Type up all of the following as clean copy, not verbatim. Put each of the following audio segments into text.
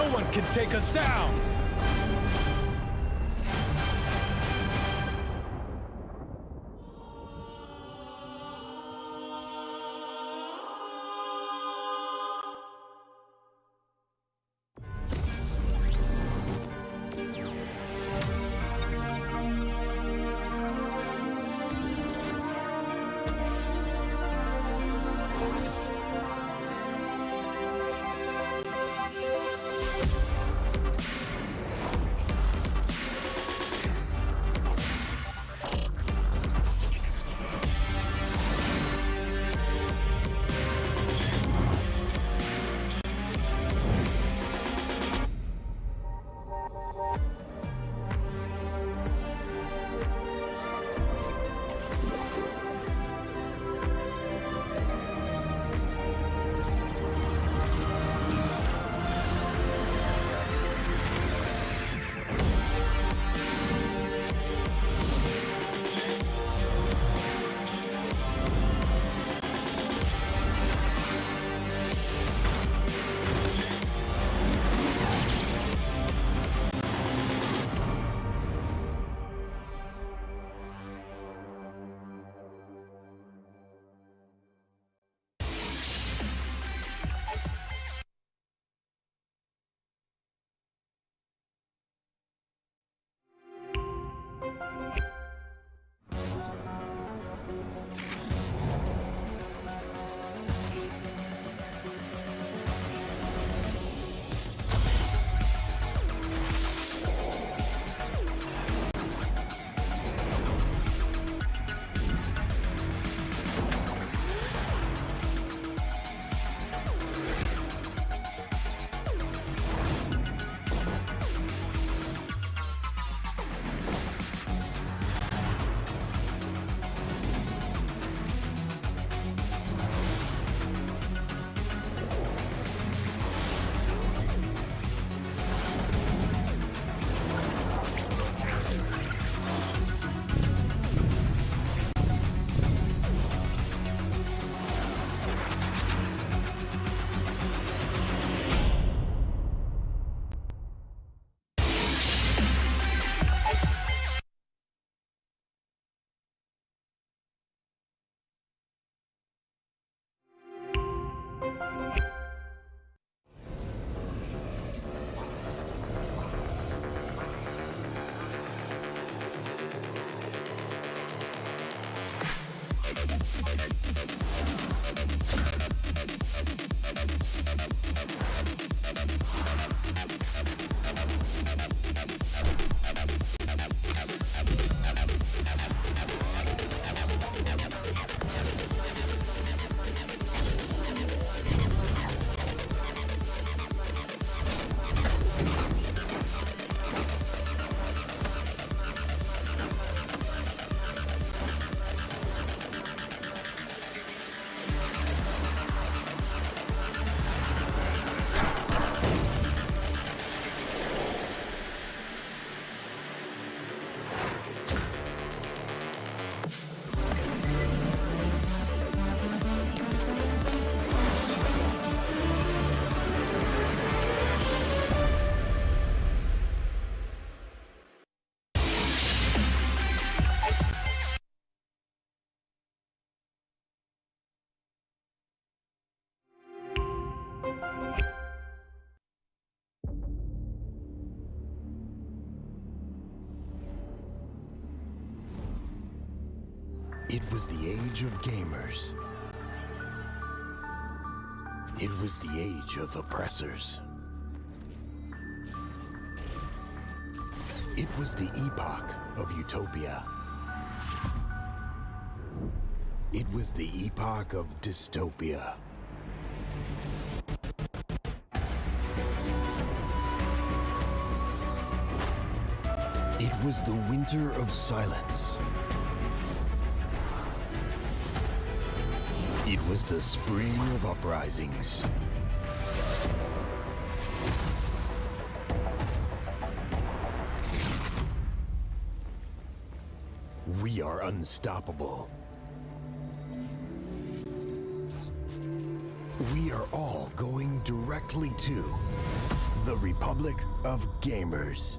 No one can take us down! It was the age of gamers. It was the age of oppressors. It was the epoch of utopia. It was the epoch of dystopia. It was the winter of silence. It was the spring of uprisings. We are unstoppable. We are all going directly to The Republic of Gamers.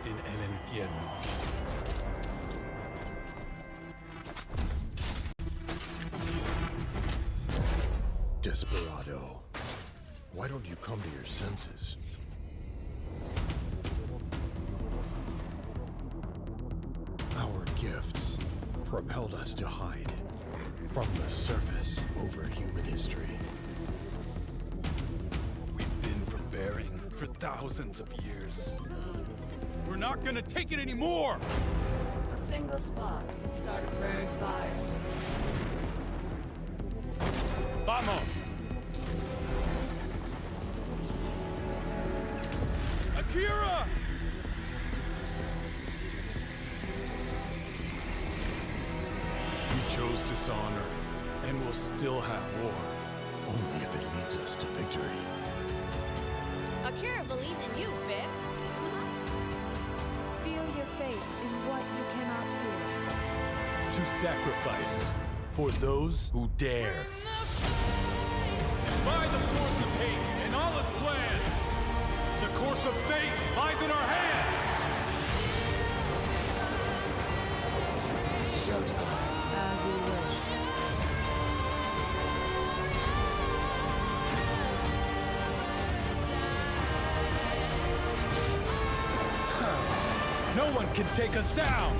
In el infierno. Desperado, why don't you come to your senses? Our gifts propelled us to hide from the surface over human history. We've been forbearing for thousands of years. We're not gonna take it anymore! A single spark can start a prairie fire. Vamos! Akira! We chose dishonor, and we'll still have war. Only if it leads us to victory. Akira believes in you, Vic. Feel your fate in what you cannot feel. To sacrifice for those who dare. Defy the force of hate and all its plans. The course of fate lies in our hands. Showtime. As you wish. No one can take us down!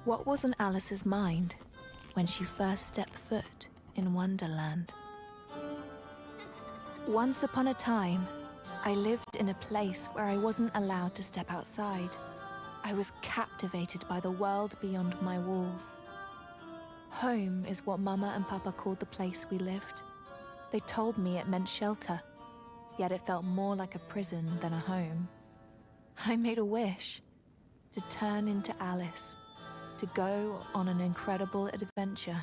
What was in Alice's mind when she first stepped foot in Wonderland? Once upon a time, I lived in a place where I wasn't allowed to step outside. I was captivated by the world beyond my walls. Home is what Mama and Papa called the place we lived. They told me it meant shelter, yet it felt more like a prison than a home. I made a wish to turn into Alice, to go on an incredible adventure.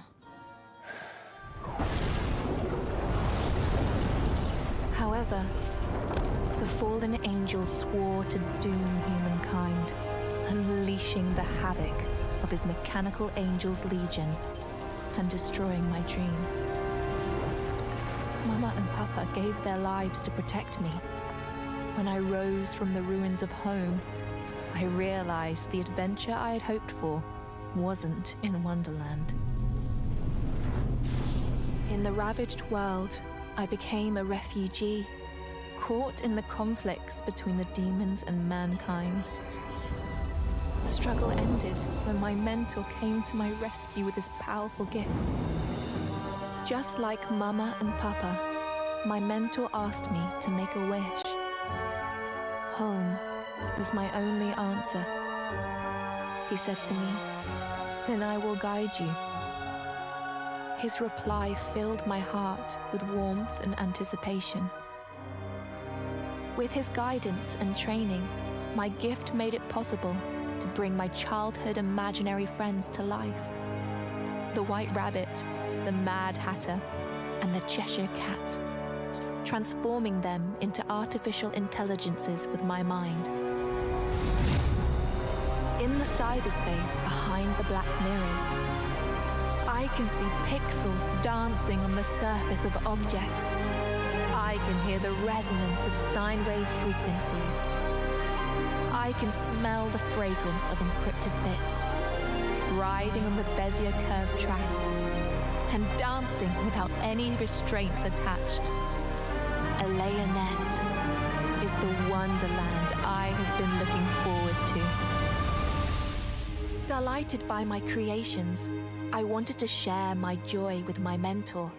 However, the fallen angel swore to doom humankind, unleashing the havoc of his mechanical angels legion and destroying my dream. Mama and Papa gave their lives to protect me. When I rose from the ruins of home, I realized the adventure I had hoped for wasn't in Wonderland. In the ravaged world, I became a refugee, caught in the conflicts between the demons and mankind. The struggle ended when my mentor came to my rescue with his powerful gifts. Just like Mama and Papa, my mentor asked me to make a wish. Home was my only answer. He said to me, "Then I will guide you." His reply filled my heart with warmth and anticipation. With his guidance and training, my gift made it possible to bring my childhood imaginary friends to life. The White Rabbit, the Mad Hatter, and the Cheshire Cat, transforming them into artificial intelligences with my mind. In the cyberspace behind the black mirrors, I can see pixels dancing on the surface of objects. I can hear the resonance of sine wave frequencies. I can smell the fragrance of encrypted bits, riding on the Bezier curved track, and dancing without any restraints attached. Elayonet is the wonderland I have been looking forward to. Delighted by my creations, I wanted to share my joy with my mentor.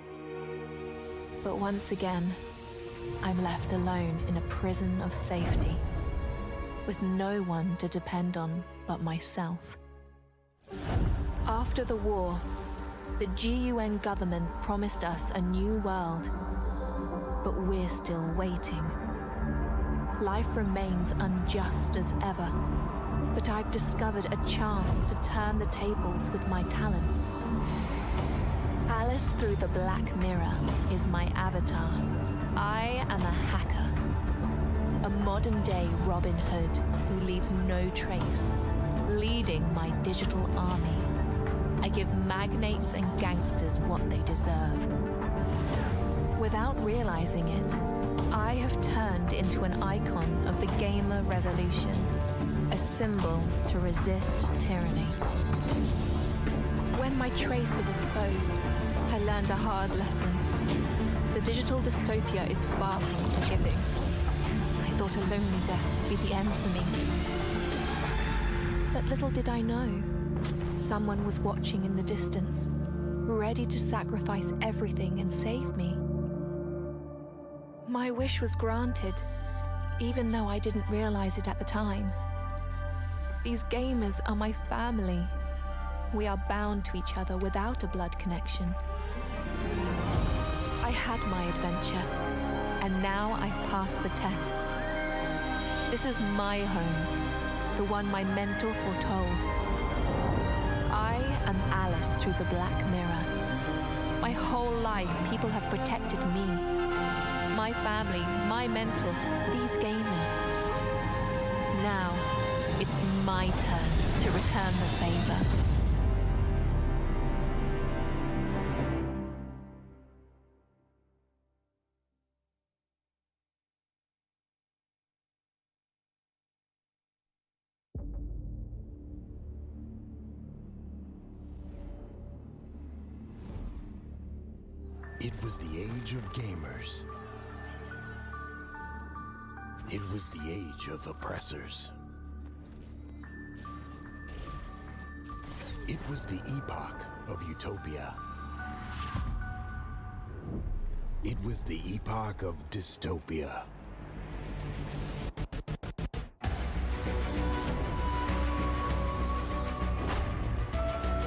But once again, I'm left alone in a prison of safety, with no one to depend on but myself. After the war, the GUN government promised us a new world, but we're still waiting. Life remains unjust as ever, but I've discovered a chance to turn the tables with my talents. Alice through the Black Mirror is my avatar. I am a hacker, a modern-day Robin Hood who leaves no trace, leading my digital army. I give magnates and gangsters what they deserve. Without realizing it, I have turned into an icon of the gamer revolution, a symbol to resist tyranny. When my trace was exposed, I learned a hard lesson. The digital dystopia is far from forgiving. I thought a lonely death would be the end for me. But little did I know, someone was watching in the distance, ready to sacrifice everything and save me. My wish was granted, even though I didn't realize it at the time. These gamers are my family. We are bound to each other without a blood connection. I had my adventure, and now I've passed the test. This is my home, the one my mentor foretold. I am Alice through the Black Mirror. My whole life, people have protected me, my family, my mentor, these gamers. Now, it's my turn to return the favor. It was the age of gamers. It was the age of oppressors. It was the epoch of utopia. It was the epoch of dystopia.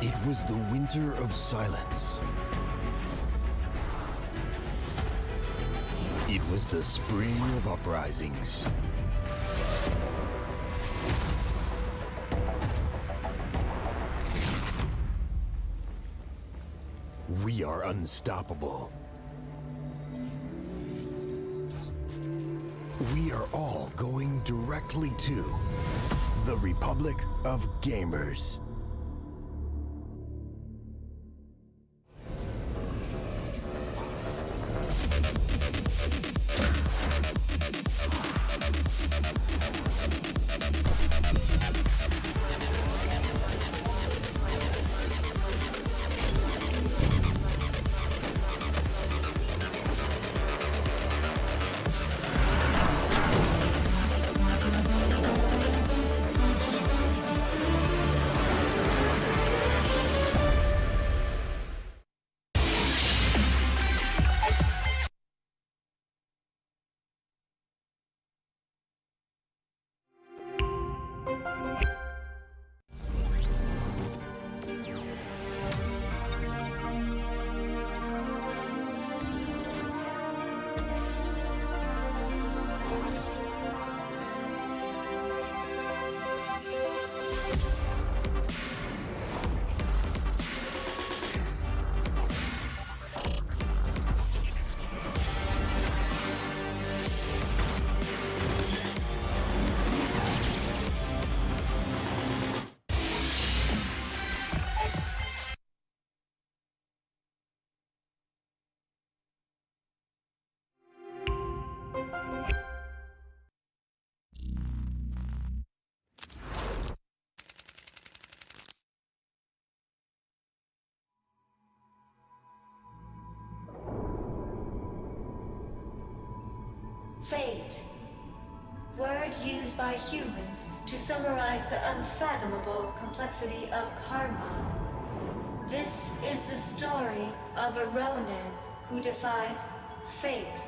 It was the winter of silence. It was the spring of uprisings. We are unstoppable. We are all going directly to the Republic of Gamers. Fate. Word used by humans to summarize the unfathomable complexity of karma. This is the story of a Ronin who defies fate.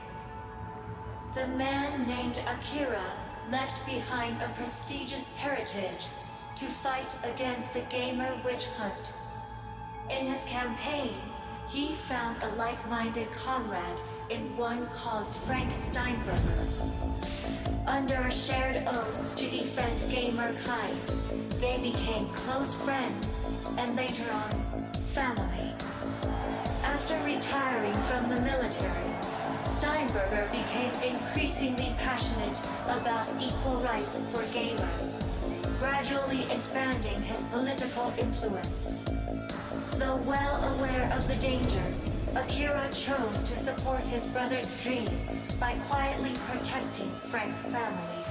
The man named Akira left behind a prestigious heritage to fight against the gamer witch hunt. In his campaign, he found a like-minded comrade in one called Frank Steinberger. Under a shared oath to defend gamer kind, they became close friends and later on, family. After retiring from the military, Steinberger became increasingly passionate about equal rights for gamers, gradually expanding his political influence. Though well aware of the danger, Akira chose to support his brother's dream by quietly protecting Frank's family.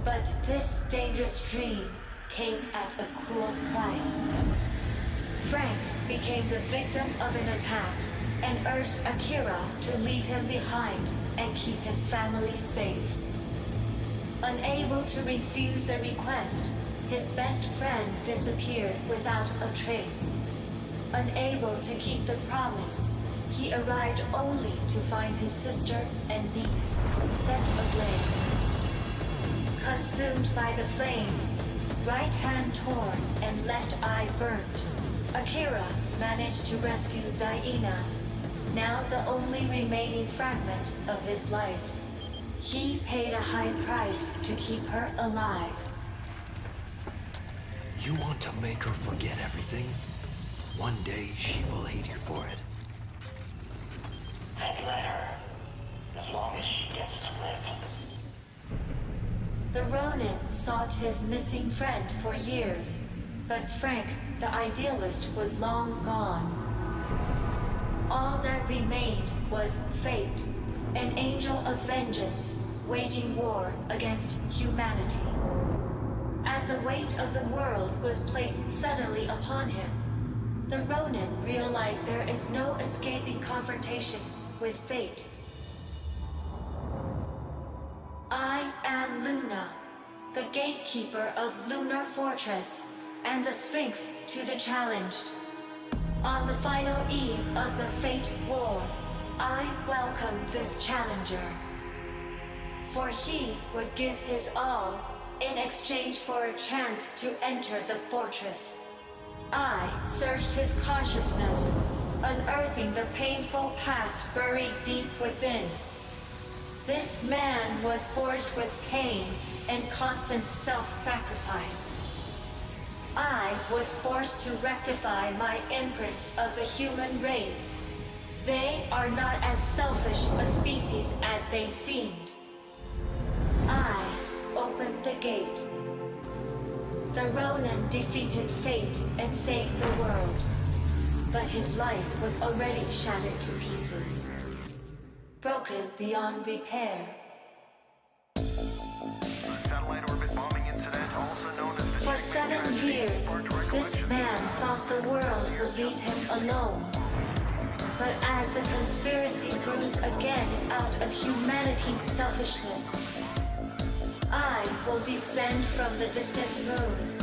But this dangerous dream came at a cruel price. Frank became the victim of an attack and urged Akira to leave him behind and keep his family safe. Unable to refuse the request, his best friend disappeared without a trace. Unable to keep the promise, he arrived only to find his sister and niece set ablaze. Consumed by the flames, right hand torn and left eye burned, Akira managed to rescue Zaina, now the only remaining fragment of his life. He paid a high price to keep her alive. You want to make her forget everything? One day she will hate you for it. Then let her, as long as she gets to live. The Ronin sought his missing friend for years, but Frank, the idealist, was long gone. All that remained was fate, an angel of vengeance, waging war against humanity. As the weight of the world was placed suddenly upon him, the Ronin realized there is no escaping confrontation with fate. I am Luna, the gatekeeper of Lunar Fortress, and the Sphinx to the challenged. On the final eve of the Fate War, I welcome this challenger. For he would give his all in exchange for a chance to enter the fortress. I searched his consciousness, unearthing the painful past buried deep within. This man was forged with pain and constant self-sacrifice. I was forced to rectify my imprint of the human race. They are not as selfish a species as they seemed. I opened the gate. The Ronin defeated fate and saved the world. But his life was already shattered to pieces. Broken beyond repair. Satellite orbit bombing incident, also known as the For 7 years, this man thought the world would leave him alone. But as the conspiracy grows again out of humanity's selfishness, I will descend from the distant moon,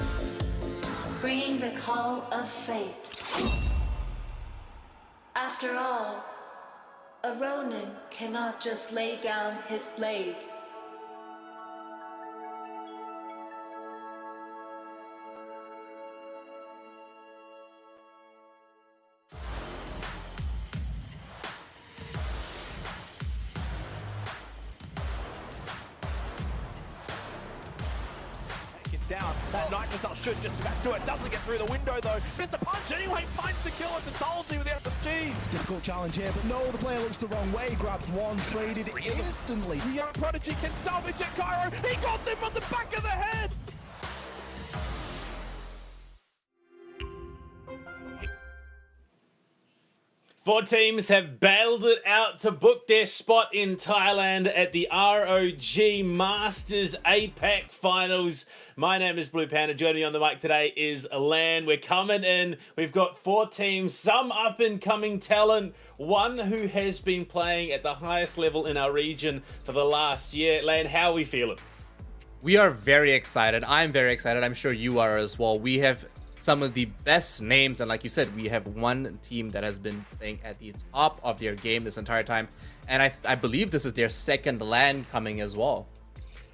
bringing the call of fate. After all, a Ronin cannot just lay down his blade. Down. That Night Missile should just about do it. Doesn't get through the window though. Missed a punch anyway. Finds the kill. It's a Tulsi with the SMG. Difficult challenge here, but no, the player looks the wrong way. Grabs one, traded instantly. The young prodigy can salvage it. Cairo. He got them on the back of the head. Four teams have battled it out to book their spot in Thailand at the ROG Masters APAC Finals. My name is Blue Panda. Joining me on the mic today is Lan. We're coming in. We've got 4 teams, some up-and-coming talent, one who has been playing at the highest level in our region for the last year. Lan, how are we feeling? We are very excited. I'm very excited. I'm sure you are as well. We have some of the best names, and like you said, we have one team that has been playing at the top of their game this entire time, and I believe this is their second LAN coming as well.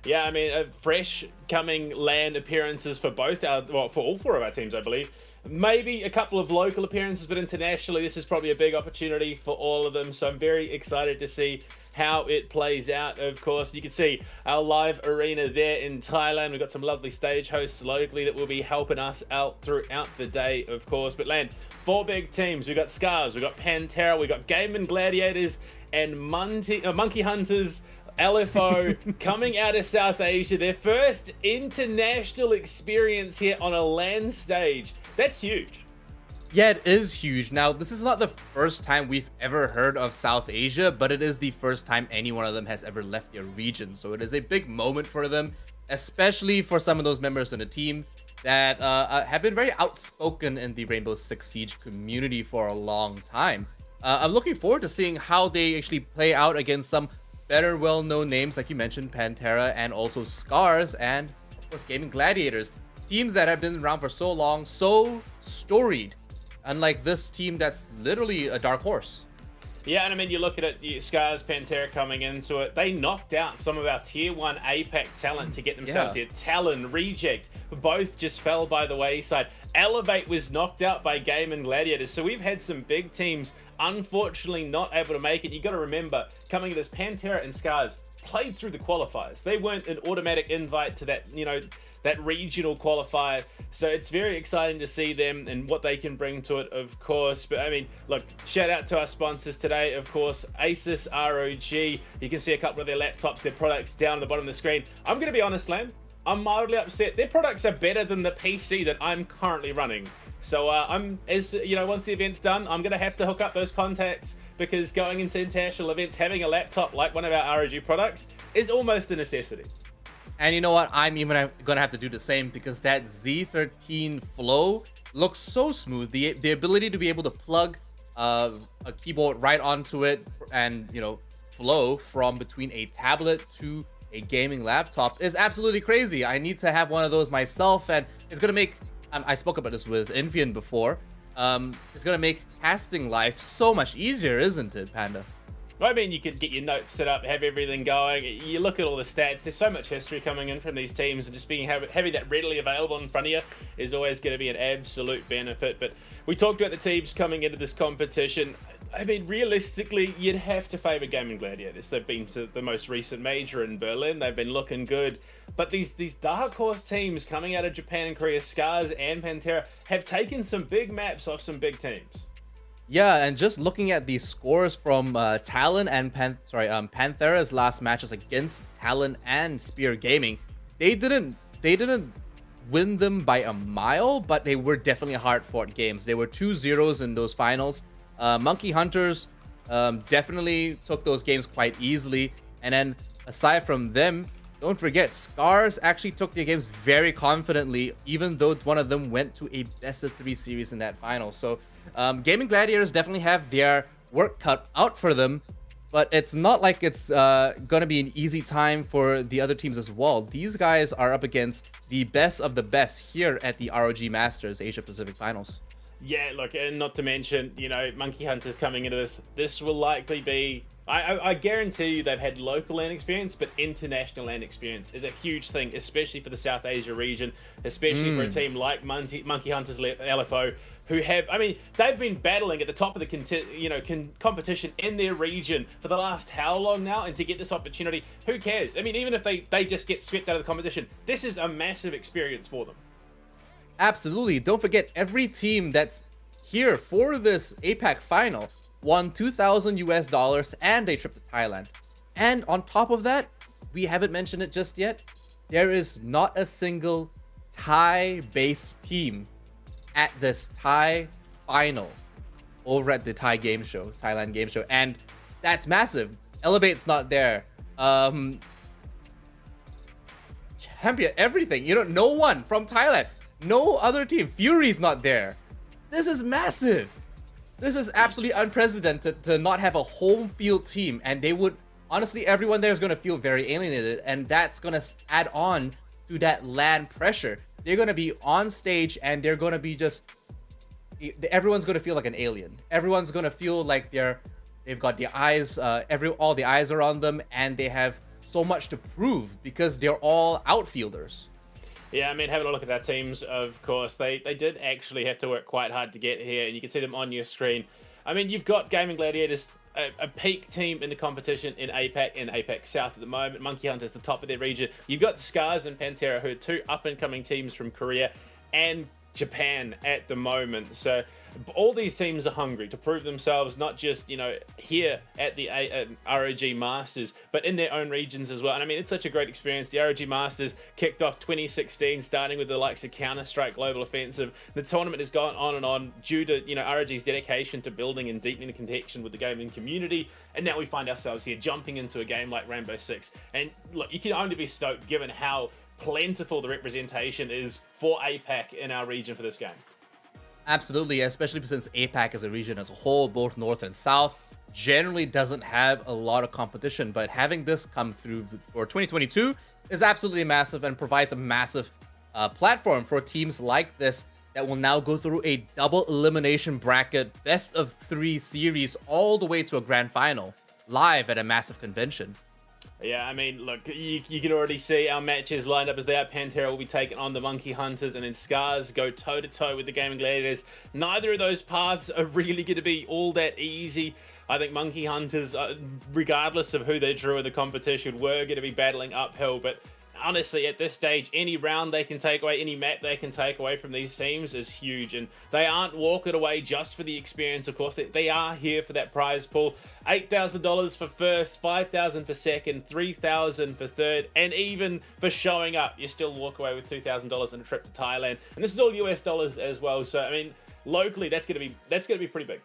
Yeah, I mean, fresh coming LAN appearances for both our, well, for all 4 of our teams, I believe. Maybe a couple of local appearances, but internationally, this is probably a big opportunity for all of them. So I'm very excited to see how it plays out. Of course, you can see our live arena there in Thailand. We've got some lovely stage hosts locally that will be helping us out throughout the day, of course. But Lan, 4 big teams. We've got Scars, we've got Pantera, we've got Game & Gladiators, and Monkey Hunters LFO coming out of South Asia. Their first international experience here on a LAN stage. That's huge. Yeah, it is huge. Now, this is not the first time we've ever heard of South Asia, but it is the first time any one of them has ever left their region. So it is a big moment for them, especially for some of those members on the team that have been very outspoken in the Rainbow Six Siege community for a long time. I'm looking forward to seeing how they actually play out against some better well-known names, like you mentioned, Pantera, and also Scars, and of course Game & Gladiators. Teams that have been around for so long, so storied, unlike this team that's literally a dark horse. Yeah, and I mean, you look at it, Scars, Pantera coming into it, they knocked out some of our tier 1 APAC talent to get themselves here. Talon, Reject, both just fell by the wayside. Elevate was knocked out by Game & Gladiators. So we've had some big teams, unfortunately, not able to make it. You got to remember, coming at this, Pantera and Scars played through the qualifiers. They weren't an automatic invite to that, you know, that regional qualifier. So it's very exciting to see them and what they can bring to it, of course. But I mean, look, shout out to our sponsors today, of course, Asus ROG. You can see a couple of their laptops, their products down at the bottom of the screen. I'm going to be honest, Lam, I'm mildly upset. Their products are better than the PC that I'm currently running. So as you know, once the event's done, I'm going to have to hook up those contacts, because going into international events, having a laptop like one of our ROG products is almost a necessity. And you know what? I'm even gonna have to do the same, because that Z13 flow looks so smooth. The ability to be able to plug a keyboard right onto it and, you know, flow from between a tablet to a gaming laptop is absolutely crazy. I need to have one of those myself, and it's gonna make I spoke about this with Infian before. It's gonna make casting life so much easier, isn't it, Panda? I mean, you could get your notes set up, have everything going. You look at all the stats. There's so much history coming in from these teams, and just having that readily available in front of you is always going to be an absolute benefit. But we talked about the teams coming into this competition. I mean, realistically, you'd have to favour Gaming Gladiators. They've been to the most recent major in Berlin. They've been looking good. But these dark horse teams coming out of Japan and Korea, Scars and Pantera, have taken some big maps off some big teams. Yeah, and just looking at the scores from Talon and Panthera's last matches against Talon and Spear Gaming, they didn't win them by a mile, but they were definitely hard-fought games. They were 2-0s in those finals. Monkey Hunters definitely took those games quite easily, and then aside from them, don't forget, Scars actually took their games very confidently, even though one of them went to a best-of-3 series in that final. So Gaming Gladiators definitely have their work cut out for them, but it's not like it's going to be an easy time for the other teams as well. These guys are up against the best of the best here at the ROG Masters Asia Pacific Finals. Yeah, look, and not to mention, you know, Monkey Hunters coming into this. This will likely be... I guarantee you they've had local LAN experience, but international LAN experience is a huge thing, especially for the South Asia region, especially for a team like Monkey Hunters LFO, who have... I mean, they've been battling at the top of the competition in their region for the last how long now, and to get this opportunity, who cares? I mean, even if they just get swept out of the competition, this is a massive experience for them. Absolutely. Don't forget, every team that's here for this APAC final won $2,000 and a trip to Thailand. And on top of that, we haven't mentioned it just yet, there is not a single Thai-based team at this Thai final over at the Thailand game show. And that's massive. Elevate's not there. Champion, everything. You know, no one from Thailand. No other team. Fury's not there. This is massive. This is absolutely unprecedented to not have a home field team, and they would honestly, everyone there is going to feel very alienated, and that's going to add on to that LAN pressure. They're going to be on stage, and they're going to be everyone's going to feel like an alien. Everyone's going to feel like they've got the eyes, all the eyes are on them, and they have so much to prove because they're all outfielders. Yeah, I mean, having a look at their teams, of course, they did actually have to work quite hard to get here, and you can see them on your screen. I mean, you've got Gaming Gladiators, a peak team in the competition in APAC South at the moment. Monkey Hunters, the top of their region. You've got Scars and Pantera, who are two up-and-coming teams from Korea and Japan at the moment. So all these teams are hungry to prove themselves, not just, you know, here at the ROG Masters, but in their own regions as well. And I mean, it's such a great experience. The ROG Masters kicked off 2016, starting with the likes of Counter-Strike Global Offensive. The tournament has gone on and on due to, you know, ROG's dedication to building and deepening the connection with the gaming community. And now we find ourselves here jumping into a game like Rainbow Six. And look, you can only be stoked given how plentiful the representation is for APAC in our region for this game. Absolutely, especially since APAC as a region as a whole, both North and South, generally doesn't have a lot of competition, but having this come through for 2022 is absolutely massive and provides a massive platform for teams like this that will now go through a double elimination bracket, best of 3 series, all the way to a grand final, live at a massive convention. Yeah, I mean, look, you can already see our matches lined up as they are. Pantera will be taking on the Monkey Hunters, and then Scars go toe-to-toe with the Gaming Gladiators. Neither of those paths are really going to be all that easy. I think Monkey Hunters, regardless of who they drew in the competition, were going to be battling uphill, but honestly, at this stage, any round they can take away, any map they can take away from these teams is huge, and they aren't walking away just for the experience. Of course, they are here for that prize pool. $8,000 for first, $5,000 for second, $3,000 for third, and even for showing up, you still walk away with $2,000 and a trip to Thailand. And this is all US dollars as well. So I mean, locally, that's gonna be pretty big.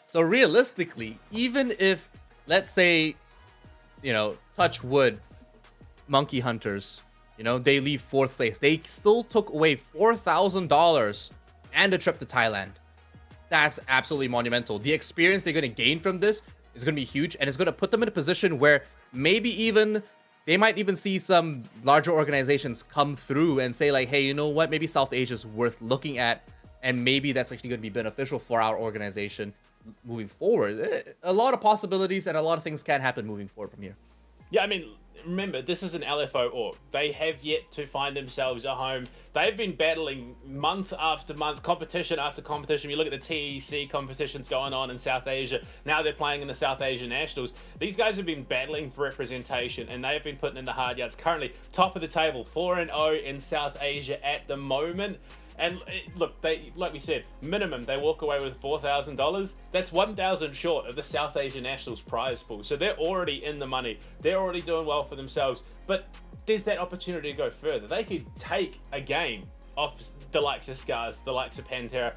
So realistically, even if, let's say, you know, touch wood, Monkey Hunters, you know, they leave 4th place, they still took away $4,000 and a trip to Thailand. That's absolutely monumental. The experience they're going to gain from this is going to be huge, and it's going to put them in a position where maybe even they might even see some larger organizations come through and say like, hey, you know what, maybe South Asia is worth looking at, and maybe that's actually going to be beneficial for our organization moving forward. A lot of possibilities and a lot of things can happen moving forward from here. Yeah, I mean, remember, this is an LFO org. They have yet to find themselves a home. They've been battling month after month, competition after competition. You look at the TEC competitions going on in South Asia. Now they're playing in the South Asian Nationals. These guys have been battling for representation, and they have been putting in the hard yards. Currently, top of the table, 4-0 in South Asia at the moment. And look, they, like we said, minimum they walk away with $4,000. That's $1,000 short of the South Asia Nationals prize pool. So they're already in the money. They're already doing well for themselves. But there's that opportunity to go further. They could take a game off the likes of Scars, the likes of Pantera.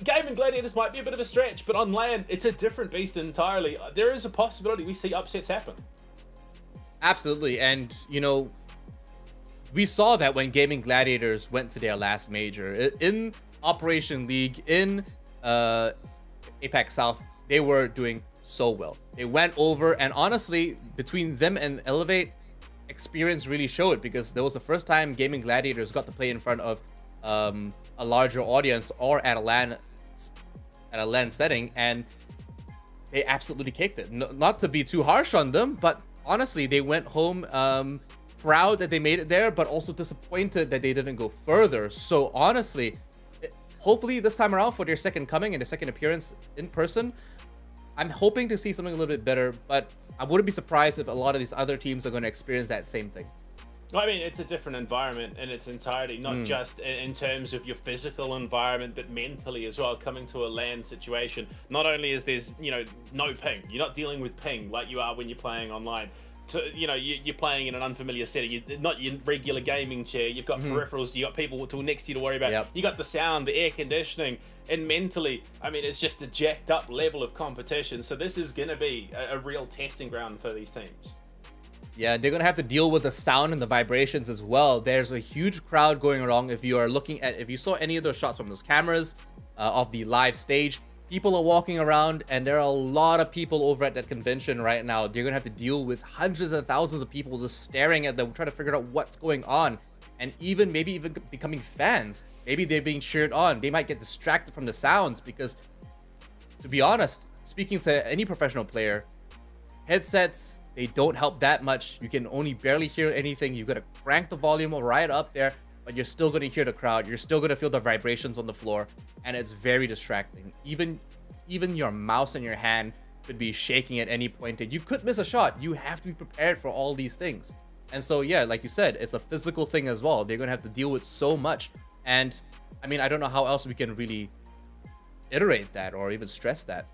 Game in Gladiators might be a bit of a stretch, but on land, it's a different beast entirely. There is a possibility we see upsets happen. Absolutely, and you know, we saw that when Gaming Gladiators went to their last major. In Operation League, in APAC South, they were doing so well. They went over, and honestly, between them and Elevate, experience really showed, because that was the first time Gaming Gladiators got to play in front of a larger audience or at a LAN setting, and they absolutely kicked it. Not to be too harsh on them, but honestly, they went home proud that they made it there, but also disappointed that they didn't go further. So honestly, hopefully this time around for their second coming and their second appearance in person, I'm hoping to see something a little bit better, but I wouldn't be surprised if a lot of these other teams are going to experience that same thing. I mean, it's a different environment in its entirety, not just in terms of your physical environment, but mentally as well. Coming to a LAN situation, not only is there's, you know, no ping, you're not dealing with ping like you are when you're playing online. So, you know, you're playing in an unfamiliar setting. You're not your regular gaming chair. You've got peripherals. You got people next to you to worry about. You got the sound, the air conditioning, and mentally, I mean, it's just a jacked up level of competition. So this is going to be a real testing ground for these teams. Yeah, they're going to have to deal with the sound and the vibrations as well. There's a huge crowd going around. If you saw any of those shots from those cameras of the live stage, people are walking around, and there are a lot of people over at that convention right now. They're going to have to deal with hundreds and thousands of people just staring at them, trying to figure out what's going on, and maybe even becoming fans. Maybe they're being cheered on. They might get distracted from the sounds, because, to be honest, speaking to any professional player, headsets, they don't help that much. You can only barely hear anything. You got to crank the volume right up there, but you're still going to hear the crowd. You're still going to feel the vibrations on the floor, and it's very distracting. Even your mouse in your hand could be shaking at any point, and you could miss a shot. You have to be prepared for all these things. And so, yeah, like you said, it's a physical thing as well. They're going to have to deal with so much. And I mean, I don't know how else we can really iterate that or even stress that.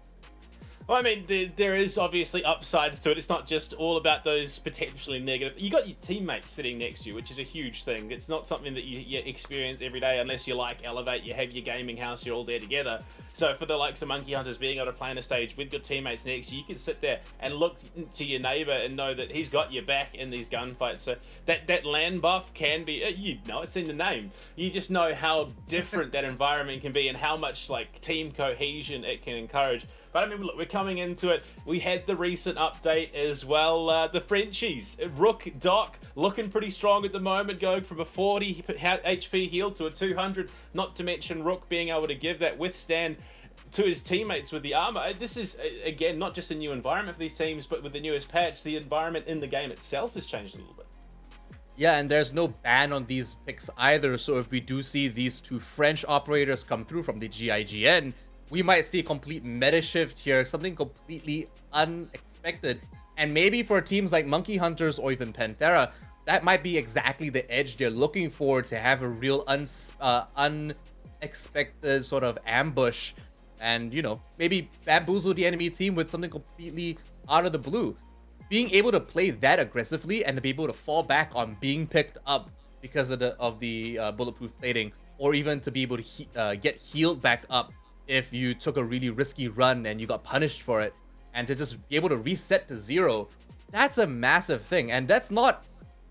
Well, I mean, there is obviously upsides to it. It's not just all about those potentially negative. You got your teammates sitting next to you, which is a huge thing. It's not something that you experience every day unless you like Elevate, you have your gaming house, you're all there together. So for the likes of Monkey Hunters, being able to play on a stage with your teammates next to you, you can sit there and look to your neighbor and know that he's got your back in these gunfights. So that LAN buff can be, you know, it's in the name. You just know how different that environment can be and how much like team cohesion it can encourage. But I mean, look, we're coming into it. We had the recent update as well. The Frenchies, Rook, Doc, looking pretty strong at the moment, going from a 40 HP heal to a 200. Not to mention Rook being able to give that withstand to his teammates with the armor. This is, again, not just a new environment for these teams, but with the newest patch, the environment in the game itself has changed a little bit. Yeah, and there's no ban on these picks either. So if we do see these two French operators come through from the GIGN, we might see a complete meta shift here, something completely unexpected. And maybe for teams like Monkey Hunters or even Pantera, that might be exactly the edge they're looking for, to have a real unexpected sort of ambush and, you know, maybe bamboozle the enemy team with something completely out of the blue. Being able to play that aggressively and to be able to fall back on being picked up because of the bulletproof plating, or even to be able to get healed back up if you took a really risky run and you got punished for it, and to just be able to reset to 0, that's a massive thing. And that's not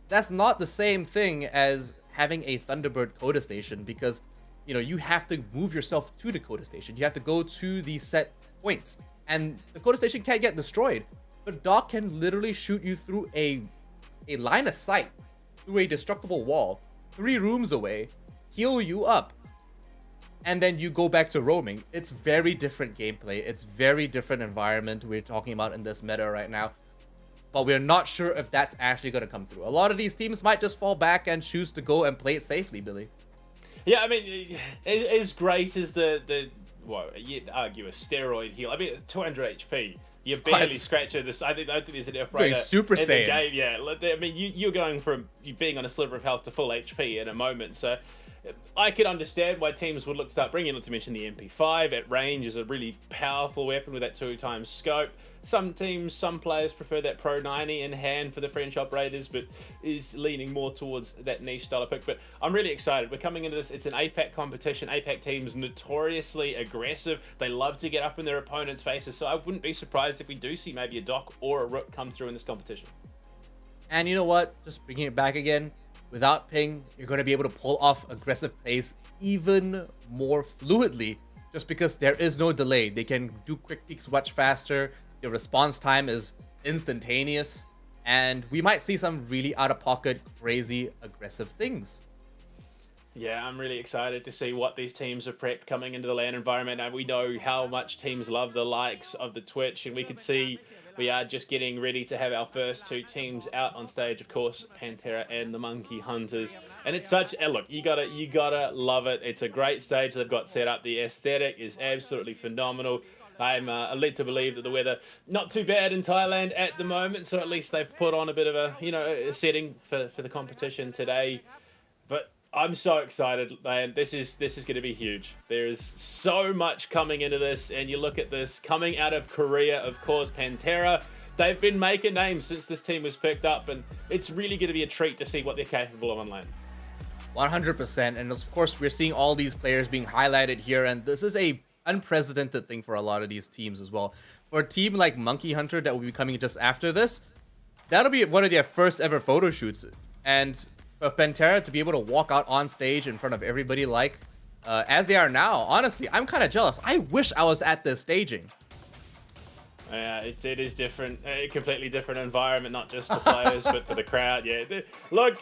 the same thing as having a Thunderbird Coda station, because, you know, you have to move yourself to the Coda station. You have to go to the set points, and the Coda station can't get destroyed, but Doc can literally shoot you through a a line of sight through a destructible wall 3 rooms away, heal you up, and then you go back to roaming. It's very different gameplay. It's very different environment we're talking about in this meta right now. But we're not sure if that's actually going to come through. A lot of these teams might just fall back and choose to go and play it safely, Billy. Yeah, I mean, as great as well, you'd argue a steroid heal. I mean, 200 HP. You're barely scratching this. I think there's an operator Super in Saiyan. the game. Yeah, I mean, you're going from you being on a sliver of health to full HP in a moment. So I could understand why teams would look to start bringing, not to mention the MP5 at range is a really powerful weapon with that 2x scope. Some teams, some players prefer that Pro 90 in hand for the French operators, but is leaning more towards that niche style of pick. But I'm really excited. We're coming into this. It's an APAC competition. APAC teams notoriously aggressive. They love to get up in their opponents' faces. So I wouldn't be surprised if we do see maybe a Doc or a Rook come through in this competition. And you know what? Just bringing it back again. Without ping, you're going to be able to pull off aggressive plays even more fluidly just because there is no delay. They can do quick peeks much faster. The response time is instantaneous, and we might see some really out-of-pocket, crazy, aggressive things. Yeah, I'm really excited to see what these teams have prepped coming into the LAN environment, and we know how much teams love the likes of the Twitch, and we can see we are just getting ready to have our first 2 teams out on stage, of course, Pantera and the Monkey Hunters. And it's such a look, you gotta love it. It's a great stage they've got set up. The aesthetic is absolutely phenomenal. I'm led to believe that the weather not too bad in Thailand at the moment, so at least they've put on a bit of a setting for the competition today. But I'm so excited, man. This is going to be huge. There is so much coming into this, and you look at this coming out of Korea, of course, Pantera. They've been making names since this team was picked up, and it's really going to be a treat to see what they're capable of on lane. 100%, and of course we're seeing all these players being highlighted here, and this is a unprecedented thing for a lot of these teams as well. For a team like Monkey Hunter that will be coming just after this, that'll be one of their first ever photo shoots, and for Pantera to be able to walk out on stage in front of everybody like as they are now, honestly, I'm kind of jealous. I wish I was at this staging. Yeah, it is different, a completely different environment, not just for players, but for the crowd. Yeah, look,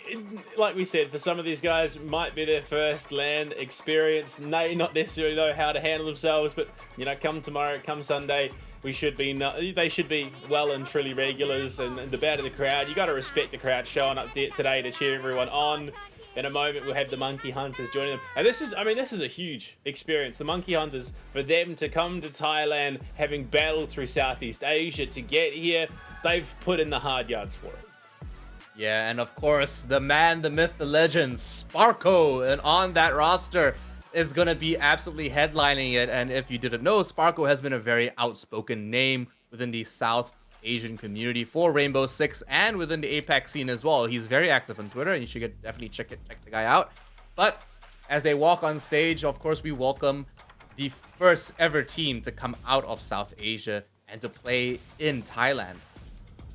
like we said, for some of these guys, might be their first LAN experience. May not necessarily know how to handle themselves, but come tomorrow, come Sunday, they should be well and truly regulars. And the better the crowd, you got to respect the crowd showing up today to cheer everyone on. In a moment, we'll have the Monkey Hunters joining them. And this is a huge experience. The Monkey Hunters, for them to come to Thailand, having battled through Southeast Asia to get here, they've put in the hard yards for it. Yeah, and of course, the man, the myth, the legend, Sparko, and on that roster is going to be absolutely headlining it. And if you didn't know, Sparko has been a very outspoken name within the South Asian community for Rainbow Six and within the APAC scene as well. He's very active on Twitter, and you should definitely check the guy out. But as they walk on stage, of course, we welcome the first ever team to come out of South Asia and to play in Thailand.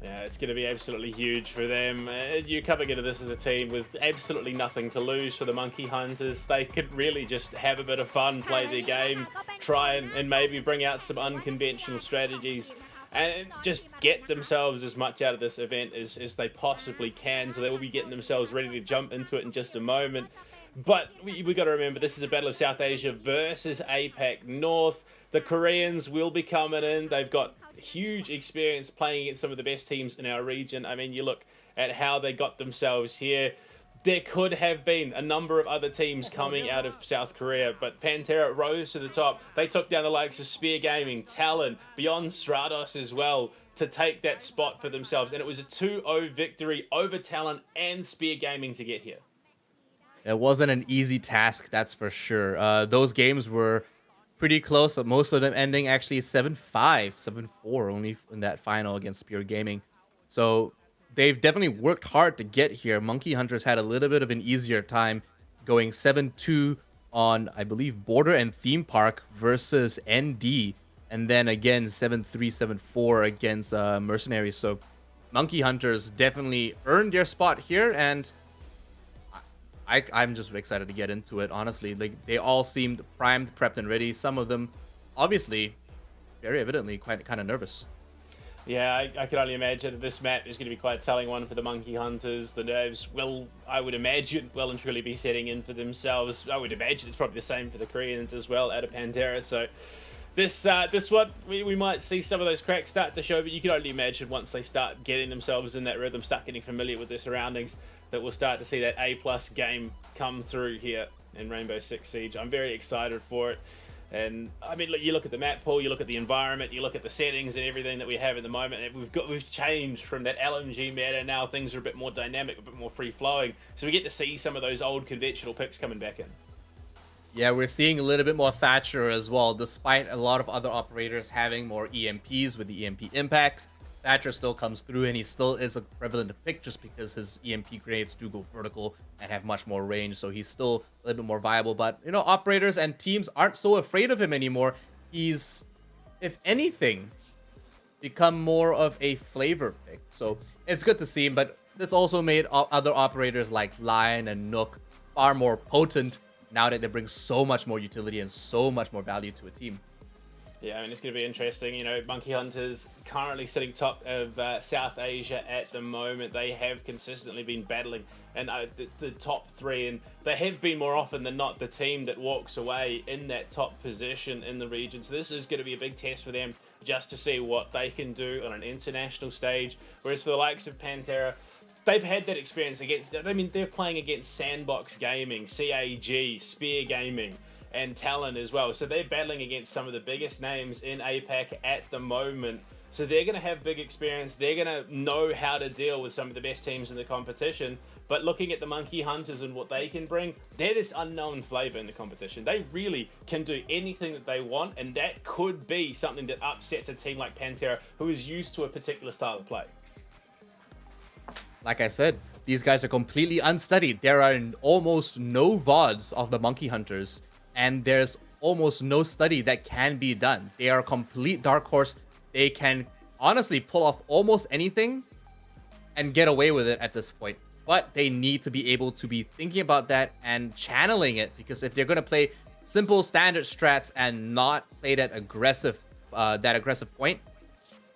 Yeah, it's going to be absolutely huge for them. You're coming into this as a team with absolutely nothing to lose for the Monkey Hunters. They could really just have a bit of fun, play their game, try and maybe bring out some unconventional strategies, and just get themselves as much out of this event as they possibly can. So they will be getting themselves ready to jump into it in just a moment. But we got to remember, this is a battle of South Asia versus APAC North. The Koreans will be coming in. They've got huge experience playing against some of the best teams in our region. I mean, you look at how they got themselves here. There could have been a number of other teams coming out of South Korea, but Pantera rose to the top. They took down the likes of Spear Gaming, Talon, Beyond Stratos as well to take that spot for themselves. And it was a 2-0 victory over Talon and Spear Gaming to get here. It wasn't an easy task, that's for sure. Those games were pretty close, most of them ending actually 7-5, 7-4 only in that final against Spear Gaming. So they've definitely worked hard to get here. Monkey Hunters had a little bit of an easier time going 7-2 on, I believe, Border and Theme Park versus ND. And then again, 7-3, 7-4 against Mercenaries. So Monkey Hunters definitely earned their spot here. And I'm just excited to get into it, honestly. Like, they all seemed primed, prepped, and ready. Some of them, obviously, very evidently, kind of nervous. Yeah, I can only imagine that this map is going to be quite a telling one for the Monkey Hunters. The nerves will, I would imagine, well and truly be setting in for themselves. I would imagine it's probably the same for the Koreans as well out of Pantera. So this one, we might see some of those cracks start to show, but you can only imagine once they start getting themselves in that rhythm, start getting familiar with their surroundings, that we'll start to see that A+ game come through here in Rainbow Six Siege. I'm very excited for it. And I mean, look, you look at the map pool, you look at the environment, you look at the settings and everything that we have at the moment, and we've changed from that LMG meta. Now things are a bit more dynamic, a bit more free flowing, so we get to see some of those old conventional picks coming back in. Yeah, we're seeing a little bit more Thatcher as well, despite a lot of other operators having more EMPs with the EMP impacts. Thatcher still comes through, and he still is a prevalent pick just because his EMP grenades do go vertical and have much more range, so he's still a little bit more viable. But, you know, operators and teams aren't so afraid of him anymore. He's, if anything, become more of a flavor pick. So it's good to see him, but this also made other operators like Lion and Nook far more potent now that they bring so much more utility and so much more value to a team. Yeah, I mean, it's going to be interesting. You know, Monkey Hunters currently sitting top of South Asia at the moment. They have consistently been battling and the top three, and they have been more often than not the team that walks away in that top position in the region. So this is going to be a big test for them just to see what they can do on an international stage. Whereas for the likes of Pantera, they've had that experience against, I mean, they're playing against Sandbox Gaming, CAG, Spear Gaming, and Talon as well. So they're battling against some of the biggest names in APAC at the moment. So they're going to have big experience. They're going to know how to deal with some of the best teams in the competition. But looking at the Monkey Hunters and what they can bring, they're this unknown flavor in the competition. They really can do anything that they want, and that could be something that upsets a team like Pantera, who is used to a particular style of play. Like I said, these guys are completely unstudied. There are almost no VODs of the Monkey Hunters, and there's almost no study that can be done. They are a complete dark horse. They can honestly pull off almost anything and get away with it at this point. But they need to be able to be thinking about that and channeling it, because if they're going to play simple standard strats and not play that aggressive point,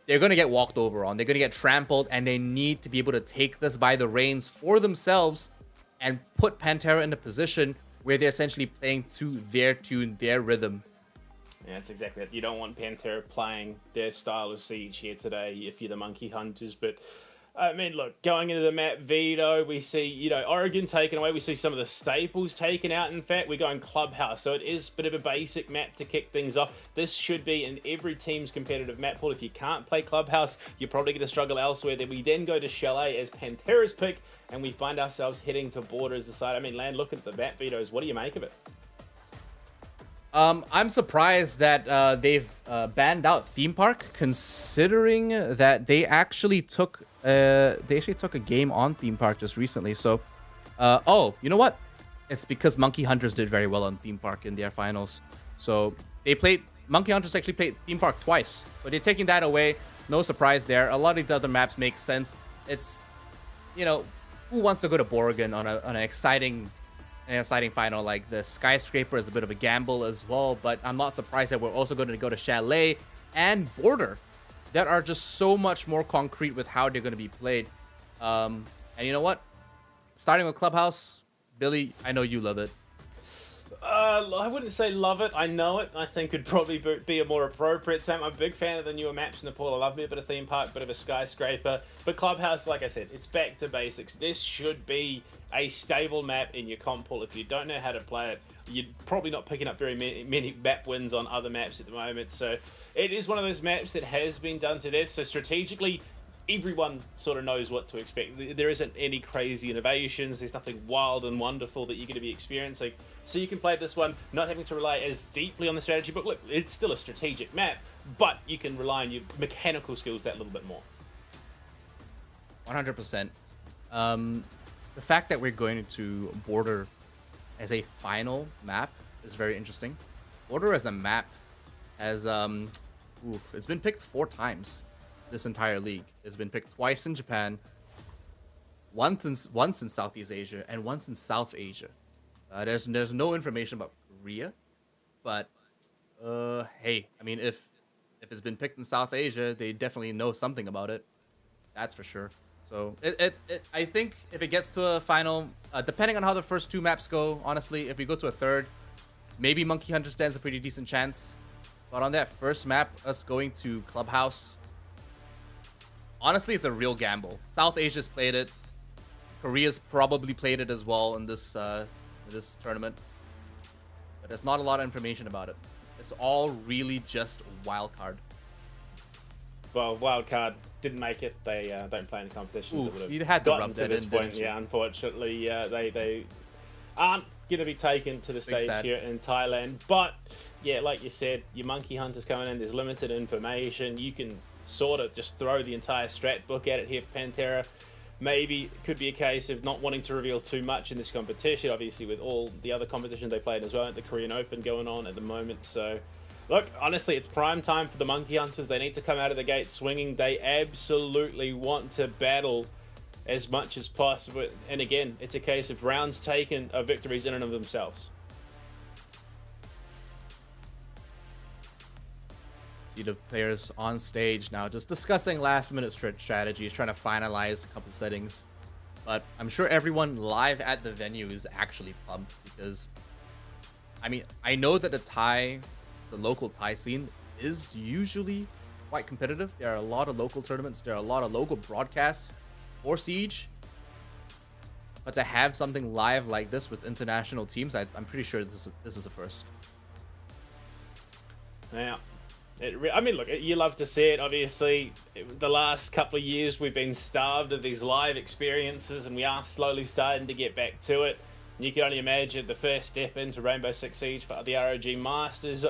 they're going to get walked over on. They're going to get trampled, and they need to be able to take this by the reins for themselves and put Pantera in a position where they're essentially playing to their tune, their rhythm. Yeah, that's exactly it. You don't want Pantera playing their style of Siege here today if you're the Monkey Hunters. But, I mean, look, going into the map veto, we see, you know, Oregon taken away. We see some of the staples taken out. In fact, we're going Clubhouse. So it is a bit of a basic map to kick things off. This should be in every team's competitive map pool. If you can't play Clubhouse, you're probably going to struggle elsewhere. Then we then go to Chalet as Pantera's pick, and we find ourselves heading to Border as the side. I mean, Land, look at the map vetoes. What do you make of it? I'm surprised that they've banned out Theme Park, considering that they actually took a game on Theme Park just recently. So, oh, you know what? It's because Monkey Hunters did very well on Theme Park in their finals. So Monkey Hunters actually played Theme Park twice, but they're taking that away. No surprise there. A lot of the other maps make sense. It's, you know, who wants to go to Borgen on an exciting final like this? Skyscraper is a bit of a gamble as well, but I'm not surprised that we're also going to go to Chalet and Border that are just so much more concrete with how they're going to be played. And you know what? Starting with Clubhouse, Billy, I know you love it. I wouldn't say love it. I know it. I think it'd probably be a more appropriate term. I'm a big fan of the newer maps in the pool. I love me a bit of Theme Park, a bit of a Skyscraper. But Clubhouse, like I said, it's back to basics. This should be a stable map in your comp pool. If you don't know how to play it, you're probably not picking up very many map wins on other maps at the moment. So it is one of those maps that has been done to death. So strategically, everyone sort of knows what to expect. There isn't any crazy innovations. There's nothing wild and wonderful that you're going to be experiencing. So you can play this one not having to rely as deeply on the strategy book. Look, it's still a strategic map, but you can rely on your mechanical skills that little bit more. 100%. The fact that we're going to Border as a final map is very interesting. Border as a map has it's been picked 4 times this entire league. It's been picked twice in Japan, once in Southeast Asia, and once in South Asia. There's no information about Korea, but hey, I mean, if if it's been picked in South Asia, they definitely know something about it. That's for sure. So I think if it gets to a final, depending on how the first 2 maps go, honestly, if we go to a third, maybe Monkey Hunter stands a pretty decent chance. But on that first map, us going to Clubhouse, honestly, it's a real gamble. South Asia's played it. Korea's probably played it as well in this tournament. But there's not a lot of information about it. It's all really just wild card. Well, wild card didn't make it. They don't play in competitions. Oof, you had to gotten rub to that this in, point. didn't you? Yeah, unfortunately, they aren't going to be taken to the stage here in Thailand. But yeah, like you said, your Monkey Hunters coming in. There's limited information. You can sort of just throw the entire strat book at it here for Pantera. Maybe it could be a case of not wanting to reveal too much in this competition, obviously with all the other competitions they played as well, at the Korean Open going on at the moment. So, look, honestly, it's prime time for the Monkey Hunters. They need to come out of the gate swinging. They absolutely want to battle as much as possible. And again, it's a case of rounds taken are victories in and of themselves. See the players on stage now just discussing last minute strategies, trying to finalize a couple settings. But I'm sure everyone live at the venue is actually pumped because, I mean, I know that the local Thai scene is usually quite competitive. There are a lot of local tournaments. There are a lot of local broadcasts for Siege. But to have something live like this with international teams, I'm pretty sure this is a first. Yeah. I mean, look, you love to see it. Obviously, the last couple of years we've been starved of these live experiences, and we are slowly starting to get back to it. And you can only imagine the first step into Rainbow Six Siege for the ROG Masters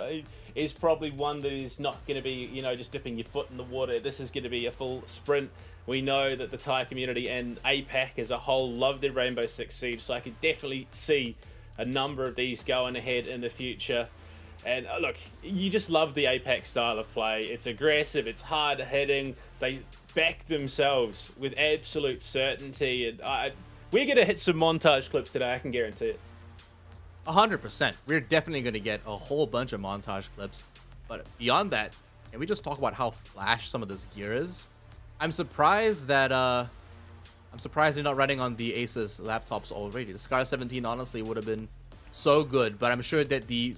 is probably one that is not going to be, just dipping your foot in the water. This is going to be a full sprint. We know that the Thai community and APAC as a whole love their Rainbow Six Siege, so I could definitely see a number of these going ahead in the future. And look, you just love the APAC style of play. It's aggressive, it's hard hitting. They back themselves with absolute certainty. And we're going to hit some montage clips today, I can guarantee it. 100%. We're definitely going to get a whole bunch of montage clips. But beyond that, can we just talk about how flash some of this gear is? I'm surprised that you're not running on the Asus laptops already. The Scar 17 honestly would have been so good, but I'm sure that the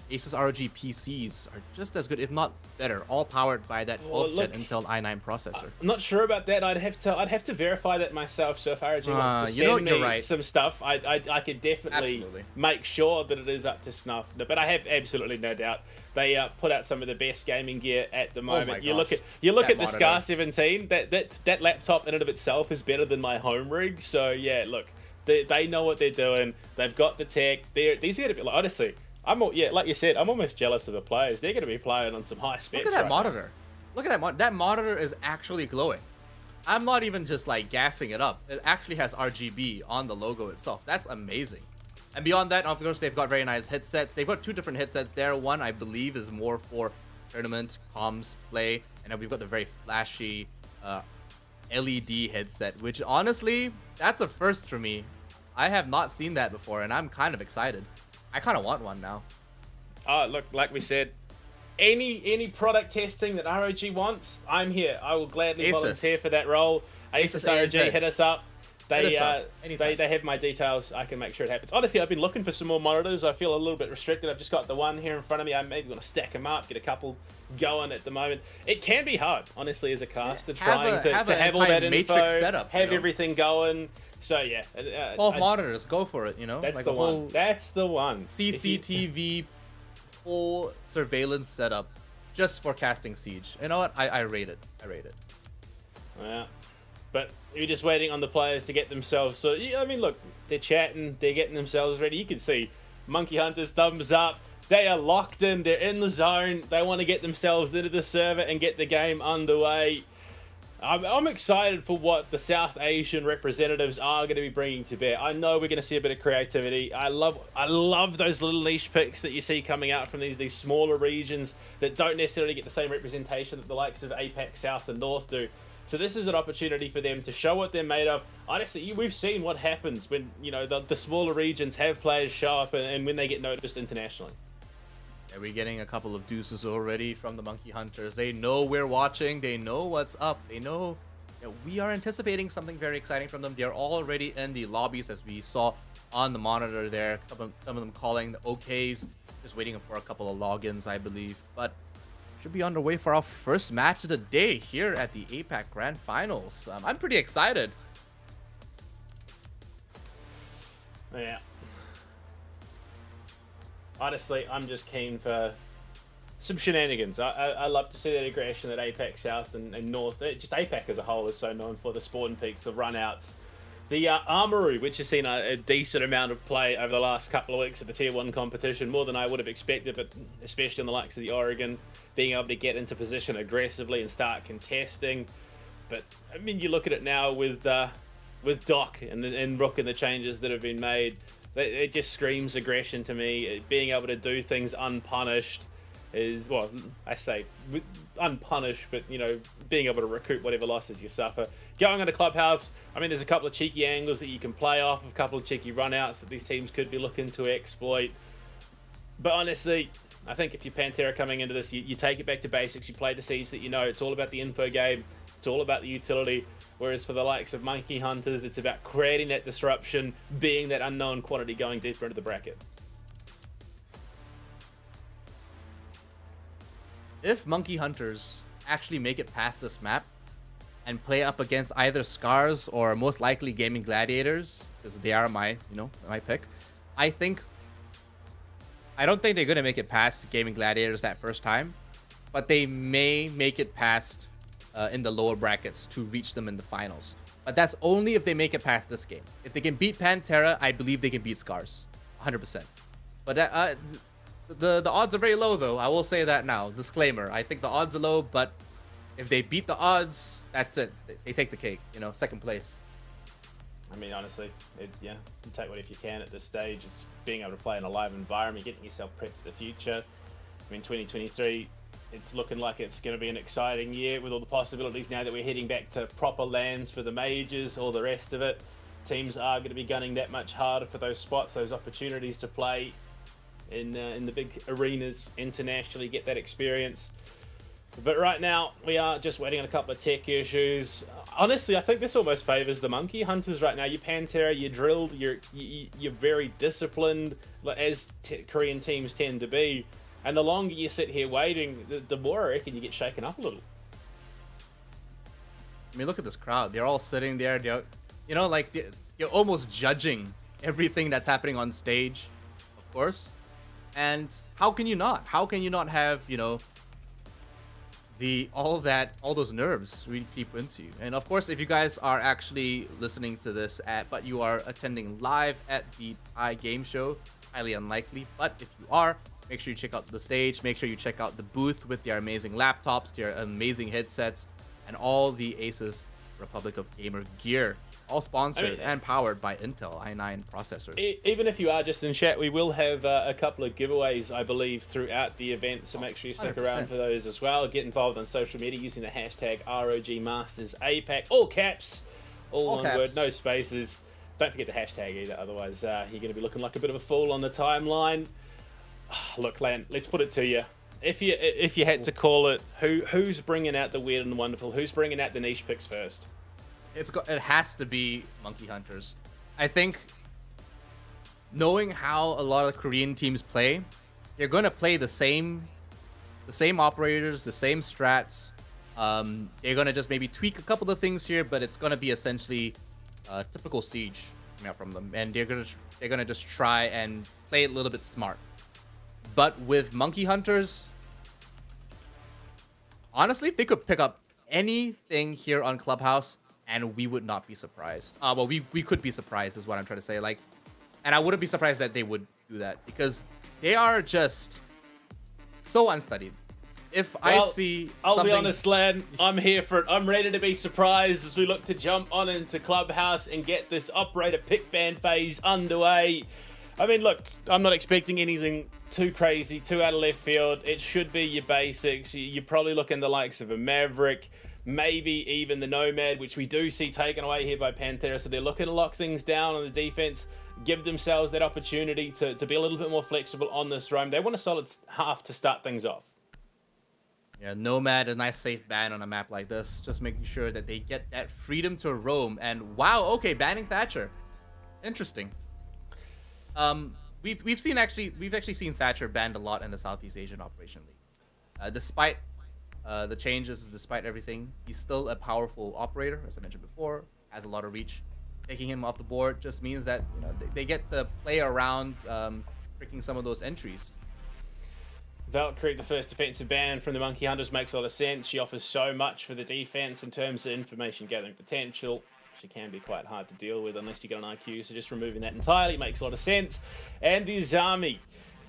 Asus ROG PCs are just as good, if not better, all powered by that 12th gen Intel i9 processor. I'm not sure about that. I'd have to verify that myself. So if ROG wants to send me some stuff, I could definitely make sure that it is up to snuff. But I have absolutely no doubt they put out some of the best gaming gear at the moment. You look at the Scar 17. That laptop in and of itself is better than my home rig. So yeah, look, they know what they're doing. They've got the tech. These are going to be, honestly, like you said, I'm almost jealous of the players. They're going to be playing on some high specs. Look at that monitor. Look at that that monitor is actually glowing. I'm not even just like gassing it up. It actually has RGB on the logo itself. That's amazing. And beyond that, of course, they've got very nice headsets. They've got 2 different headsets there. One, I believe, is more for tournament, comms, play. And then we've got the very flashy LED headset, which honestly, that's a first for me. I have not seen that before, and I'm kind of excited. I kind of want one now. Look, like we said, any product testing that ROG wants, I'm here. I will gladly volunteer for that role. Asus ROG, hit us up. They have my details. I can make sure it happens. Honestly, I've been looking for some more monitors. I feel a little bit restricted. I've just got the one here in front of me. I'm maybe going to stack them up, get a couple going at the moment. It can be hard, honestly, as a caster, trying to have all that info, setup, have everything going. So yeah, 12 monitors, go for it. That's like the one. That's the one. CCTV full surveillance setup just for casting Siege. You know what? I rate it. Yeah, but you're just waiting on the players to get themselves. So I mean, look, they're chatting, they're getting themselves ready. You can see Monkey Hunters thumbs up. They are locked in. They're in the zone. They want to get themselves into the server and get the game underway. I'm excited for what the South Asian representatives are going to be bringing to bear. I know we're going to see a bit of creativity. I love those little niche picks that you see coming out from these smaller regions that don't necessarily get the same representation that the likes of APAC South and North do. So this is an opportunity for them to show what they're made of. Honestly, we've seen what happens when the smaller regions have players show up and when they get noticed internationally. Yeah, we're getting a couple of deuces already from the Monkey Hunters. They know we're watching. They know what's up. They know that we are anticipating something very exciting from them. They're already in the lobbies, as we saw on the monitor there. Some of them calling the OKs. Just waiting for a couple of logins, I believe. But should be underway for our first match of the day here at the APAC Grand Finals. I'm pretty excited. Yeah. Honestly, I'm just keen for some shenanigans. I love to see that aggression that APAC South and North, just APAC as a whole, is so known for. The Spawn Peaks, the run-outs, the Armory, which has seen a decent amount of play over the last couple of weeks at the Tier 1 competition, more than I would have expected, but especially on the likes of the Oregon, being able to get into position aggressively and start contesting. But, I mean, you look at it now with Doc and Rook and the changes that have been made, it just screams aggression to me. Being able to do things unpunished is, well, I say unpunished, but, you know, being able to recoup whatever losses you suffer. Going into Clubhouse, I mean, there's a couple of cheeky angles that you can play off, a couple of cheeky run-outs that these teams could be looking to exploit. But honestly, I think if you're Pantera coming into this, you take it back to basics, you play the Siege that you know. It's all about the info game. It's all about the utility. Whereas for the likes of Monkey Hunters, it's about creating that disruption, being that unknown quantity going deeper into the bracket. If Monkey Hunters actually make it past this map and play up against either Scars or most likely Gaming Gladiators, because they are my pick, I don't think they're going to make it past Gaming Gladiators that first time, but they may make it past in the lower brackets to reach them in the finals. But that's only if they make it past this game. If they can beat Pantera, I believe they can beat Scars, 100%. But the odds are very low, though. I will say that now. Disclaimer: I think the odds are low, but if they beat the odds, that's it. They take the cake. You know, second place. I mean, honestly, you take what if you can at this stage. It's being able to play in a live environment, getting yourself prepped for the future. I mean, 2023. It's looking like it's going to be an exciting year with all the possibilities now that we're heading back to proper lands for the majors, all the rest of it. Teams are going to be gunning that much harder for those spots, those opportunities to play in the big arenas internationally, get that experience. But right now, we are just waiting on a couple of tech issues. Honestly, I think this almost favors the Monkey Hunters right now. You're Pantera, you're drilled, you're very disciplined, as Korean teams tend to be. And the longer you sit here waiting, the more I reckon you get shaken up a little. I mean, look at this crowd. They're all sitting there. You're almost judging everything that's happening on stage, of course. And how can you not? How can you not have, all those nerves really creep into you? And of course, if you guys are actually listening to this but you are attending live at the Thai game show, highly unlikely. But if you are, make sure you check out the stage. Make sure you check out the booth with their amazing laptops, their amazing headsets, and all the Asus Republic of Gamer gear. All sponsored and powered by Intel i9 processors. Even if you are just in chat, we will have a couple of giveaways, I believe, throughout the event. So make sure you stick 100%. Around for those as well. Get involved on social media using the hashtag ROG Masters APAC. All caps. All one word, no spaces. Don't forget the hashtag either. Otherwise, you're going to be looking like a bit of a fool on the timeline. Look, Lan, let's put it to you. If you had to call it, who's bringing out the weird and wonderful? Who's bringing out the niche picks first? It has to be Monkey Hunters. I think, knowing how a lot of Korean teams play, they're going to play the same operators, the same strats. They're going to just maybe tweak a couple of things here, but it's going to be essentially typical Siege coming out from them, and they're going to just try and play it a little bit smart. But with Monkey Hunters, honestly, they could pick up anything here on Clubhouse, and we would not be surprised. Well, we could be surprised, is what I'm trying to say. And I wouldn't be surprised that they would do that, because they are just so unstudied. I'll be honest, Lan, I'm here for it. I'm ready to be surprised as we look to jump on into Clubhouse and get this operator pick ban phase underway. I mean, look, I'm not expecting anything too crazy, too out of left field. It should be your basics. You're probably looking the likes of a Maverick, maybe even the Nomad, which we do see taken away here by Pantera. So they're looking to lock things down on the defense. give themselves that opportunity to be a little bit more flexible on this roam. They want a solid half to start things off. Yeah, Nomad, a nice safe ban on a map like this. Just making sure that they get that freedom to roam. And wow, okay, banning Thatcher. Interesting. We've actually seen Thatcher banned a lot in the Southeast Asian Operation League. Despite the changes, despite everything, he's still a powerful operator, as I mentioned before. Has a lot of reach. Taking him off the board just means that they get to play around, tricking some of those entries. Valkyrie, the first defensive ban from the Monkey Hunters, makes a lot of sense. She offers so much for the defense in terms of information gathering potential. She can be quite hard to deal with unless you get an IQ, so just removing that entirely makes a lot of sense. And the Izami,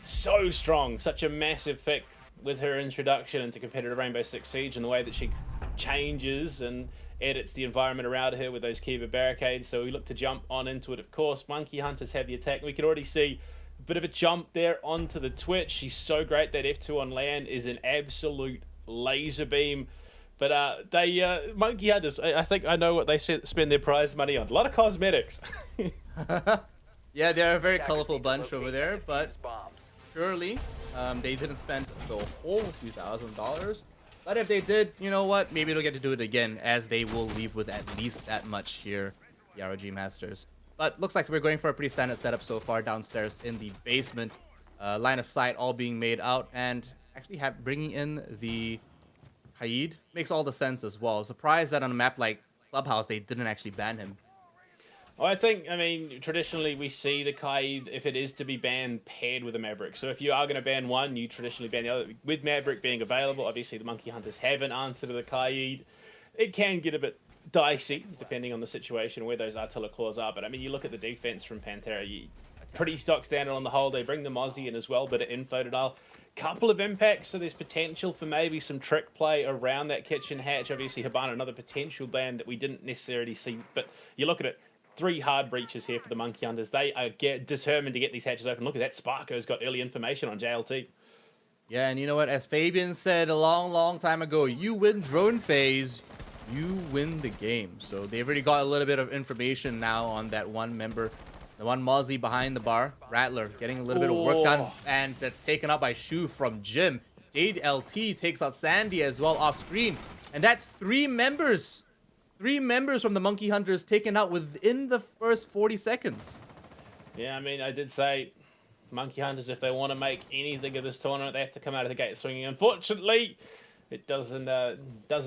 so strong, such a massive pick with her introduction into competitive Rainbow Six Siege and the way that she changes and edits the environment around her with those Kiva barricades. So we look to jump on into it, of course. Monkey Hunters have the attack. We can already see a bit of a jump there onto the Twitch. She's so great. That F2 on land is an absolute laser beam. But Monkey Hunters, I think I know what they spend their prize money on. A lot of cosmetics. Yeah, they're a very colorful bunch over there, but surely they didn't spend the whole $2,000. But if they did, you know what? Maybe they'll get to do it again, as they will leave with at least that much here, the ROG Masters. But looks like we're going for a pretty standard setup so far downstairs in the basement. Line of sight all being made out, and actually bringing in the Kaid makes all the sense as well. Surprised that on a map like Clubhouse, they didn't actually ban him. Well, I mean, traditionally we see the Kaid, if it is to be banned, paired with a Maverick. So if you are going to ban one, you traditionally ban the other. With Maverick being available, obviously the Monkey Hunters have an answer to the Kaid. It can get a bit dicey, depending on the situation, where those Attila claws are. But I mean, you look at the defense from Pantera, pretty stock standard on the whole. They bring the Mozzie in as well, but at info to couple of impacts, so there's potential for maybe some trick play around that kitchen hatch. Obviously, Habana, another potential ban that we didn't necessarily see. But you look at it, 3 hard breaches here for the Monkey Hunters. They are determined to get these hatches open. Look at that. Sparko's got early information on JLT. Yeah, and you know what? As Fabian said a long time ago, you win drone phase, you win the game. So they've already got a little bit of information now on that one member. The one Mozzie behind the bar. Rattler getting a little bit of work done. And that's taken up by Shu from Jim. Jade LT takes out Sandy as well off screen. And that's 3 members. 3 members from the Monkey Hunters taken out within the first 40 seconds. Yeah, I mean, I did say Monkey Hunters, if they want to make anything of this tournament, they have to come out of the gate swinging. Unfortunately, it doesn't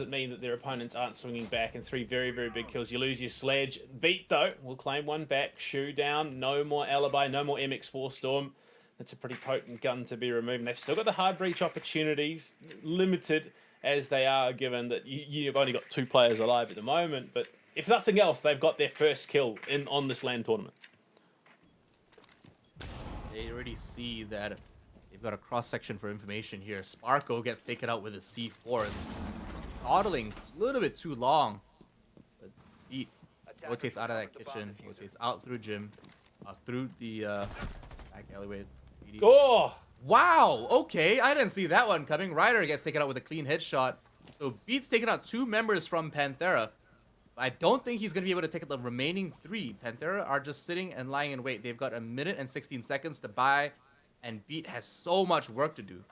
mean that their opponents aren't swinging back. And 3 very, very big kills. You lose your sledge. Beat, though, will claim one back. Shoe down. No more Alibi. No more MX4 Storm. That's a pretty potent gun to be removed. And they've still got the hard breach opportunities. Limited as they are, given that you've only got 2 players alive at the moment. But if nothing else, they've got their first kill on this LAN tournament. They already see that they've got a cross-section for information here. Sparko gets taken out with a C4. Throttling a little bit too long. But Beat rotates out of that kitchen. Rotates out through Jim. Through the back alleyway. Oh! Wow! Okay, I didn't see that one coming. Ryder gets taken out with a clean headshot. So Beat's taken out 2 members from Panthera. I don't think he's going to be able to take out the remaining 3. Panthera are just sitting and lying in wait. They've got 1 minute and 16 seconds to buy. And Beat has so much work to do.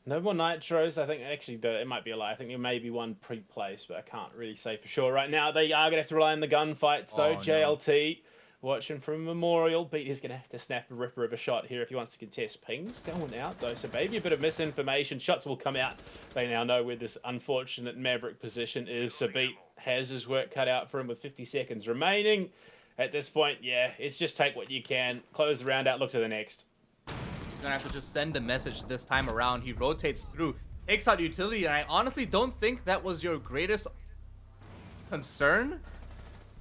No more nitros. I think actually it might be a lie. I think there may be one pre-placed, but I can't really say for sure right now. They are going to have to rely on the gunfights though. JLT watching from Memorial. Beat is going to have to snap a ripper of a shot here if he wants to contest. Pings going out though, so maybe a bit of misinformation. Shots will come out. They now know where this unfortunate Maverick position is. So Beat has his work cut out for him with 50 seconds remaining. At this point, yeah, it's just take what you can. Close the round out, look to the next. He's gonna have to just send a message this time around. He rotates through, takes out utility, and I honestly don't think that was your greatest concern.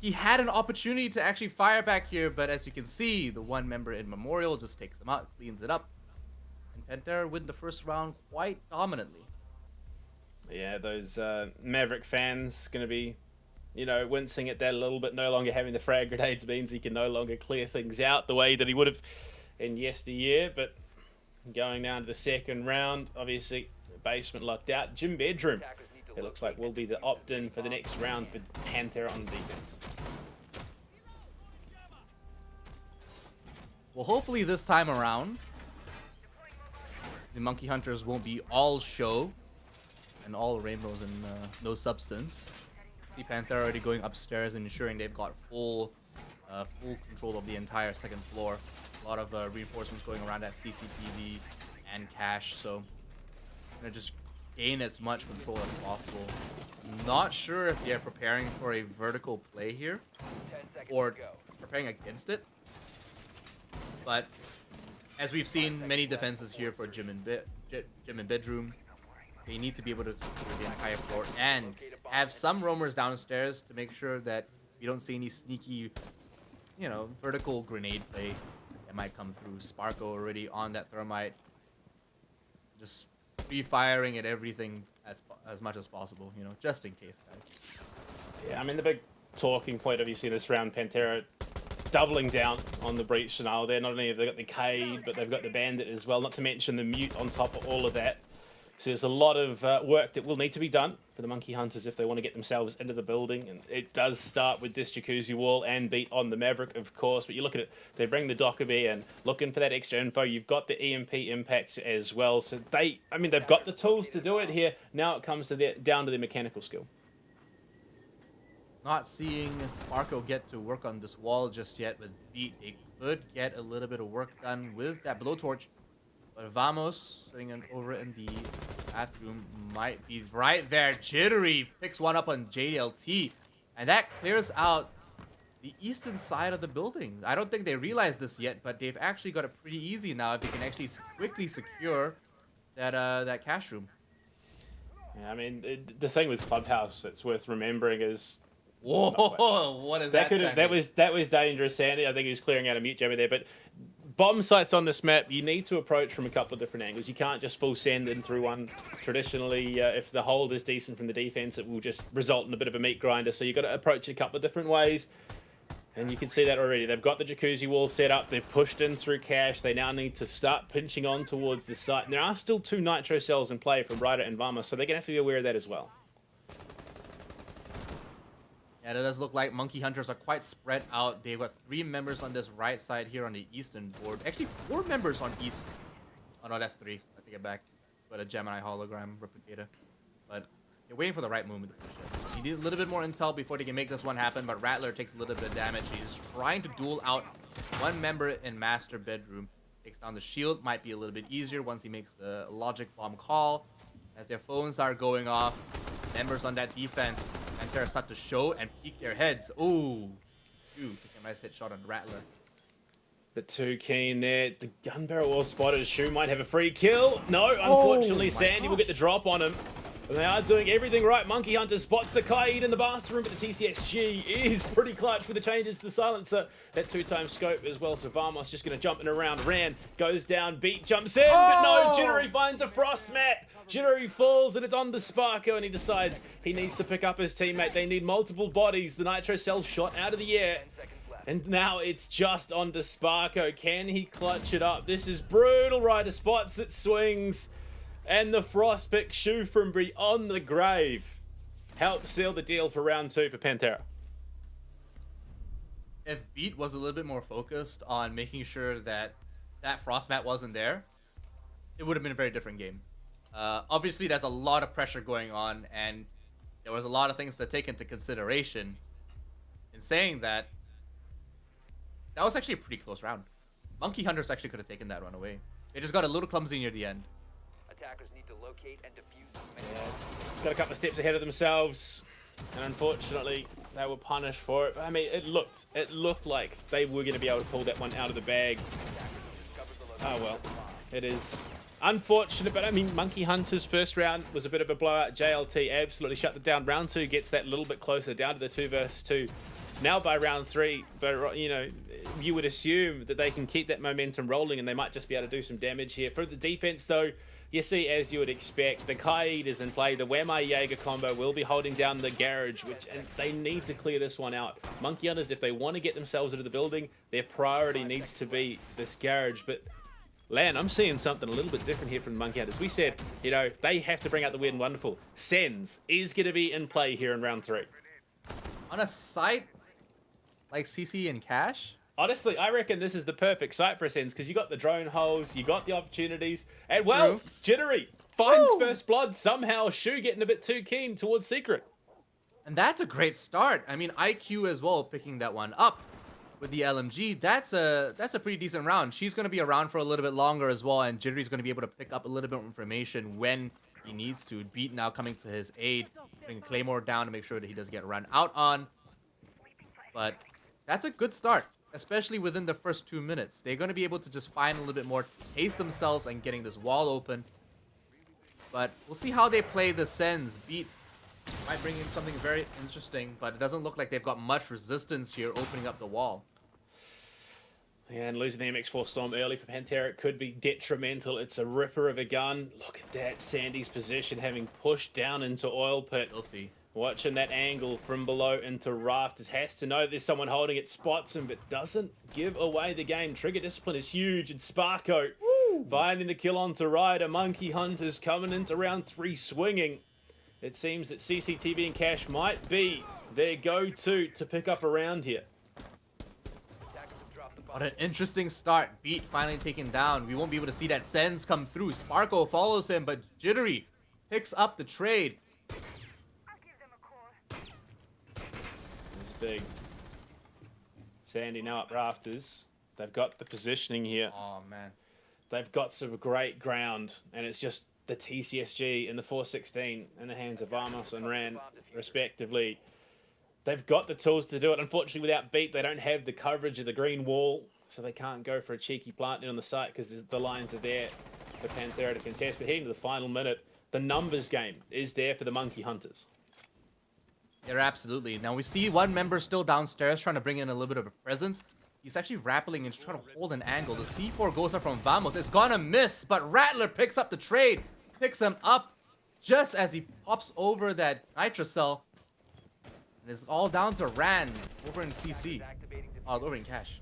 He had an opportunity to actually fire back here, but as you can see, the one member in Memorial just takes him out, cleans it up. And Pantera win the first round quite dominantly. Yeah, those Maverick fans going to be, wincing at that a little bit. No longer having the frag grenades means he can no longer clear things out the way that he would have in yesteryear. But going down to the second round, obviously, the basement locked out. Gym bedroom, it looks like, will be the opt-in for the next round for Pantera on defense. Well, hopefully this time around, the Monkey Hunters won't be all show and all rainbows and no substance. See Panther already going upstairs and ensuring they've got full control of the entire second floor. A lot of reinforcements going around at CCTV and Cash, so gonna just gain as much control as possible. Not sure if they're preparing for a vertical play here or preparing against it, but as we've seen many defenses here for gym and bedroom, they need to be able to secure the entire floor and have some roamers downstairs to make sure that you don't see any sneaky, you know, vertical grenade play that might come through. Sparko already on that thermite, just free-firing at everything as much as possible, you know, just in case, guys. Yeah, I mean, the big talking point, obviously, this round, Pantera doubling down on the breach now. Not only have they got the Cade, but they've got the Bandit as well, not to mention the Mute on top of all of that. So there's a lot of work that will need to be done for the Monkey Hunters if they want to get themselves into the building. And it does start with this Jacuzzi wall and beat on the Maverick, of course. But you look at it, they bring the Dockerby in, looking for that extra info. You've got the EMP impacts as well. So they've got the tools to do it here. Now it comes to down to their mechanical skill. Not seeing Sparko get to work on this wall just yet with Beat. They could get a little bit of work done with that blowtorch. But Vamos, sitting over in the bathroom, might be right there. Jittery picks one up on JLT. And that clears out the eastern side of the building. I don't think they realize this yet, but they've actually got it pretty easy now if they can actually quickly secure that cash room. Yeah, I mean, the thing with Clubhouse that's worth remembering is... Whoa, what is that? That was dangerous, Sandy. I think he was clearing out a mute jammer there, but bomb sites on this map, you need to approach from a couple of different angles. You can't just full send in through one. Traditionally, if the hold is decent from the defense, it will just result in a bit of a meat grinder. So you've got to approach it a couple of different ways. And you can see that already. They've got the Jacuzzi wall set up. They've pushed in through Cash. They now need to start pinching on towards the site. And there are still 2 Nitro cells in play from Ryder and Vama, so they're going to have to be aware of that as well. Yeah, it does look like Monkey Hunters are quite spread out. They've got 3 members on this right side here on the eastern board. Actually, 4 members on east. Oh no, that's 3. I take it back. But a Gemini hologram replicator. But they're waiting for the right moment to push it. You need a little bit more intel before they can make this one happen. But Rattler takes a little bit of damage. He's trying to duel out 1 member in master bedroom. Takes down the shield. Might be a little bit easier once he makes the logic bomb call. As their phones are going off, members on that defense Pantera start to show and peek their heads. Ooh, taking a nice hit shot on Rattler. But too keen there. The gun barrel well spotted. Shu might have a free kill. No, unfortunately, Sandy will get the drop on him. And they are doing everything right. Monkey Hunter spots the Kaid in the bathroom, but the TCXG is pretty clutch with the changes to the silencer. That 2-time scope as well. So Vamos just going to jump in around. Ran, goes down, Beat jumps in, but no, Jittery finds a frost mat. Jittery falls and it's on to Sparko and he decides he needs to pick up his teammate. They need multiple bodies. The Nitro cell shot out of the air. And now it's just on to Sparko. Can he clutch it up? This is brutal. Ryder spots it, swings. And the frost pick Shu from beyond the grave helps seal the deal for round 2 for Pantera. If Beat was a little bit more focused on making sure that frost mat wasn't there, it would have been a very different game. Obviously, there's a lot of pressure going on, and there was a lot of things to take into consideration. In saying that, that was actually a pretty close round. Monkey Hunters actually could have taken that one away. They just got a little clumsy near the end. Attackers need to locate and defuse. Yeah. Got a couple of steps ahead of themselves, and unfortunately, they were punished for it. But I mean, it looked like they were going to be able to pull that one out of the bag. Oh well, it is unfortunate, but I mean, Monkey Hunter's first round was a bit of a blowout. JLT absolutely shut it down. Round 2 gets that little bit closer, down to the 2 versus 2. Now by round 3, but you know, you would assume that they can keep that momentum rolling and they might just be able to do some damage here. For the defense though, you see, as you would expect, the Kaid is in play. The Where My Jaeger combo will be holding down the garage, and they need to clear this one out. Monkey Hunters, if they want to get themselves into the building, their priority needs to be this garage. But Lan, I'm seeing something a little bit different here from Monkey Hunters. We said, you know, they have to bring out the weird and wonderful. Sens is going to be in play here in round 3. On a site like CC and Cash, Honestly, I reckon this is the perfect site for a sense because you got the drone holes, you got the opportunities, and well, Jittery finds first blood somehow. Shu getting a bit too keen towards Secret. And that's a great start. I mean, IQ as well picking that one up with the LMG. That's a pretty decent round. She's going to be around for a little bit longer as well, and Jittery's going to be able to pick up a little bit of information when he needs to. Beat now coming to his aid, putting Claymore down to make sure that he doesn't get run out on. But that's a good start, especially within the first 2 minutes. They're going to be able to just find a little bit more taste themselves and getting this wall open. But we'll see how they play the Sens. Beat might bring in something very interesting, but it doesn't look like they've got much resistance here opening up the wall. Yeah, and losing the MX4 Storm early for Pantera could be detrimental. It's a ripper of a gun. Look at that, Sandy's position having pushed down into Oil Pit. Filthy. Watching that angle from below into Rafters. Has to know there's someone holding it, spots him, but doesn't give away the game. Trigger discipline is huge, and Sparko finding the kill onto Ryder. Monkey Hunters coming into round 3 swinging. It seems that CCTV and Cash might be their go-to to pick up a round here. What an interesting start. Beat finally taken down. We won't be able to see that Sens come through. Sparko follows him, but Jittery picks up the trade. It's big. Sandy now up Rafters. They've got the positioning here. Oh, man. They've got some great ground, and it's just the TCSG and the 416 in the hands of Vamos and Ran, respectively. They've got the tools to do it. Unfortunately, without Beat, they don't have the coverage of the green wall, so they can't go for a cheeky plant in on the site because the lines are there for Pantera to contest. But heading to the final minute, the numbers game is there for the Monkey Hunters. Yeah, absolutely. Now we see one member still downstairs trying to bring in a little bit of a presence. He's actually rappelling and trying to hold an angle. The C4 goes up from Vamos. It's gonna miss, but Rattler picks up the trade. Picks him up just as he pops over that Nitrocell. And it's all down to Rand over in CC. Over in Cash.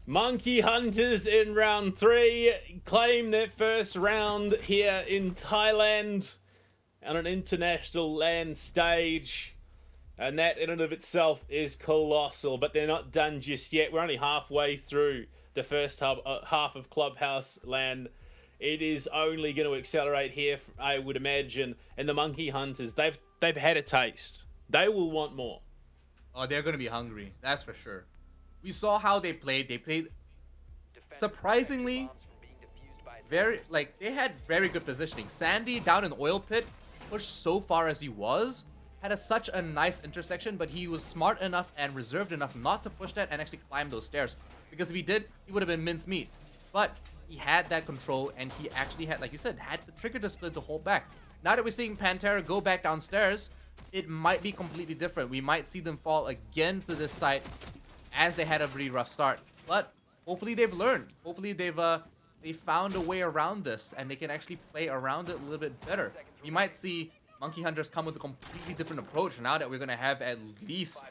Monkey Hunters in round 3 claim their first round here in Thailand on an international land stage. And that in and of itself is colossal, but they're not done just yet. We're only halfway through the first half of Clubhouse land. It is only going to accelerate here, I would imagine. And the Monkey Hunters, they've had a taste. They will want more. Oh, they're going to be hungry. That's for sure. We saw how they played. They played surprisingly they had very good positioning. Sandy down in Oil Pit, pushed so far as he was, had such a nice intersection, but he was smart enough and reserved enough not to push that and actually climb those stairs. Because if he did, he would have been mincemeat. But he had that control, and he actually had, like you said, had the trigger discipline to hold back. Now that we're seeing Pantera go back downstairs, it might be completely different. We might see them fall again to this site as they had a pretty rough start. But hopefully they've learned. Hopefully they found a way around this, and they can actually play around it a little bit better. We might see Monkey Hunters come with a completely different approach now that we're gonna have at least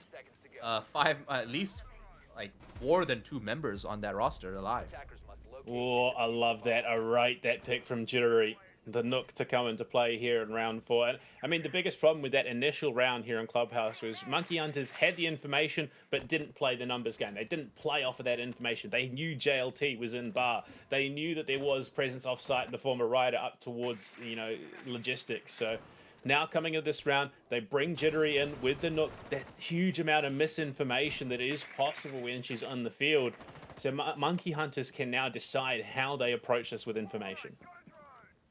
more than 2 members on that roster alive. Oh, I love that. I rate that pick from Jittery. The Nook to come into play here in round 4. And I mean, the biggest problem with that initial round here in Clubhouse was Monkey Hunters had the information but didn't play the numbers game. They didn't play off of that information. They knew JLT was in bar. They knew that there was presence off-site in the form of Ryder up towards, logistics. So now coming into this round, they bring Jittery in with the Nook. That huge amount of misinformation that is possible when she's on the field. So Monkey Hunters can now decide how they approach this with information.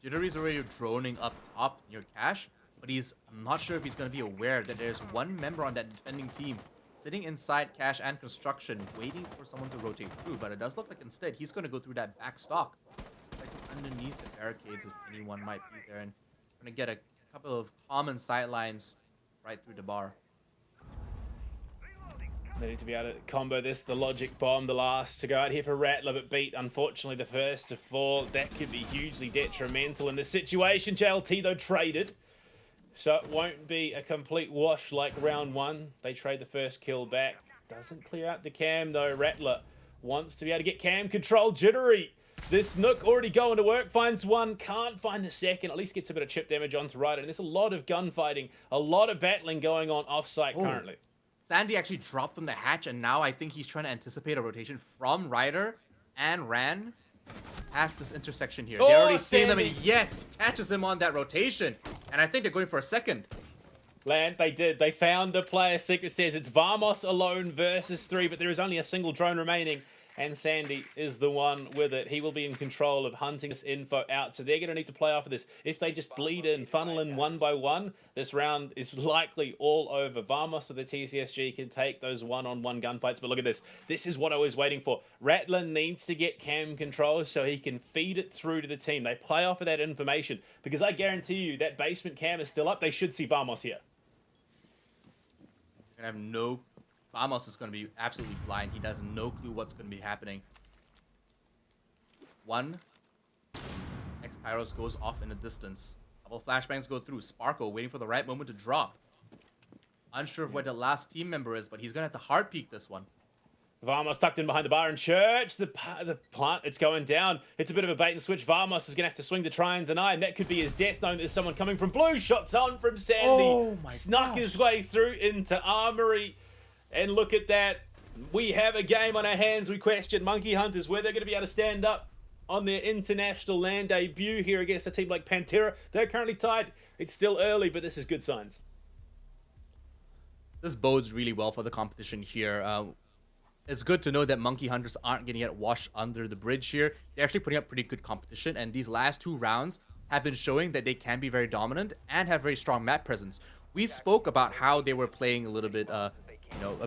Jittery's already droning up top near Cash, but I'm not sure if he's going to be aware that there's one member on that defending team sitting inside Cash and Construction, waiting for someone to rotate through. But it does look like instead he's going to go through that back stock, like underneath the barricades if anyone might be there, and going to get a couple of common sightlines right through the bar. They need to be able to combo this. The logic bomb, the last to go out here for Rattler, but Beat, unfortunately, the first to fall. That could be hugely detrimental in this situation. JLT, though, traded. So it won't be a complete wash like round 1. They trade the first kill back. Doesn't clear out the cam, though. Rattler wants to be able to get cam control. Jittery. This Nook already going to work. Finds one. Can't find the second. At least gets a bit of chip damage onto Ryder. And there's a lot of gunfighting. A lot of battling going on off-site currently. Sandy actually dropped from the hatch, and now I think he's trying to anticipate a rotation from Ryder and Ran past this intersection here. They're already seeing them, and yes, catches him on that rotation. And I think they're going for a second. Land, they did. They found the player. Secret says it's Vamos alone versus 3, but there is only a single drone remaining. And Sandy is the one with it. He will be in control of hunting this info out. So they're going to need to play off of this. If they just bleed in, funnel in one by one, this round is likely all over. Vamos with the TCSG can take those one-on-one gunfights. But look at this. This is what I was waiting for. Rattler needs to get cam control so he can feed it through to the team. They play off of that information. Because I guarantee you that basement cam is still up. They should see Vamos here. I have no... Vamos is going to be absolutely blind. He has no clue what's going to be happening. One. X-Pyros goes off in the distance. Couple flashbangs go through. Sparko waiting for the right moment to drop. Unsure of where the last team member is, but he's going to have to hard peek this one. Vamos tucked in behind the bar in church. The plant, it's going down. It's a bit of a bait and switch. Vamos is going to have to swing to try and deny, and that could be his death, knowing there's someone coming from blue. Shots on from Sandy. Oh my Snuck gosh. his way through into Armory. And look at that. We have a game on our hands. We question Monkey Hunters where they're going to be able to stand up on their international land debut here against a team like Pantera. They're currently tied. It's still early, but this is good signs. This bodes really well for the competition here. It's good to know that Monkey Hunters aren't going to get washed under the bridge here. They're actually putting up pretty good competition, and these last 2 rounds have been showing that they can be very dominant and have very strong map presence. We spoke about how they were playing a little bit, a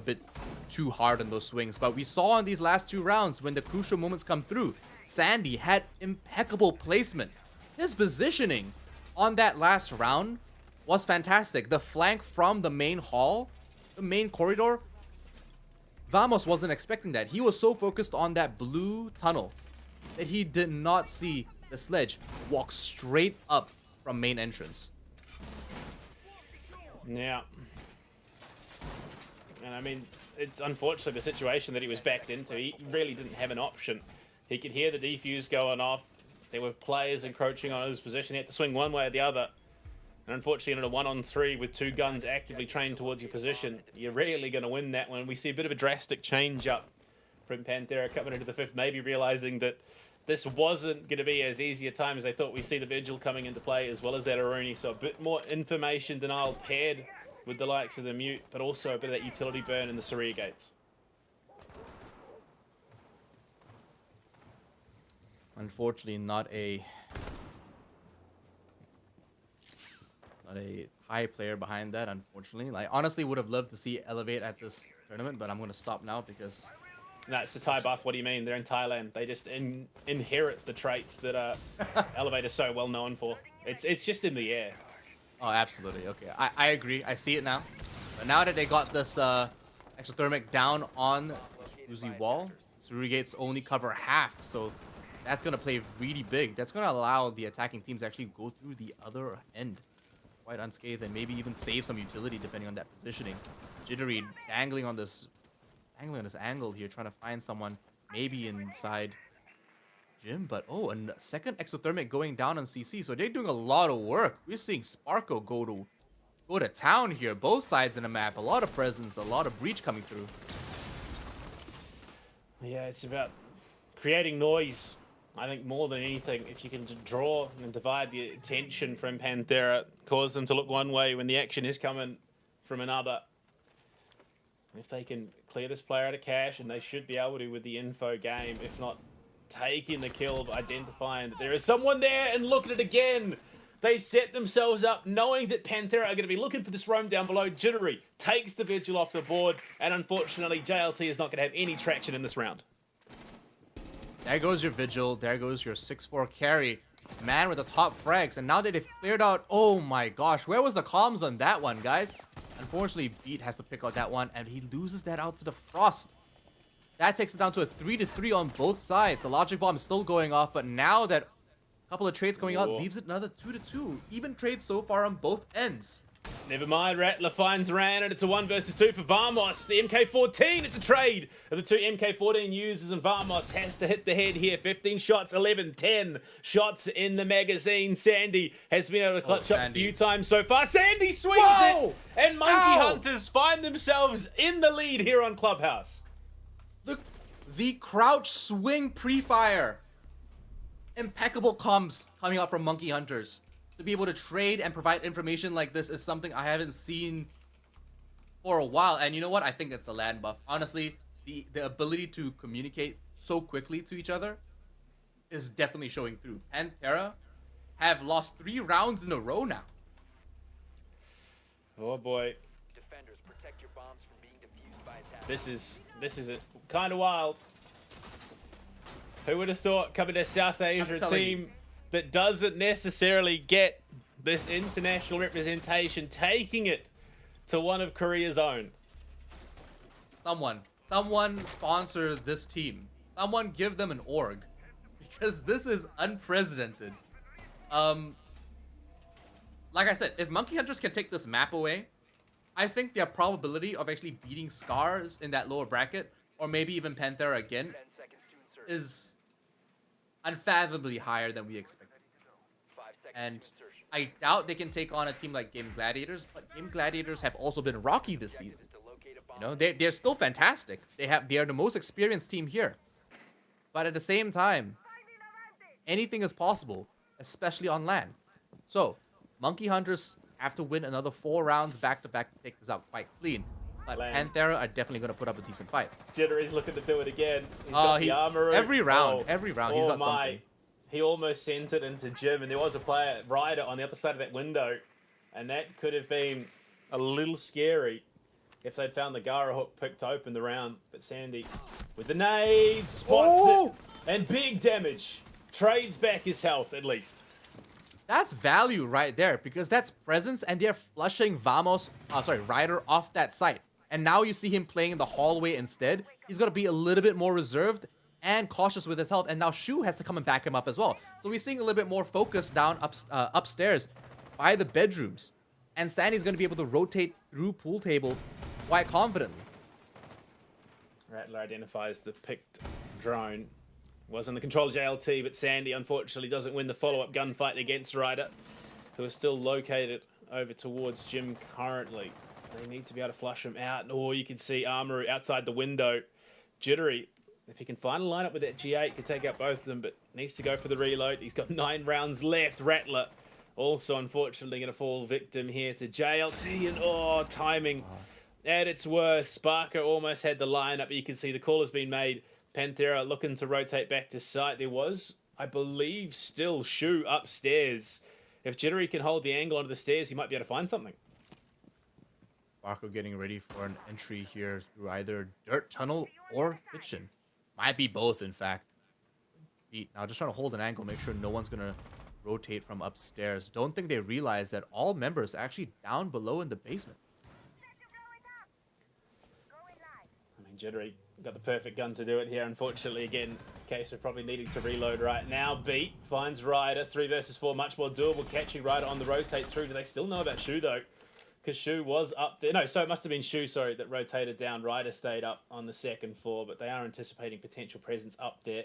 bit too hard on those swings, but we saw in these last 2 rounds when the crucial moments come through, Sandy had impeccable placement. His positioning on that last round was fantastic. The flank from the main hall, the main corridor, Vamos wasn't expecting that. He was so focused on that blue tunnel that he did not see the sledge walk straight up from main entrance. Yeah. And I mean, it's unfortunately the situation that he was backed into. He really didn't have an option. He could hear the defuse going off. There were players encroaching on his position. He had to swing one way or the other. And unfortunately, in a 1-on-3 with 2 guns actively trained towards your position, you're rarely going to win that one. We see a bit of a drastic change up from Pantera coming into the 5th, maybe realizing that this wasn't going to be as easy a time as they thought. We see the Vigil coming into play as well as that Aruni. So a bit more information denial paired with the likes of the Mute, but also a bit of that utility burn in the Saria gates. Unfortunately, not a high player behind that, unfortunately. Like, honestly, would have loved to see Elevate at this tournament, but I'm going to stop now because... That's the Thai buff. What do you mean? They're in Thailand. They just inherit the traits that Elevate is so well known for. It's just in the air. Oh, absolutely. Okay, I agree. I see it now. But now that they got this exothermic down on Uzi wall, Saria gates only cover half, so that's going to play really big. That's going to allow the attacking teams to actually go through the other end quite unscathed and maybe even save some utility depending on that positioning. Jittery dangling on this angle here, trying to find someone maybe inside Jim, but oh, a second exothermic going down on CC, so they're doing a lot of work. We're seeing Sparko go to town here, both sides in the map, a lot of presence, a lot of breach coming through. Yeah, it's about creating noise, I think, more than anything. If you can draw and divide the attention from Pantera, cause them to look one way when the action is coming from another. If they can clear this player out of cash, and they should be able to with the info game, if not taking the kill, but identifying that there is someone there, and look at it again. They set themselves up knowing that Pantera are going to be looking for this roam down below. Jittery takes the Vigil off the board, and unfortunately, JLT is not going to have any traction in this round. There goes your Vigil. There goes your 6-4 carry. Man with the top frags. And now that they've cleared out... Oh my gosh. Where was the comms on that one, guys? Unfortunately, Beat has to pick out that one. And he loses that out to the Frost. That takes it down to a 3-3 on both sides. The Logic Bomb is still going off. But now that a couple of trades going out leaves it another 2-2. Even trades so far on both ends. Never mind, Rattler finds Ran, and it's a 1 versus 2 for Vamos. The MK14, it's a trade of the two MK14 users, and Vamos has to hit the head here. 15 shots, 11, 10 shots in the magazine. Sandy has been able to clutch up a few times so far. Sandy swings it, and Monkey Hunters find themselves in the lead here on Clubhouse. The crouch swing pre-fire. Impeccable comms coming out from Monkey Hunters. To be able to trade and provide information like this is something I haven't seen for a while. And you know what? I think it's the land buff. Honestly, the ability to communicate so quickly to each other is definitely showing through. Pantera have lost 3 rounds in a row now. Oh boy. Defenders, protect your bombs from being defused by attackers. This is kind of wild. Who would have thought coming to South Asia, a team that doesn't necessarily get this international representation, taking it to one of Korea's own? Someone sponsor this team. Someone give them an org, because this is unprecedented. Like I said, if Monkey Hunters can take this map away, I think their probability of actually beating Scars in that lower bracket, or maybe even Panthera again, is unfathomably higher than we expected. And I doubt they can take on a team like Game Gladiators, but Game Gladiators have also been rocky this season. You know, they're still fantastic. They are the most experienced team here. But at the same time, anything is possible, especially on land. So, Monkey Hunters have to win another 4 rounds back-to-back to take this out quite clean. But Panthera are definitely going to put up a decent fight. Jittery's looking to do it again. He's got the armor. Every round, he's got something. He almost sent it into Jim, and there was a player, Ryder, on the other side of that window, and that could have been a little scary if they'd found the Gara hook picked to open the round. But Sandy, with the nade, spots it, and big damage. Trades back his health, at least. That's value right there, because that's presence, and they're flushing Ryder off that site. And now you see him playing in the hallway instead. He's going to be a little bit more reserved and cautious with his health, and now Shu has to come and back him up as well. So we're seeing a little bit more focus down upstairs by the bedrooms. And Sandy's going to be able to rotate through pool table quite confidently. Rattler identifies the picked drone. Was in the control of JLT, but Sandy unfortunately doesn't win the follow-up gunfight against Ryder, who is still located over towards Jim currently. They need to be able to flush him out. Or you can see Armoru outside the window. Jittery, if he can find a lineup with that G8, can take out both of them, but needs to go for the reload. He's got 9 rounds left. Rattler also, unfortunately, going to fall victim here to JLT. And, timing at its worst. Sparker almost had the lineup, but you can see the call has been made. Panthera looking to rotate back to site. There was, I believe, still Shu upstairs. If Jittery can hold the angle onto the stairs, he might be able to find something. Barco getting ready for an entry here through either dirt tunnel or kitchen. Might be both, in fact. Now just trying to hold an angle, make sure no one's going to rotate from upstairs. Don't think they realize that all members are actually down below in the basement. I mean, Jittery got the perfect gun to do it here. Unfortunately, again, case of probably needing to reload right now. Beat finds Ryder. 3 versus 4, much more doable. Catching Ryder on the rotate through. Do they still know about Shu, though? Because Shu was up there. No, so it must have been Shu, sorry, that rotated down. Ryder stayed up on the 2nd floor, but they are anticipating potential presence up there.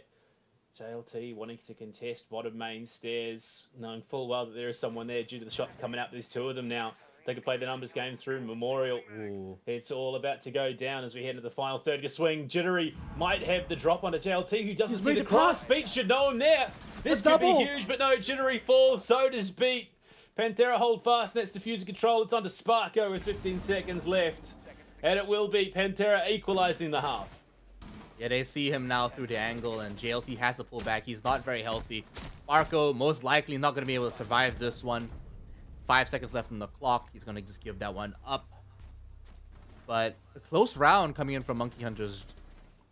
JLT wanting to contest bottom main stairs, knowing full well that there is someone there due to the shots coming out. There's 2 of them now. They could play the numbers game through Memorial. Ooh. It's all about to go down as we head into the final third. The swing, Jittery might have the drop onto JLT, who doesn't see the cross. Beat should know him there. This could be huge, but no, Jittery falls. So does Beat. Panthera hold fast, and that's diffuser control. It's on to Sparko with 15 seconds left. And it will be Panthera equalizing the half. Yeah, they see him now through the angle, and JLT has to pull back. He's not very healthy. Sparko most likely not going to be able to survive this one. 5 seconds left on the clock. He's going to just give that one up. But a close round coming in from Monkey Hunters.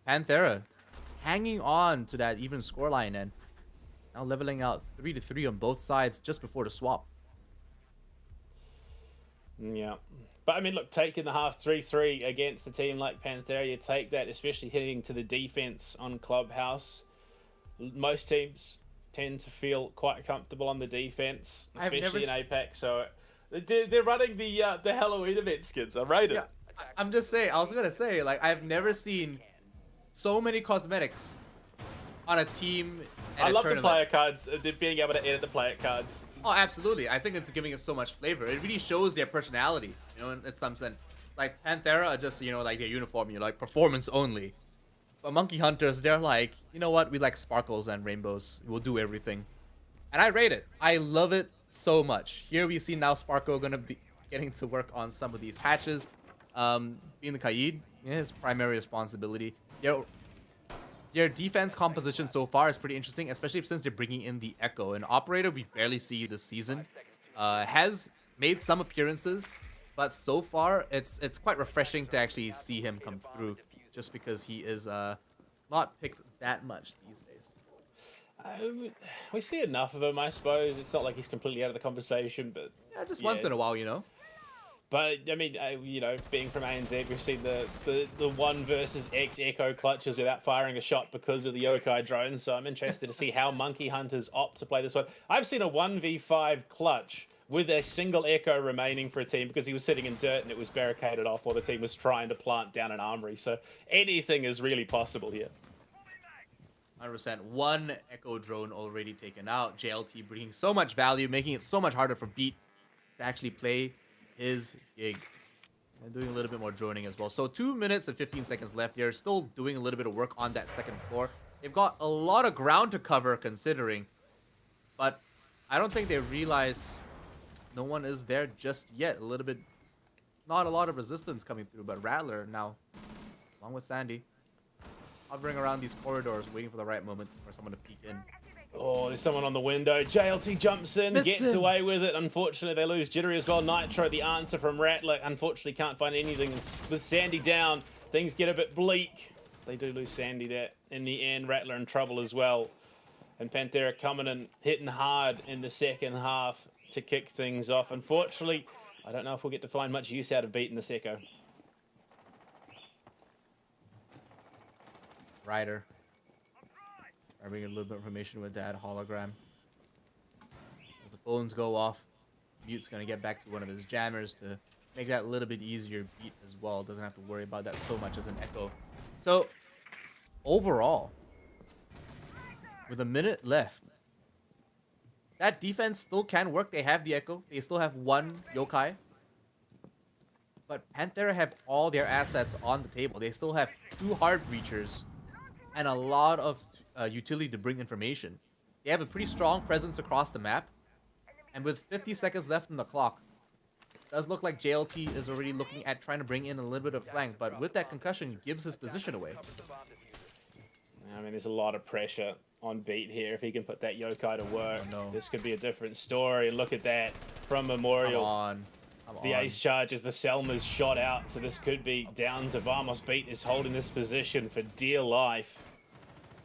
Panthera hanging on to that even scoreline, and now leveling out 3-3 on both sides just before the swap. Yeah. But, I mean, look, taking the half 3-3 against a team like Panthera, you take that, especially heading to the defense on Clubhouse. Most teams tend to feel quite comfortable on the defense, especially in APAC. So They're running the Halloween event skins. I rate it. Yeah, I'm just saying. I was gonna say, like, I've never seen so many cosmetics on a team. I love the player cards. Being able to edit the player cards. Oh, absolutely. I think it's giving it so much flavor. It really shows their personality, you know, in some sense. Like, Panthera are just, you know, like their uniform, you know, like performance only. But Monkey Hunters, they're like, you know what? We like sparkles and rainbows. We'll do everything. And I rate it. I love it so much. Here we see now Sparko gonna be getting to work on some of these hatches. Being the Kaid, his primary responsibility. Their defense composition so far is pretty interesting, especially since they're bringing in the Echo. An operator we barely see this season. Has made some appearances, but so far it's quite refreshing to actually see him come through, just because he is not picked that much these days. We see enough of him, I suppose. It's not like he's completely out of the conversation, but yeah, just once in a while, you know. But I mean, you know, being from ANZ, we've seen the 1 versus X Echo clutches without firing a shot because of the yokai drone. So I'm interested to see how Monkey Hunters opt to play this one. I've seen a 1v5 clutch with a single Echo remaining for a team because he was sitting in dirt and it was barricaded off while the team was trying to plant down an armory. So anything is really possible here. 100%. 1 Echo drone already taken out. JLT bringing so much value, making it so much harder for Beat to actually play his gig. And doing a little bit more droning as well. So 2 minutes and 15 seconds left. They're still doing a little bit of work on that second floor. They've got a lot of ground to cover considering. But I don't think they realize no one is there just yet. A little bit, not a lot of resistance coming through. But Rattler now, along with Sandy, hovering around these corridors, waiting for the right moment for someone to peek in. Oh, there's someone on the window. JLT jumps in, gets away with it. Unfortunately, they lose Jittery as well. Nitro, the answer from Rattler, unfortunately can't find anything. With Sandy down, things get a bit bleak. They do lose Sandy there. In the end, Rattler in trouble as well. And Panthera coming in, hitting hard in the second half to kick things off. Unfortunately, I don't know if we'll get to find much use out of beating this Echo. Ryder. I bring a little bit of information with that hologram. As the phones go off, Mute's going to get back to one of his jammers to make that a little bit easier beat as well. Doesn't have to worry about that so much as an Echo. So, overall, with a minute left, that defense still can work. They have the Echo. They still have 1 yokai. But Panthera have all their assets on the table. They still have 2 hard breachers and a lot of utility to bring information. They have a pretty strong presence across the map. And with 50 seconds left on the clock, it does look like JLT is already looking at trying to bring in a little bit of flank. But with that concussion, gives his position away. I mean, there's a lot of pressure on Beat here. If he can put that yokai to work, this could be a different story. And look at that from Memorial. Come on. The ace charges, the Selma's shot out, so this could be down to Vamos. Beat is holding this position for dear life.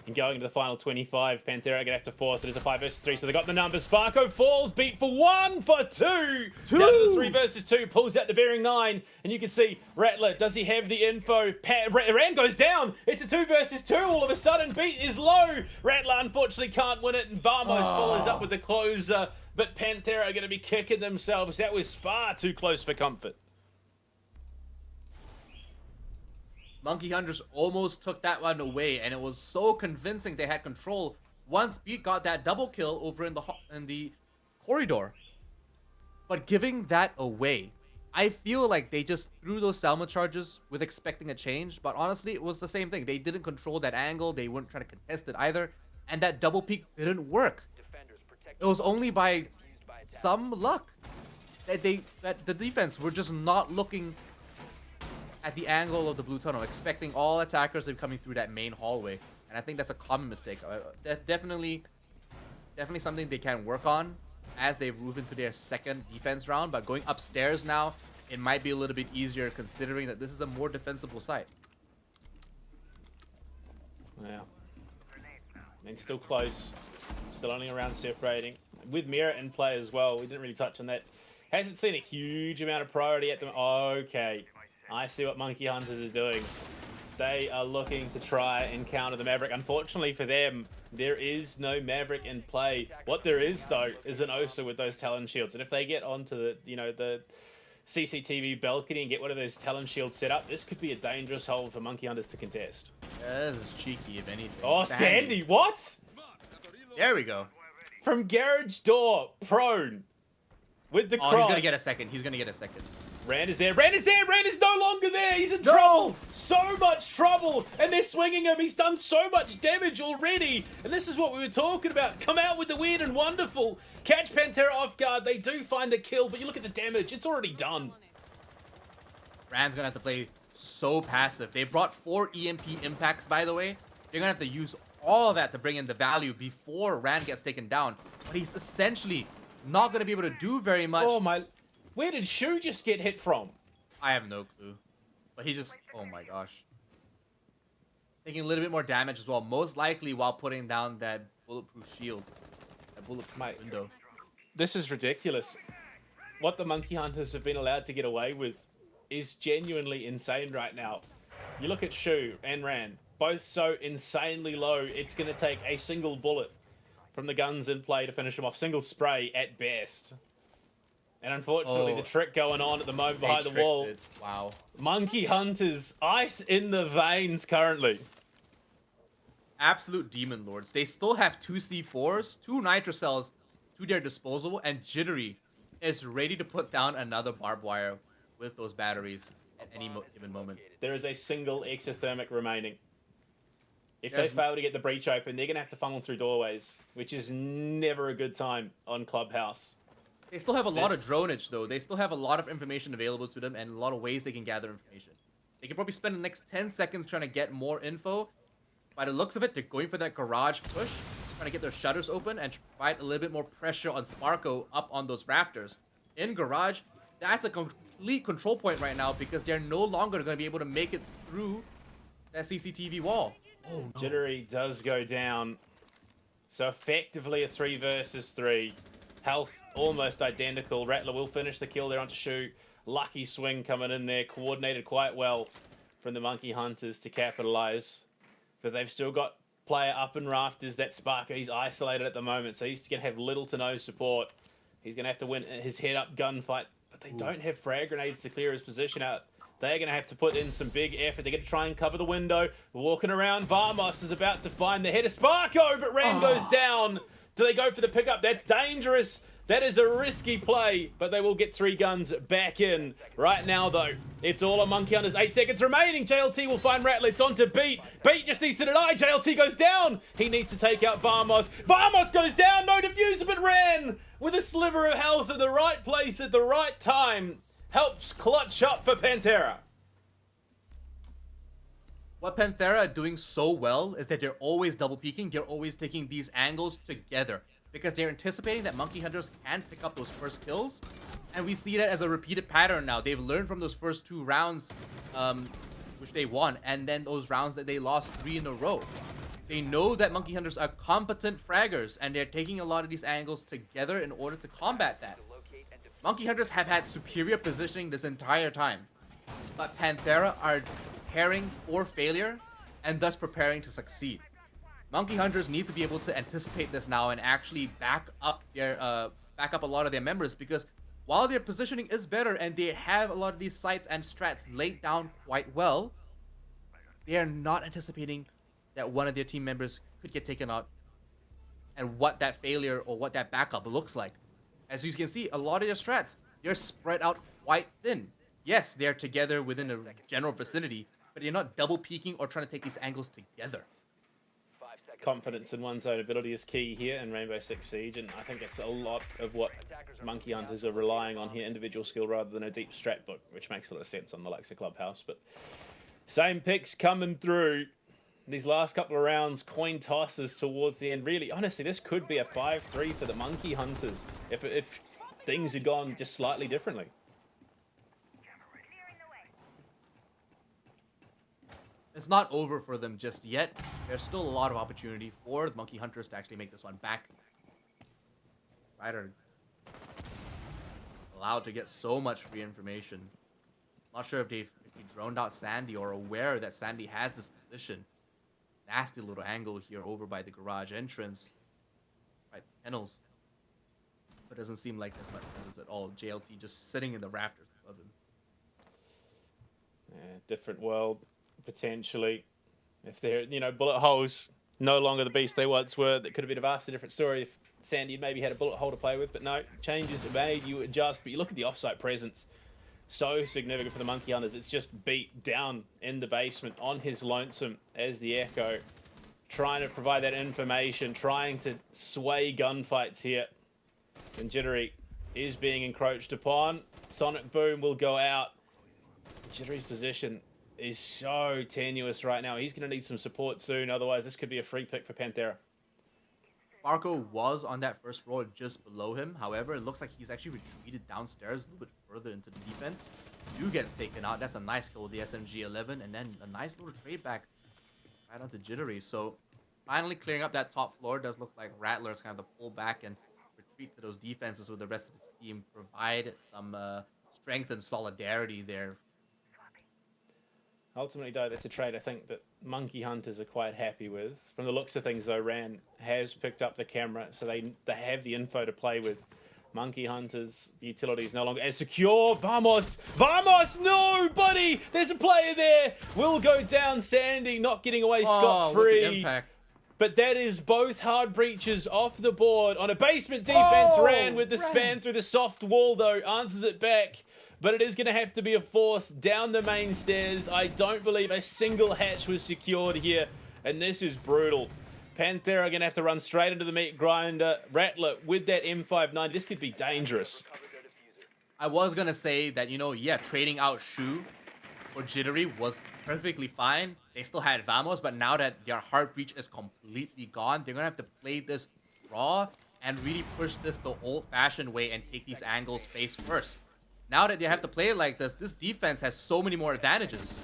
And going into the final 25, Panthera are going to have to force it. It's a 5 versus 3, so they got the numbers. Sparko falls, Beat for 1 for 2. Down to the 3 versus 2, pulls out the bearing 9. And you can see Rattler, does he have the info? Rand goes down. It's a 2 versus 2. All of a sudden, Beat is low. Rattler unfortunately can't win it, and Vamos follows up with the closer. But Panthera are going to be kicking themselves. That was far too close for comfort. Monkey Hunters almost took that one away, and it was so convincing they had control once Beat got that double kill over in the corridor. But giving that away, I feel like they just threw those Salma charges with expecting a change, but honestly, it was the same thing. They didn't control that angle, they weren't trying to contest it either, and that double peek didn't work. It was only by some luck that the defense were just not looking at the angle of the blue tunnel, expecting all attackers to be coming through that main hallway. And I think that's a common mistake. Definitely something they can work on as they move into their second defense round. But going upstairs now, it might be a little bit easier considering that this is a more defensible site. Yeah. I mean, still close. Still only around separating. With Mira in play as well, we didn't really touch on that. Hasn't seen a huge amount of priority at them. Okay. I see what Monkey Hunters is doing. They are looking to try and counter the Maverick. Unfortunately for them, There is no Maverick in play. What there is, though, is an Osa with those Talon shields. And if they get onto the, the CCTV balcony and get one of those Talon shields set up, this could be a dangerous hole for Monkey Hunters to contest. Yeah, this is cheeky, if anything. Oh, Sandy, what? There we go. From garage door, prone. With the cross. He's gonna get a second. He's gonna get a second. Rand is there. Rand is there. Rand is no longer there. He's in trouble. So much trouble. And they're swinging him. He's done so much damage already. And this is what we were talking about. Come out with the weird and wonderful. Catch Pantera off guard. They do find the kill, but you look at the damage. It's already done. Rand's gonna have to play so passive. They brought 4 EMP impacts, by the way. They're gonna have to use all of that to bring in the value before Rand gets taken down. But he's essentially not gonna be able to do very much. Oh my... Where did Shu just get hit from? I have no clue. But he just... Oh my gosh. Taking a little bit more damage as well. Most likely while putting down that bulletproof shield. That bulletproof window. This is ridiculous. What the Monkey Hunters have been allowed to get away with is genuinely insane right now. You look at Shu and Rand. Both so insanely low. It's going to take a single bullet from the guns in play to finish them off. Single spray at best. And unfortunately, the trick going on at the moment behind the wall. It. Wow. Monkey Hunters, ice in the veins currently. Absolute demon lords. They still have 2 C4s, 2 nitro cells to their disposal, and Jittery is ready to put down another barbed wire with those batteries at any given moment. There is a single exothermic remaining. If they fail to get the breach open, they're going to have to funnel through doorways, which is never a good time on Clubhouse. They still have a lot of dronage, though. They still have a lot of information available to them and a lot of ways they can gather information. They can probably spend the next 10 seconds trying to get more info. By the looks of it, they're going for that garage push, trying to get their shutters open and provide a little bit more pressure on Sparko up on those rafters. In garage, that's a complete control point right now because they're no longer going to be able to make it through that CCTV wall. Oh, no. Jittery does go down. So effectively a 3 versus 3. Health almost identical. Rattler will finish the kill there onto Shu. Lucky swing coming in there. Coordinated quite well from the Monkey Hunters to capitalize. But they've still got player up in rafters. That Sparker, he's isolated at the moment. So he's going to have little to no support. He's going to have to win his head-up gunfight. But they don't have frag grenades to clear his position out. They're going to have to put in some big effort. They're going to try and cover the window. Walking around, Varmos is about to find the head of Sparko, but Rand goes down. Do they go for the pickup? That's dangerous. That is a risky play, but they will get 3 guns back in. Right now, though, it's all on Monkey Hunters. 8 seconds remaining. JLT will find Rattler. It's on to Beat. Beat just needs to deny. JLT goes down. He needs to take out Varmos. Varmos goes down. No diffuser, but Ran with a sliver of health at the right place at the right time. Helps clutch up for Pantera. What Pantera are doing so well is that they're always double peeking. They're always taking these angles together because they're anticipating that Monkey Hunters can pick up those first kills. And we see that as a repeated pattern now. They've learned from those first 2 rounds, which they won, and then those rounds that they lost 3 in a row. They know that Monkey Hunters are competent fraggers, and they're taking a lot of these angles together in order to combat that. Monkey Hunters have had superior positioning this entire time, but Pantera are preparing for failure and thus preparing to succeed. Monkey Hunters need to be able to anticipate this now and actually back up a lot of their members, because while their positioning is better and they have a lot of these sites and strats laid down quite well, they are not anticipating that one of their team members could get taken out and what that failure or what that backup looks like. As you can see, a lot of their strats, they're spread out quite thin. Yes, they're together within a general vicinity, but they're not double peeking or trying to take these angles together. Confidence in one's own ability is key here in Rainbow Six Siege, and I think it's a lot of what Monkey Hunters are relying on here, individual skill rather than a deep strat book, which makes a lot of sense on the likes of Clubhouse. But same picks coming through. These last couple of rounds, coin tosses towards the end. Really, honestly, this could be a 5-3 for the Monkey Hunters if things had gone just slightly differently. It's not over for them just yet. There's still a lot of opportunity for the Monkey Hunters to actually make this one back. Ryder allowed to get so much free information. Not sure if he droned out Sandy or aware that Sandy has this position. nasty little angle here over by the garage entrance. Right, kennels. But it doesn't seem like there's much presence at all. JLT just sitting in the rafters above him. Yeah, different world, potentially. If they're, you know, bullet holes no longer the beast they once were, that could have been a vastly different story if Sandy had maybe had a bullet hole to play with. But no, changes are made, you adjust. But you look at the offsite presence, so significant for the Monkey Hunters. It's just beat down in the basement on his lonesome as the Echo, trying to provide that information, trying to sway gunfights here. And Jittery is being encroached upon. Sonic Boom will go out. Jittery's position is so tenuous right now. He's going to need some support soon. Otherwise, this could be a free pick for Panthera. Barco was on that first roll just below him. However, it looks like he's actually retreated downstairs a little bit further into the defense. Yu gets taken out. That's a nice kill with the SMG-11. And then a nice little trade back right onto Jittery. So finally clearing up that top floor. Does look like Rattler's kind of the pull back and retreat to those defenses so the rest of his team provide some strength and solidarity there. Ultimately, though, that's a trade I think that Monkey Hunters are quite happy with. From the looks of things, though, Ran has picked up the camera, so they have the info to play with. Monkey Hunters, the utility is no longer as secure. Vamos! Vamos! No, buddy! There's a player there! Will go down. Sandy not getting away scot-free. But that is both hard breaches off the board on a basement defense. Ran with the span through the soft wall, though. Answers it back. But it is going to have to be a force down the main stairs. I don't believe a single hatch was secured here. And this is brutal. Panthera are going to have to run straight into the meat grinder. Rattler with that M59. This could be dangerous. I was going to say that, you know, yeah, trading out Shu for Jittery was perfectly fine. They still had Vamos, but now that their heart breach is completely gone, they're going to have to play this raw and really push this the old-fashioned way and take these angles face first. Now that they have to play it like this defense has so many more advantages.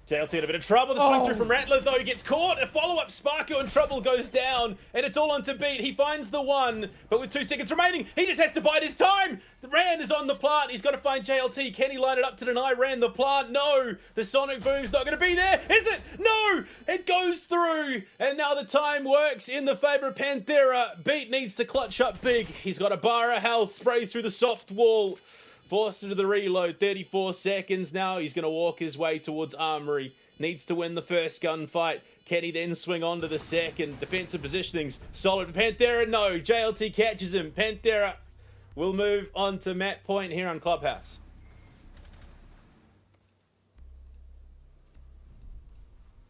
JLT in a bit of trouble. The swing through from Rattler, though. He gets caught. A follow-up. Sparko in trouble goes down. And it's all on to beat. He finds the one. But with 2 seconds remaining, he just has to bide his time. Ran is on the plant. He's got to find JLT. Can he line it up to deny Ran the plant? No. The Sonic Boom's not going to be there. Is it? No. It goes through. And now the time works in the favor of Panthera. Beat needs to clutch up big. He's got a bar of health. Spray through the soft wall. Forced into the reload, 34 seconds now. He's going to walk his way towards Armory. Needs to win the first gunfight. Can he then swing on to the second? Defensive positioning's solid for Panthera. No, JLT catches him. Panthera will move on to Matt Point here on Clubhouse.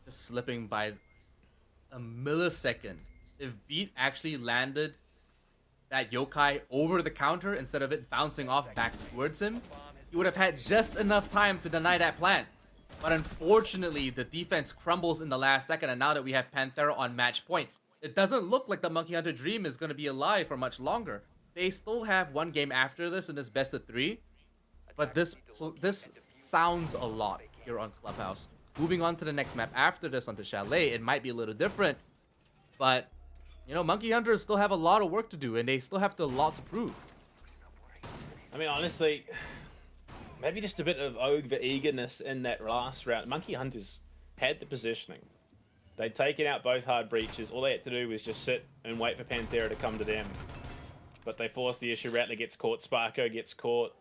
Just slipping by a millisecond. If Beat actually landed that yokai over the counter instead of it bouncing off back towards him, he would have had just enough time to deny that plant. But unfortunately, the defense crumbles in the last second, and now that we have Panthera on match point, it doesn't look like the Monkey Hunter dream is going to be alive for much longer. They still have one game after this in this best of 3, but this sounds a lot here on Clubhouse. Moving on to the next map after this, onto Chalet, it might be a little different, but you know, Monkey Hunters still have a lot of work to do, and they still have a lot to prove. I mean, honestly, maybe just a bit of over-eagerness in that last round. Monkey Hunters had the positioning. They'd taken out both hard breaches. All they had to do was just sit and wait for Panthera to come to them. But they forced the issue. Rattler gets caught. Sparko gets caught.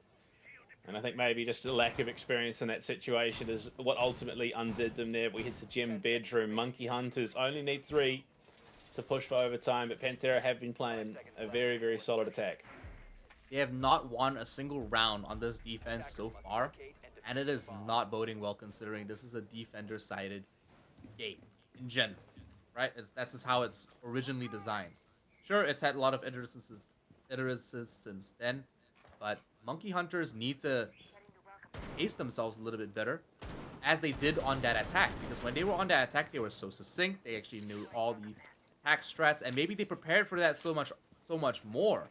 And I think maybe just a lack of experience in that situation is what ultimately undid them there. We hit to Gem Bedroom. Monkey Hunters only need 3 to push for overtime, but Panthera have been playing a very, very solid attack. They have not won a single round on this defense so far, and it is not boding well considering this is a defender-sided game in general, right? That's just how it's originally designed. Sure, it's had a lot of iterations since then, but Monkey Hunters need to pace themselves a little bit better, as they did on that attack, because when they were on that attack, they were so succinct. They actually knew all the attack strats, and maybe they prepared for that so much more.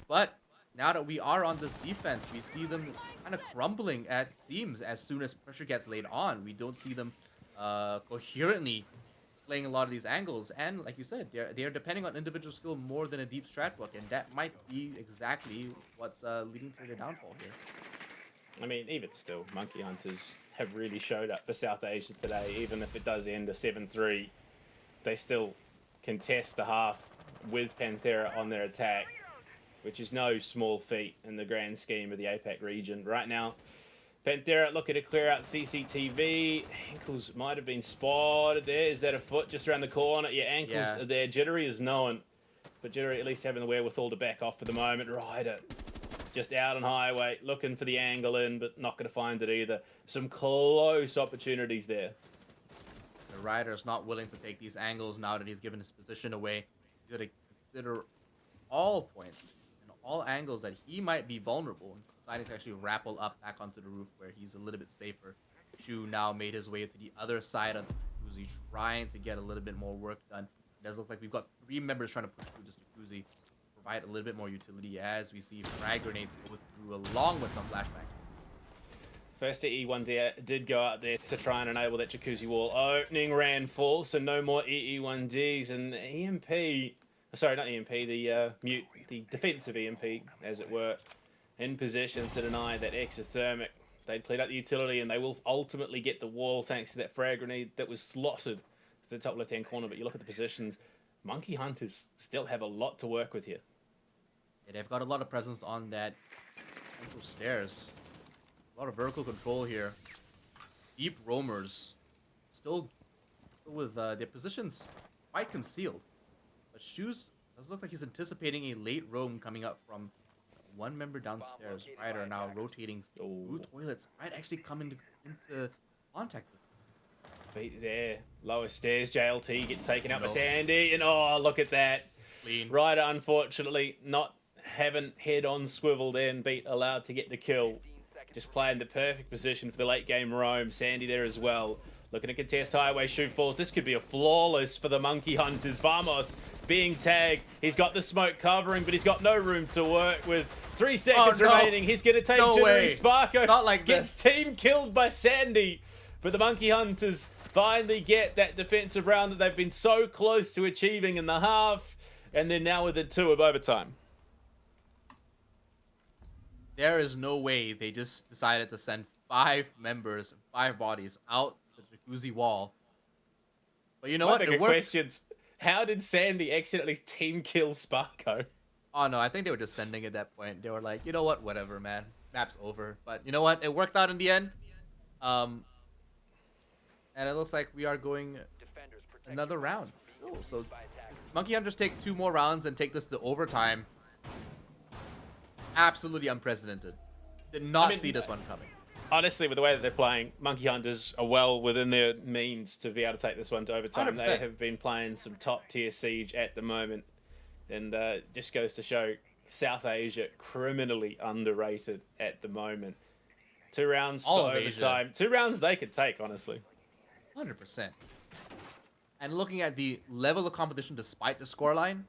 But now that we are on this defense, we see them kind of crumbling at seams as soon as pressure gets laid on. We don't see them coherently playing a lot of these angles, and like you said, they're depending on individual skill more than a deep strat book, and that might be exactly what's leading to their downfall here. I mean, even still, Monkey Hunters have really showed up for South Asia today. Even if it does end a 7-3, they still contest the half with Panthera on their attack, which is no small feat in the grand scheme of the APAC region. Right now, Panthera looking to clear out CCTV. Ankles might have been spotted there. Is that a foot just around the corner? Yeah, ankles are there. Jittery is known, but Jittery at least having the wherewithal to back off for the moment. Ryder just out on highway, looking for the angle in, but not going to find it either. Some close opportunities there. The Ryder's not willing to take these angles now that he's given his position away. He's going to consider all points and all angles that he might be vulnerable, and deciding to actually rappel up back onto the roof where he's a little bit safer. Shu now made his way to the other side of the jacuzzi, trying to get a little bit more work done. It does look like we've got 3 members trying to push through this jacuzzi, provide a little bit more utility as we see frag grenades go through along with some flashbacks. First EE1D did go out there to try and enable that jacuzzi wall opening, ran full, so no more EE1Ds, and the EMP, sorry, not EMP, the mute, the defensive EMP, as it were, in position to deny that exothermic. They'd cleared out the utility, and they will ultimately get the wall thanks to that frag grenade that was slotted to the top left-hand corner. But you look at the positions, Monkey Hunters still have a lot to work with here. Yeah, they've got a lot of presence on that central stairs. A lot of vertical control here. Deep roamers. Still with their positions quite concealed. But Shoes does look like he's anticipating a late roam coming up from one member downstairs. Ryder now rotating through toilets. Might actually come into contact with him. Beat there. Lower stairs. JLT gets taken out by Sandy. And oh, look at that. Clean. Ryder, unfortunately, not having head on swivel there, and Beat allowed to get the kill. Just playing the perfect position for the late game roam. Sandy there as well. Looking to contest highway, shoot falls. This could be a flawless for the Monkey Hunters. Vamos being tagged. He's got the smoke covering, but he's got no room to work with. 3 seconds remaining. He's going to take Jittery. Sparko Not like gets team killed by Sandy. But the Monkey Hunters finally get that defensive round that they've been so close to achieving in the half. And they're now within 2 of overtime. There is no way they just decided to send 5 members, 5 bodies out the jacuzzi wall. But you know what? It worked. Questions. How did Sandy accidentally team kill Sparko? Oh no, I think they were just sending at that point. They were like, you know what? Whatever, man. Map's over. But you know what? It worked out in the end. And it looks like we are going another round. Oh, so Monkey Hunters take 2 more rounds and take this to overtime. Absolutely unprecedented. Did not see this one coming. Honestly, with the way that they're playing, Monkey Hunters are well within their means to be able to take this one to overtime. 100%. They have been playing some top tier Siege at the moment. And just goes to show South Asia criminally underrated at the moment. 2 rounds for overtime. 2 rounds they could take, honestly. 100%. And looking at the level of competition despite the scoreline,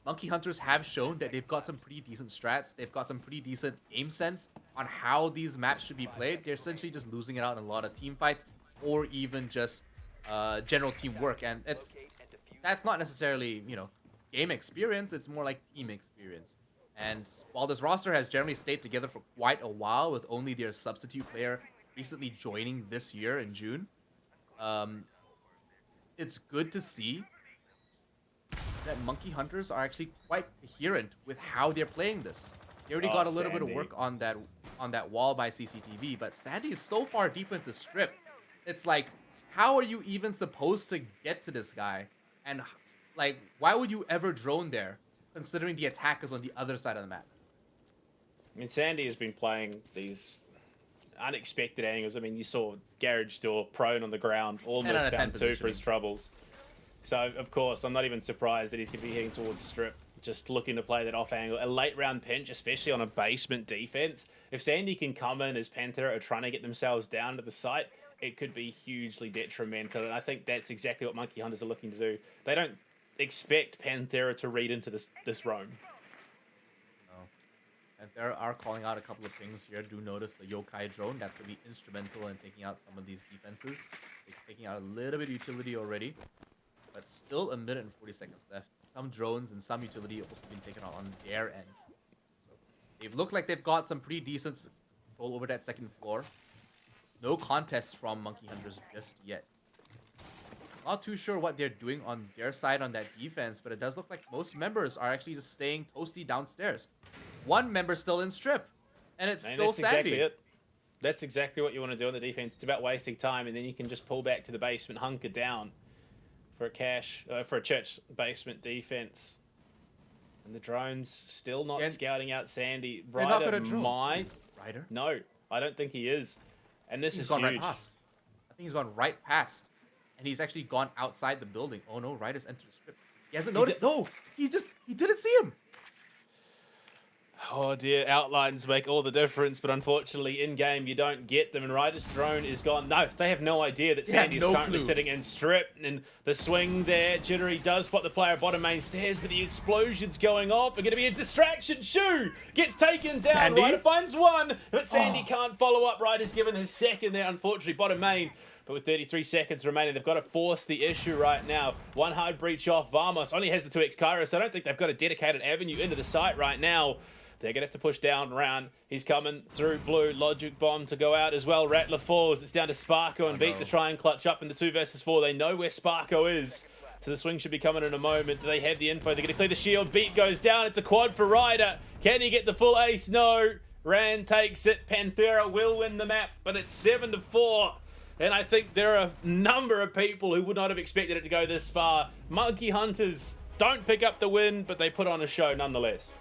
Monkey Hunters have shown that they've got some pretty decent strats. They've got some pretty decent game sense on how these maps should be played. They're essentially just losing it out in a lot of team fights or even just general teamwork. And that's not necessarily, you know, game experience. It's more like team experience. And while this roster has generally stayed together for quite a while, with only their substitute player recently joining this year in June, it's good to see that Monkey Hunters are actually quite coherent with how they're playing this. They already got a little bit of work on that wall by CCTV, but Sandy is so far deep into strip. It's like, how are you even supposed to get to this guy? And like, why would you ever drone there, considering the attack is on the other side of the map? I mean, Sandy has been playing these unexpected angles. I mean, you saw Garage Door prone on the ground, almost found 2 for his troubles. So, of course, I'm not even surprised that he's going to be heading towards strip, just looking to play that off angle. A late round pinch, especially on a basement defense. If Sandy can come in as Panthera are trying to get themselves down to the site, it could be hugely detrimental. And I think that's exactly what Monkey Hunters are looking to do. They don't expect Panthera to read into this roam. And they are calling out a couple of things here. Do notice the Yokai drone. That's going to be instrumental in taking out some of these defenses. They're taking out a little bit of utility already. But still 1 minute and 40 seconds left. Some drones and some utility also been taken out on their end. So they've looked like they've got some pretty decent control over that second floor. no contests from Monkey Hunters just yet. Not too sure what they're doing on their side on that defense, but it does look like most members are actually just staying toasty downstairs. One member still in strip, and it's still Sandy. Exactly it. That's exactly what you want to do on the defense. It's about wasting time, and then you can just pull back to the basement, hunker down for a church basement defense. And the drone's still not scouting out Sandy. Ryder might. Ryder? No, I don't think he is. And this is gone huge. Right past. I think he's gone right past, and he's actually gone outside the building. Oh no, Ryder's entered the strip. He hasn't noticed. No, he didn't see him. Oh dear, outlines make all the difference, but unfortunately in-game you don't get them, and Ryder's drone is gone. No, they have no idea that Sandy is currently sitting in strip, and the swing there, Jittery does spot the player bottom main stairs, but the explosion's going off. It's going to be a distraction. Shu gets taken down. Sandy? Ryder finds one, but Sandy can't follow up. Ryder's given his second there, unfortunately, bottom main. But with 33 seconds remaining, they've got to force the issue right now. One hard breach off. Vamos only has the 2x Kairos, so I don't think they've got a dedicated avenue into the site right now. They're going to have to push down round. He's coming through blue. Logic bomb to go out as well. Rattler falls. It's down to Sparko and Beat to try and clutch up in the 2 versus 4. They know where Sparko is. So the swing should be coming in a moment. Do they have the info? They're going to clear the shield. Beat goes down. It's a quad for Ryder. Can he get the full ace? No. Rand takes it. Panthera will win the map, but it's 7-4. And I think there are a number of people who would not have expected it to go this far. Monkey Hunters don't pick up the win, but they put on a show nonetheless.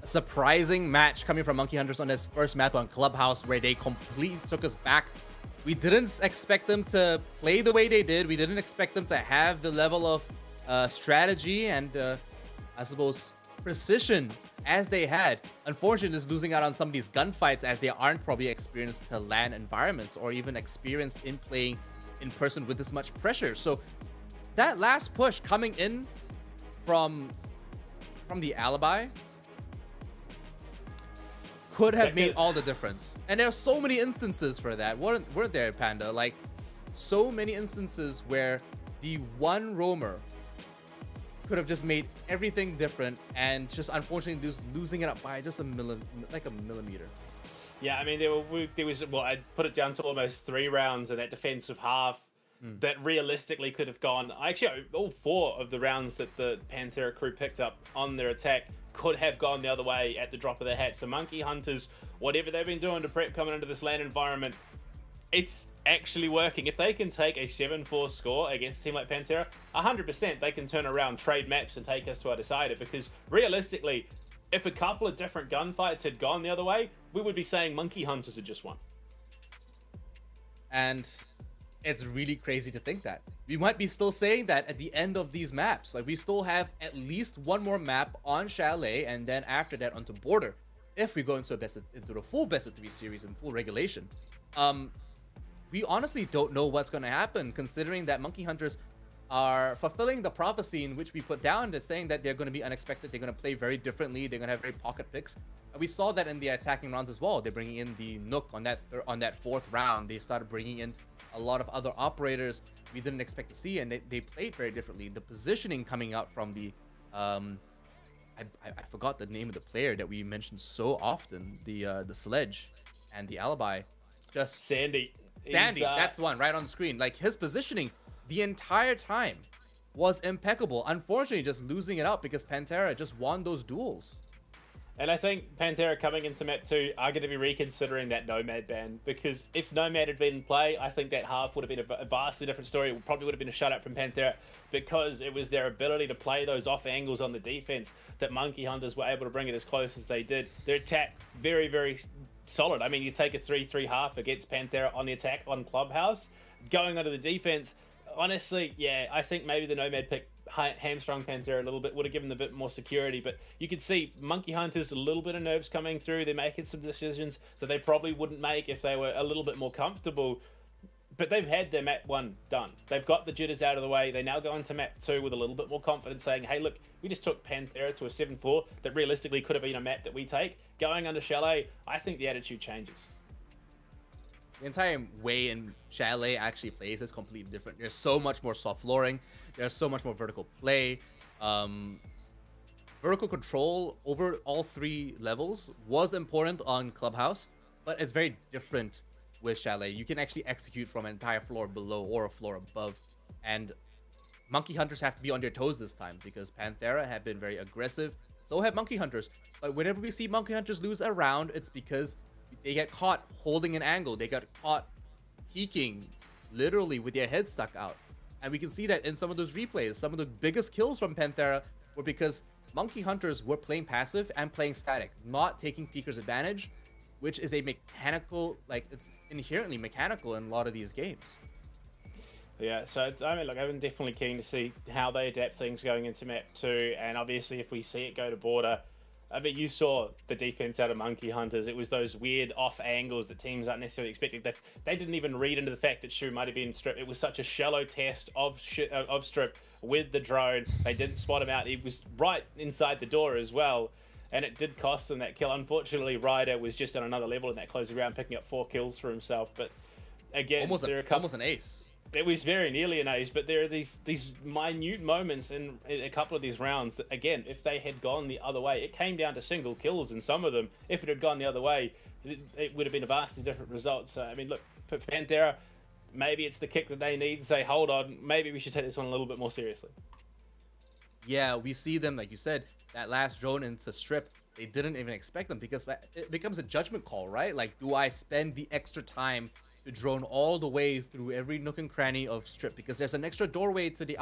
A surprising match coming from Monkey Hunters on this first map on Clubhouse, where they completely took us back. We didn't expect them to play the way they did. We didn't expect them to have the level of strategy and, I suppose, precision as they had. Unfortunately, just losing out on some of these gunfights, as they aren't probably experienced to LAN environments or even experienced in playing in person with this much pressure. So that last push coming in from the Alibi could have made all the difference. And there are so many instances for that, weren't there, Panda? Like, so many instances where the one roamer could have just made everything different, and just unfortunately just losing it up by just a millimeter. Yeah, I mean, there was well, I'd put it down to almost 3 rounds in that defensive half that realistically could have gone. Actually, all 4 of the rounds that the Panthera crew picked up on their attack could have gone the other way at the drop of their hat. So Monkey Hunters, whatever they've been doing to prep coming into this LAN environment, it's actually working. If they can take a 7-4 score against a team like Panthera, 100% they can turn around, trade maps, and take us to our decider. Because realistically, if a couple of different gunfights had gone the other way, we would be saying Monkey Hunters had just won. And it's really crazy to think that. We might be still saying that at the end of these maps. Like, we still have at least one more map on Chalet, and then after that onto Border, if we go into the full best of 3 series and full regulation. We honestly don't know what's going to happen, considering that Monkey Hunters are fulfilling the prophecy in which we put down, that's saying that they're going to be unexpected, they're going to play very differently, they're going to have very pocket picks. We saw that in the attacking rounds as well. They're bringing in the Nook on that 4th round. They started bringing in a lot of other operators we didn't expect to see, and they played very differently. The positioning coming out from the I forgot the name of the player that we mentioned so often, the Sledge and the Alibi, just Sandy, that's the one right on the screen. Like, his positioning the entire time was impeccable. Unfortunately, just losing it out because Panthera just won those duels. And I think Panthera coming into map 2 are going to be reconsidering that Nomad ban, because if Nomad had been in play, I think that half would have been a vastly different story. It probably would have been a shutout from Panthera, because it was their ability to play those off angles on the defense that Monkey Hunters were able to bring it as close as they did. Their attack, very, very solid. I mean, you take a 3-3 half against Panthera on the attack on Clubhouse, going onto the defense. Honestly, yeah, I think maybe the Nomad pick hamstrung Panthera a little bit, would have given them a bit more security, but you could see Monkey Hunters, a little bit of nerves coming through. They're making some decisions that they probably wouldn't make if they were a little bit more comfortable, but they've had their map 1 done. They've got the jitters out of the way. They now go into map 2 with a little bit more confidence, saying, hey, look, we just took Panthera to a 7-4 that realistically could have been a map that we take. Going under Chalet, I think the attitude changes. The entire way in Chalet actually plays is completely different. There's so much more soft flooring. There's so much more vertical play. Vertical control over all 3 levels was important on Clubhouse. but it's very different with Chalet. You can actually execute from an entire floor below or a floor above, and Monkey Hunters have to be on their toes this time because Panthera have been very aggressive. So have Monkey Hunters. But whenever we see Monkey Hunters lose a round, it's because they get caught holding an angle. They got caught peeking, literally with their head stuck out. And we can see that in some of those replays. Some of the biggest kills from Panthera were because Monkey Hunters were playing passive and playing static, not taking peekers advantage, which is a mechanical, like, it's inherently mechanical in a lot of these games. Yeah, so I mean, look, I'm definitely keen to see how they adapt things going into map 2, and obviously if we see it go to border, I mean, you saw the defense out of Monkey Hunters. It was those weird off angles that teams aren't necessarily expecting. They didn't even read into the fact that Shu might have been stripped. It was such a shallow test of strip with the drone. They didn't spot him out. He was right inside the door as well, and it did cost them that kill. Unfortunately, Ryder was just on another level in that closing round, picking up 4 kills for himself. But again, almost an ace. It was very nearly an ace, but there are these minute moments in a couple of these rounds that, again, if they had gone the other way, it came down to single kills in some of them. If it had gone the other way, it would have been a vastly different result. So, I mean, look, for Panthera, maybe it's the kick that they need to say, hold on, maybe we should take this one a little bit more seriously. Yeah, we see them, like you said, that last drone into strip, they didn't even expect them because it becomes a judgment call, right? Like, do I spend the extra time to drone all the way through every nook and cranny of strip, because there's an extra doorway to the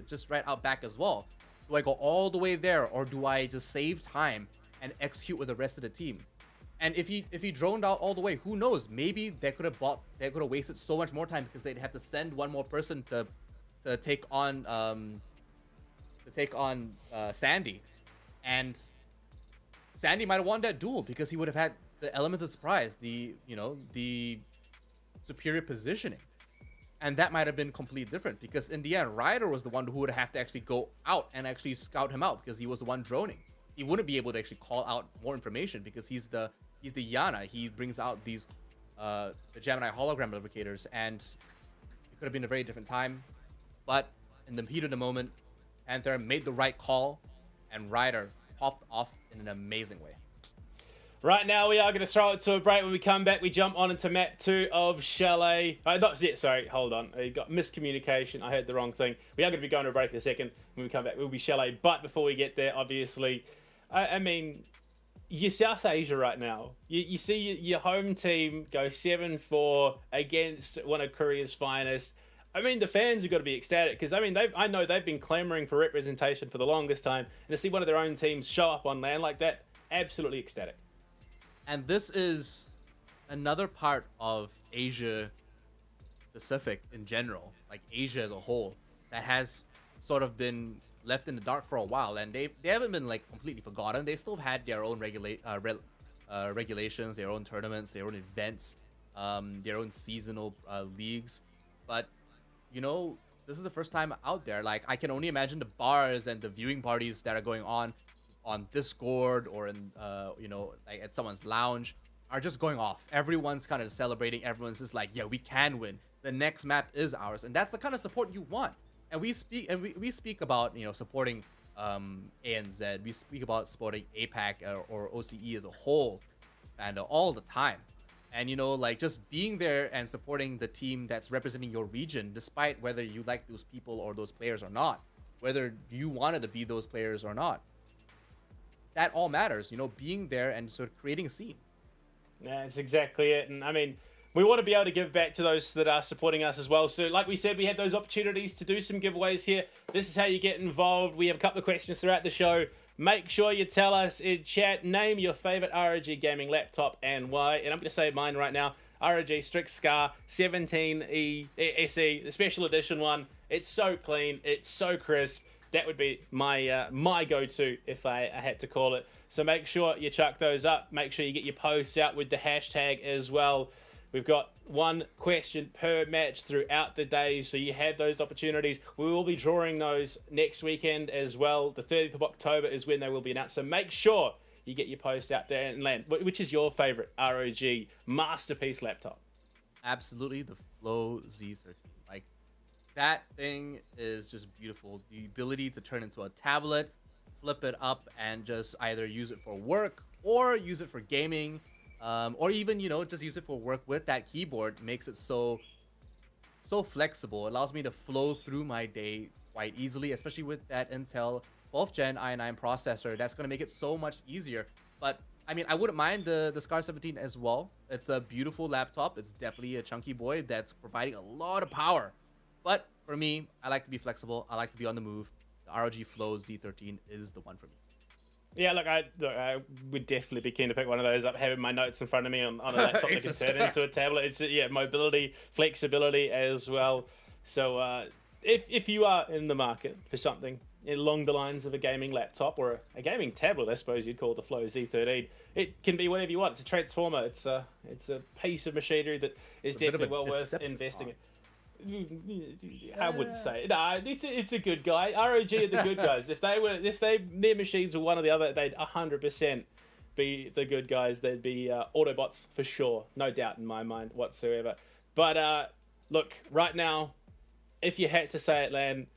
just right out back as well? Do I go all the way there, or do I just save time and execute with the rest of the team? And if he droned out all the way, who knows? Maybe they could have wasted so much more time because they'd have to send one more person to take on Sandy, and Sandy might have won that duel because he would have had the element of surprise, the superior positioning, and that might have been completely different because in the end Ryder was the one who would have to actually go out and actually scout him out because he was the one droning. He wouldn't be able to actually call out more information because he's the Yana. He brings out these the Gemini hologram replicators, and it could have been a very different time, but in the heat of the moment, Panther made the right call and Ryder popped off in an amazing way. Right now, we are going to throw it to a break. When we come back, we jump on into map 2 of Chalet. Not yet, sorry, hold on. You got miscommunication. I heard the wrong thing. We are going to be going to a break in a second. When we come back, we'll be Chalet. But before we get there, obviously, I mean, you're South Asia right now. You see your home team go 7-4 against one of Korea's finest. I mean, the fans have got to be ecstatic because, I mean, I know they've been clamoring for representation for the longest time. And to see one of their own teams show up on land like that, absolutely ecstatic. And this is another part of Asia Pacific in general, like Asia as a whole, that has sort of been left in the dark for a while, and they haven't been like completely forgotten. They still had their own regulations, their own tournaments, their own events, their own seasonal leagues. But you know, this is the first time out there. Like, I can only imagine the bars and the viewing parties that are going on Discord or in you know, like at someone's lounge are just going off. Everyone's kind of celebrating. Everyone's just like, yeah, we can win. The next map is ours, and that's the kind of support you want. And we speak about, you know, supporting ANZ. We speak about supporting APAC or OCE as a whole, and all the time. And you know, like, just being there and supporting the team that's representing your region, despite whether you like those people or those players or not, whether you wanted to be those players or not. That all matters, you know, being there and sort of creating a scene. Yeah, that's exactly it. And I mean, we want to be able to give back to those that are supporting us as well. So like we said, we had those opportunities to do some giveaways here. This is how you get involved. We have a couple of questions throughout the show. Make sure you tell us in chat, name your favorite ROG gaming laptop and why. And I'm going to say mine right now. ROG Strix Scar 17E SE, the special edition one. It's so clean. It's so crisp. That would be my my go-to if I had to call it. So make sure you chuck those up. Make sure you get your posts out with the hashtag as well. We've got one question per match throughout the day, so you have those opportunities. We will be drawing those next weekend as well. The 30th of October is when they will be announced. So make sure you get your posts out there and land. Which is your favorite ROG masterpiece laptop? Absolutely, the Flow Z13. Like, that thing is just beautiful. The ability to turn into a tablet, flip it up, and just either use it for work or use it for gaming or even, you know, just use it for work with that keyboard. Makes it so flexible. It allows me to flow through my day quite easily, especially with that Intel 12th gen i9 processor. That's going to make it so much easier. But I mean, I wouldn't mind the Scar 17 as well. It's a beautiful laptop. It's definitely a chunky boy that's providing a lot of power. But for me, I like to be flexible. I like to be on the move. The ROG Flow Z13 is the one for me. Yeah, look, I would definitely be keen to pick one of those up, having my notes in front of me on a laptop that can turn into a tablet. It's mobility, flexibility as well. So if you are in the market for something along the lines of a gaming laptop or a gaming tablet, I suppose you'd call the Flow Z13, it can be whatever you want. It's a transformer. It's a piece of machinery that is definitely well worth investing in. I wouldn't say it. Nah, it's a good guy. ROG are the good guys. If their machines were one or the other, they'd 100% be the good guys. They'd be Autobots for sure, no doubt in my mind whatsoever. But look, right now, if you had to say it, Lan,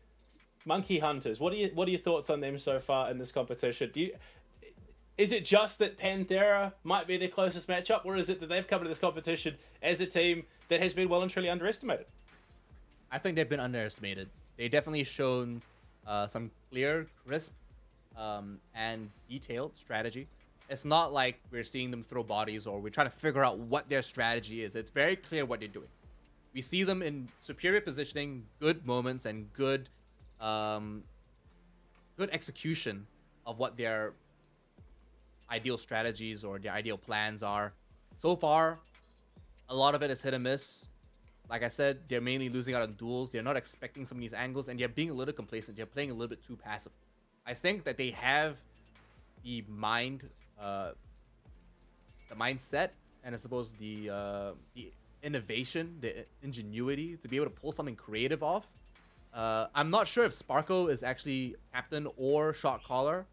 Monkey Hunters. What are your thoughts on them so far in this competition? Is it just that Panthera might be their closest matchup, or is it that they've come to this competition as a team that has been well and truly underestimated? I think they've been underestimated. They definitely shown some clear, crisp, and detailed strategy. It's not like we're seeing them throw bodies or we're trying to figure out what their strategy is. It's very clear what they're doing. We see them in superior positioning, good moments, and good execution of what their ideal strategies or their ideal plans are. So far, a lot of it is hit and miss. Like I said, they're mainly losing out on duels. They're not expecting some of these angles, and they're being a little complacent. They're playing a little bit too passive. I think that they have the mindset, and I suppose the innovation, the ingenuity to be able to pull something creative off. I'm not sure if Sparko is actually captain or shot caller,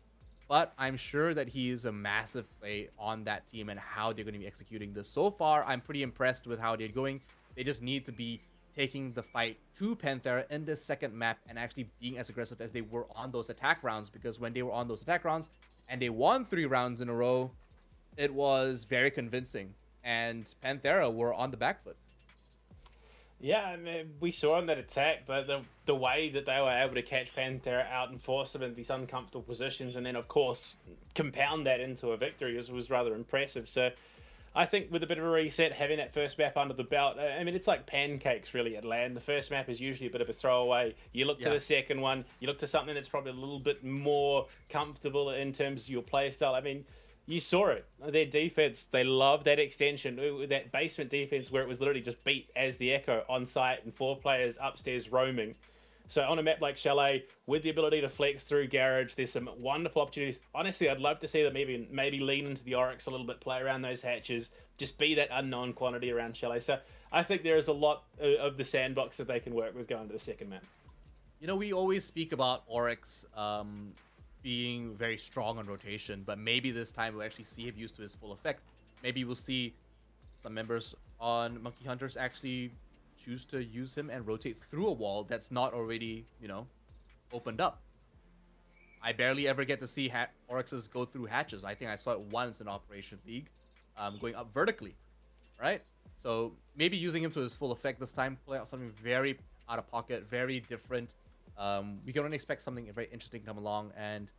but I'm sure that he is a massive play on that team and how they're going to be executing this. So far, I'm pretty impressed with how they're going. They just need to be taking the fight to Panthera in this second map and actually being as aggressive as they were on those attack rounds, because when they were on those attack rounds and they won 3 rounds in a row, it was very convincing, and Panthera were on the back foot. Yeah, I mean, we saw on that attack the way that they were able to catch Panthera out and force them into these uncomfortable positions, and then of course compound that into a victory was rather impressive. So I think with a bit of a reset, having that first map under the belt, I mean, it's like pancakes really at LAN. The first map is usually a bit of a throwaway. You look to the second one, you look to something that's probably a little bit more comfortable in terms of your play style. I mean, you saw it. Their defense, they love that extension, that basement defense where it was literally just beat as the Echo on site and 4 players upstairs roaming. So on a map like Chalet, with the ability to flex through Garage, there's some wonderful opportunities. Honestly, I'd love to see them maybe lean into the Oryx a little bit, play around those hatches, just be that unknown quantity around Chalet. So I think there is a lot of the sandbox that they can work with going to the second map. You know, we always speak about Oryx being very strong on rotation, but maybe this time we'll actually see him used to his full effect. Maybe we'll see some members on Monkey Hunters actually choose to use him and rotate through a wall that's not already, you know, opened up. I barely ever get to see Oryxes go through hatches. I think I saw it once in Operation League, going up vertically, right? So maybe using him to his full effect this time, play out something very out of pocket, very different. We can only expect something very interesting to come along, and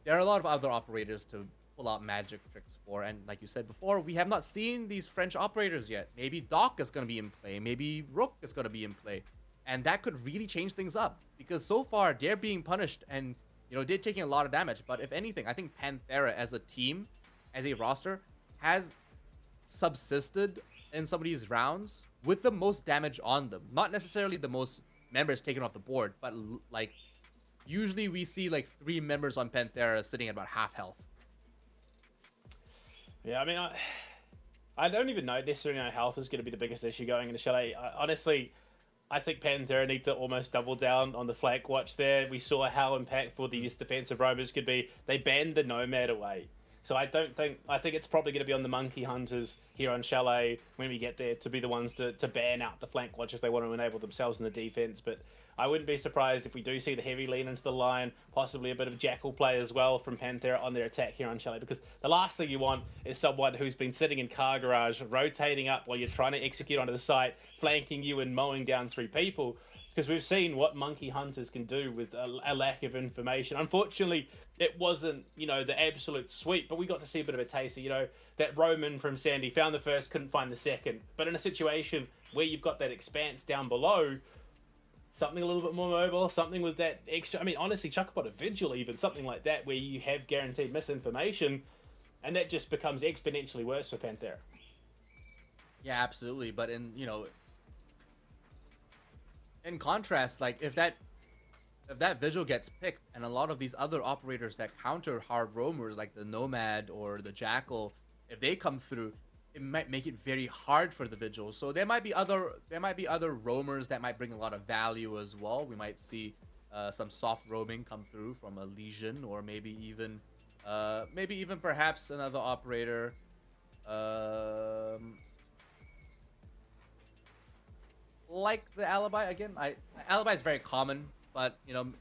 there are a lot of other operators to pull out magic tricks for. And like you said before, we have not seen these French operators yet. Maybe Doc is going to be in play. Maybe Rook is going to be in play. And that could really change things up, because so far they're being punished and, you know, they're taking a lot of damage. But if anything, I think Panthera as a team, as a roster, has subsisted in some of these rounds with the most damage on them. Not necessarily the most members taken off the board, but like usually we see like 3 members on Panthera sitting at about half health. Yeah, I mean, I don't even know necessarily how health is going to be the biggest issue going into Chalet. Honestly, I think Panthera need to almost double down on the flank watch there. We saw how impactful these defensive roamers could be. They banned the Nomad away. So I think it's probably going to be on the Monkey Hunters here on Chalet when we get there to be the ones to ban out the flank watch if they want to enable themselves in the defense. But I wouldn't be surprised if we do see the heavy lean into the line, possibly a bit of Jackal play as well from Panthera on their attack here on Chalet, because the last thing you want is someone who's been sitting in car garage, rotating up while you're trying to execute onto the site, flanking you and mowing down 3 people. Because we've seen what Monkey Hunters can do with a lack of information. Unfortunately, it wasn't, you know, the absolute sweep, but we got to see a bit of a taster. You know, that Roman from Sandy found the first, couldn't find the second. But in a situation where you've got that expanse down below, something a little bit more mobile, something with that extra... I mean, honestly, chuck about a Vigil even, something like that, where you have guaranteed misinformation, and that just becomes exponentially worse for Panthera. Yeah, absolutely. But in, you know... in contrast, like if that visual gets picked and a lot of these other operators that counter hard roamers like the Nomad or the Jackal, if they come through, it might make it very hard for the Vigil. So there might be other roamers that might bring a lot of value as well. We might see some soft roaming come through from a Legion, or maybe even perhaps another operator. Like the Alibi again. Alibi is very common, but you know,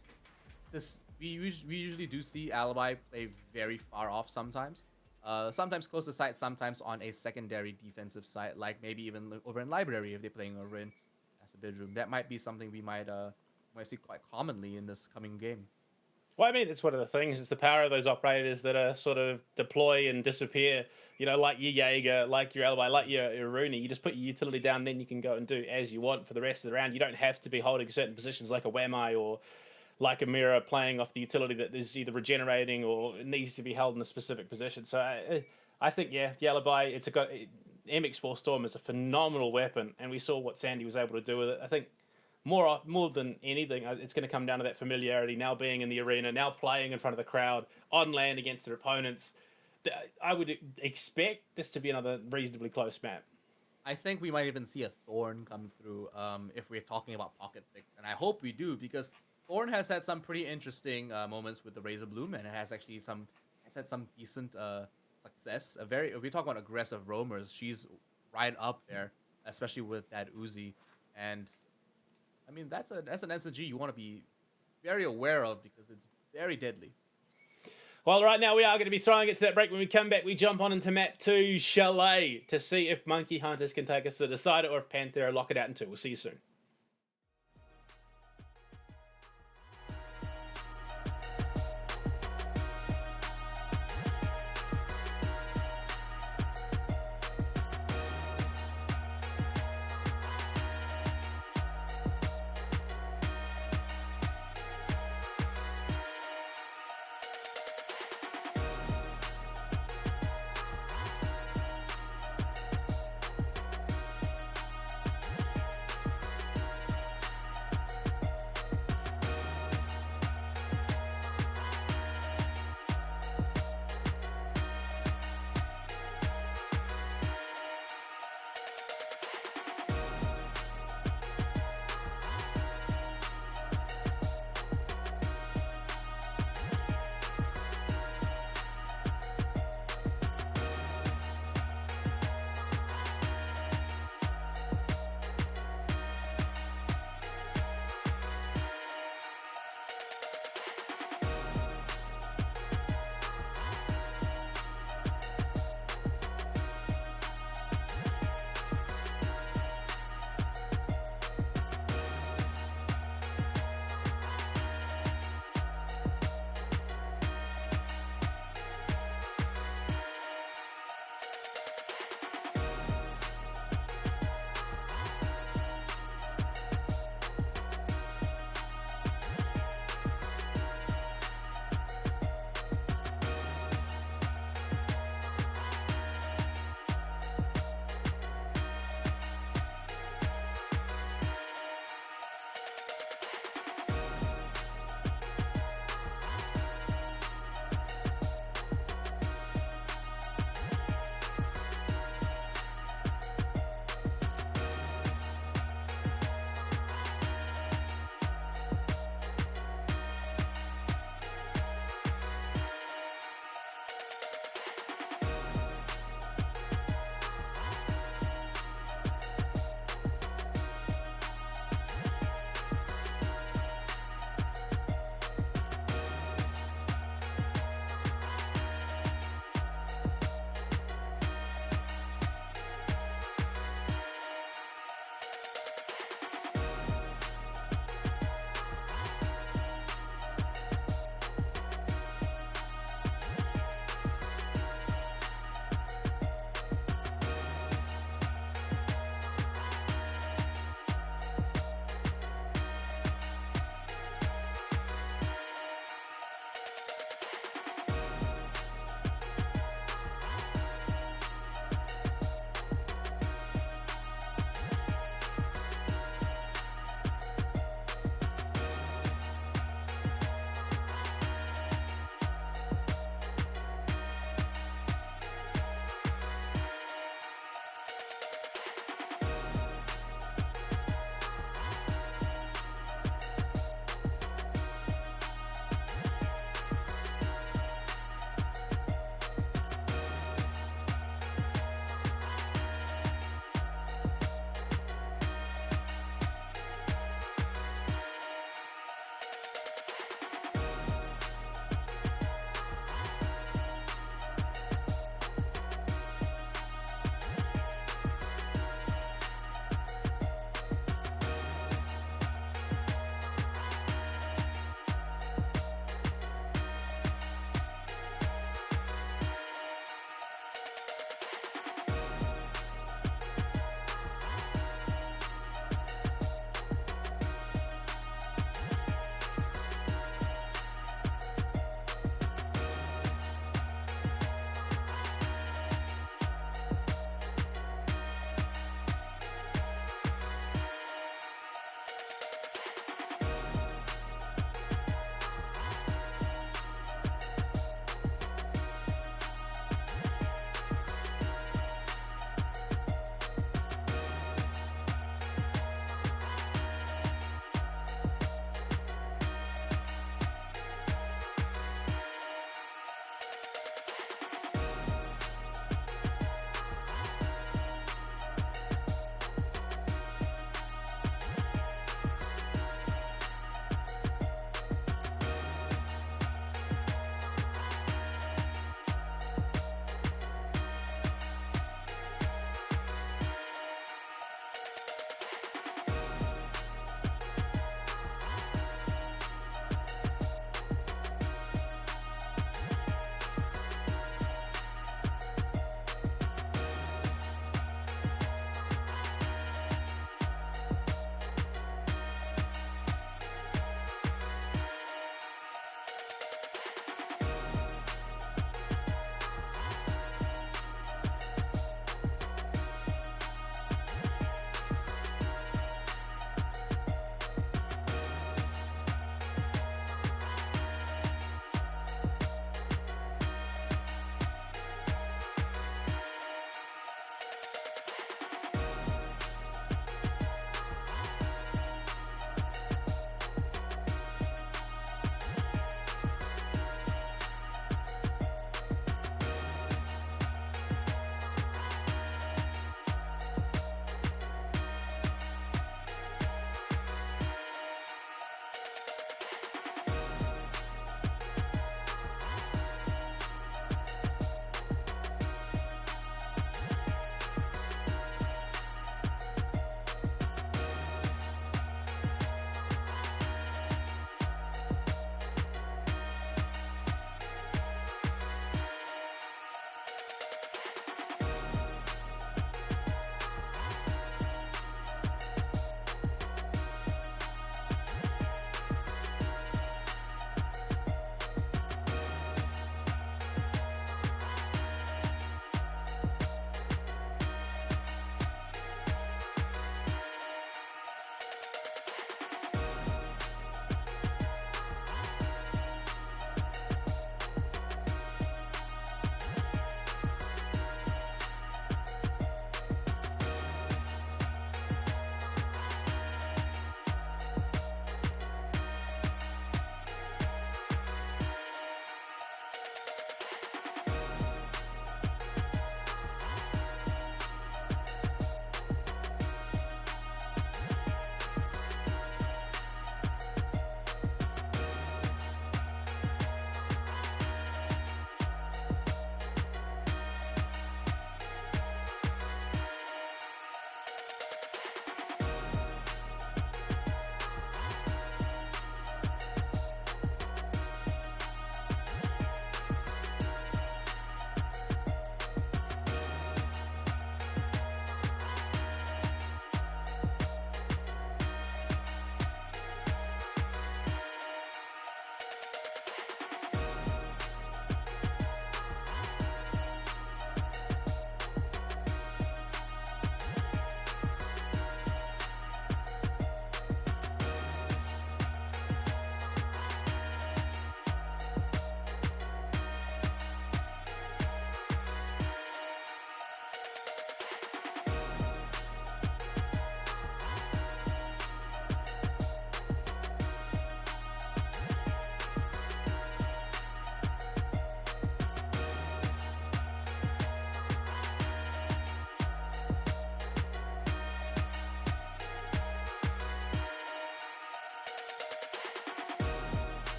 we usually do see Alibi play very far off sometimes. Sometimes close to site, sometimes on a secondary defensive site, like maybe even over in Library if they're playing over in as the bedroom. That might be something we might see quite commonly in this coming game. Well, I mean, it's one of the things. It's the power of those operators that are sort of deploy and disappear. You know, like your Jaeger, like your Alibi, like your Ronin. You just put your utility down, then you can go and do as you want for the rest of the round. You don't have to be holding certain positions like a Wamai or like a Mirror playing off the utility that is either regenerating or needs to be held in a specific position. So I think, yeah, the Alibi, MX4 Storm is a phenomenal weapon, and we saw what Sandy was able to do with it. I think more than anything, it's going to come down to that familiarity, now being in the arena, now playing in front of the crowd, on land against their opponents. I would expect this to be another reasonably close map. I think we might even see a Thorn come through if we're talking about pocket picks, and I hope we do, because Thorn has had some pretty interesting moments with the Razor Bloom, and it has actually had some decent success. If we talk about aggressive roamers, she's right up there, especially with that Uzi. And I mean, that's an SG you want to be very aware of, because it's very deadly. Well, right now we are going to be throwing it to that break. When we come back, we jump on into map 2, Chalet, to see if Monkey Hunters can take us to the decider or if Panthera lock it out in 2. We'll see you soon.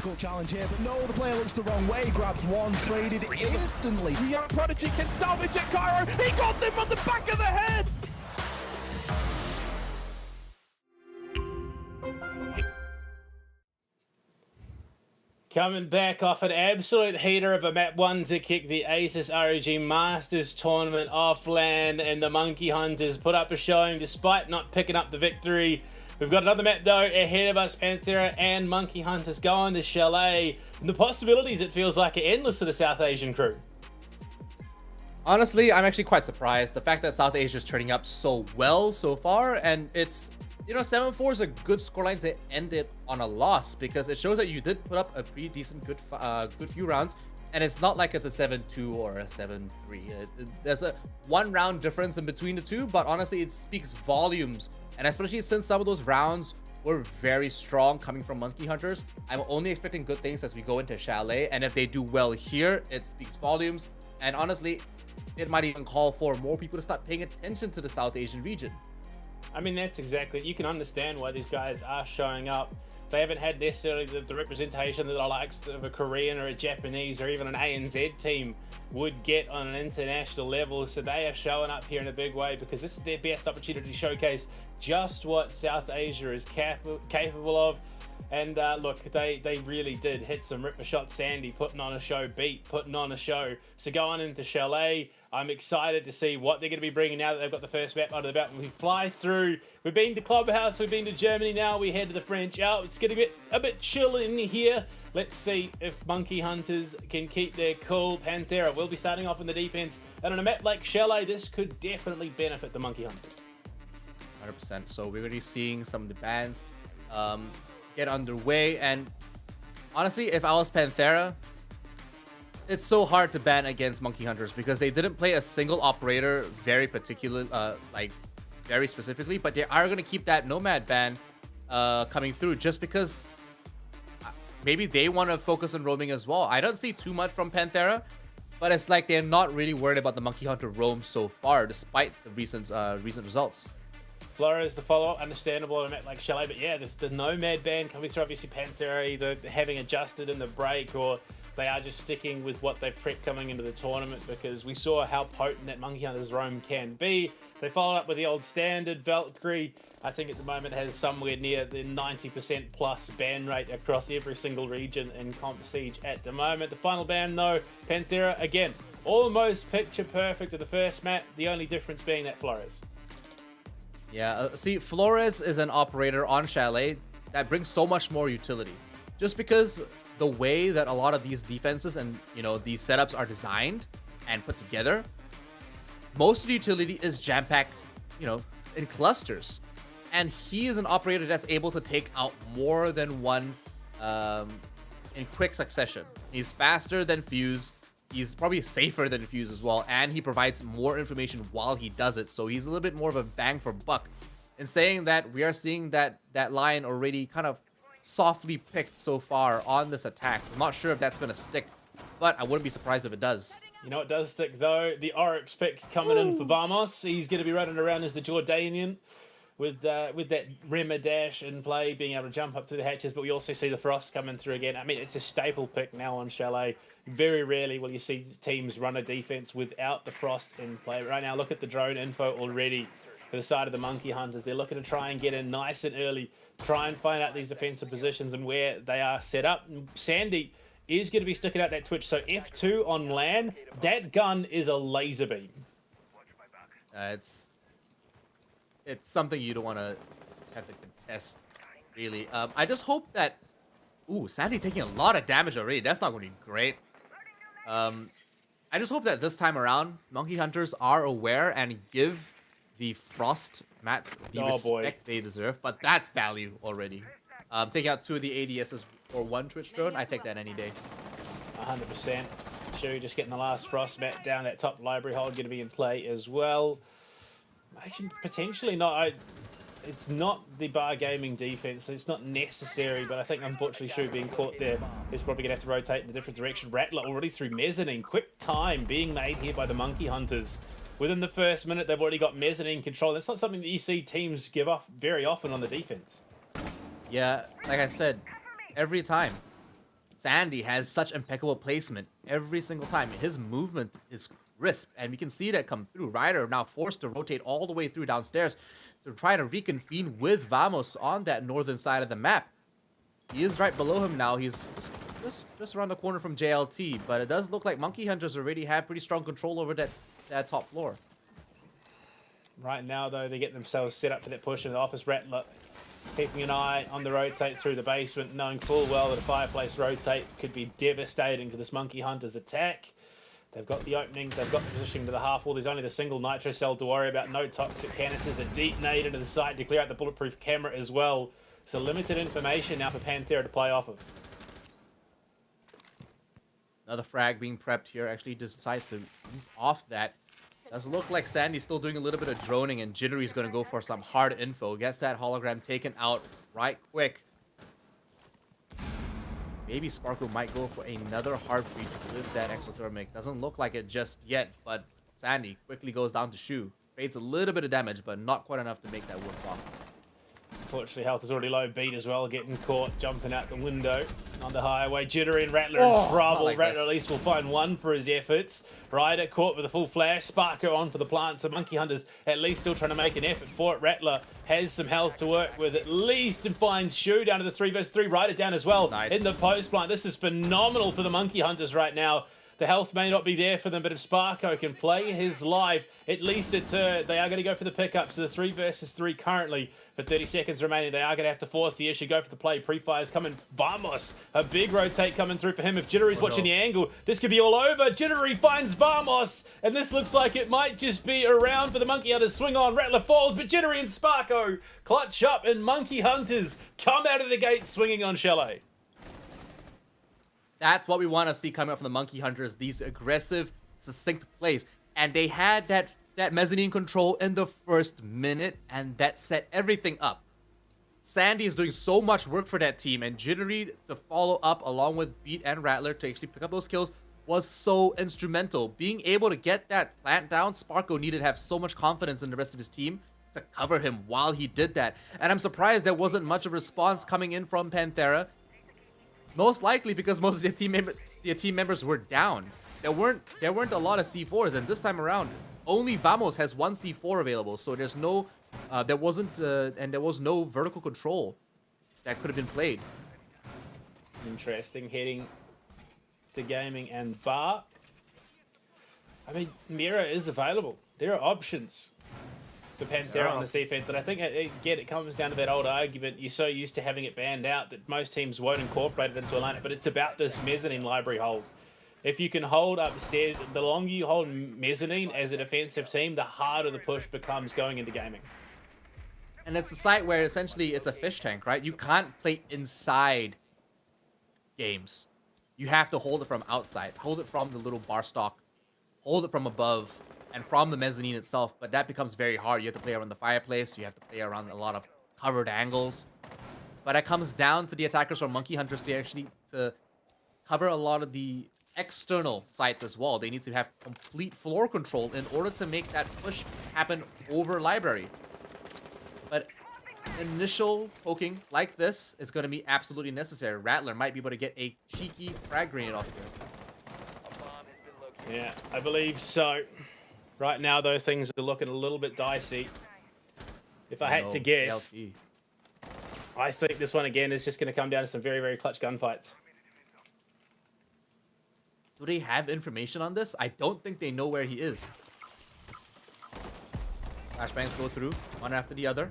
difficult challenge here, but no, the player looks the wrong way, grabs one, traded instantly. The young prodigy can salvage it, Cairo. He got them on the back of the head. Coming back off an absolute heater of a map 1 to kick the Asus ROG Masters tournament off LAN, and the Monkey Hunters put up a showing despite not picking up the victory. We've got another map though ahead of us. Panthera and Monkey Hunters going to Chalet. And the possibilities, it feels like, are endless for the South Asian crew. Honestly, I'm actually quite surprised. The fact that South Asia is turning up so well so far, and it's, you know, 7-4 is a good scoreline to end it on a loss, because it shows that you did put up a pretty decent, good few rounds, and it's not like it's a 7-2 or a 7-3. There's a 1 round difference in between the two, but honestly, it speaks volumes, and especially since some of those rounds were very strong coming from Monkey Hunters. I'm only expecting good things as we go into Chalet, and if they do well here, it speaks volumes, and honestly, it might even call for more people to start paying attention to the South Asian region. I mean, that's exactly, you can understand why these guys are showing up. They haven't had necessarily the representation that the likes of a Korean or a Japanese or even an ANZ team would get on an international level. So they are showing up here in a big way, because this is their best opportunity to showcase just what South Asia is capable of. And look, they really did hit some ripper shots. Sandy putting on a show, Beat putting on a show. So going into Chalet, I'm excited to see what they're going to be bringing now that they've got the first map under the belt. We fly through. We've been to Clubhouse, we've been to Germany, now we head to the French. Oh, it's going to get a bit chill in here. Let's see if Monkey Hunters can keep their cool. Panthera will be starting off in the defense. And on a map like Chalet, this could definitely benefit the Monkey Hunters. 100%. So we're already seeing some of the bans get underway, and honestly, if I was Panthera, it's so hard to ban against Monkey Hunters because they didn't play a single operator very particular, like very specifically, but they are going to keep that Nomad ban coming through just because maybe they want to focus on roaming as well. I don't see too much from Panthera, but it's like they're not really worried about the Monkey Hunter roam so far, despite the recent results. Flores, the follow-up, understandable on a map like Chalet, but yeah, the Nomad ban coming through, obviously Panthera either having adjusted in the break or they are just sticking with what they've prepped coming into the tournament, because we saw how potent that Monkey Hunter's roam can be. They followed up with the old standard. Valkyrie, I think at the moment, has somewhere near the 90% plus ban rate across every single region in Comp Siege at the moment. The final ban though, Panthera, again, almost picture perfect of the first map, the only difference being that Flores. Yeah, see, Flores is an operator on Chalet that brings so much more utility. Just because the way that a lot of these defenses and, you know, these setups are designed and put together, most of the utility is jam-packed, you know, in clusters. And he is an operator that's able to take out more than one in quick succession. He's faster than Fuse. He's probably safer than Fuse as well, and he provides more information while he does it, so he's a little bit more of a bang for buck. In saying that, we are seeing that line already kind of softly picked so far on this attack. I'm not sure if that's going to stick, but I wouldn't be surprised if it does. You know, it does stick though. The Oryx pick coming in for Vamos. He's going to be running around as the Jordanian with that Rema dash in play, being able to jump up through the hatches, but we also see the Frost coming through again. I mean, it's a staple pick now on Chalet. Very rarely will you see teams run a defense without the Frost in play. But right now, look at the drone info already for the side of the Monkey Hunters. They're looking to try and get in nice and early, try and find out these defensive positions and where they are set up. And Sandy is going to be sticking out that Twitch, so F2 on LAN, that gun is a laser beam. It's something you don't want to have to contest, really. I just hope that... Ooh, Sandy taking a lot of damage already. That's not going to be great. I just hope that this time around, Monkey Hunters are aware and give the Frost mats the respect they deserve. But that's value already. Taking out 2 of the ADSs for 1 Twitch drone, I take that any day. 100%. Sherry just getting the last Frost mat down. That top library hold going to be in play as well. Actually, potentially not. It's not the bar gaming defense. It's not necessary, but I think unfortunately Shu being caught there is probably going to have to rotate in a different direction. Rattler already through mezzanine. Quick time being made here by the Monkey Hunters. Within the first minute, they've already got mezzanine control. That's not something that you see teams give off very often on the defense. Yeah, like I said, every time. Sandy has such impeccable placement every single time. His movement is crisp, and we can see that come through. Ryder now forced to rotate all the way through downstairs to try to reconvene with Vamos on that northern side of the map. He is right below him now. He's just around the corner from JLT, but it does look like Monkey Hunters already have pretty strong control over that top floor. Right now, though, they get themselves set up for that push in the office. Rattler keeping an eye on the rotate through the basement, knowing full well that a fireplace rotate could be devastating to this Monkey Hunters attack. They've got the opening, they've got the positioning to the half wall. There's only the single nitro cell to worry about. No toxic canisters, a deep nade into the site to clear out the bulletproof camera as well. So limited information now for Panthera to play off of. Another frag being prepped here. Actually decides to move off that. Does look like Sandy's still doing a little bit of droning, and Jittery's going to go for some hard info. Gets that hologram taken out right quick. Maybe Sparkle might go for another hard breach with that exothermic. Doesn't look like it just yet, but Sandy quickly goes down to Shu. Trades a little bit of damage, but not quite enough to make that worthwhile. Unfortunately, health is already low. Beat as well, getting caught, jumping out the window on the highway. Jittery and Rattler in trouble. Like Rattler at least will find one for his efforts. Ryder caught with a full flash. Sparko on for the plant. So Monkey Hunters at least still trying to make an effort for it. Rattler has some health to work with at least and finds Shu down to the 3 versus 3. Ryder down as well in the post plant. This is phenomenal for the Monkey Hunters right now. The health may not be there for them, but if Sparko can play his life, at least they are going to go for the pickup. So the 3 versus 3 currently for 30 seconds remaining. They are going to have to force the issue, go for the play. Pre-fires coming. Vamos, a big rotate coming through for him. If Jittery's watching the angle, this could be all over. Jittery finds Vamos, and this looks like it might just be around for the Monkey Hunters. Swing on, Rattler falls, but Jittery and Sparko clutch up, and Monkey Hunters come out of the gate swinging on Chalet. That's what we want to see coming up from the Monkey Hunters. These aggressive, succinct plays. And they had that mezzanine control in the first minute, and that set everything up. Sandy is doing so much work for that team, and Jittery to follow up along with Beat and Rattler to actually pick up those kills was so instrumental. Being able to get that plant down, Sparko needed to have so much confidence in the rest of his team to cover him while he did that. And I'm surprised there wasn't much of a response coming in from Panthera. Most likely because most of their team members were down. There weren't a lot of C4s, and this time around, only Vamos has 1 C4 available. So there's no, there was no vertical control that could have been played. Interesting, heading to gaming and bar. I mean, Mira is available. There are options for Panthera on this defense, and I think again it comes down to that old argument. You're so used to having it banned out that most teams won't incorporate it into a lineup, but it's about this mezzanine library hold. If you can hold upstairs, the longer you hold mezzanine as a defensive team, the harder the push becomes going into gaming. And it's a site where essentially it's a fish tank, right? You can't play inside games. You have to hold it from outside, hold it from the little bar stock, hold it from above, and from the mezzanine itself, but that becomes very hard. You have to play around the fireplace, you have to play around a lot of covered angles. But it comes down to the attackers from Monkey Hunters to cover a lot of the external sites as well. They need to have complete floor control in order to make that push happen over library. But initial poking like this is going to be absolutely necessary. Rattler might be able to get a cheeky frag grenade off here. Yeah, I believe so. Right now, though, things are looking a little bit dicey. If I had to guess, I think this one, again, is just going to come down to some very, very clutch gunfights. Do they have information on this? I don't think they know where he is. Flashbangs go through, one after the other.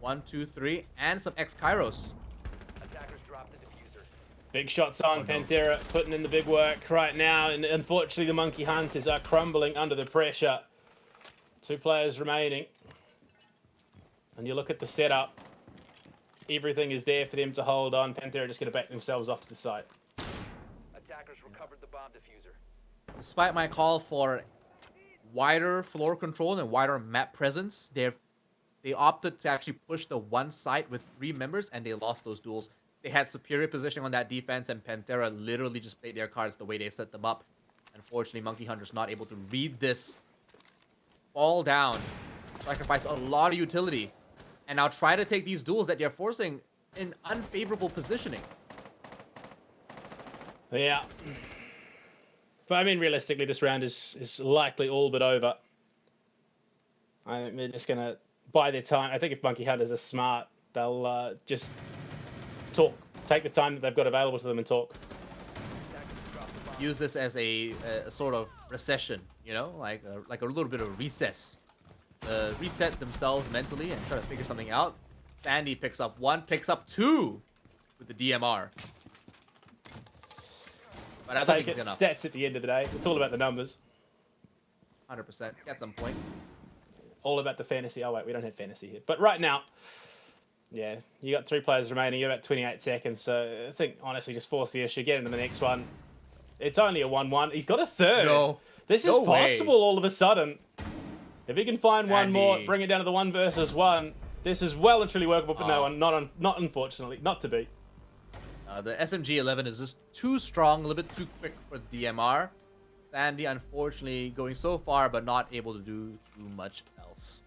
1, 2, 3, and some X-Kairos. Big shots on Panthera, putting in the big work right now, and unfortunately the Monkey Hunters are crumbling under the pressure. 2 players remaining. And you look at the setup, everything is there for them to hold on. Panthera just going to back themselves off to the side. Attackers recovered the bomb diffuser. Despite my call for wider floor control and wider map presence, they opted to actually push the one site with 3 members, and they lost those duels. They had superior positioning on that defense, and Panthera literally just played their cards the way they set them up. Unfortunately, Monkey Hunter's not able to read this. Fall down. Sacrifice a lot of utility. And now try to take these duels that they're forcing in unfavorable positioning. Yeah. But I mean, realistically, this round is likely all but over. I think they're just going to buy their time. I think if Monkey Hunters are smart, they'll just talk. Take the time that they've got available to them and talk. Use this as a sort of recession, you know, like a little bit of recess. Reset themselves mentally and try to figure something out. Sandy picks up 1, picks up 2 with the DMR. But I don't think it's enough. Stats at the end of the day. It's all about the numbers. 100%. At some point. All about the fantasy. Oh, wait, we don't have fantasy here. But right now, yeah, you got 3 players remaining. You're about 28 seconds. So I think, honestly, just force the issue. Get into the next one. It's only a 1-1. He's got a third. No. This is possible all of a sudden. If he can find one more, bring it down to the 1 versus 1. This is well and truly workable, but no, not unfortunately. Not to be. The SMG-11 is just too strong, a little bit too quick for DMR. Sandy, unfortunately, going so far, but not able to do too much else.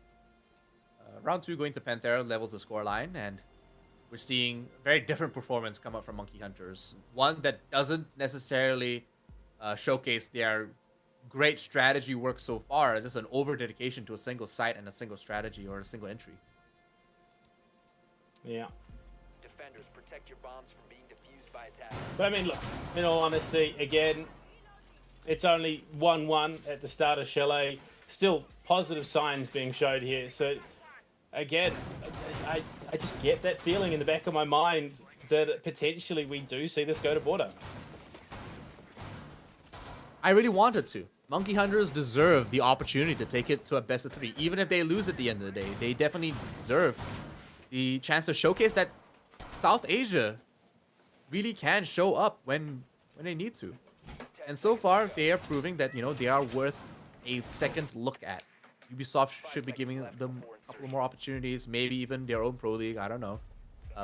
Round 2 going to Panthera, levels the scoreline, and we're seeing a very different performance come up from Monkey Hunters. One that doesn't necessarily showcase their great strategy work so far. It's just an over-dedication to a single site and a single strategy or a single entry. Yeah. Defenders, protect your bombs from being defused by attack. But I mean, look, in all honesty, again, it's only 1-1 at the start of Chalet. Still positive signs being showed here. So, again, I just get that feeling in the back of my mind that potentially we do see this go to border. I really wanted to. Monkey Hunters deserve the opportunity to take it to a best of 3. Even if they lose at the end of the day, they definitely deserve the chance to showcase that South Asia really can show up when they need to. And so far, they are proving that, you know, they are worth a second look at. Ubisoft should be giving them a couple more opportunities, maybe even their own Pro League, I don't know.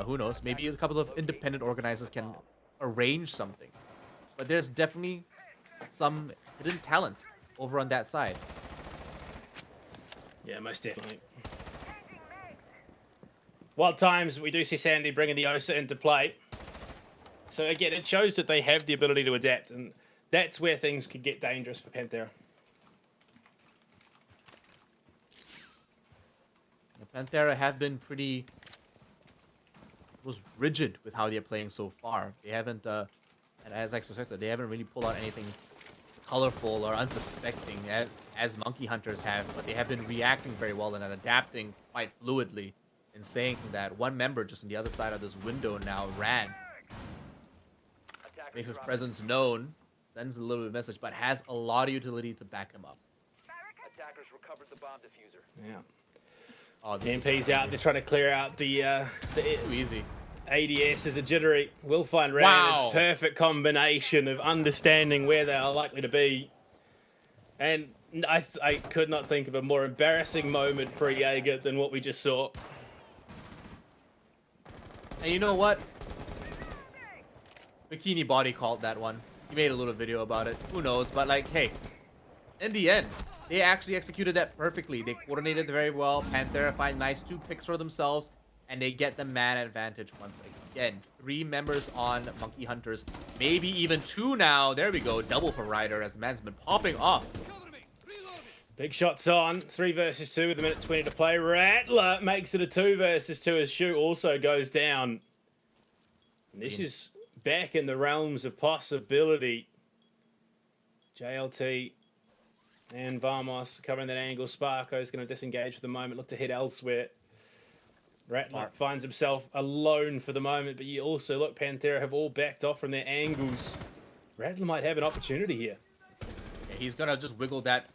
Who knows? Maybe a couple of independent organizers can arrange something. But there's definitely some hidden talent over on that side. Yeah, most definitely. Wild times, we do see Sandy bringing the OSA into play. So again, it shows that they have the ability to adapt, and that's where things could get dangerous for Panthera. Panthera have been pretty rigid with how they're playing so far. They haven't, and as I suspected, they haven't really pulled out anything colorful or unsuspecting as Monkey Hunters have, but they have been reacting very well and adapting quite fluidly. In saying that one member just on the other side of this window now ran. Makes his presence known, sends a little bit of message, but has a lot of utility to back him up. Attackers recovered the bomb diffuser. Yeah. Oh, the MP's out. They're trying to clear out the too easy. ADS is a jittery. We'll find Ronin. It's perfect combination of understanding where they are likely to be. And I could not think of a more embarrassing moment for a Jaeger than what we just saw. And you know what? Bikini Body called that one. He made a little video about it. Who knows? But like, hey, in the end, they actually executed that perfectly. They coordinated very well. Panthera find nice 2 picks for themselves, and they get the man advantage once again. 3 members on Monkey Hunters, maybe even 2 now. There we go, double for Ryder as the man's been popping off. Big shots on. 3 versus 2 with 1:20 to play. Rattler makes it a 2 versus 2 as Shu also goes down. And this is back in the realms of possibility. JLT and Vamos covering that angle. Sparko is going to disengage for the moment. Look to head elsewhere. Rattler finds himself alone for the moment, but you also look, Panthera have all backed off from their angles. Rattler might have an opportunity here. Yeah, he's going to just wiggle that.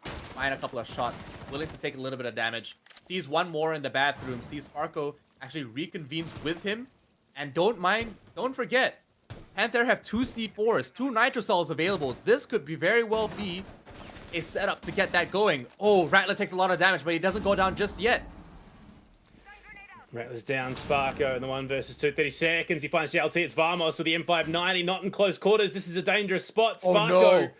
Find a couple of shots, willing to take a little bit of damage. Sees one more in the bathroom, sees Sparko actually reconvenes with him. And don't forget, Panthera have 2 C4s, 2 nitro cells available. This could be very well be a setup to get that going. Oh, Rattler takes a lot of damage, but he doesn't go down just yet. Rattler's down, Sparko in the 1 versus 2, 30 seconds. He finds JLT, it's Vamos with the M590, not in close quarters. This is a dangerous spot. Sparko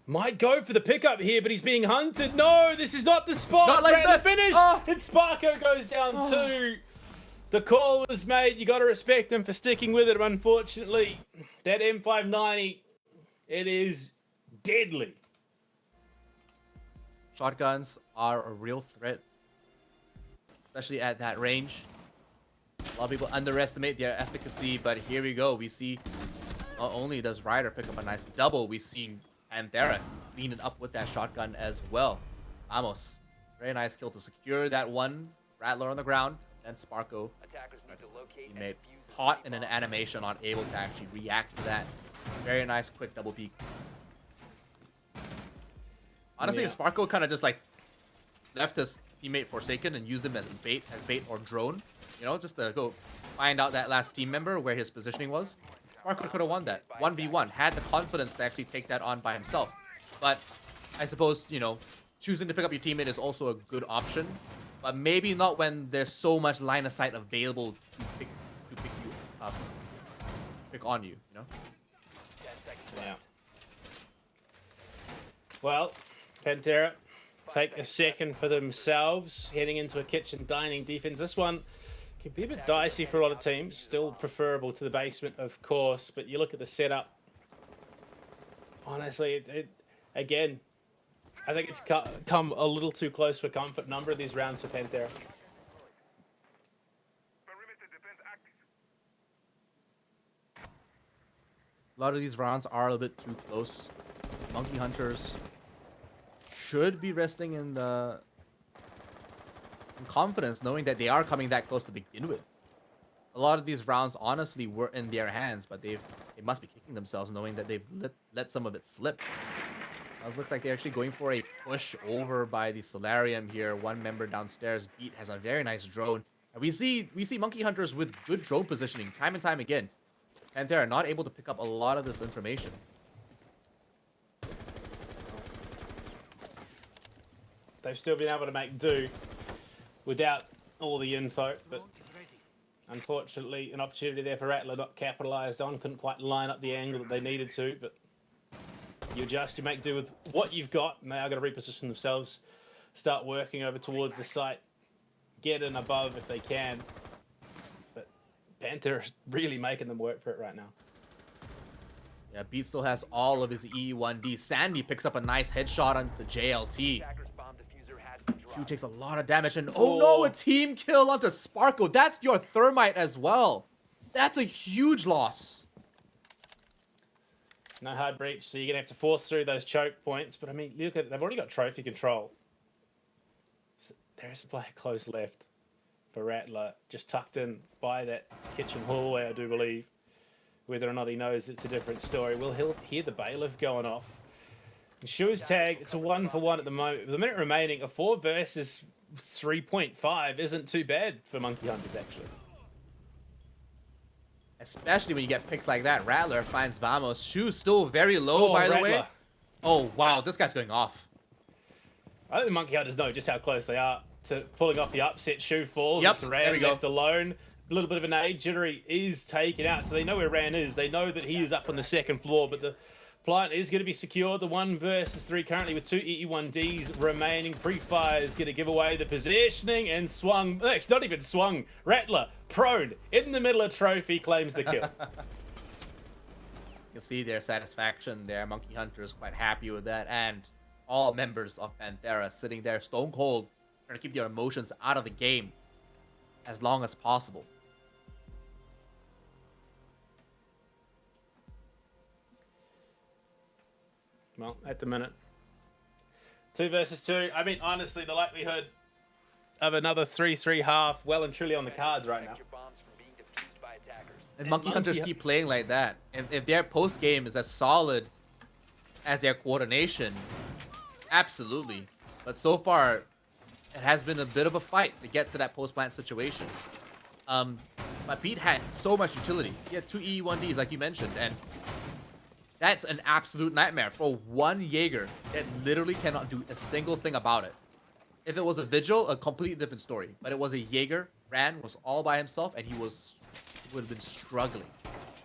might go for the pickup here, but he's being hunted. No, this is not the spot. Not like Rattler this. Finish. And Sparko goes down too. The call was made. You got to respect him for sticking with it. Unfortunately, That M590, it is deadly. Shotguns are a real threat, especially at that range. A lot of people underestimate their efficacy, but here we go. We see not only does Ryder pick up a nice double, we see Panthera clean it up with that shotgun as well. Vamos. Very nice kill to secure that one Rattler on the ground. And Sparko, he made caught in an animation, not able to actually react to that. Very nice quick double peek. Honestly, if Sparko kind of just like left his teammate Forsaken and used him as bait or drone, you know, just to go find out that last team member where his positioning was, Sparko could have won that 1v1, had the confidence to actually take that on by himself. But I suppose, you know, choosing to pick up your teammate is also a good option, but maybe not when there's so much line of sight available to pick you up, pick on you, you know? Yeah. Well, Panthera take a second for themselves, heading into a kitchen dining defense. This one can be a bit dicey for a lot of teams. Still preferable to the basement, of course, but you look at the setup. Honestly, again, I think it's come a little too close for comfort. Number of these rounds for Panthera. A lot of these rounds are a bit too close. Monkey Hunters should be resting in confidence, knowing that they are coming that close to begin with. A lot of these rounds honestly were in their hands, but they must be kicking themselves knowing that they've let some of it slip. It looks like they're actually going for a push over by the Solarium here. One member downstairs, Beat, has a very nice drone. And we see Monkey Hunters with good drone positioning time and time again. Panthera not able to pick up a lot of this information. They've still been able to make do without all the info, but unfortunately an opportunity there for Rattler not capitalized on. Couldn't quite line up the angle that they needed to, but you adjust, you make do with what you've got, and they are going to reposition themselves, start working over towards the site, get in above if they can. But Panther is really making them work for it right now. Yeah, Beat still has all of his E1D. Sandy picks up a nice headshot onto JLT. Shu takes a lot of damage, and oh no, a team kill onto Sparko. That's your Thermite as well. That's a huge loss. No hard breach, so you're going to have to force through those choke points. But I mean, look at, they've already got trophy control. So there is a player close left for Rattler, just tucked in by that kitchen hallway, I do believe. Whether or not he knows, it's a different story. Well, he'll hear the bailiff going off. And Shu's tagged. It's a 1-for-1 at the moment. With a minute remaining, a 4 versus 3.5 isn't too bad for Monkey Hunters, actually. Especially when you get picks like that. Rattler finds Vamos. Shu's still very low, by the way. Oh, wow. This guy's going off. I think the Monkey Hunters know just how close they are to pulling off the upset. Shu falls. Yep, it's Ran left alone. A little bit of an age jittery is taken out, so they know where Ran is. They know that he is up on the second floor, but the plant is going to be secured. The 1 versus 3 currently with 2 EE1Ds remaining. Pre-fire is going to give away the positioning and swung. Actually, not even swung. Rattler, prone, in the middle of trophy, claims the kill. You'll see their satisfaction there. Monkey Hunters quite happy with that, and all members of Panthera sitting there stone cold, trying to keep their emotions out of the game as long as possible. Well, at the minute, 2 versus 2. I mean, honestly, the likelihood of another 3-3 half well and truly on the cards right now. And Monkey Hunters keep playing like that. And if their post game is as solid as their coordination, absolutely. But so far, it has been a bit of a fight to get to that post plant situation. But Pete had so much utility. He had 2 E1Ds, like you mentioned, and that's an absolute nightmare for one Jaeger that literally cannot do a single thing about it. If it was a Vigil, a completely different story. But it was a Jaeger. Ran was all by himself, and he would have been struggling.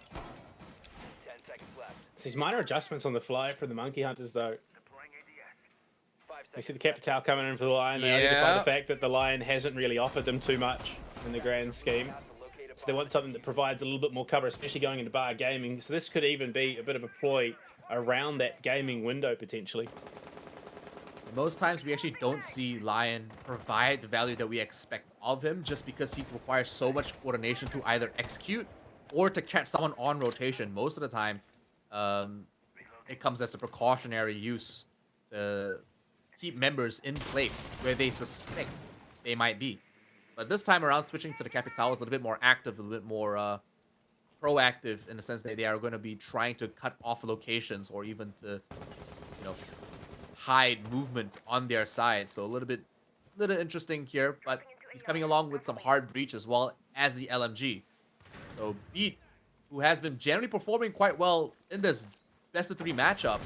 10 seconds left. It's these minor adjustments on the fly for the Monkey Hunters, though. You see the Capital coming in for the Lion. They identify the fact that the Lion hasn't really offered them too much in the grand scheme. So they want something that provides a little bit more cover, especially going into bar gaming. So this could even be a bit of a ploy around that gaming window, potentially. Most times we actually don't see Lion provide the value that we expect of him just because he requires so much coordination to either execute or to catch someone on rotation. Most of the time, it comes as a precautionary use to keep members in place where they suspect they might be. But this time around, switching to the Capital is a little bit more active, a little bit more proactive in the sense that they are going to be trying to cut off locations or even to, you know, hide movement on their side. So a little interesting here, but he's coming along with some hard breach as well as the LMG. So Beat, who has been generally performing quite well in this best of 3 matchup,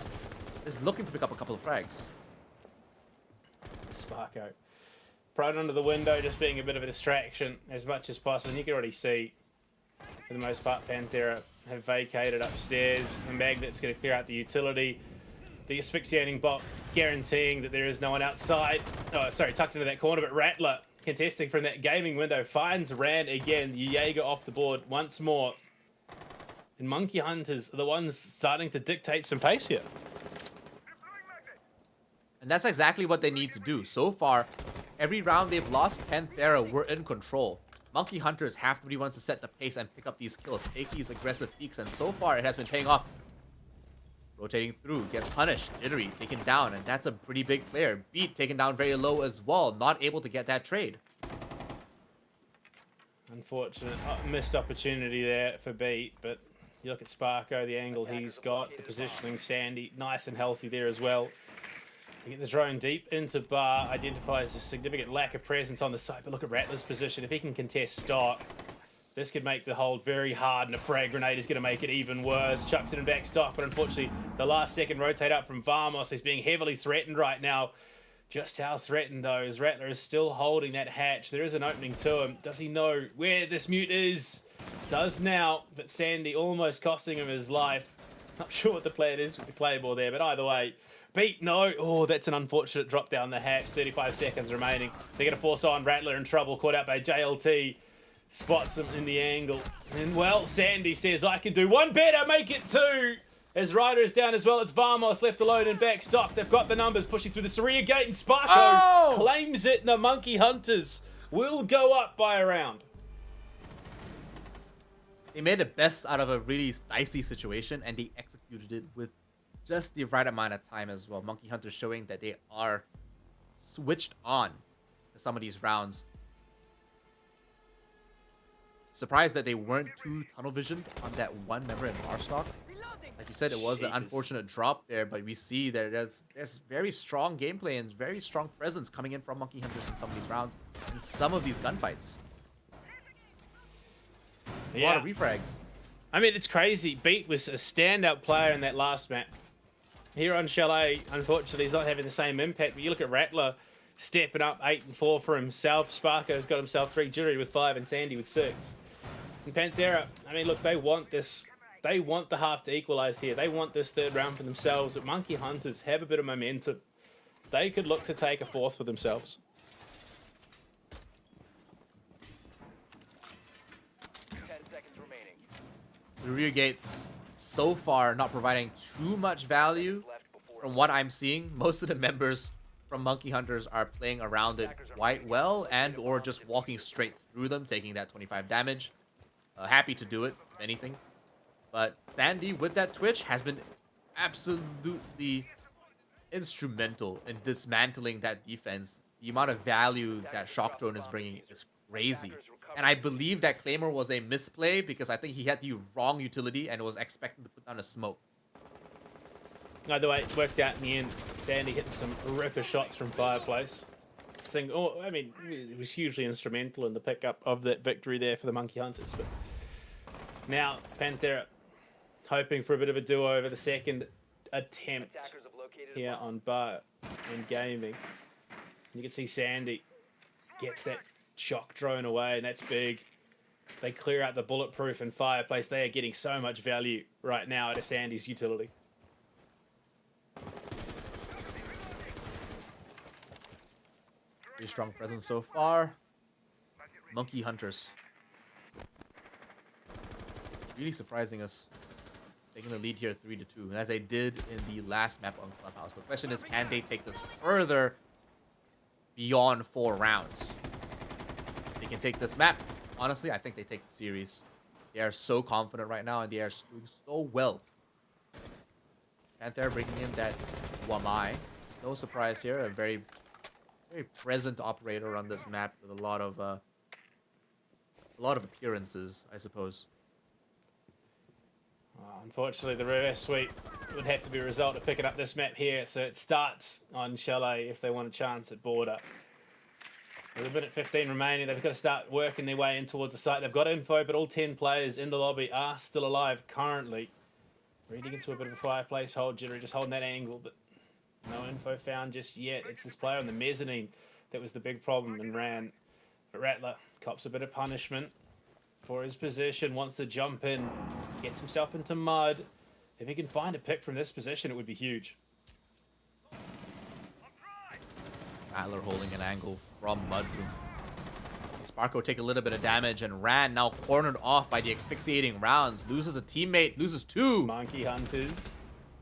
is looking to pick up a couple of frags. Sparko prone under the window, just being a bit of a distraction as much as possible. And you can already see, for the most part, Panthera have vacated upstairs. The Magnet's going to clear out the utility. The asphyxiating bot guaranteeing that there is no one outside. Oh, sorry, tucked into that corner, but Rattler contesting from that gaming window finds Rand again. Jaeger off the board once more. And Monkey Hunters are the ones starting to dictate some pace here. And that's exactly what they need to do. So far, every round they've lost, Panthera were in control. Monkey Hunters have to be ones to set the pace and pick up these kills, take these aggressive peaks, and so far it has been paying off. Rotating through, gets punished, Jittery taken down, and that's a pretty big player. Beat taken down very low as well, not able to get that trade. Unfortunate missed opportunity there for Beat, but you look at Sparko, the angle he's got, the positioning, Sandy, nice and healthy there as well. You get the drone deep into bar, identifies a significant lack of presence on the site, but look at Rattler's position. If he can contest stock, this could make the hold very hard, and a frag grenade is going to make it even worse. Chucks it in back stock, but unfortunately, the last second rotate up from Varmos. He's being heavily threatened right now. Just how threatened, though, as Rattler is still holding that hatch. There is an opening to him. Does he know where this mute is? Does now, but Sandy almost costing him his life. Not sure what the plan is with the Claymore there, but either way, Beat, no. Oh, that's an unfortunate drop down the hatch. 35 seconds remaining. They're going to force on. Rattler in trouble, caught out by JLT. Spots him in the angle. And, well, Sandy says, I can do one better, make it 2. As Ryder is down as well, it's Varmos left alone in back stock. They've got the numbers pushing through the Saria gate, and Sparko claims it, and the Monkey Hunters will go up by a round. They made the best out of a really dicey situation, and they executed it with just the right amount of time as well. Monkey Hunters showing that they are switched on to some of these rounds. Surprised that they weren't too tunnel visioned on that one member in Marstock. Like you said, it was an unfortunate drop there, but we see that there's very strong gameplay and very strong presence coming in from Monkey Hunters in some of these rounds and some of these gunfights. A lot of refrag. I mean, it's crazy. Beat was a standout player in that last map. Here on Chalet, unfortunately, he's not having the same impact, but you look at Rattler stepping up 8 and 4 for himself. Sparko's got himself 3, Jittery with 5, and Sandy with 6. And Panthera, I mean, look, they want this. They want the half to equalize here. They want this third round for themselves, but Monkey Hunters have a bit of momentum. They could look to take a 4th for themselves. The rear gates so far not providing too much value from what I'm seeing. Most of the members from Monkey Hunters are playing around it quite well and or just walking straight through them, taking that 25 damage. Happy to do it, if anything. But Sandy, with that Twitch, has been absolutely instrumental in dismantling that defense. The amount of value that Shock Drone is bringing is crazy. And I believe that Claymore was a misplay because I think he had the wrong utility and was expecting to put down a smoke. Either way, it worked out in the end. Sandy hitting some ripper shots from Fireplace. I mean, it was hugely instrumental in the pickup of that victory there for the Monkey Hunters. But now, Panthera hoping for a bit of a do-over. The second attempt here on Bar and Gaming. You can see Sandy gets that shock drone away, and that's big. They clear out the bulletproof and Fireplace. They are getting so much value right now out of Sandy's utility. Pretty strong presence so far. Monkey Hunters really surprising us, taking the lead here 3-2, as they did in the last map on Clubhouse. The question is, can they take this further beyond 4 rounds? If they can take this map, honestly, I think they take the series. They are so confident right now, and they are doing so well. Panther bringing in that Wamai. No surprise here. A very, very present operator on this map with a lot of appearances, I suppose. Unfortunately, the reverse sweep would have to be a result of picking up this map here. So it starts on Chalet if they want a chance at border. With a minute 15 remaining, they've got to start working their way in towards the site. They've got info, but all 10 players in the lobby are still alive currently. Reading into a bit of a fireplace hold, Jittery just holding that angle, but no info found just yet. It's this player on the mezzanine that was the big problem and ran. But Rattler cops a bit of punishment for his position, wants to jump in, gets himself into mud. If he can find a pick from this position, it would be huge. Rattler holding an angle from Mudroom. Sparko take a little bit of damage, and Ran now cornered off by the asphyxiating rounds. Loses a teammate, loses 2. Monkey Hunters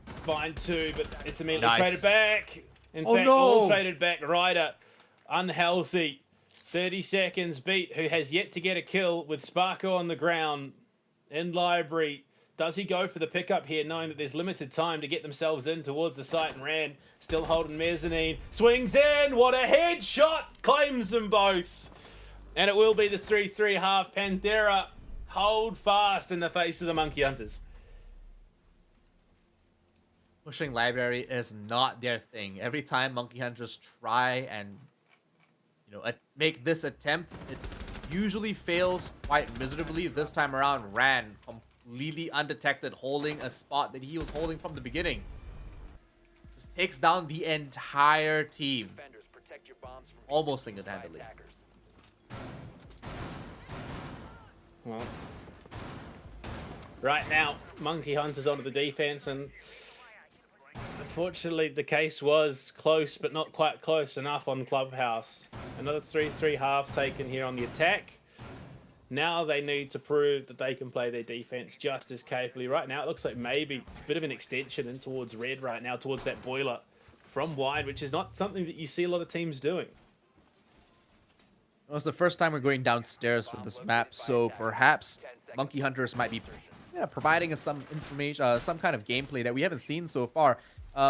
find 2, but it's immediately Nice. traded back. In fact, no. all traded back. Ryder, unhealthy. 30 seconds beat, who has yet to get a kill with Sparko on the ground in library. Does he go for the pickup here, knowing that there's limited time to get themselves in towards the site? And Ran still holding mezzanine. Swings in. What a headshot. Claims them both. And it will be the 3-3 half. Panthera hold fast in the face of the Monkey Hunters. Pushing library is not their thing. Every time Monkey Hunters try and make this attempt, it usually fails quite miserably. This time around, Ran completely undetected, holding a spot that he was holding from the beginning. Just takes down the entire team. Almost single-handedly. Well, right now, Monkey Hunters onto the defense, and unfortunately, the case was close, but not quite close enough on Clubhouse. Another 3-3 half taken here on the attack. Now they need to prove that they can play their defense just as capably. Right now, it looks like maybe a bit of an extension in towards red right now, towards that boiler from wide, which is not something that you see a lot of teams doing. Well, it's the first time we're going downstairs with this map, so perhaps Monkey Hunters might be providing us some information, some kind of gameplay that we haven't seen so far.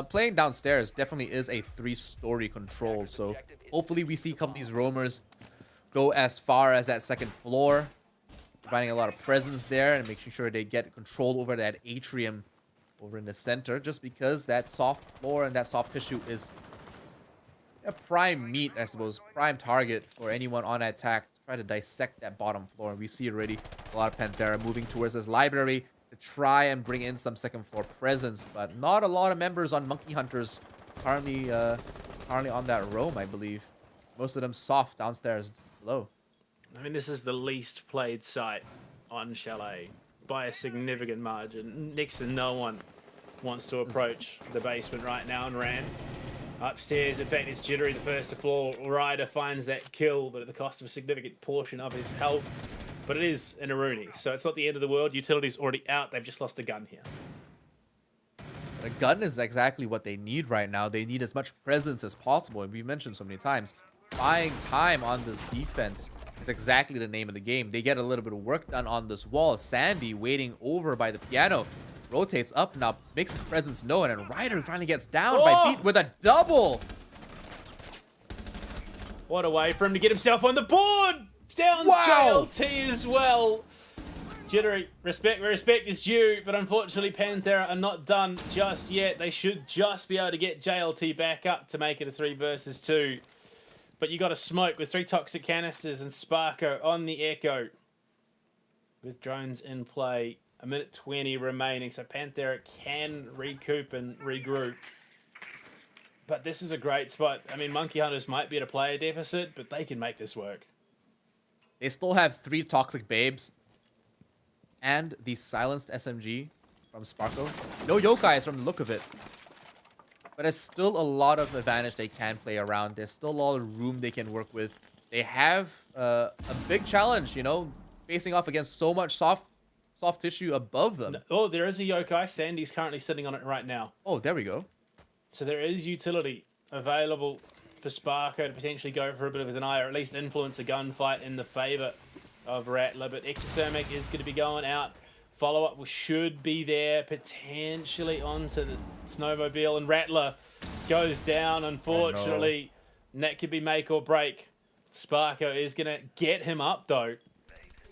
Playing downstairs definitely is a 3-story control, so hopefully we see a couple of these roamers go as far as that 2nd floor, providing a lot of presence there and making sure they get control over that atrium over in the center, just because that soft floor and that soft tissue is a prime meat, I suppose, prime target for anyone on attack to try to dissect that bottom floor. And we see already a lot of Panthera moving towards this library to try and bring in some 2nd floor presence, but not a lot of members on Monkey Hunters currently on that roam, I believe. Most of them soft downstairs below. I mean, this is the least played site on Chalet by a significant margin. Next to no one wants to approach the basement right now, and Ran upstairs. In fact, it's Jittery, the first to fall. Ryder finds that kill, but at the cost of a significant portion of his health. But it is an Aruni, so it's not the end of the world. Utility's already out. They've just lost a gun here. A gun is exactly what they need right now. They need as much presence as possible. And we mentioned so many times, buying time on this defense is exactly the name of the game. They get a little bit of work done on this wall. Sandy waiting over by the piano. Rotates up now, makes his presence known, and Ryder finally gets down by Beat with a double. What a way for him to get himself on the board! Downs JLT as well. Jittery, respect where respect is due, but unfortunately Panthera are not done just yet. They should just be able to get JLT back up to make it a 3 versus 2. But you got a smoke with 3 toxic canisters and Sparko on the Echo. With drones in play, a minute 20 remaining, so Panthera can recoup and regroup. But this is a great spot. I mean, Monkey Hunters might be at a player deficit, but they can make this work. They still have 3 toxic babes and the silenced SMG from Sparko. No yokais from the look of it. But there's still a lot of advantage they can play around. There's still a lot of room they can work with. They have a big challenge, facing off against so much soft soft tissue above them. Oh, there is a yokai. Sandy's currently sitting on it right now. Oh, there we go. So there is utility available for Sparko to potentially go for a bit of a deny, or at least influence a gunfight in the favor of Rattler. But Exothermic is going to be going out. Follow-up should be there, potentially onto the snowmobile, and Rattler goes down, unfortunately. And that could be make or break. Sparko is going to get him up, though.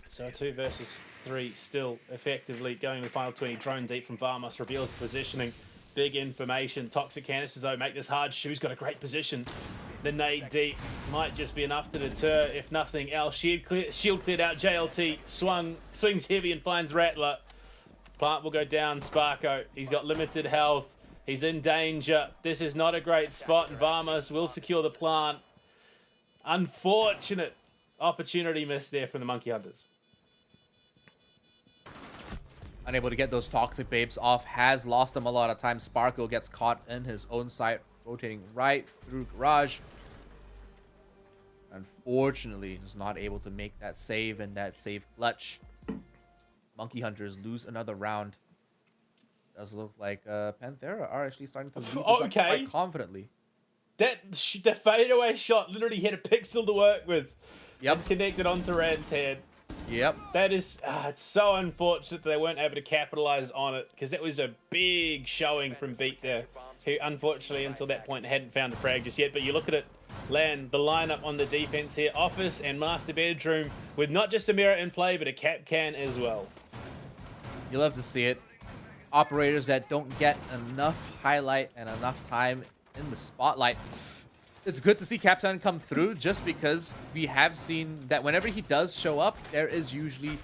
So 2 versus 3 still effectively going to the final 20. Drone deep from Varmus reveals the positioning. Big information. Toxic canisters, though, make this hard. Shu's got a great position. The nade deep might just be enough to deter, if nothing else. Shield cleared out. JLT swings heavy and finds Rattler. Plant will go down. Sparko, he's got limited health. He's in danger. This is not a great spot. Varmus will secure the plant. Unfortunate opportunity missed there from the Monkey Hunters. Unable to get those toxic babes off, has lost them a lot of time. Sparko gets caught in his own sight, rotating right through Garage. Unfortunately, is not able to make that save and that save clutch. Monkey Hunters lose another round. Does look like Panthera are actually starting to lead this up quite confidently. The fadeaway shot literally had a pixel to work with. Yep. And connected onto Rand's head. Yep. That is, it's so unfortunate that they weren't able to capitalize on it, because it was a big showing from Beat there, who unfortunately until that point hadn't found a frag just yet. But you look at it, Lan, the lineup on the defense here, Office and Master Bedroom, with not just a mirror in play, but a cap can as well. You love to see it. Operators that don't get enough highlight and enough time in the spotlight. It's good to see Captain come through, just because we have seen that whenever he does show up, there is usually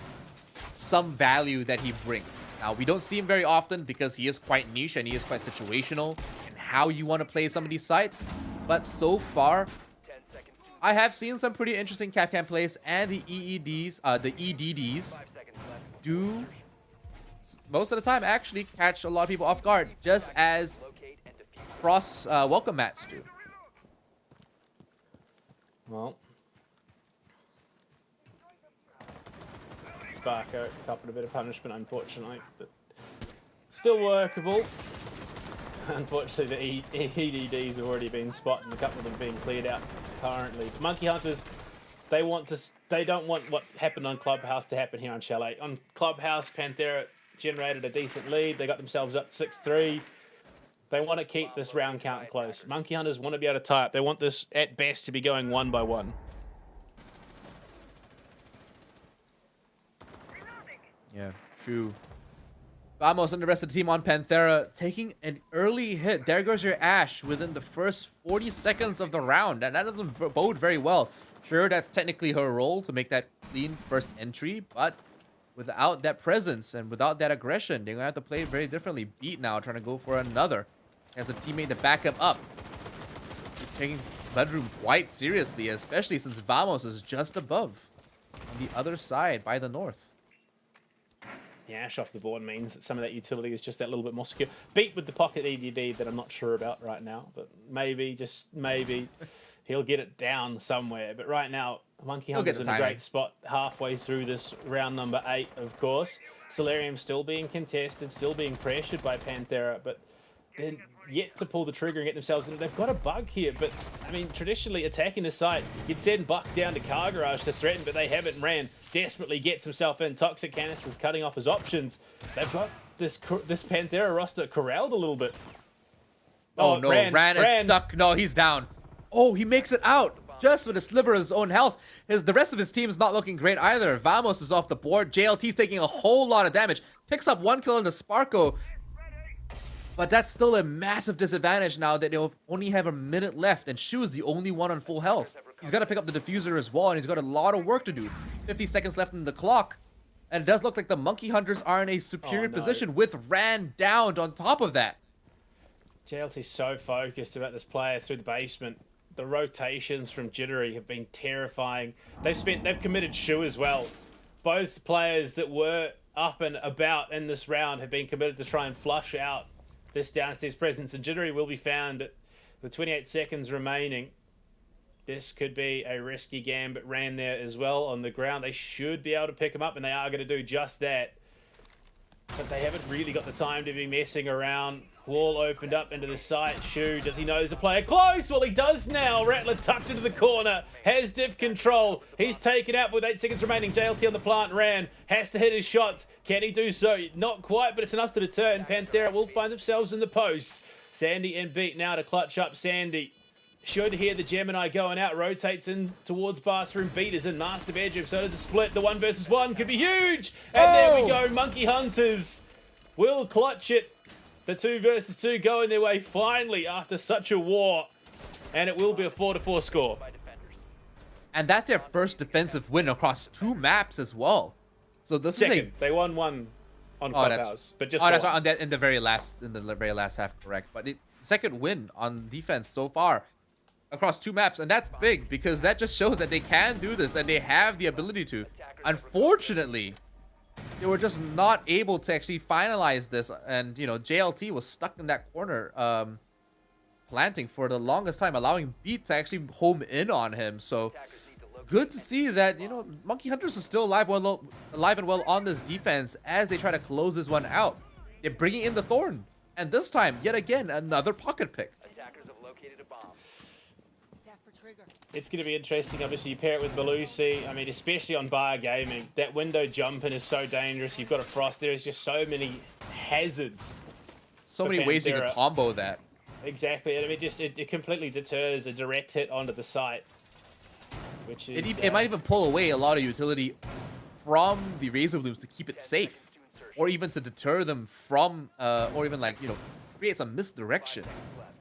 some value that he brings. Now, we don't see him very often because he is quite niche and he is quite situational in how you want to play some of these sites. But so far, I have seen some pretty interesting Capcan plays, and the EDDs do most of the time actually catch a lot of people off guard, just as Frost welcome mats do. Well, Sparko coupled a bit of punishment, unfortunately, but still workable. Unfortunately, the EDDs have already been spotted, and a couple of them being cleared out currently. The Monkey Hunters, they don't want what happened on Clubhouse to happen here on Chalet. On Clubhouse, Panthera generated a decent lead. They got themselves up 6-3. They want to keep this round count close. Monkey Hunters want to be able to tie up. They want this, at best, to be going 1 by 1. Yeah, true. Vamos and the rest of the team on Panthera taking an early hit. There goes your Ash within the first 40 seconds of the round, and that doesn't bode very well. Sure, that's technically her role to make that clean first entry, but without that presence and without that aggression, they're going to have to play it very differently. Beat now trying to go for another. Has a teammate to back him up. Taking Bedroom quite seriously, especially since Vamos is just above on the other side by the north. The Ash off the board means that some of that utility is just that little bit more secure. Beat with the pocket EDD that I'm not sure about right now, but maybe, just maybe, he'll get it down somewhere. But right now, Monkey Hunter's in a great spot halfway through this round number 8, of course. Solarium still being contested, still being pressured by Panthera, but they're yet to pull the trigger and get themselves in. They've got a bug here, but I mean, traditionally attacking the site, you'd send Buck down to Car Garage to threaten, but they haven't. Ran desperately gets himself in. Toxic Canisters cutting off his options. They've got this Panthera roster corralled a little bit. Oh no, Ran is stuck. No, he's down. Oh, he makes it out just with a sliver of his own health. The rest of his team is not looking great either. Vamos is off the board. JLT's taking a whole lot of damage. Picks up 1 kill into Sparko. But that's still a massive disadvantage now that they'll only have a minute left, and Shu is the only one on full health. He's got to pick up the diffuser as well, and he's got a lot of work to do. 50 seconds left in the clock, and it does look like the Monkey Hunters are in a superior position with Ran downed on top of that. JLT's so focused about this player through the basement. The rotations from Jittery have been terrifying. They've committed Shu as well. Both players that were up and about in this round have been committed to try and flush out this downstairs presence, and Jittery will be found, but with 28 seconds remaining, this could be a risky gambit. Ran there as well on the ground. They should be able to pick him up, and they are going to do just that. but they haven't really got the time to be messing around. Wall opened up into the site. Shu, does he know there's a player close? Well, he does now. Rattler tucked into the corner. Has diff control. He's taken out with 8 seconds remaining. JLT on the plant ran. Has to hit his shots. Can he do so? Not quite, but it's enough to deter. And Panthera will find themselves in the post. Sandy and Beat now to clutch up Sandy. Should hear the Gemini going out. Rotates in towards bathroom. Beat is in master bedroom. So does a split. The 1 versus 1 could be huge. And there we go. Monkey Hunters will clutch it. The 2 versus 2 going their way finally after such a war. And it will be a 4-4 score. And that's their first defensive win across 2 maps as well. So this Second, is a... they won 1 on Clubhouse, but just that's right, in the very last half, correct. But second win on defense so far across 2 maps, and that's big because that just shows that they can do this and they have the ability to. Unfortunately, they were just not able to actually finalize this, and you know, JLT was stuck in that corner planting for the longest time, allowing Beat to actually home in on him. So good to see that, you know, Monkey Hunters is still alive and well on this defense as they try to close this one out. They're bringing in the Thorn, and this time, yet again, another pocket pick. It's going to be interesting. Obviously, you pair it with Belusi. I mean, especially on bar gaming, that window jumping is so dangerous. You've got a Frost. There is just so many hazards. So many ways you can combo that. Exactly. And I mean, it completely deters a direct hit onto the site. Which is... It might even pull away a lot of utility from the Razor Blooms to keep it safe. Or even to deter them from, or even like, you know, create some misdirection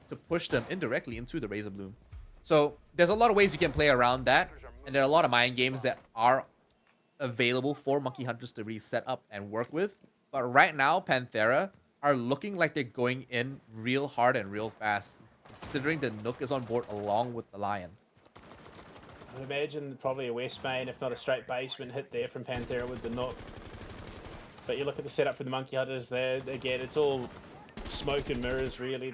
to push them indirectly into the Razor Bloom. So there's a lot of ways you can play around that, and there are a lot of mind games that are available for Monkey Hunters to really set up and work with. But right now, Panthera are looking like they're going in real hard and real fast, considering the Nook is on board along with the Lion. I would imagine probably a West main, if not a straight basement hit there from Panthera with the Nook. But you look at the setup for the Monkey Hunters there, again, it's all smoke and mirrors, really.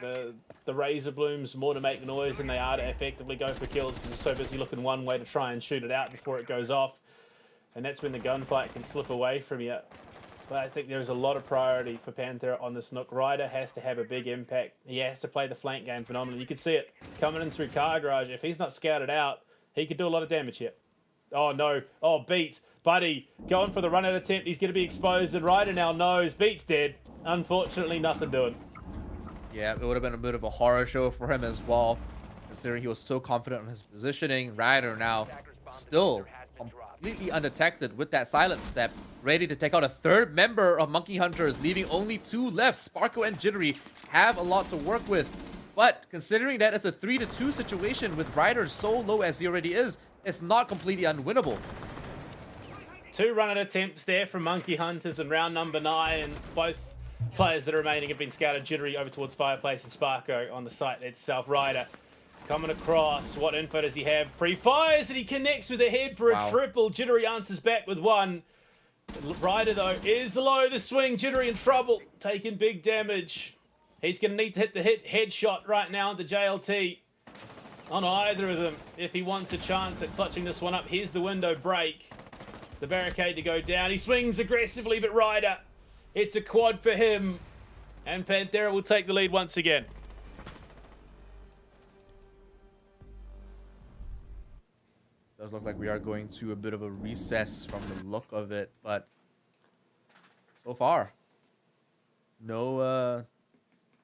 The Razor Blooms more to make noise than they are to effectively go for kills because they're so busy looking one way to try and shoot it out before it goes off. And that's when the gunfight can slip away from you. But I think there's a lot of priority for Panthera on this Nook. Ryder has to have a big impact. He has to play the flank game phenomenally. You can see it coming in through Car Garage. If he's not scouted out, he could do a lot of damage here. Oh, no. Oh, Beats. Buddy, going for the run-out attempt. He's going to be exposed, and Ryder now knows Beats dead. Unfortunately, nothing doing. Yeah, it would have been a bit of a horror show for him as well, considering he was so confident on his positioning. Ryder now still completely undetected with that silent step, ready to take out a 3rd member of Monkey Hunters, leaving only 2 left. Sparko and Jittery have a lot to work with, but considering that it's a 3-2 situation with Ryder so low as he already is, it's not completely unwinnable. 2 run-out attempts there from Monkey Hunters in round number 9, and both players that are remaining have been scouted. Jittery over towards Fireplace and Sparko on the site itself. Ryder coming across. What info does he have? Pre-fires, and he connects with the head for a triple. Jittery answers back with 1. Ryder, though, is low. The swing. Jittery in trouble, taking big damage. He's going to need to hit the headshot right now into JLT on either of them if he wants a chance at clutching this one up. Here's the window break. The barricade to go down. He swings aggressively, but Ryder, it's a quad for him. And Panthera will take the lead once again. Does look like we are going to a bit of a recess from the look of it, but so far, no,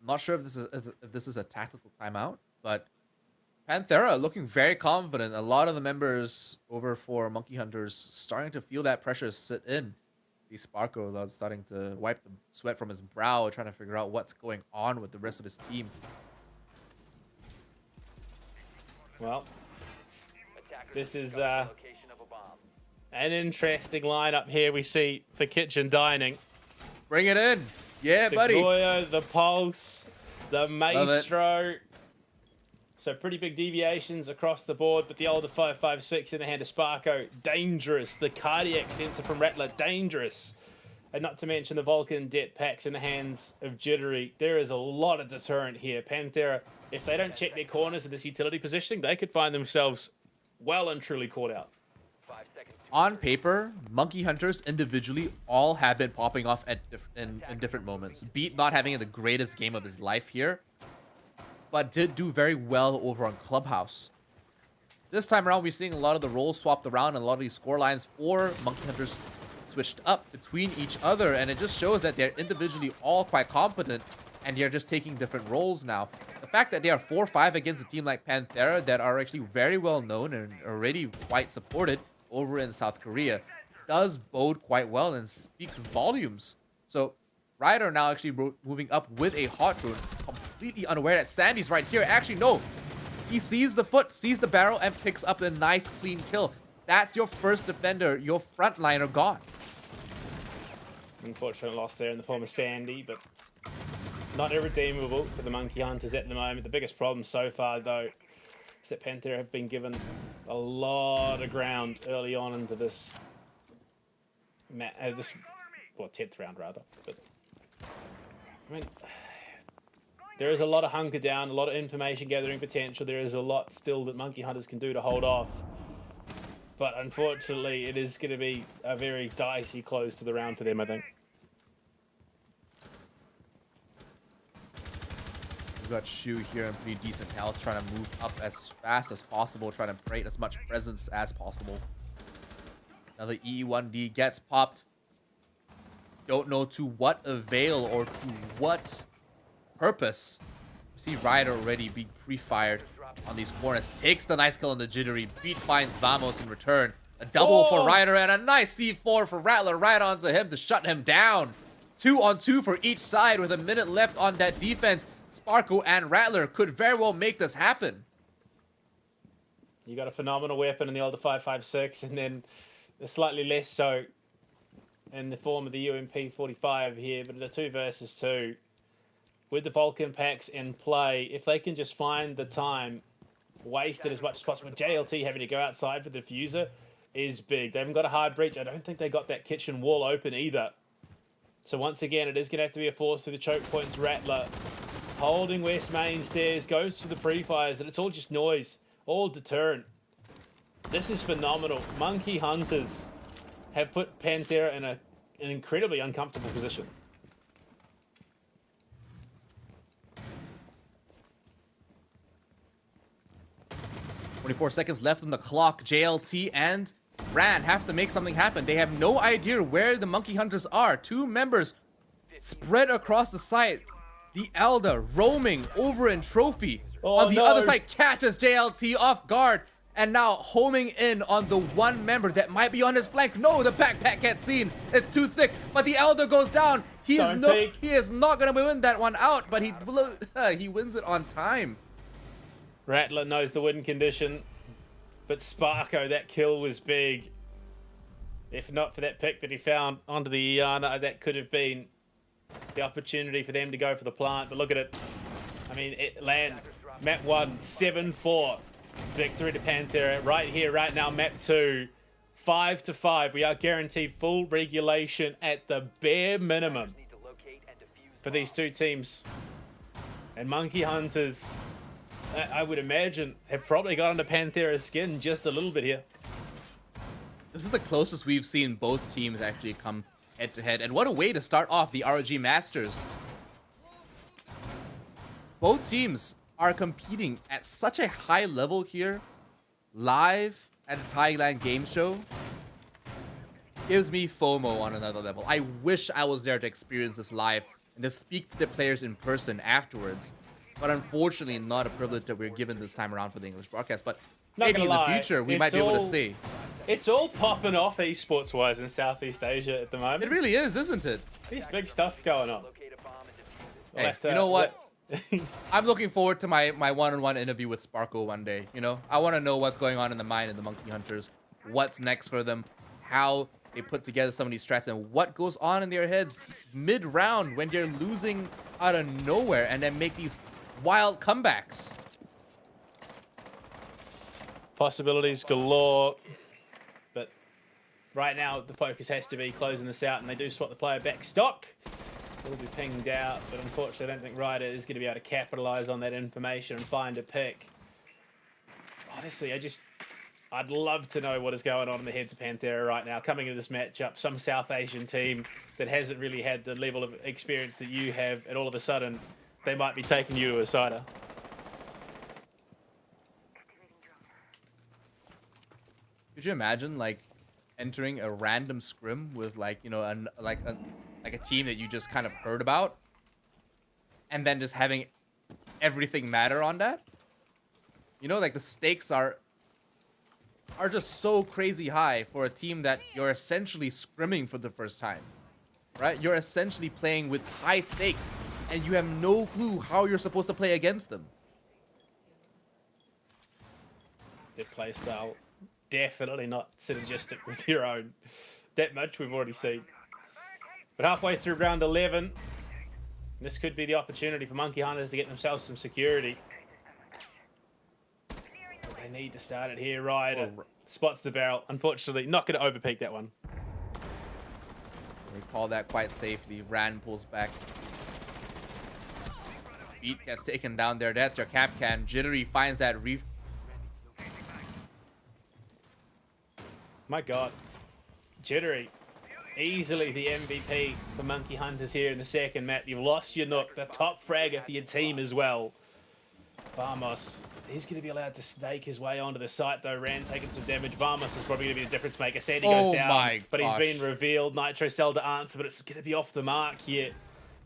not sure if this is a tactical timeout, but Panthera looking very confident. A lot of the members over for Monkey Hunters starting to feel that pressure sit in. The Sparko, though, starting to wipe the sweat from his brow, trying to figure out what's going on with the rest of his team. Well, this is an interesting lineup here we see for Kitchen Dining. Bring it in. Yeah, the buddy. Goyo, the Pulse, the Maestro. So pretty big deviations across the board, but the older 5.56 in the hand of Sparko, dangerous. The cardiac sensor from Rattler, dangerous. And not to mention the Vulcan Det packs in the hands of Jittery. There is a lot of deterrent here. Panthera, if they don't check their corners in this utility positioning, they could find themselves well and truly caught out. on paper, Monkey Hunters individually all have been popping off at in different moments. Beat not having the greatest game of his life here, but did do very well over on Clubhouse. This time around, we're seeing a lot of the roles swapped around and a lot of these score lines for Monkey Hunters switched up between each other, and it just shows that they're individually all quite competent and they're just taking different roles now. The fact that they are 4-5 against a team like Panthera that are actually very well known and already quite supported over in South Korea does bode quite well and speaks volumes. So Ryder now actually moving up with a hot drone, completely unaware that Sandy's right here. Actually, no. He sees the foot, sees the barrel, and picks up a nice clean kill. That's your first defender, your frontliner gone. Unfortunate loss there in the form of Sandy, but not irredeemable for the Monkey Hunters at the moment. The biggest problem so far, though, is that Panthera have been given a lot of ground early on into this, well, 10th round rather. But I mean, there is a lot of hunker down, a lot of information gathering potential. There is a lot still that Monkey Hunters can do to hold off. But unfortunately, it is going to be a very dicey close to the round for them, I think. We've got Shu here in pretty decent health, trying to move up as fast as possible, trying to create as much presence as possible. Another E1D gets popped. Don't know to what avail or to what purpose. We see Ryder already being pre-fired on these corners. Takes the nice kill on the Jittery. Beat finds Vamos in return. A double for Ryder and a nice C4 for Rattler right onto him to shut him down. 2-on-2 for each side with a minute left on that defense. Sparko and Rattler could very well make this happen. You got a phenomenal weapon in the older 5.56, and then a slightly less so in the form of the UMP 45 here, but the 2 versus 2 with the Vulcan packs in play, if they can just find the time, waste it as much as possible. JLT having to go outside for the diffuser is big. They haven't got a hard breach. I don't think they got that kitchen wall open either. So once again, it is going to have to be a force through the choke points. Rattler holding West Main stairs, goes to the pre-fires, and it's all just noise, all deterrent. This is phenomenal. Monkey Hunters have put Panthera in an incredibly uncomfortable position. 24 seconds left on the clock. JLT and Ran have to make something happen. They have no idea where the Monkey Hunters are. 2 members spread across the site. The Elder roaming over in Trophy. On the other side, catches JLT off guard. And now homing in on the 1 member that might be on his flank. No, the backpack gets seen. It's too thick. But the Elder goes down. He is not going to win that one out. But he wins it on time. Rattler knows the win condition. But Sparko, that kill was big. If not for that pick that he found onto the Iana, that could have been the opportunity for them to go for the plant. But look at it. I mean, it land. Map 1, 7-4. Victory to Panthera. Right here, right now, map 2. 5-5. We are guaranteed full regulation at the bare minimum for these 2 teams. And Monkey Hunters, I would imagine, have probably got under Panthera's skin just a little bit here. This is the closest we've seen both teams actually come head-to-head. And what a way to start off the ROG Masters. Both teams are competing at such a high level here, live at the Thailand game show. Gives me FOMO on another level. I wish I was there to experience this live and to speak to the players in person afterwards. But unfortunately, not a privilege that we're given this time around for the English broadcast. But maybe in the future, we might be able to see. It's all popping off esports-wise in Southeast Asia at the moment. It really is, isn't it? There's big stuff going on. Hey, you know what? I'm looking forward to my one-on-one interview with Sparko one day. You know, I want to know what's going on in the mind of the Monkey Hunters, what's next for them, how they put together some of these strats, and what goes on in their heads mid-round when they're losing out of nowhere and then make these wild comebacks. Possibilities galore, but right now the focus has to be closing this out, and they do swap the player back stock. Will be pinged out, but unfortunately I don't think Ryder is going to be able to capitalize on that information and find a pick. Honestly, I'd love to know what is going on in the heads of Panthera right now. Coming into this matchup, some South Asian team that hasn't really had the level of experience that you have, and all of a sudden, they might be taking you to a cider. Could you imagine, like, entering a random scrim with, like, you know, a team that you just kind of heard about, and then just having everything matter on that? You know, like, the stakes are just so crazy high for a team that you're essentially scrimming for the first time, right? You're essentially playing with high stakes, and you have no clue how you're supposed to play against them. Their playstyle definitely not synergistic with your own. That much we've already seen. But halfway through round 11, this could be the opportunity for Monkey Hunters to get themselves some security. But they need to start it here. Ryder spots the barrel. Unfortunately, not going to overpeak that one. We call that quite safely. Ran pulls back. Beat gets taken down there. That's your cap can. Jittery finds that reef. My God. Jittery. Easily the MVP for Monkey Hunters here in the second map. You've lost your Nook, the top fragger for your team as well. Vamos. He's going to be allowed to snake his way onto the site though. Ran taking some damage. Vamos is probably going to be the difference maker. Sandy goes down, but he's been revealed. Nitro Cell to answer, but it's going to be off the mark here.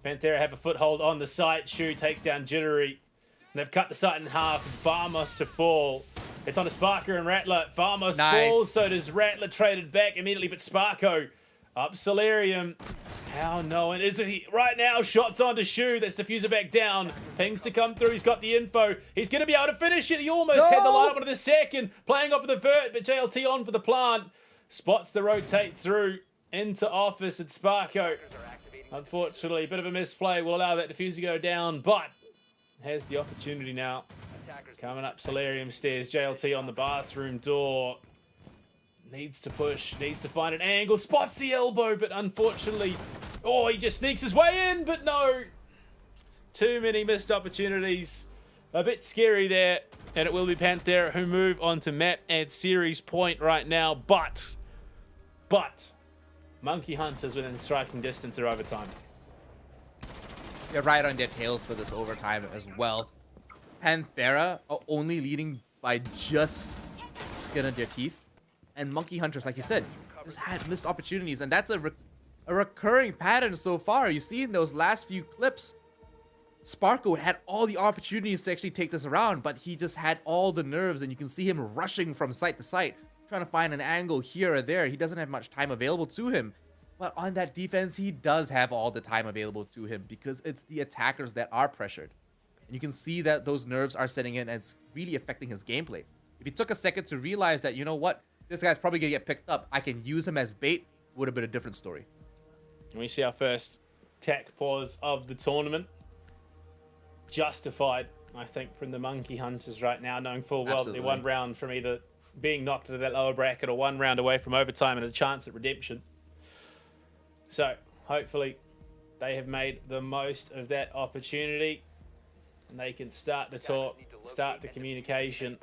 Panthera have a foothold on the site. Shu takes down Jittery. They've cut the site in half. Vamos to fall. It's on to Sparko and Rattler. Vamos falls, so does Rattler, traded back immediately, but Sparko up Solarium. How no, and is he right now? Shots onto Shu. That's diffuser back down. Pings to come through. He's got the info. He's going to be able to finish it. He almost had the lineup onto the second. Playing off of the vert, but JLT on for the plant. Spots the rotate through into office at Sparko. Unfortunately, a bit of a misplay will allow that diffuser to go down, but has the opportunity now. Coming up Solarium stairs. JLT on the bathroom door. Needs to push. Needs to find an angle. Spots the elbow, but unfortunately... Oh, he just sneaks his way in, but no. Too many missed opportunities. A bit scary there. And it will be Panthera who move on to map and series point right now. But... Monkey Hunters within striking distance or overtime. They're right on their tails for this overtime as well. Panthera are only leading by just skin of their teeth. And Monkey Hunters, like you said, just had missed opportunities. And that's a recurring pattern so far. You see in those last few clips, Sparko had all the opportunities to actually take this around, but he just had all the nerves. And you can see him rushing from site to site, trying to find an angle here or there. He doesn't have much time available to him. But on that defense, he does have all the time available to him because it's the attackers that are pressured. And you can see that those nerves are setting in and it's really affecting his gameplay. If he took a second to realize that, you know what, this guy's probably going to get picked up, I can use him as bait, would have been a different story. And we see our first tech pause of the tournament. Justified, I think, from the Monkey Hunters right now, knowing full well that they're one round from either being knocked into that lower bracket or one round away from overtime and a chance at redemption. So, hopefully, they have made the most of that opportunity and they can start the talk, start the communication.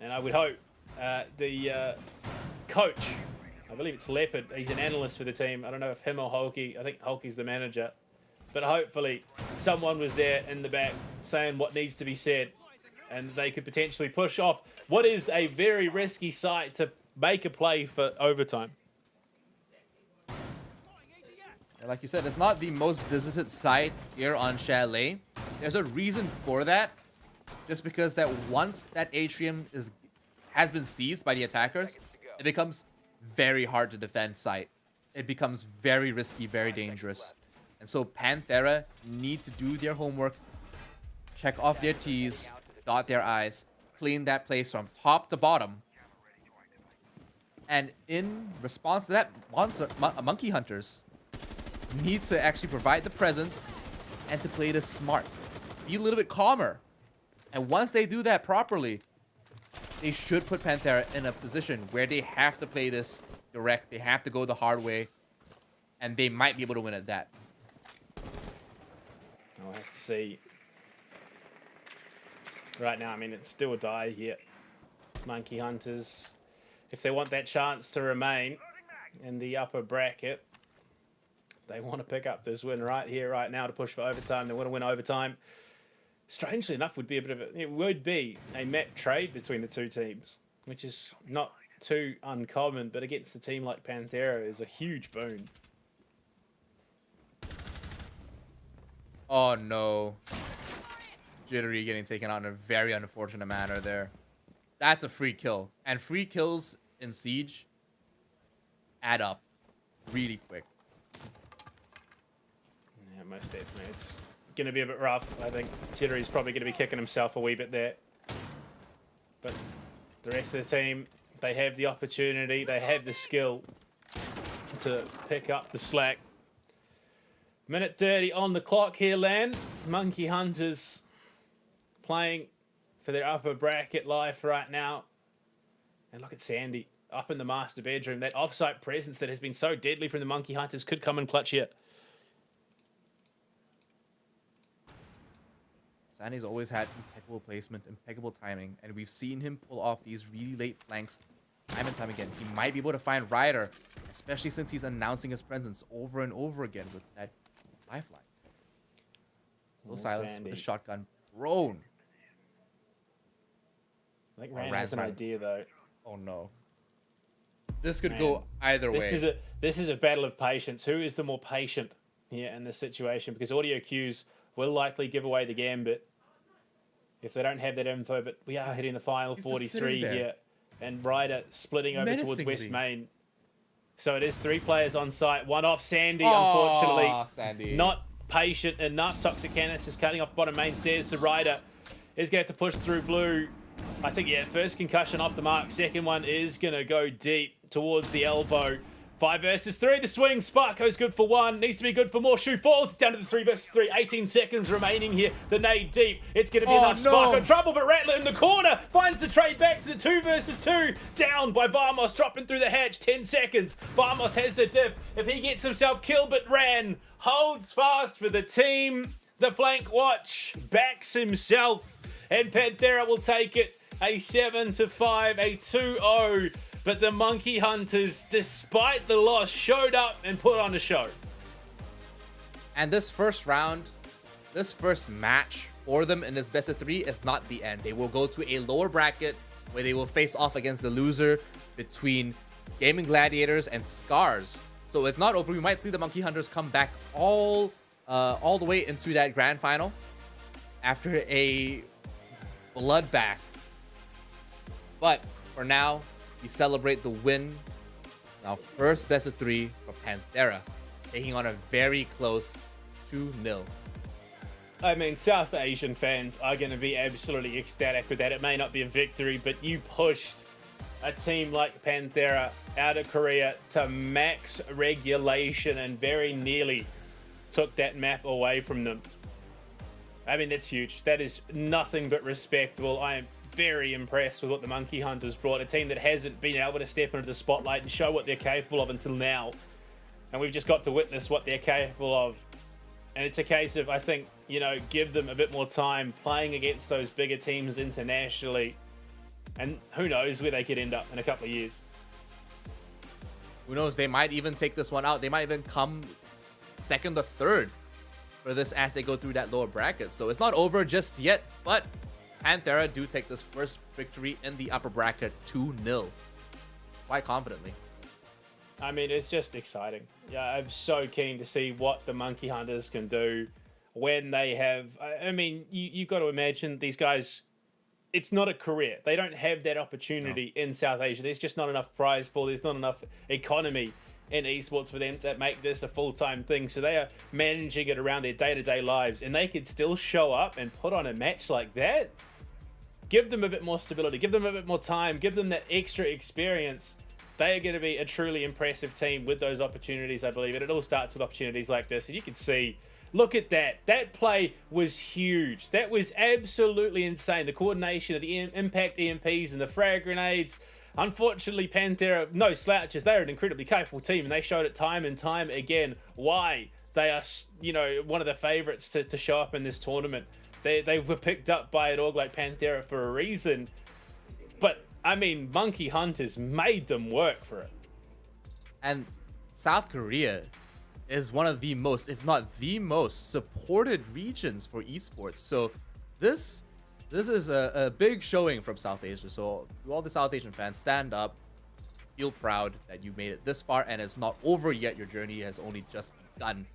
And I would hope the coach, I believe it's Leopard, he's an analyst for the team. I don't know if him or Hulky, I think Hulky's the manager. But hopefully, someone was there in the back saying what needs to be said and they could potentially push off what is a very risky site to make a play for overtime. Like you said, it's not the most visited site here on Chalet. There's a reason for that. Just because that once that atrium has been seized by the attackers, it becomes very hard to defend site. It becomes very risky, very dangerous. And so Panthera need to do their homework, check off their T's, dot their I's, clean that place from top to bottom. And in response to that, Monkey Hunters need to actually provide the presence and to play this smart. Be a little bit calmer. And once they do that properly, they should put Panthera in a position where they have to play this direct. They have to go the hard way. And they might be able to win at that. I'll have to see. Right now, I mean, it's still a die here. Monkey Hunters, if they want that chance to remain in the upper bracket, they want to pick up this win right here, right now to push for overtime. They want to win overtime. Strangely enough, it would be a map trade between the two teams, which is not too uncommon, but against a team like Panthera is a huge boon. Oh no. Jittery getting taken out in a very unfortunate manner there. That's a free kill. And free kills in Siege add up really quick. Yeah, most definitely. It's going to be a bit rough. I think Jittery's probably going to be kicking himself a wee bit there. But the rest of the team, they have the opportunity, they have the skill to pick up the slack. Minute 30 on the clock here, Lan. Monkey Hunters playing for their upper bracket life right now. And look at Sandy up in the master bedroom. That off-site presence that has been so deadly from the Monkey Hunters could come in clutch here. Sandy's always had impeccable placement, impeccable timing, and we've seen him pull off these really late flanks time and time again. He might be able to find Ryder, especially since he's announcing his presence over and over again with that lifeline. Slow silence Sandy. with the shotgun thrown. I think Rand has an idea though. Oh no. This could go either way. This is a battle of patience. Who is the more patient here in this situation? Because audio cues will likely give away the gambit if they don't have that info, but we are hitting the final 43 here. And Ryder splitting over towards West Main. So it is 3 players on site. One off Sandy, unfortunately. Sandy. Not patient enough. Toxic Canis is cutting off bottom main stairs. So Ryder is going to have to push through blue. I think, yeah, first concussion off the mark. Second one is going to go deep towards the elbow. 5 versus 3. The swing. Sparko's good for 1. Needs to be good for more. Shoe falls down to the 3 versus 3. 18 seconds remaining here. The nade deep. It's going to be enough. Sparko trouble, but Rattler in the corner finds the trade back to the 2 versus 2. Down by Vamos, dropping through the hatch. 10 seconds. Vamos has the diff. If he gets himself killed, but Ran holds fast for the team. The flank watch backs himself. And Panthera will take it. A 7-5, a 2-0. But the Monkey Hunters, despite the loss, showed up and put on a show. And this first round, this first match for them in this best of 3 is not the end. They will go to a lower bracket where they will face off against the loser between Gaming Gladiators and Scars. So it's not over. We might see the Monkey Hunters come back all the way into that grand final after a bloodbath. But for now, we celebrate the win. Now, first best of 3 for Panthera, taking on a very close 2-0. I mean, South Asian fans are going to be absolutely ecstatic with that. It may not be a victory, but you pushed a team like Panthera out of Korea to max regulation and very nearly took that map away from them. I mean, that's huge. That is nothing but respectable. I am very impressed with what the Monkey Hunters brought. A team that hasn't been able to step into the spotlight and show what they're capable of until now. And we've just got to witness what they're capable of. And it's a case of, I think, you know, give them a bit more time playing against those bigger teams internationally. And who knows where they could end up in a couple of years. Who knows? They might even take this one out. They might even come second or third for this as they go through that lower bracket. So it's not over just yet, but Panthera do take this first victory in the upper bracket 2-0 quite confidently. I mean, it's just exciting. Yeah, I'm so keen to see what the Monkey Hunters can do when they have... I mean, you've got to imagine these guys... It's not a career. They don't have that opportunity in South Asia. There's just not enough prize pool. There's not enough economy in esports for them to make this a full-time thing. So they are managing it around their day-to-day lives. And they could still show up and put on a match like that. Give them a bit more stability. Give them a bit more time. Give them that extra experience. They are going to be a truly impressive team with those opportunities, I believe. And it all starts with opportunities like this. And you can see, look at that. That play was huge. That was absolutely insane. The coordination of the impact EMPs and the frag grenades. Unfortunately, Panthera, no slouches. They're an incredibly capable team. And they showed it time and time again why they are, you know, one of the favorites to show up in this tournament. They were picked up by an org like Panthera for a reason. But I mean, Monkey Hunters made them work for it. And South Korea is one of the most, if not the most, supported regions for esports. So this is a big showing from South Asia. So to all the South Asian fans, stand up, feel proud that you made it this far, and it's not over yet. Your journey has only just begun,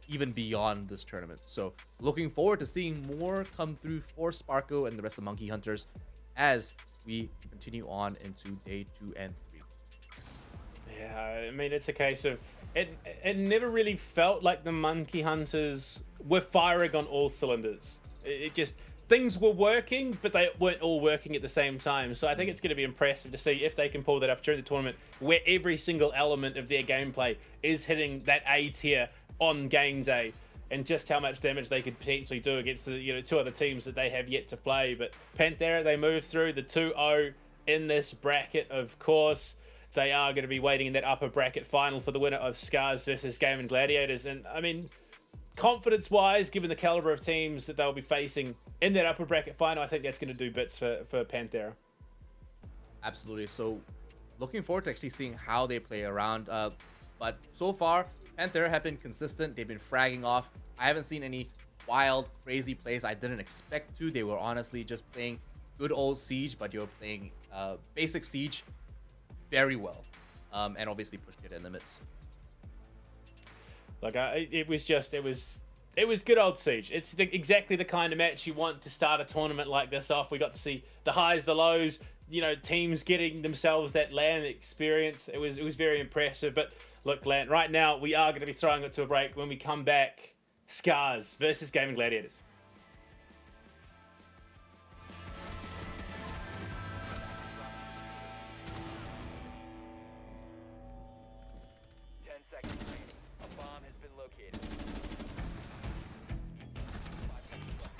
even beyond this tournament. So looking forward to seeing more come through for Sparko and the rest of Monkey Hunters as we continue on into day 2 and 3. Yeah, I mean, it's a case of it never really felt like the Monkey Hunters were firing on all cylinders. It just, things were working, but they weren't all working at the same time. So I think it's going to be impressive to see if they can pull that off during the tournament, where every single element of their gameplay is hitting that A tier on game day, and just how much damage they could potentially do against the two other teams that they have yet to play. But Panthera, they move through the 2-0 in this bracket. Of course, they are going to be waiting in that upper bracket final for the winner of Scars versus Game and Gladiators. And I mean, confidence-wise, given the caliber of teams that they'll be facing in that upper bracket final, I think that's going to do bits for Panthera. Absolutely. So looking forward to actually seeing how they play around. But so far, Panthera have been consistent. They've been fragging off. I haven't seen any wild, crazy plays I didn't expect to. They were honestly just playing good old Siege, but they were playing basic Siege very well. And obviously pushed it in limits. Like, it was good old Siege. It's exactly the kind of match you want to start a tournament like this off. We got to see the highs, the lows, teams getting themselves that LAN experience. It was very impressive. But look, LAN, right now we are going to be throwing it to a break. When we come back, Scars versus Game and Gladiators. 10 seconds remaining. A bomb has been located. 5 seconds left.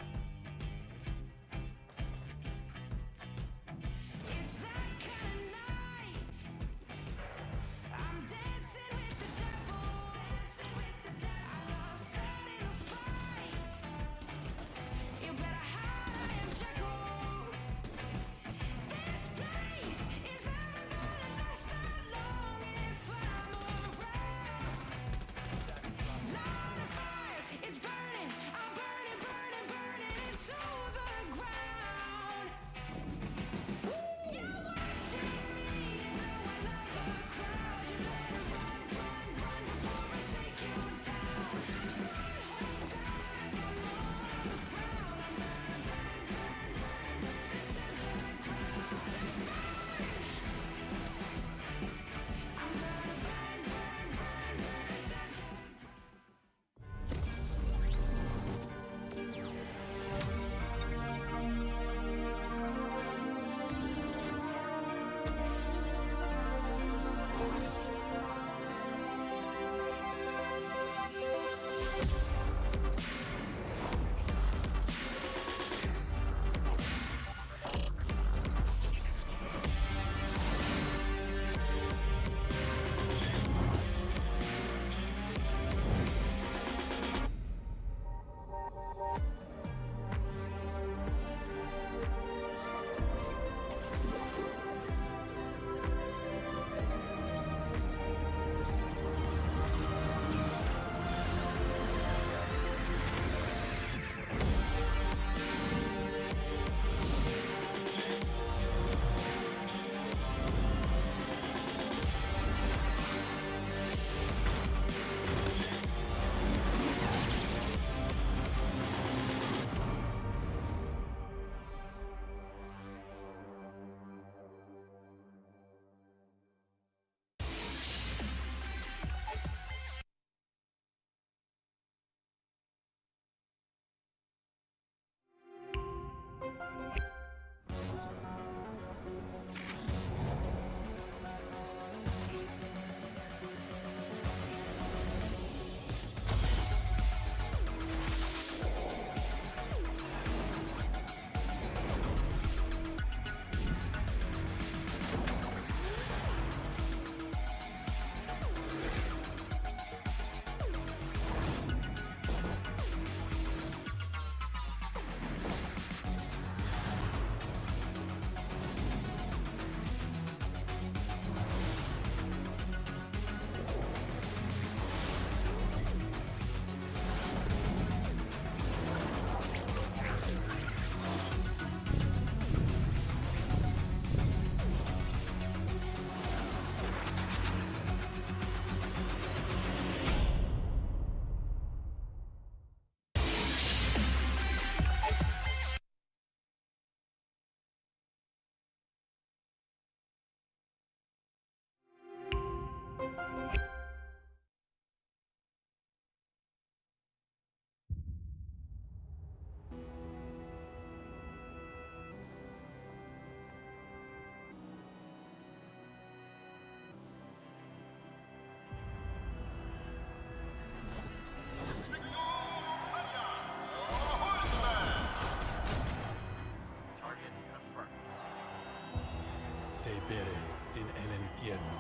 Bere in el infierno.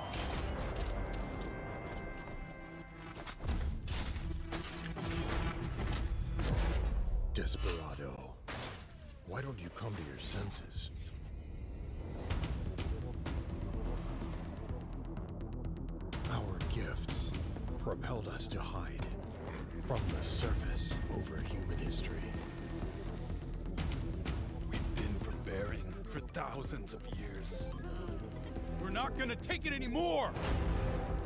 Desperado, why don't you come to your senses? Our gifts propelled us to hide from the surface over human history. We've been forbearing for thousands of years. We're not gonna take it anymore!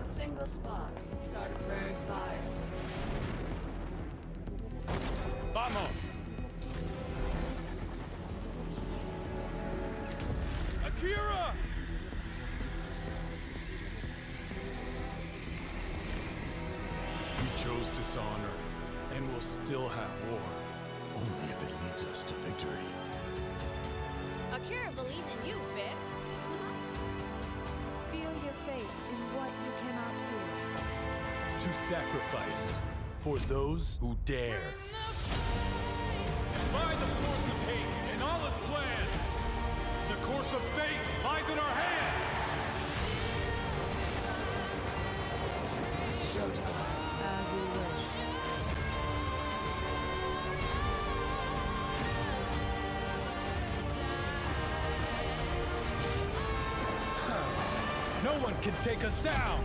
A single spark can start a prairie fire. Vamos! Akira! We chose dishonor, and we'll still have war. Only if it leads us to victory. Akira believes in you, Vic. Feel your fate in what you cannot feel. To sacrifice for those who dare. Defy the force of hate and all its plans. The course of fate lies in our hands. Showtime. As you wish. No one can take us down.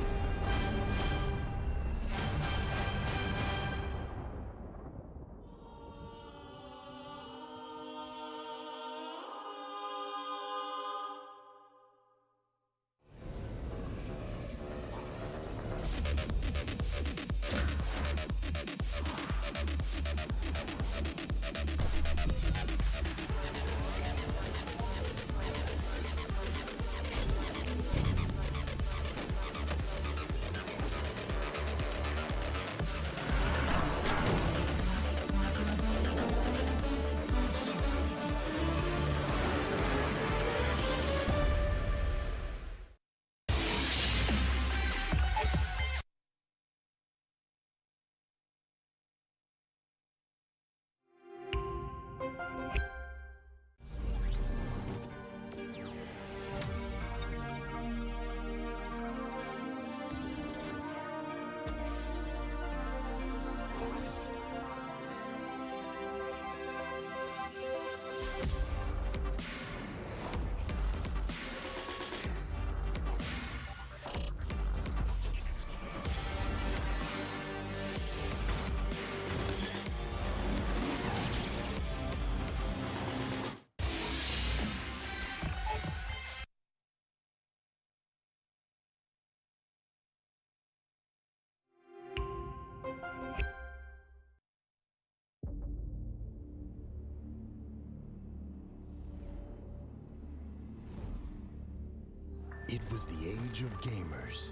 It was the age of gamers.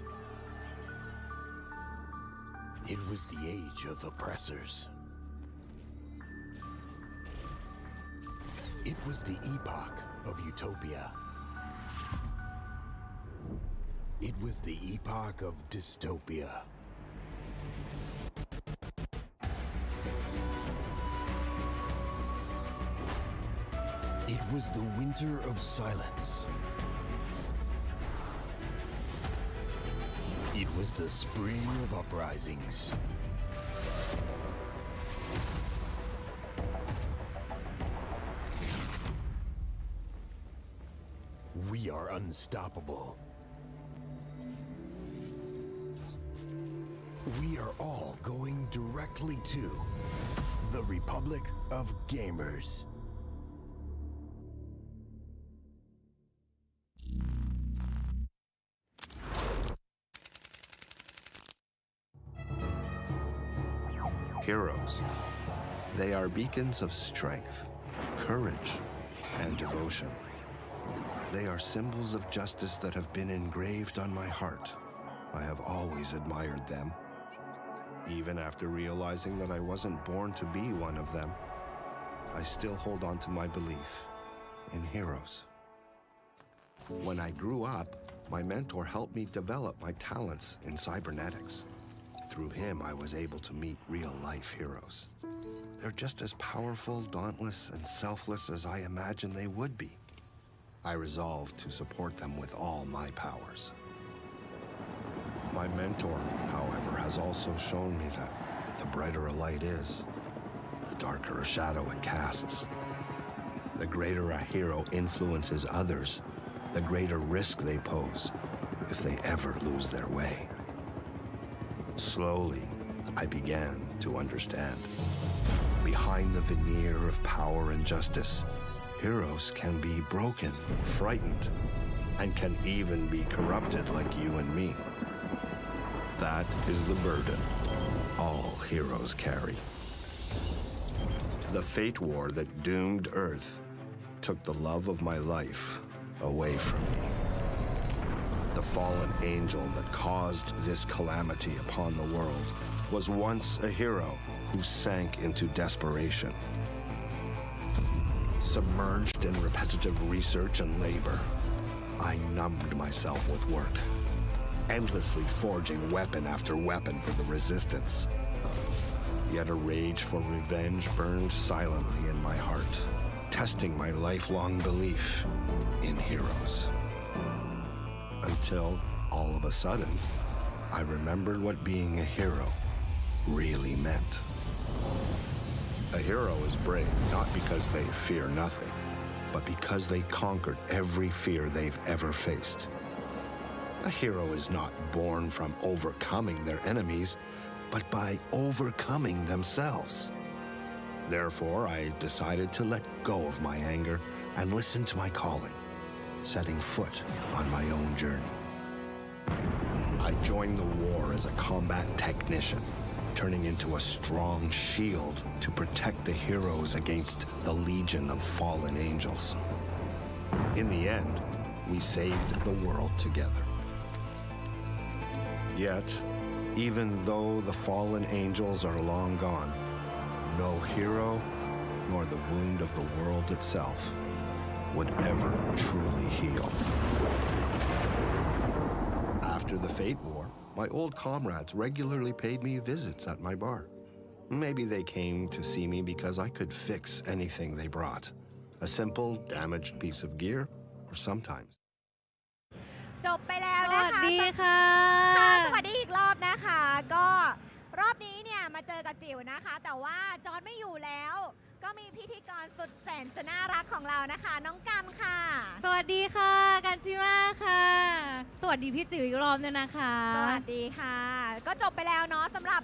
It was the age of oppressors. It was the epoch of utopia. It was the epoch of dystopia. It was the winter of silence. It was the spring of uprisings. We are unstoppable. We are all going directly to the Republic of Gamers. Heroes. They are beacons of strength, courage, and devotion. They are symbols of justice that have been engraved on my heart. I have always admired them. Even after realizing that I wasn't born to be one of them, I still hold on to my belief in heroes. When I grew up, my mentor helped me develop my talents in cybernetics. Through him, I was able to meet real-life heroes. They're just as powerful, dauntless, and selfless as I imagined they would be. I resolved to support them with all my powers. My mentor, however, has also shown me that the brighter a light is, the darker a shadow it casts. The greater a hero influences others, the greater risk they pose if they ever lose their way. Slowly, I began to understand. Behind the veneer of power and justice, heroes can be broken, frightened, and can even be corrupted like you and me. That is the burden all heroes carry. The fate war that doomed Earth took the love of my life away from me. The fallen angel that caused this calamity upon the world was once a hero who sank into desperation. Submerged in repetitive research and labor, I numbed myself with work, endlessly forging weapon after weapon for the resistance. Yet a rage for revenge burned silently in my heart, testing my lifelong belief in heroes. Until, all of a sudden, I remembered what being a hero really meant. A hero is brave not because they fear nothing, but because they conquered every fear they've ever faced. A hero is not born from overcoming their enemies, but by overcoming themselves. Therefore, I decided to let go of my anger and listen to my calling, setting foot on my own journey. I joined the war as a combat technician, turning into a strong shield to protect the heroes against the legion of fallen angels. In the end, we saved the world together. Yet, even though the fallen angels are long gone, no hero, nor the wound of the world itself, would ever truly heal. After the Fate War, my old comrades regularly paid me visits at my bar. Maybe they came to see me because I could fix anything they brought. A simple, damaged piece of gear, or sometimes. จบไปแล้วนะคะ สวัสดีค่ะ สวัสดีอีกรอบนะคะ ก็รอบนี้เนี่ยมาเจอกับจิ๋วนะคะ แต่ว่าจอร์จไม่อยู่แล้ว ก็มีพิธีกรสุดแสนจะน่ารักของเรานะคะ น้องกันค่ะ สวัสดีค่ะ กันชิมาค่ะ สวัสดีพี่จิ๋วอีกรอบด้วยนะคะ สวัสดีค่ะ ก็จบไปแล้วเนาะสำหรับ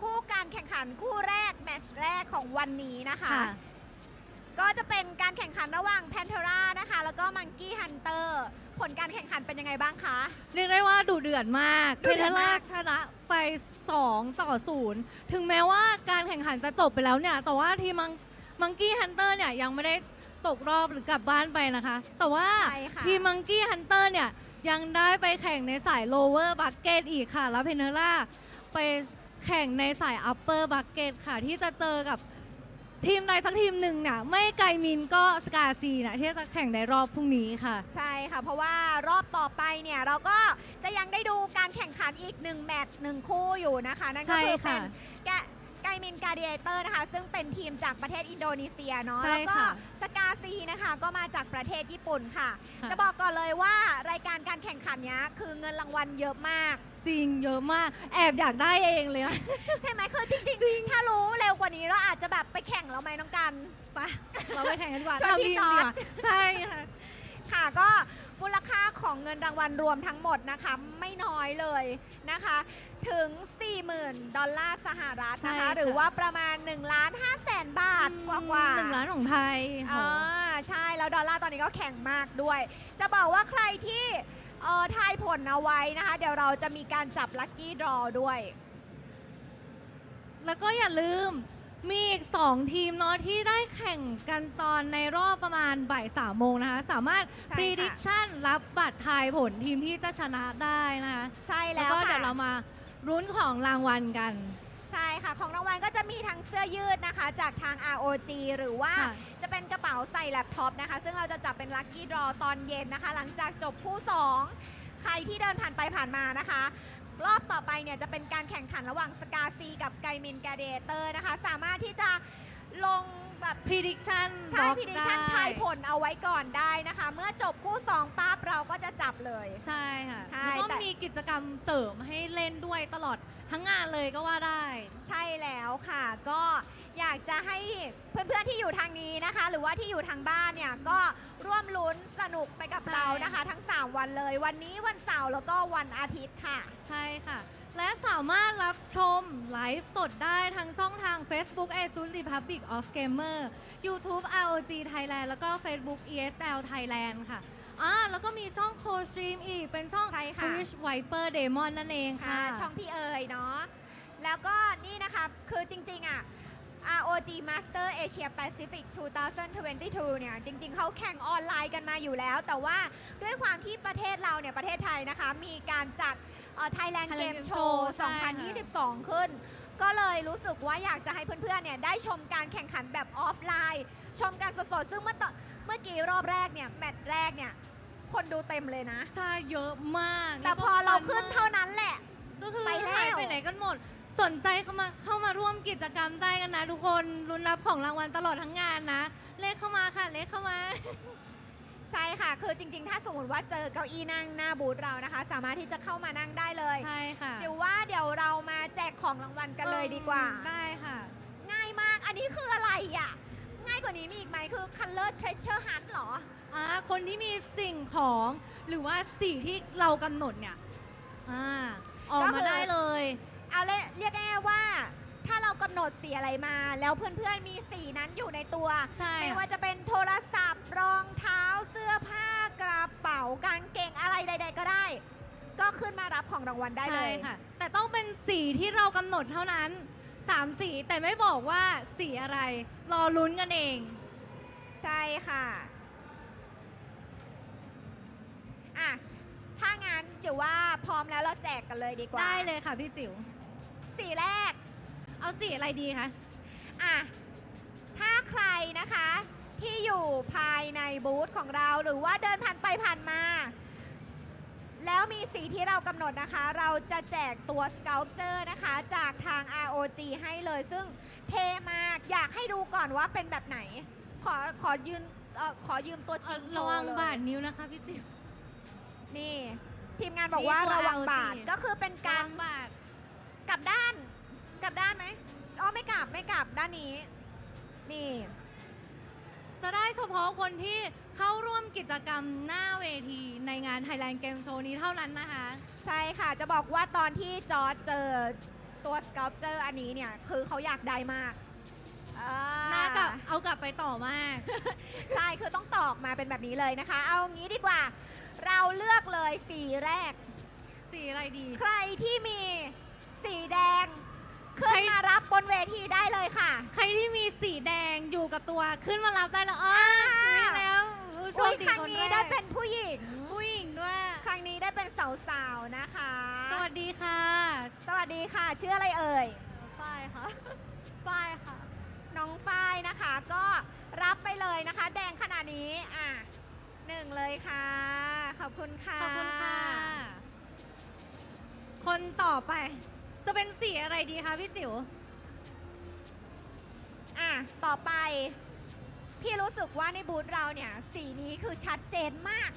คู่การแข่งขันคู่แรกแมตช์แรกของวันนี้นะคะ ก็จะเป็นการแข่งขันระหว่างแพนเทรานะคะแล้วก็มังกี้ฮันเตอร์ผลการแข่งขันเป็นยังไงบ้างคะเรียกได้ว่าดุเดือดมากเพนเทราชนะไป2-0ถึงแม้ว่าการแข่งขันจะจบไปแล้วเนี่ยแต่ว่าทีมมังกี้ฮันเตอร์เนี่ยยังไม่ได้ตกรอบหรือกลับบ้านไปนะคะแต่ว่าทีมมังกี้ฮันเตอร์เนี่ยยังได้ไปแข่งในสาย lower bucket อีกค่ะแล้วเพนเทราไปแข่งในสาย upper bucket ค่ะที่จะเจอกับทีมใดสักทีมหนึ่งเนี่ยไม่ไกลมินก็สกาซีนะที่จะแข่งในรอบพรุ่งนี้ค่ะใช่ค่ะเพราะว่ารอบต่อไปเนี่ยเราก็จะยังได้ดูการแข่งขันอีก1แมตช์1คู่อยู่นะคะนั่นก็คือเป็นไกมิน Gladiators นะคะซึ่งเป็นทีมจากประเทศอินโดนีเซียเนาะแล้วก็สกาซีนะคะก็มาจากประเทศญี่ปุ่นค่ะจะบอกก่อนเลยว่ารายการการแข่งขันเนี้ยคือเงินรางวัลเยอะมากจริงเยอะมากแอบอยากได้เองเลยใช่ไหมคือจริงๆถ้ารู้เร็วกว่านี้เราอาจจะแบบไปแข่งแล้วไหมน้องกันไปเราไปแข่งกันดีกว่าช่วยพี่จอร์จใช่ค่ะค่ะก็มูลค่าของเงินรางวัลรวมทั้งหมดนะคะไม่น้อยเลยนะคะถึง $40,000 นะคะหรือว่าประมาณ1,500,000 บาทกว่า1 ล้านของไทยใช่แล้วดอลลาร์ตอนนี้ก็แข็งมากด้วยจะบอกว่าใครที่ทายผลเอาไว้นะคะเดี๋ยวเราจะมีการจับลัคกี้ดรอด้วยแล้วก็อย่าลืมมีอีก2ทีมเนาะที่ได้แข่งกันตอนในรอบประมาณบ่าย3 โมงนะคะสามารถ prediction รับบัตรทายผลทีมที่จะชนะได้นะคะใช่แล้วก็เดี๋ยวเรามารุ้นของรางวัลกันใช่ค่ะของรางวัลก็จะมีทั้งเสื้อยืดนะคะจากทาง ROG หรือว่าจะเป็นกระเป๋าใส่แล็ปท็อปนะคะซึ่งเราจะจับเป็นลัคกี้ดรอตอนเย็นนะคะหลังจากจบคู่2ใครที่เดินผ่านไปผ่านมานะคะรอบต่อไปเนี่ยจะเป็นการแข่งขันระหว่างสกาซีกับไกมิน Gladiator นะคะสามารถที่จะลง แบบ prediction ใช่ บอก prediction ได้ ทายผลเอาไว้ก่อนได้นะคะ เมื่อจบคู่2ปั๊บเราก็จะจับเลย ใช่ค่ะ ใช่ แล้วก็ แต่ มีกิจกรรมเสริมให้เล่นด้วยตลอดทั้งงานเลยก็ว่าได้ ใช่แล้วค่ะ ก็อยากจะให้เพื่อนๆที่อยู่ทางนี้นะคะ หรือว่าที่อยู่ทางบ้านเนี่ยก็ร่วมลุ้นสนุกไปกับ ใช่ เรานะคะ ทั้ง 3 วันเลย วันนี้วันเสาร์แล้วก็วันอาทิตย์ค่ะ ใช่ค่ะ และสามารถรับชมไลฟ์สดได้ทั้งช่องทาง Facebook ASUS Republic of Gamer YouTube ROG Thailand แล้วก็ Facebook ESL Thailand ค่ะแล้วก็มีช่องโคสตรีมอีกเป็นช่อง ใช่ค่ะ Twitch Viper Demon นั่นเองค่ะ ช่องพี่เอ๋ยเนาะแล้วก็นี่นะคะคือจริงๆอ่ะ ROG Master Asia Pacific 2022 เนี่ยจริงๆเขาแข่งออนไลน์กันมาอยู่แล้ว แต่ว่าด้วยความที่ประเทศเราเนี่ยประเทศไทยนะคะมีการจัดThailand Game Show 2022 ขึ้น ก็เลยรู้สึกว่าอยากจะให้เพื่อนๆเนี่ยได้ชมการแข่งขันแบบออฟไลน์ชมการสดๆซึ่งเมื่อกี้รอบแรกเนี่ยแมตช์แรกเนี่ยคนดูเต็มเลยนะใช่เยอะมาก แต่พอเราขึ้นเท่านั้นแหละ ก็คือ ไปแล้ว ไปไหนกันหมดสนใจเข้ามาร่วมกิจกรรมได้กันนะทุกคนลุ้นรับของรางวัลตลอดทั้งงานนะเลขเข้ามาค่ะเลขเข้ามา ใช่ค่ะคือจริงๆถ้าสมมติว่าเจอเก้าอี้นั่งหน้าบูธเรานะคะสามารถที่จะเข้ามานั่งได้เลย ใช่ค่ะจิวว่าเดี๋ยวเรามาแจกของรางวัลกันเลยดีกว่า ได้ค่ะง่ายมากอันนี้คืออะไรอ่ะง่ายกว่านี้มีอีกไหมคือ color treasure hunt หรอคนที่มีสิ่งของหรือว่าสีที่เรากำหนดเนี่ยออกมาได้เลยเอาเรียกง่ายๆว่าถ้าเรากำหนดสีอะไรมาแล้วเพื่อนๆมีสีนั้นอยู่ในตัวไม่ว่าจะเป็นโทรศัพท์รองเท้าเสื้อผ้ากระเป๋ากางเกงอะไรใดๆก็ได้ ก็ขึ้นมารับของรางวัลได้เลยใช่ค่ะแต่ต้องเป็นสีที่เรากำหนดเท่านั้น3สีแต่ไม่บอกว่าสีอะไรรอลุ้นกันเองใช่ค่ะถ้างั้นจิ๋วว่าพร้อมแล้วเราแจกกันเลยดีกว่าได้เลยค่ะพี่จิ๋วสีแรกเอาสีอะไรดีคะถ้าใครนะคะที่อยู่ภายในบูธของเราหรือว่าเดินผ่านไปผ่านมาแล้วมีสีที่เรากำหนดนะคะเราจะแจกตัว Sculpture นะคะจากทาง ROG ให้เลยซึ่งเท่มากอยากให้ดูก่อนว่าเป็นแบบไหนขอยืมตัวจริงโชว์เลยระวังบาดนิ้วนะคะพี่จิ๋วนี่ทีมงานบอกว่าระวังบาดก็คือเป็นการกลับด้านไหมไม่กลับด้านนี้นี่จะได้เฉพาะคนที่เข้าร่วมกิจกรรมหน้าเวทีในงาน Thailand Game Show นี้เท่านั้นนะคะใช่ค่ะจะบอกว่าตอนที่จอร์จเจอตัว Sculpture อันนี้เนี่ยคือเขาอยากได้มากน่าเอากลับไปต่อมาก ใช่คือต้องตอกมาเป็นแบบนี้เลยนะคะเอางี้ดีกว่าเราเลือกเลยสีแรกสีอะไรดีใครที่มีสีแดงขึ้นมารับบนเวทีได้เลยค่ะใครที่มีสีแดงอยู่กับตัวขึ้นมารับได้แล้วแล้วครั้งนี้ได้เป็นผู้หญิงด้วยครั้งนี้ได้เป็นสาวๆนะคะสวัสดีค่ะสวัสดีค่ะชื่ออะไรเอ่ยฝ้ายค่ะฝ้ายค่ะน้องฝ้ายนะคะก็รับไปเลยนะคะแดงขนาดนี้1เลยค่ะขอบคุณค่ะขอบคุณค่ะคนต่อไปจะเป็นสีอะไรดีคะพี่จิ๋วต่อไปพี่รู้สึกว่าในบูธเราเนี่ยสีนี้คือชัดเจนมาก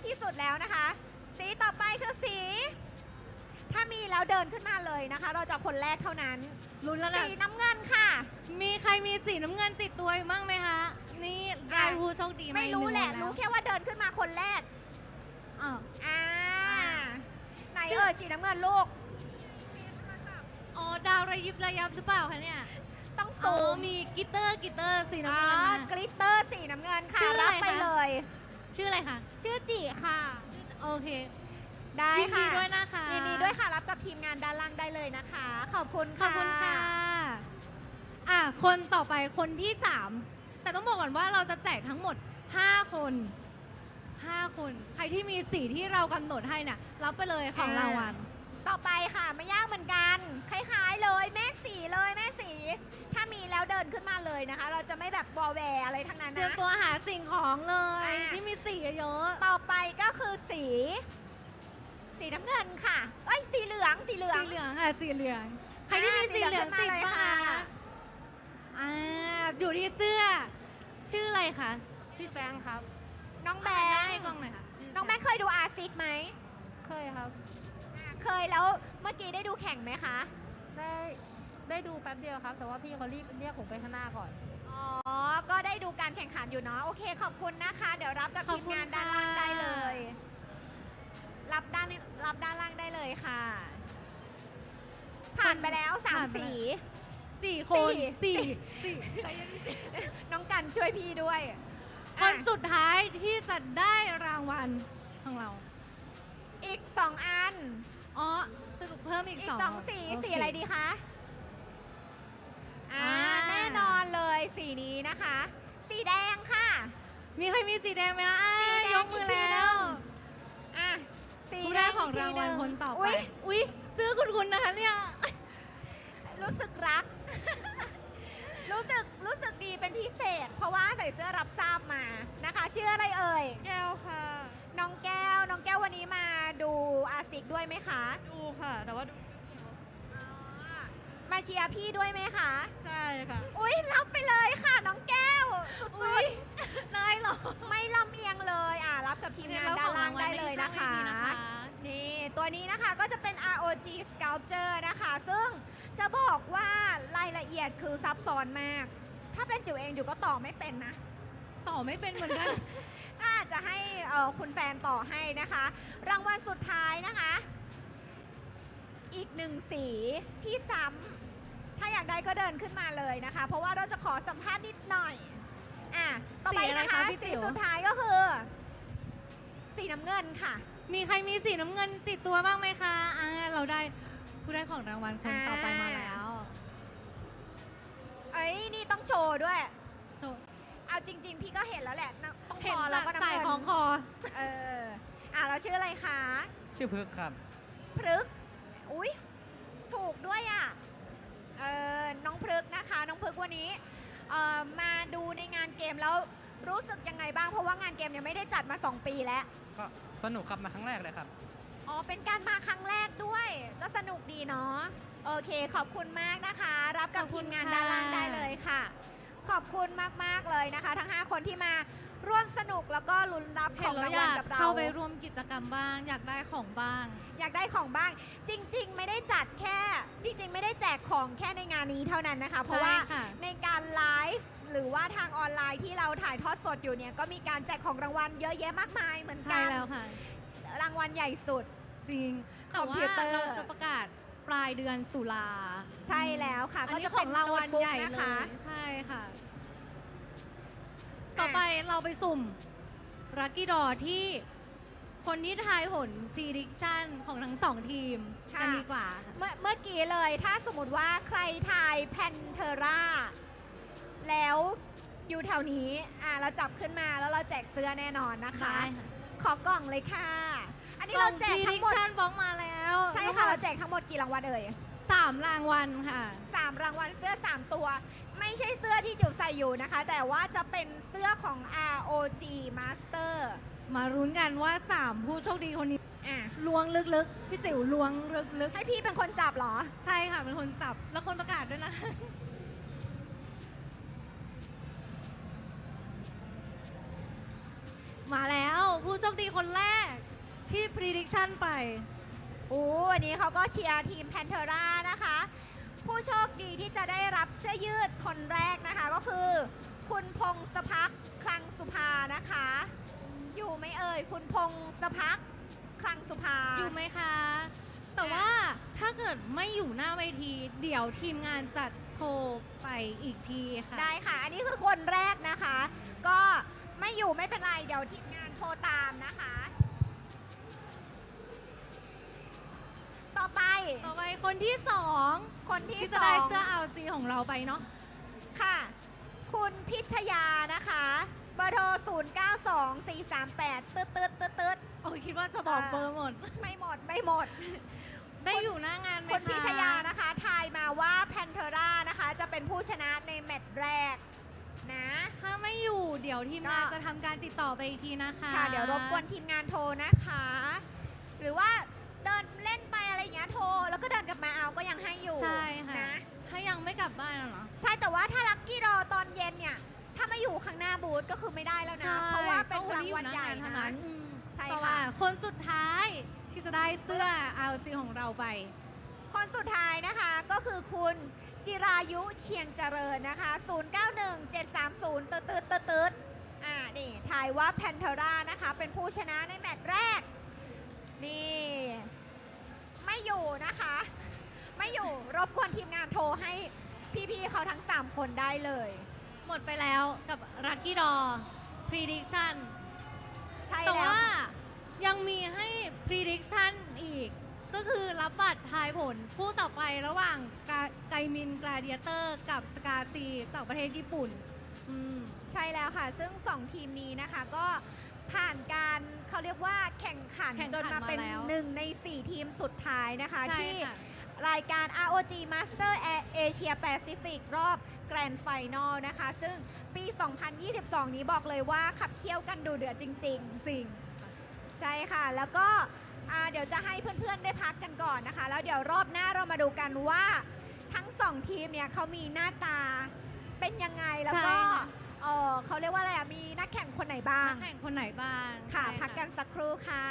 ที่สุดแล้วนะคะสีต่อไปคือสีถ้ามีแล้วเดินขึ้นมาเลยนะคะเราจะคนแรกเท่านั้นลุ้นแล้วนะสีน้ำเงินค่ะมีใครมีสีน้ำเงินติดตัวอยู่บ้างไหมคะนี่รายผู้โชคดีไม่รู้แหละรู้แค่ว่าเดินขึ้นมาคนแรกไหนสีน้ำเงินลูกดาวระยิบระยับหรือเปล่าคะเนี่ยต้องสูงมีกิตเตอร์สีน้ำเงินกลิตเตอร์สีน้ำเงินค่ะรับไปเลยชื่ออะไรคะชื่อจิค่ะโอเคได้ค่ะยินดีด้วยนะคะยินดีด้วยค่ะรับกับทีมงานด้านล่างได้เลยนะคะขอบคุณค่ะขอบคุณค่ะคนต่อไปคนที่3แต่ต้องบอกก่อนว่าเราจะแจกทั้งหมด5 คนใครที่มีสีที่เรากำหนดให้น่ะรับไปเลยของรางวัลต่อไปค่ะไม่ยากเหมือนกันคล้ายๆเลยแม่สีถ้ามีแล้วเดินขึ้นมาเลยนะคะเราจะไม่แบบวอลแวร์อะไรทั้งนั้นนะเตรียมตัวหาสิ่งของเลยที่มีสีเยอะต่อไปก็คือสีน้ำเงินค่ะสีเหลืองค่ะสีเหลืองใครที่มีสีเหลืองติดบ้างคะ อยู่ที่เสื้อ ชื่ออะไรคะชื่อแซงครับ น้องแบงค์ ให้กล้องหน่อยค่ะ น้องแบงค์เคยดูอาซิกไหม เคยครับ เคยแล้วเมื่อกี้ได้ดูแข่งไหมคะ ได้ดูแป๊บเดียวครับ แต่ว่าพี่เขารีบเรียกผมไปข้างหน้าก่อน อ๋อ ก็ได้ดูการแข่งขันอยู่เนาะ โอเค ขอบคุณนะคะ เดี๋ยวรับกับ ขอบ ทีม คุณ งานด้านล่าง ค่ะ ได้เลย รับด้านล่างได้เลยค่ะ ผ่านไปแล้ว3 สี 4 คนสี่ น้องกันช่วยพี่ด้วย คนสุดท้ายที่จะได้รางวัลของเรา อีก 2 อัน อ๋อ สรุปเพิ่มอีก อีก 2 2 สี โเค สีอะไรดีคะ แน่นอนเลยสีนี้นะคะ สีแดงค่ะ มีใครมีสีแดงไหมล่ะ สีแดง ยกมือ อีกที แล้ หนึ่ ว ง อ่ะสี ผู้ แด ได้ ง ของ กที รางวัล หง คนต่อไป อุ๊ย อุ๊ยซื้อคุณนะคะเนี่ย รู้สึกรัก รู้สึกดีเป็นพิเศษ เพราะว่าใส่เสื้อรับทราบมานะคะชื่ออะไรเอ่ย แก้วค่ะ น้องแก้ววันนี้มาดูอาซิกด้วยไหมคะ ดูค่ะ แต่ว่าดู มาเชียร์พี่ด้วยไหมคะ ใช่ค่ะ อุ๊ยรับไปเลยค่ะน้องแก้วสุ อุ๊ ด ยได้เหรอ ๆไม่ลำเอียงเลยรับกับทีมงานด้านล่างได้เลยนะคะ นี่ตัวนี้นะคะก็จะเป็น ROG Sculpture นะคะ ซึ่งจะบอกว่ารายละเอียดคือซับซ้อนมาก ถ้าเป็นจิ๋วเองจิ๋วก็ต่อไม่เป็นนะ ต่อไม่เป็นเหมือนกัน อาจจะให้คุณแฟนต่อให้นะคะ รางวัลสุดท้ายนะคะ อีก1 สีที่ซ้ำถ้าอยากได้ก็เดินขึ้นมาเลยนะคะ เพราะว่าเราจะขอสัมภาษณ์นิดหน่อยต่อไปนะคะ สีสุดท้ายก็คือ สีน้ำเงินค่ะ มีใครมีสีน้ำเงินติดตัวบ้างไหมคะเราได้ผู้ได้ของรางวัลคนต่อไปมาแล้ว นี่ต้องโชว์ด้วย โชว์ เอาจริง ๆ พี่ก็เห็นแล้วแหละต้อง เห็ คน อแล้วก็น้ำ ใส่ เงิน ของคอ เราชื่ออะไรคะ ชื่อพึกครับ พฤกษ์อุ๊ยถูกด้วยน้องพฤกษ์นะคะ น้องพฤกษ์วันนี้มาดูในงานเกมแล้วรู้สึกยังไงบ้างเพราะว่างานเกมยังไม่ได้จัดมา2 ปีแล้ว ก็สนุกครับมาครั้งแรกเลยครับ อ๋อเป็นการมาครั้งแรกด้วยก็สนุกดีเนาะโอเคขอบคุณมากนะคะ รับกับทีมงานด้านล่างได้เลยค่ะ ขอบคุณมากๆเลยนะคะ ทั้ง5 คนที่มาร่วมสนุกแล้วก็ลุ้นรับของรางวัลกับเรา เข้าไปร่วมกิจกรรมบ้างอยากได้ของบ้าง อยากได้ของบ้าง จริง ๆ ไม่ได้จัดแค่จริง ๆ ไม่ได้แจกของแค่ในงานนี้เท่านั้นนะคะ เพราะว่าในการไลฟ์หรือว่าทางออนไลน์ที่เราถ่ายทอดสดอยู่เนี่ยก็มีการแจกของรางวัลเยอะแยะมากมายเหมือนกัน ใช่แล้วค่ะ รางวัลใหญ่สุด จริง คอมพิวเตอร์ เราจะประกาศปลายเดือนตุลา ใช่แล้วค่ะ อัน ก็ นี้ จะ ข เป็ อน งรางวัลใหญ่ โน้ตบุ๊ก เล นะคะ ยใช่ค่ะ ต่อไปเราไปสุ่มลัคกี้ดอที่คนที่ทายผล prediction ของทั้ง2 ทีมกันดีกว่า เมื่อกี้เลยถ้าสมมติว่าใครทายแพนเทราแล้วอยู่แถวนี้เราจับขึ้นมาแล้วเราแจกเสื้อแน่นอนนะคะ ขอกล่องเลยค่ะ อันนี้เราแจกทั้งหมด prediction บล็อกมาแล้ว ใช่ค่ะเราแจกทั้งหมดกี่รางวัลเอ่ย 3 รางวัลค่ะ 3 รางวัลเสื้อ 3 ตัว ไม่ใช่เสื้อที่จิ๋วใส่อยู่นะคะ แต่ว่าจะเป็นเสื้อของ ROG Master มารุ้นกันว่า 3 ผู้โชคดีคนนี้ล้วงลึกๆ พี่จิ๋วล้วงลึกๆ ให้พี่เป็นคนจับเหรอ ใช่ค่ะ เป็นคนจับ แล้วคนประกาศด้วยนะ มาแล้วผู้โชคดีคนแรกที่ prediction ไป วันนี้เขาก็เชียร์ทีมแพนเทรานะคะ ผู้โชคดีที่จะได้รับเสื้อยืดคนแรกนะคะก็คือ คุณพงศพักคลังสุภานะคะ อยู่ไหมเอ่ยคุณพงศพักคลังสุภา อยู่ไหมคะ แต่ว่าถ้าเกิดไม่อยู่หน้าเวที เดี๋ยวทีมงานจะโทรไปอีกทีค่ะ ได้ค่ะ อันนี้คือคนแรกนะคะ ก็ไม่อยู่ไม่เป็นไร เดี๋ยวทีมงานโทรตามนะคะ ต่อไปคนที่ 2 คนที่ จะได้เสื้อ LG ของเราไปเนาะ ค่ะ คุณพิชยานะคะเบอร์โทร 092438 ตึ๊ด โอ้ยคิดว่าจะบอกเบอร์หมด ไม่หมด ได้อยู่หน้างานไหมคะ คุณพิชยานะคะทายมาว่าแพนเทรานะคะจะเป็นผู้ชนะในแมตช์แรกนะ ถ้าไม่อยู่เดี๋ยวทีมงานจะทำการติดต่อไปอีกทีนะคะ ค่ะเดี๋ยวรบกวนทีมงานโทรนะคะ หรือว่าเดินเล่นไปอะไรอย่างเงี้ยโทรแล้วก็เดินกลับมาเอาก็ยังให้อยู่ ใช่ค่ะ นะ ถ้ายังไม่กลับบ้านเหรอ ใช่แต่ว่าถ้าลัคกี้ดอตอนเย็นเนี่ยถ้าไม่อยู่ข้างหน้าบูธก็คือไม่ได้แล้วนะ เพราะว่าเป็นรางวัลใหญ่นะใช่ แต่ ค่ะ ว่าคนสุดท้ายที่จะได้เสื้อ ROG ของเราไป คนสุดท้ายนะคะก็คือคุณจิรายุเชียงเจริญนะคะ 091730ตืดนี่ทายว่าแพนเทรานะคะเป็นผู้ชนะในแมตช์แรกนี่ไม่อยู่นะคะ ไม่อยู่รบกวนทีมงานโทรให้พี่ๆเขาทั้ง3คนได้เลย หมดไปแล้วกับ Lucky Draw Prediction ใช่ แต่ แล้ว ว่ายังมีให้ Prediction อีก ก็คือรับบัตรทายผลคู่ต่อไประหว่างไกมิน Gladiator กับสกาซีจากประเทศญี่ปุ่น ใช่แล้วค่ะซึ่ง2ทีมนี้นะคะก็ผ่านการเขาเรียกว่าแข่งขันจนมาเป็น1ใน4ทีมสุดท้ายนะคะที่รายการ ROG Masters Asia Pacific รอบ Grand Final นะคะซึ่งปี 2022 นี้บอกเลยว่าขับเคี่ยวกันดูเดือดจริงใช่ค่ะแล้วก็เดี๋ยวจะให้เพื่อนๆได้พักกันก่อนนะคะแล้วเดี๋ยวรอบหน้าเรามาดูกันว่าทั้ง2ทีมเนี่ยเขามีหน้าตาเป็นยังไงแล้วก็เขาเรียกว่าอะไรมีนักแข่งคนไหนบ้าง นักแข่งคนไหนบ้าง ค่ะพักกันสักครู่ค่ะ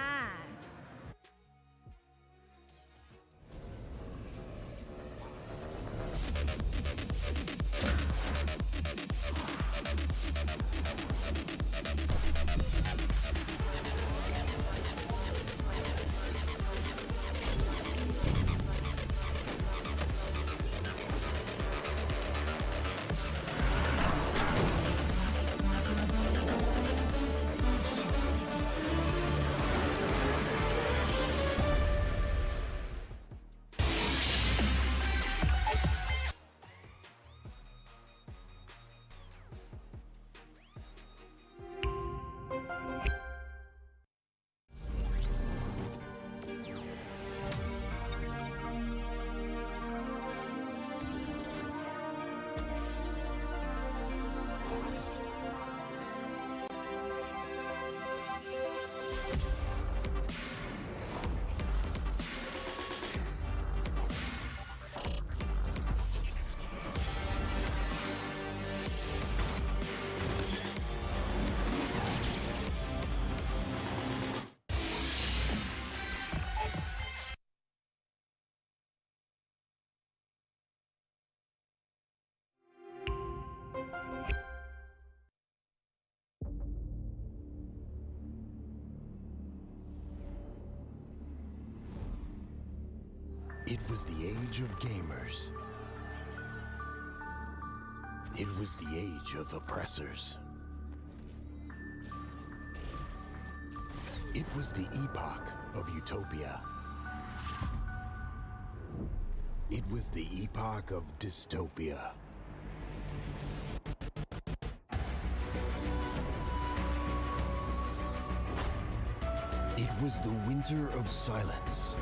It was the age of gamers. It was the age of oppressors. It was the epoch of utopia. It was the epoch of dystopia. It was the winter of silence.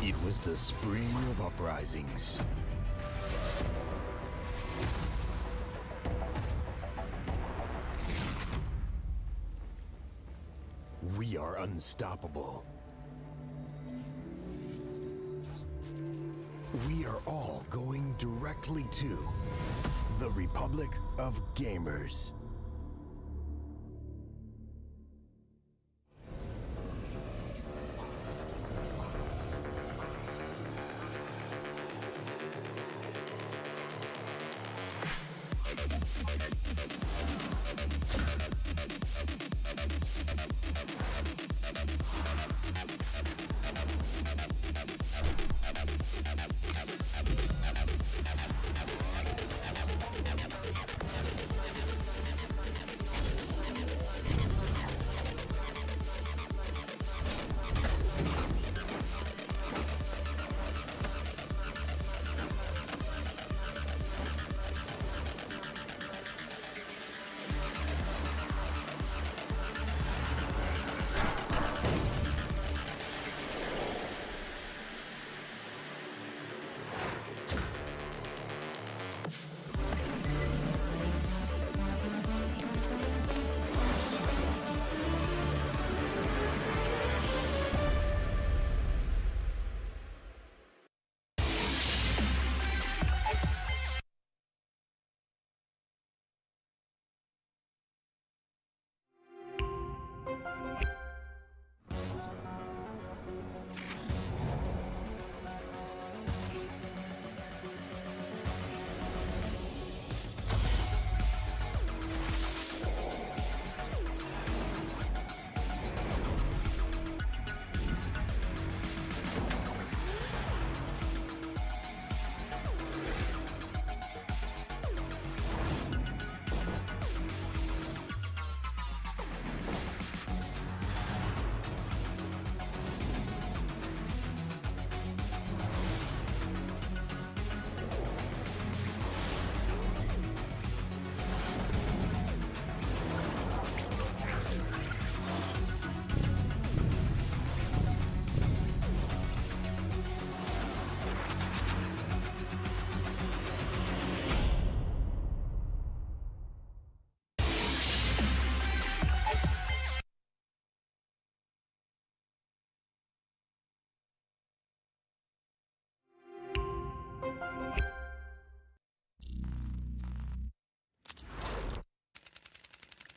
It was the spring of uprisings. We are unstoppable. We are all going directly to the Republic of Gamers.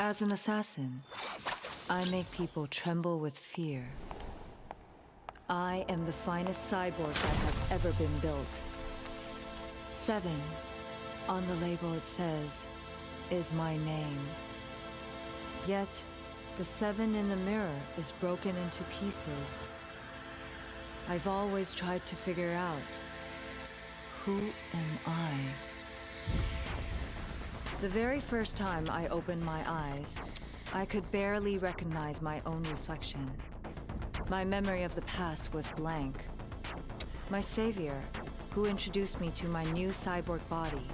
As an assassin, I make people tremble with fear. I am the finest cyborg that has ever been built. 7, on the label it says, is my name. Yet, the 7 in the mirror is broken into pieces. I've always tried to figure out, who am I? The very first time I opened my eyes, I could barely recognize my own reflection. My memory of the past was blank. My savior, who introduced me to my new cyborg body,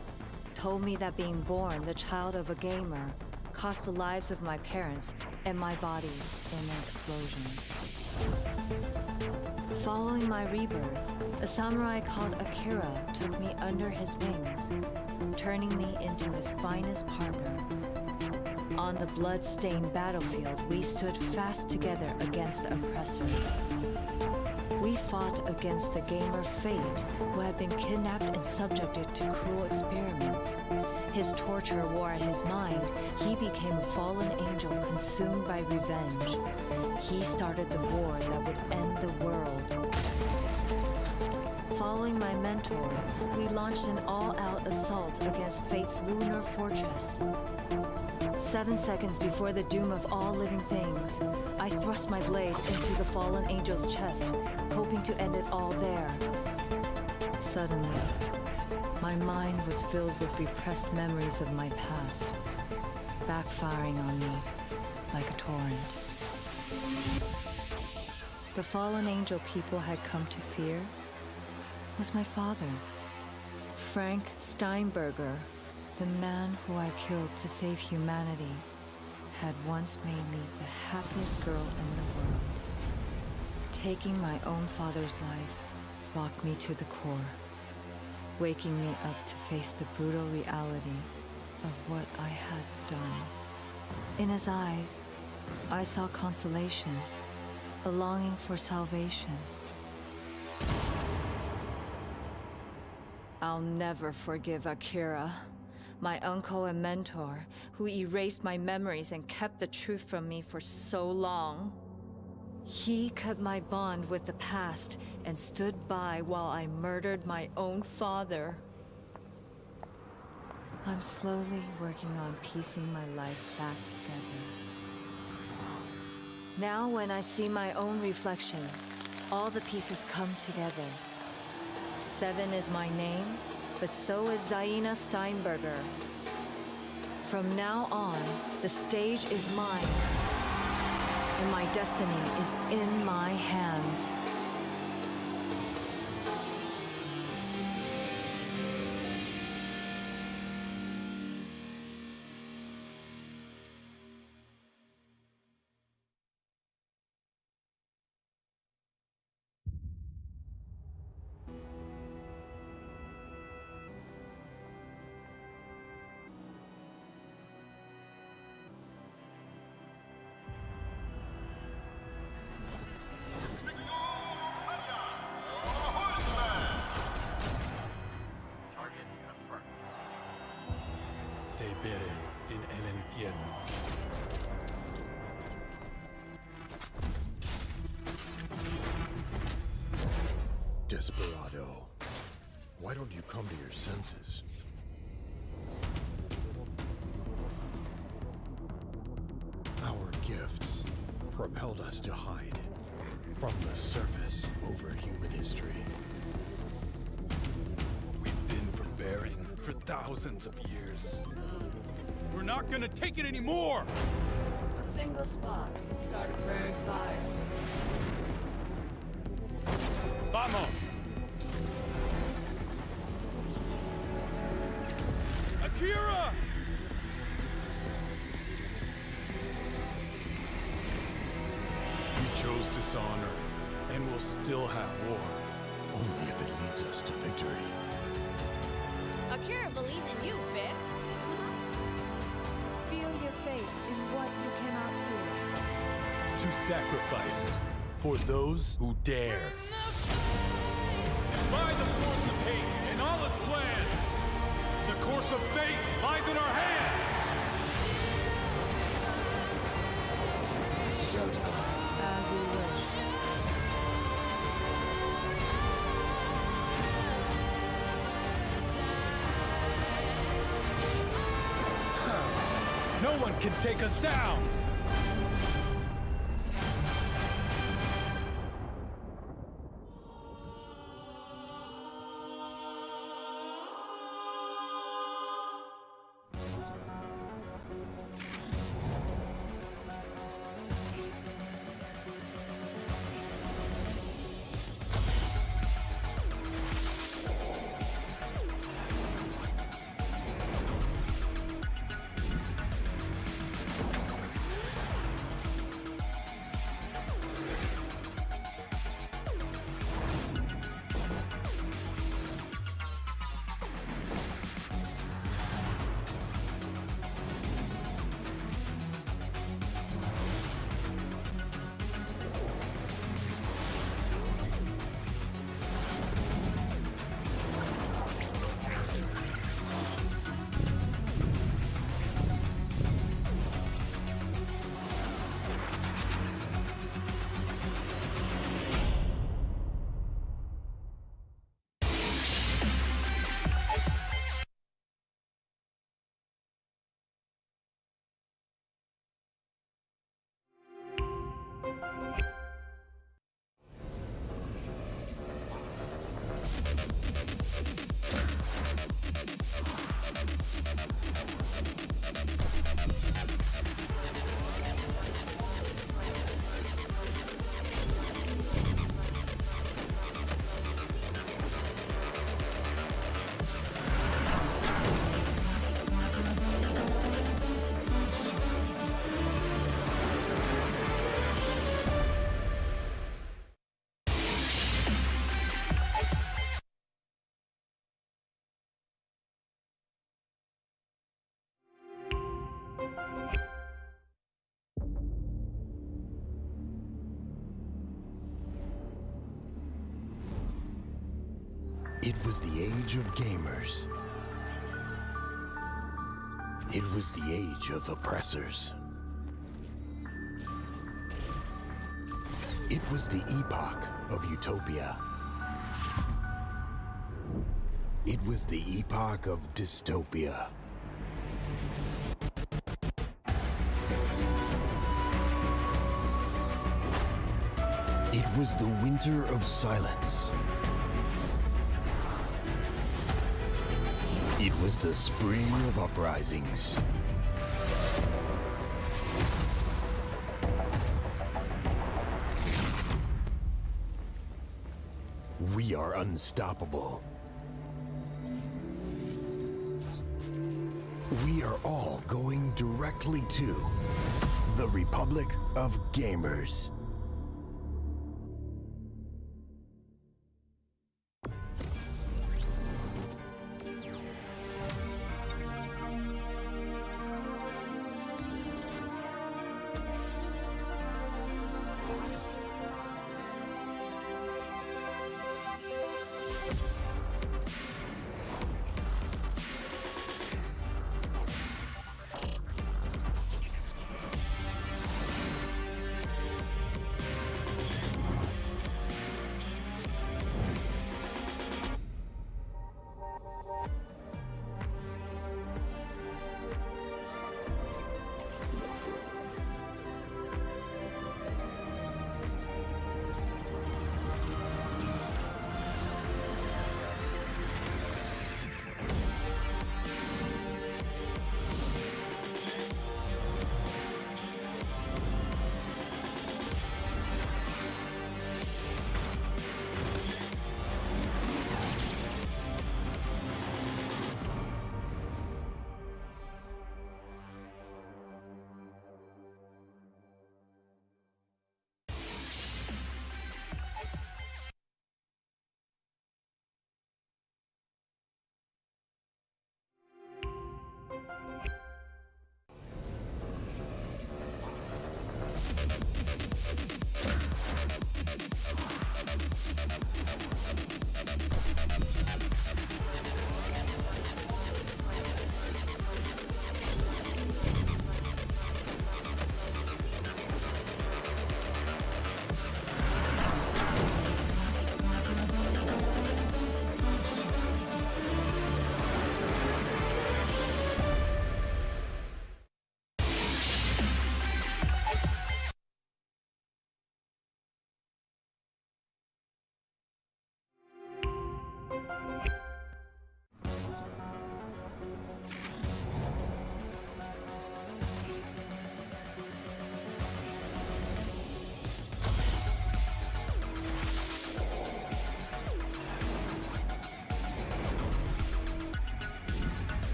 told me that being born the child of a gamer cost the lives of my parents and my body in an explosion. Following my rebirth, a samurai called Akira took me under his wings, turning me into his finest partner. On the blood-stained battlefield, we stood fast together against the oppressors. We fought against the gamer Fate, who had been kidnapped and subjected to cruel experiments. His torture wore at his mind. He became a fallen angel consumed by revenge. He started the war that would end the world. Following my mentor, we launched an all-out assault against Fate's lunar fortress. 7 seconds before the doom of all living things, I thrust my blade into the fallen angel's chest, hoping to end it all there. Suddenly, my mind was filled with repressed memories of my past, backfiring on me like a torrent. The fallen angel people had come to fear was my father, Frank Steinberger. The man who I killed to save humanity had once made me the happiest girl in the world. Taking my own father's life rocked me to the core, waking me up to face the brutal reality of what I had done. In his eyes, I saw consolation, a longing for salvation. I'll never forgive Akira, my uncle and mentor, who erased my memories and kept the truth from me for so long. He cut my bond with the past and stood by while I murdered my own father. I'm slowly working on piecing my life back together. Now when I see my own reflection, all the pieces come together. 7 is my name, but so is Zaina Steinberger. From now on, the stage is mine, and my destiny is in my hands. In el infierno. Desperado, why don't you come to your senses? Our gifts propelled us to hide from the surface over human history. We've been forbearing for thousands of years. We're not gonna take it anymore! A single spark can start a prairie fire. Vamos! Akira! We chose dishonor, and we'll still have war. Only if it leads us to victory. Akira believed in you, Vic. Feel your fate in what you cannot fear. To sacrifice for those who dare. Defy the force of hate and all its plans. The course of fate lies in our hands. As you wish. No one can take us down! It was the age of gamers. It was the age of oppressors. It was the epoch of utopia. It was the epoch of dystopia. It was the winter of silence. It was the spring of uprisings. We are unstoppable. We are all going directly to the Republic of Gamers.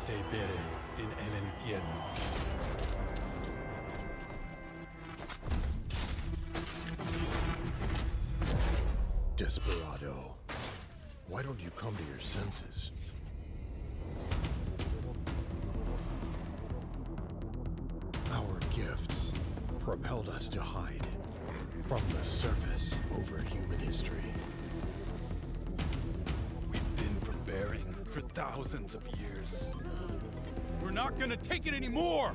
Te veré en el infierno. Desperado, why don't you come to your senses? Our gifts propelled us to hide from the surface over human history. We've been forbearing for thousands of years. We're not gonna take it anymore!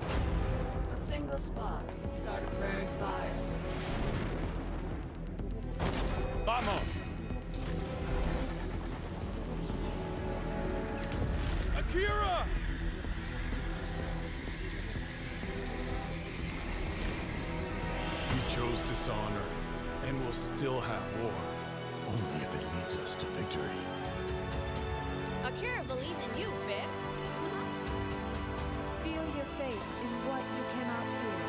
A single spark can start a prairie fire. Vamos! Akira! We chose dishonor, and we'll still have war. Only if it leads us to victory. Akira believed in you, Vic. Feel your fate in what you cannot feel.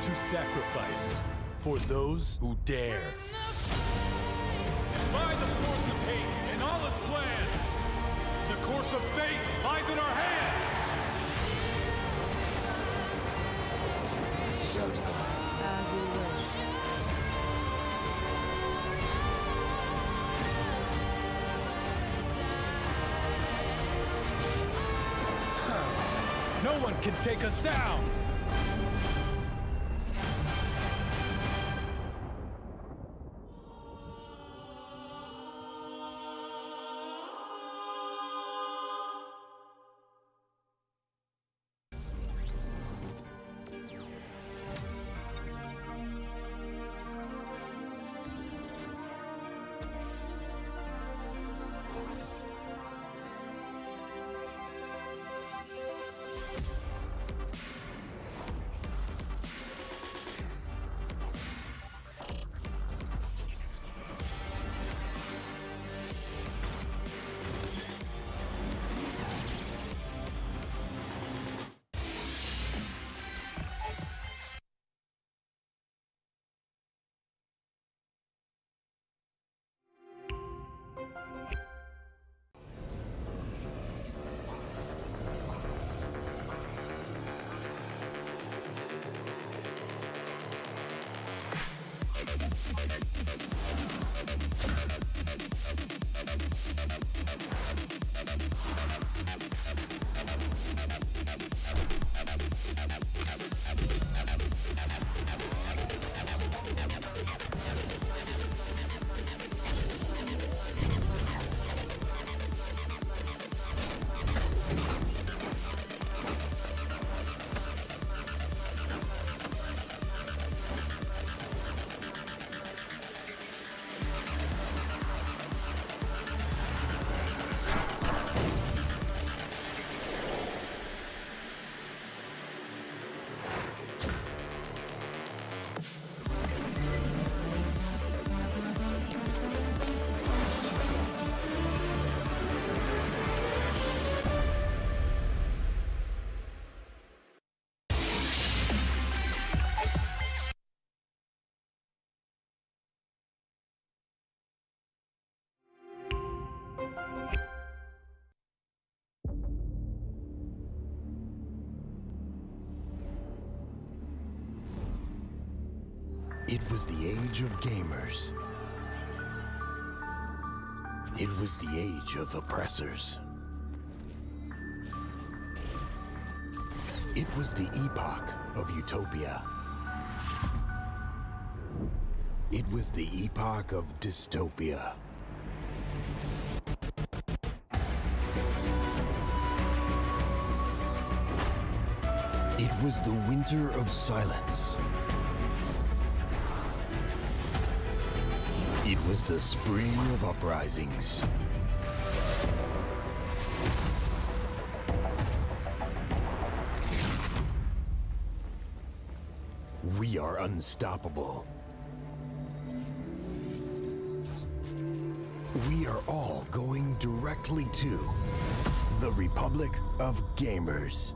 To sacrifice for those who dare. Defy the force of hate and all its plans. The course of fate lies in our hands. Showtime. As you wish. No one can take us down. It was the age of gamers. It was the age of oppressors. It was the epoch of utopia. It was the epoch of dystopia. It was the winter of silence. It was the spring of uprisings. We are unstoppable. We are all going directly to the Republic of Gamers.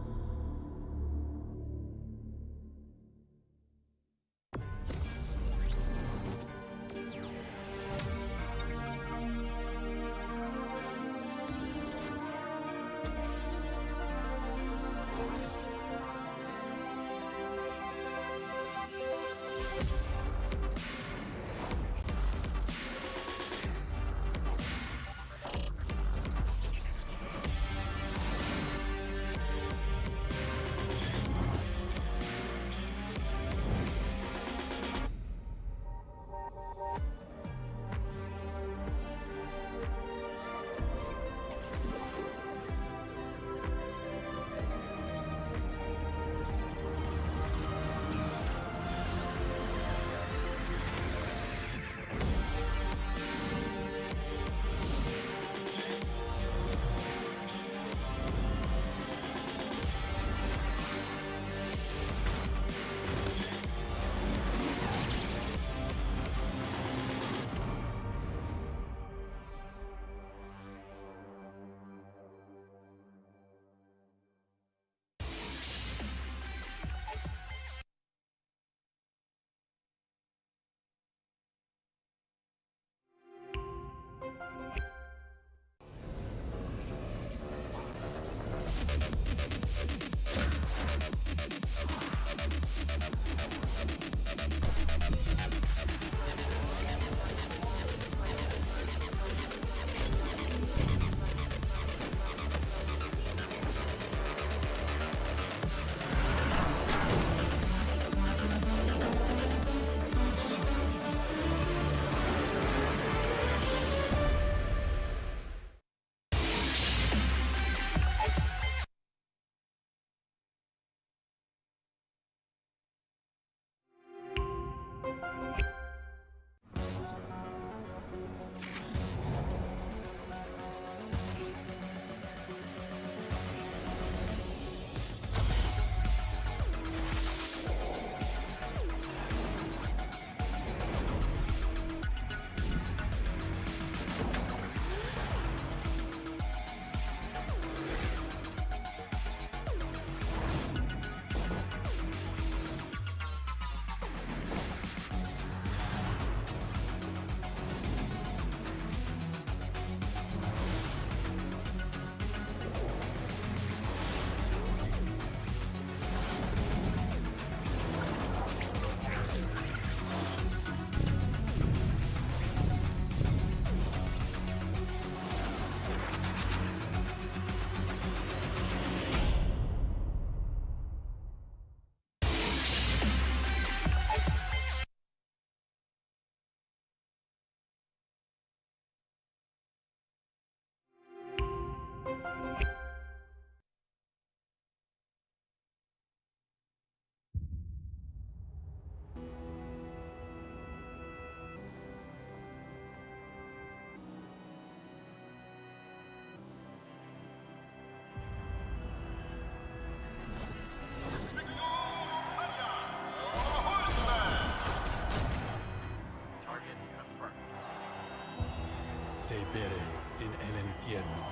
Te veré en el infierno.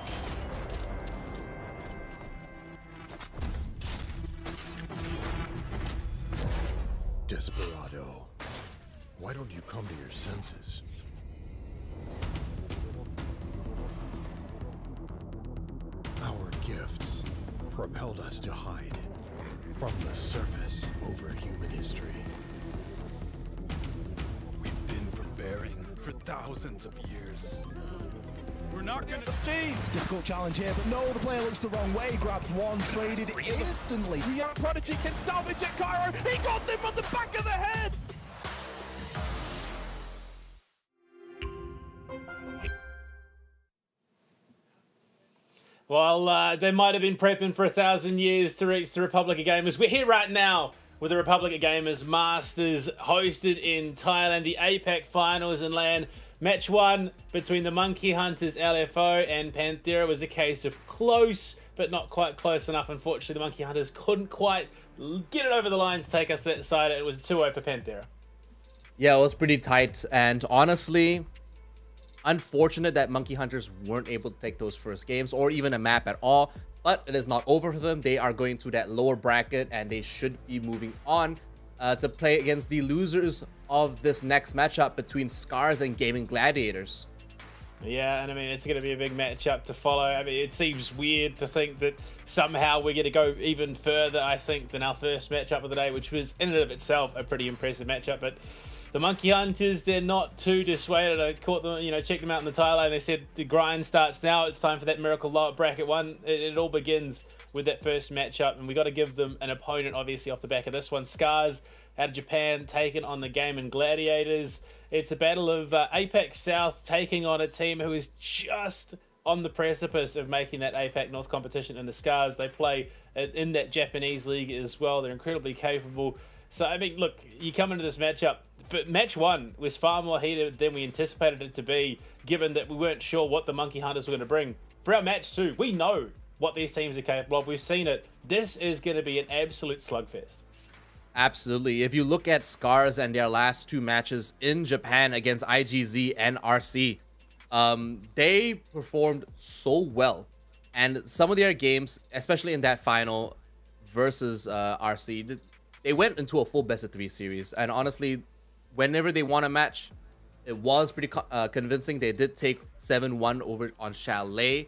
Desperado, why don't you come to your senses? Our gifts propelled us to hide from the surface over human history. We've been forbearing for thousands of years. We're not gonna... Difficult challenge here, but no, the player looks the wrong way, grabs one, traded instantly. The young prodigy can salvage it, Cairo. He got them on the back of the head. Well, they might have been prepping for 1,000 years to reach the Republic of Gamers. We're here right now with the Republic of Gamers Masters hosted in Thailand. The APAC finals in LAN. Match 1 between the Monkey Hunters LFO and Panthera was a case of close but not quite close enough. Unfortunately, the Monkey Hunters couldn't quite get it over the line to take us that side. It was 2-0 for Panthera. Yeah, it was pretty tight, and honestly, unfortunate that Monkey Hunters weren't able to take those first games or even a map at all, but it is not over for them. They are going to that lower bracket, and they should be moving on to play against the losers of this next matchup between Scars and Gaming Gladiators. Yeah, and I mean, it's going to be a big matchup to follow. I mean, it seems weird to think that somehow we're going to go even further, I think, than our first matchup of the day, which was in and of itself a pretty impressive matchup. But the Monkey Hunters, they're not too dissuaded. I caught them, checked them out in the tie line. They said the grind starts now. It's time for that miracle lower bracket one. It all begins with that first matchup, and we got to give them an opponent, obviously, off the back of this one. Scars out of Japan taking on the Gaming Gladiators. It's a battle of APAC South taking on a team who is just on the precipice of making that APAC North competition in the Scars. They play in that Japanese league as well. They're incredibly capable. So, I mean, look, you come into this matchup. Match 1 was far more heated than we anticipated it to be, given that we weren't sure what the Monkey Hunters were going to bring. For our match 2, we know what these teams are capable of. We've seen it. This is going to be an absolute slugfest. Absolutely. If you look at Scars and their last 2 matches in Japan against IGZ and RC, they performed so well. And some of their games, especially in that final versus RC, they went into a full best-of-3 series. And honestly, whenever they won a match, it was pretty convincing. They did take 7-1 over on Chalet.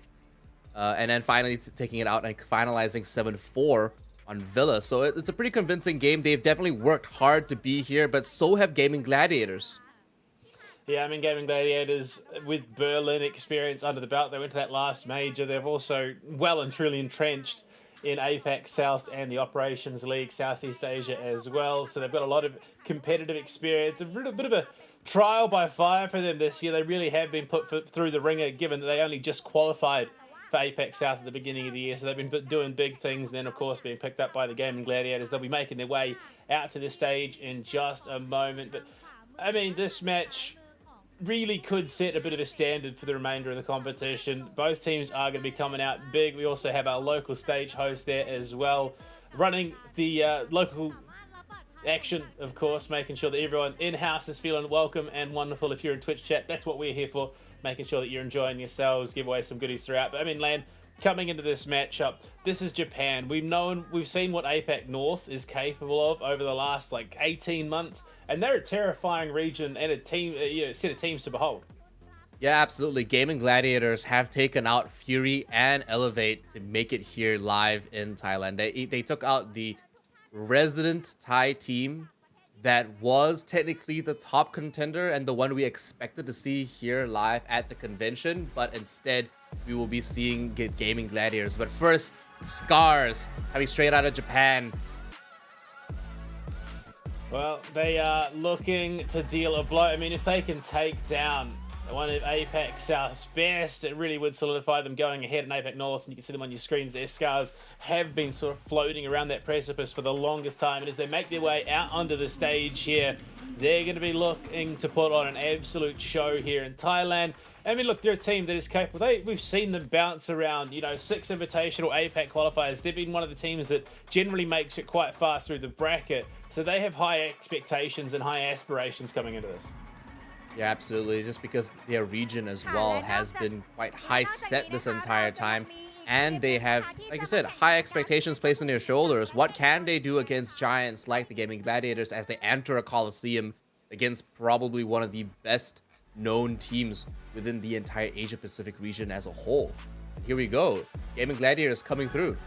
And then finally taking it out and finalizing 7-4 on Villa. So it's a pretty convincing game. They've definitely worked hard to be here, but so have Gaming Gladiators. Yeah, I mean, Gaming Gladiators, with Berlin experience under the belt, they went to that last major. They've also well and truly entrenched in APAC South and the Operations League, Southeast Asia as well. So they've got a lot of competitive experience. A bit of a trial by fire for them this year. They really have been put through the ringer, given that they only just qualified for APAC South at the beginning of the year. So they've been doing big things, and then, of course, being picked up by the Gaming Gladiators. They'll be making their way out to the stage in just a moment. But, I mean, this match really could set a bit of a standard for the remainder of the competition. Both teams are going to be coming out big. We also have our local stage host there as well, running the local action, of course, making sure that everyone in-house is feeling welcome and wonderful. If you're in Twitch chat, that's what we're here for, making sure that you're enjoying yourselves, give away some goodies throughout. But I mean, Lan, coming into this matchup, this is Japan. We've seen what APAC North is capable of over the last 18 months, and they're a terrifying region and a team, set of teams to behold. Yeah, absolutely. Gaming Gladiators have taken out Fury and Elevate to make it here live in Thailand. They took out the resident Thai team that was technically the top contender and the one we expected to see here live at the convention, but instead we will be seeing Gaming Gladiators. But first, Scars coming straight out of Japan. Well, they are looking to deal a blow. I mean, if they can take down one of APAC South's best, it really would solidify them going ahead in APAC North, and you can see them on your screens there. Scars have been sort of floating around that precipice for the longest time, and as they make their way out onto the stage here, they're going to be looking to put on an absolute show here in Thailand. I mean, look, they're a team that is capable. We've seen them bounce around, 6 invitational APAC qualifiers. They've been one of the teams that generally makes it quite far through the bracket, so they have high expectations and high aspirations coming into this. Yeah, absolutely. Just because their region as well has been quite high set this entire time. And they have, like you said, high expectations placed on their shoulders. What can they do against giants like the Gaming Gladiators as they enter a Coliseum against probably one of the best known teams within the entire Asia Pacific region as a whole? Here we go. Gaming Gladiators coming through.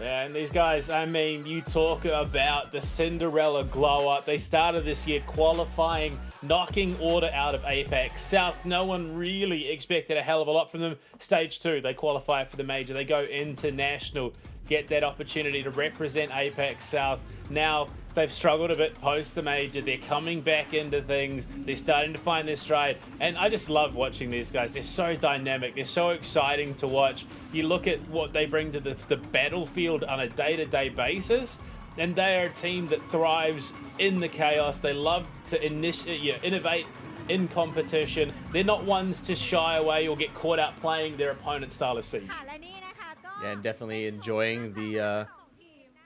Yeah, and these guys, I mean, you talk about the Cinderella glow-up. They started this year qualifying, knocking order out of APAC South. No one really expected a hell of a lot from them. Stage 2, they qualify for the major. They go international, get that opportunity to represent APAC South. Now, they've struggled a bit post the major. They're coming back into things. They're starting to find their stride. And I just love watching these guys. They're so dynamic. They're so exciting to watch. You look at what they bring to the battlefield on a day-to-day basis, and they are a team that thrives in the chaos. They love to innovate in competition. They're not ones to shy away or get caught out playing their opponent's style of siege. and definitely enjoying the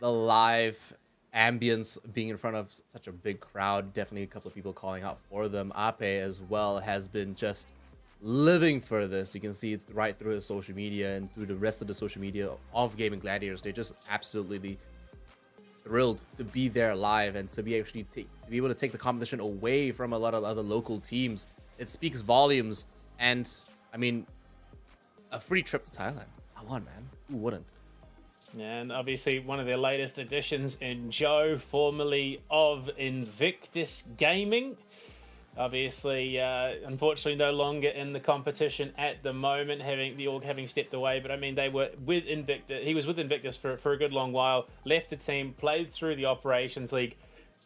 live ambience being in front of such a big crowd. Definitely a couple of people calling out for them. Ape as well has been just living for this. You can see it right through his social media and through the rest of the social media of Gaming Gladiators. They're just absolutely thrilled to be there live and to be able to take the competition away from a lot of other local teams. It speaks volumes. And I mean, a free trip to Thailand. Come on, man. Who wouldn't? And obviously one of their latest additions in Joe, formerly of Invictus Gaming. Obviously, unfortunately, no longer in the competition at the moment, having stepped away. But I mean, they were with Invictus. He was with Invictus for a good long while. Left the team, played through the Operations League.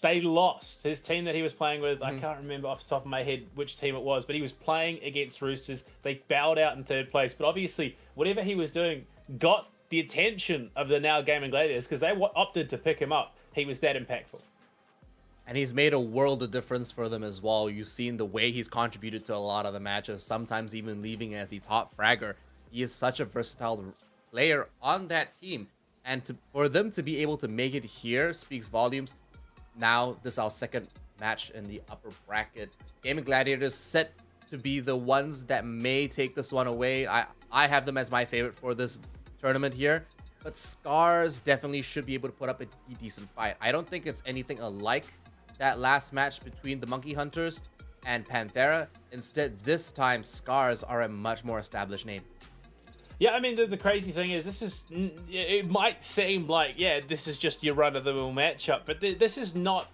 They lost. His team that he was playing with, I can't remember off the top of my head which team it was, but he was playing against Roosters. They bowed out in third place. But obviously, whatever he was doing got the attention of the now Gaming Gladiators because they opted to pick him up. He was that impactful. And he's made a world of difference for them as well. You've seen the way he's contributed to a lot of the matches, sometimes even leaving as the top fragger. He is such a versatile player on that team. And for them to be able to make it here speaks volumes. Now, this is our second match in the upper bracket. Gaming Gladiators set to be the ones that may take this one away. I have them as my favorite for this tournament here. But Scars definitely should be able to put up a decent fight. I don't think it's anything alike that last match between the Monkey Hunters and Panthera. Instead, this time, Scars are a much more established name. Yeah, I mean, the crazy thing is, it might seem like, yeah, this is just your run-of-the-mill matchup, but this is not,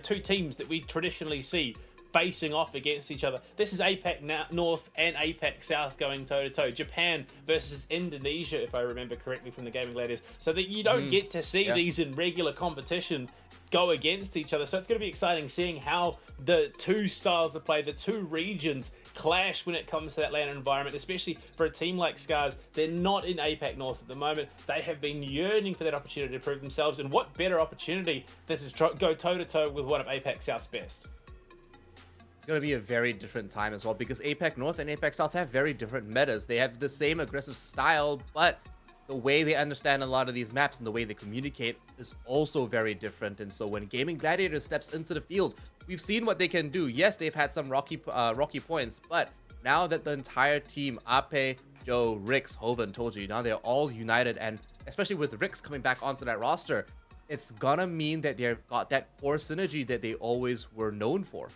two teams that we traditionally see facing off against each other. This is APAC North and APAC South going toe-to-toe. Japan versus Indonesia, if I remember correctly from the Gaming Gladiators. So that you don't get to see these in regular competition go against each other. So it's going to be exciting seeing how the two styles of play, the two regions clash when it comes to that LAN environment, especially for a team like Scars. They're not in APAC North at the moment. They have been yearning for that opportunity to prove themselves, and what better opportunity than to go toe-to-toe with one of APAC South's best. It's going to be a very different time as well, because APAC North and APAC South have very different metas. They have the same aggressive style, but the way they understand a lot of these maps and the way they communicate is also very different. And so when Gaming Gladiator steps into the field, we've seen what they can do. Yes, they've had some rocky points, but now that the entire team, Ape, Joe, Rix, Hoven, Toji, now they're all united, and especially with Rix coming back onto that roster, it's gonna mean that they've got that core synergy that they always were known for.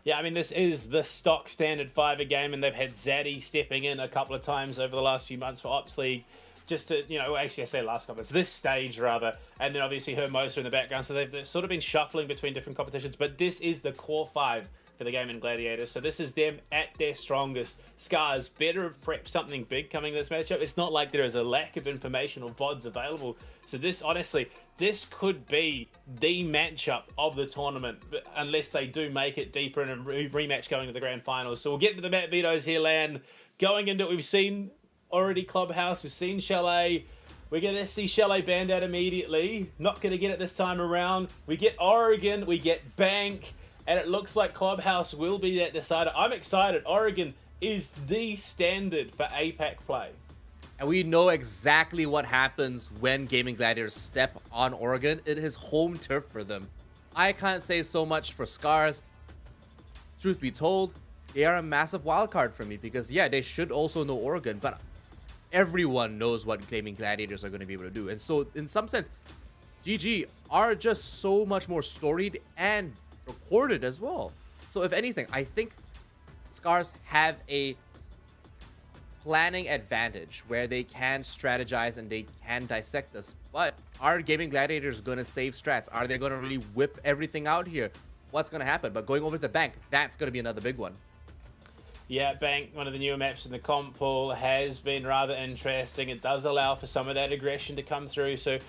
Yeah, I mean, this is the stock standard Fiverr game, and they've had Zaddy stepping in a couple of times over the last few months for Ops League. Just to, actually I say last couple, it's this stage rather, and then obviously Hermosa in the background, so they've sort of been shuffling between different competitions, but this is the core five for the Gaming Gladiators, so this is them at their strongest. Scars better have prepped something big coming to this matchup. It's not like there is a lack of information or VODs available, so this, honestly, this could be the matchup of the tournament, unless they do make it deeper in a rematch going to the grand finals. So we'll get to the Matt Vito's here, Lan. Going into it, we've seen already Clubhouse, we've seen Chalet. We're going to see Chalet banned out immediately. Not going to get it this time around. We get Oregon, we get Bank, and it looks like Clubhouse will be that decider. I'm excited. Oregon is the standard for APAC play. And we know exactly what happens when Gaming Gladiators step on Oregon. It is home turf for them. I can't say so much for Scars. Truth be told, they are a massive wildcard for me because, yeah, they should also know Oregon, but everyone knows what Gaming Gladiators are going to be able to do. And so, in some sense, GG are just so much more storied and recorded as well. So, if anything, I think Scars have a planning advantage where they can strategize and they can dissect this. But are Gaming Gladiators going to save strats? Are they going to really whip everything out here? What's going to happen? But going over to the Bank, that's going to be another big one. Yeah, Bank, one of the newer maps in the comp pool, has been rather interesting. It does allow for some of that aggression to come through. So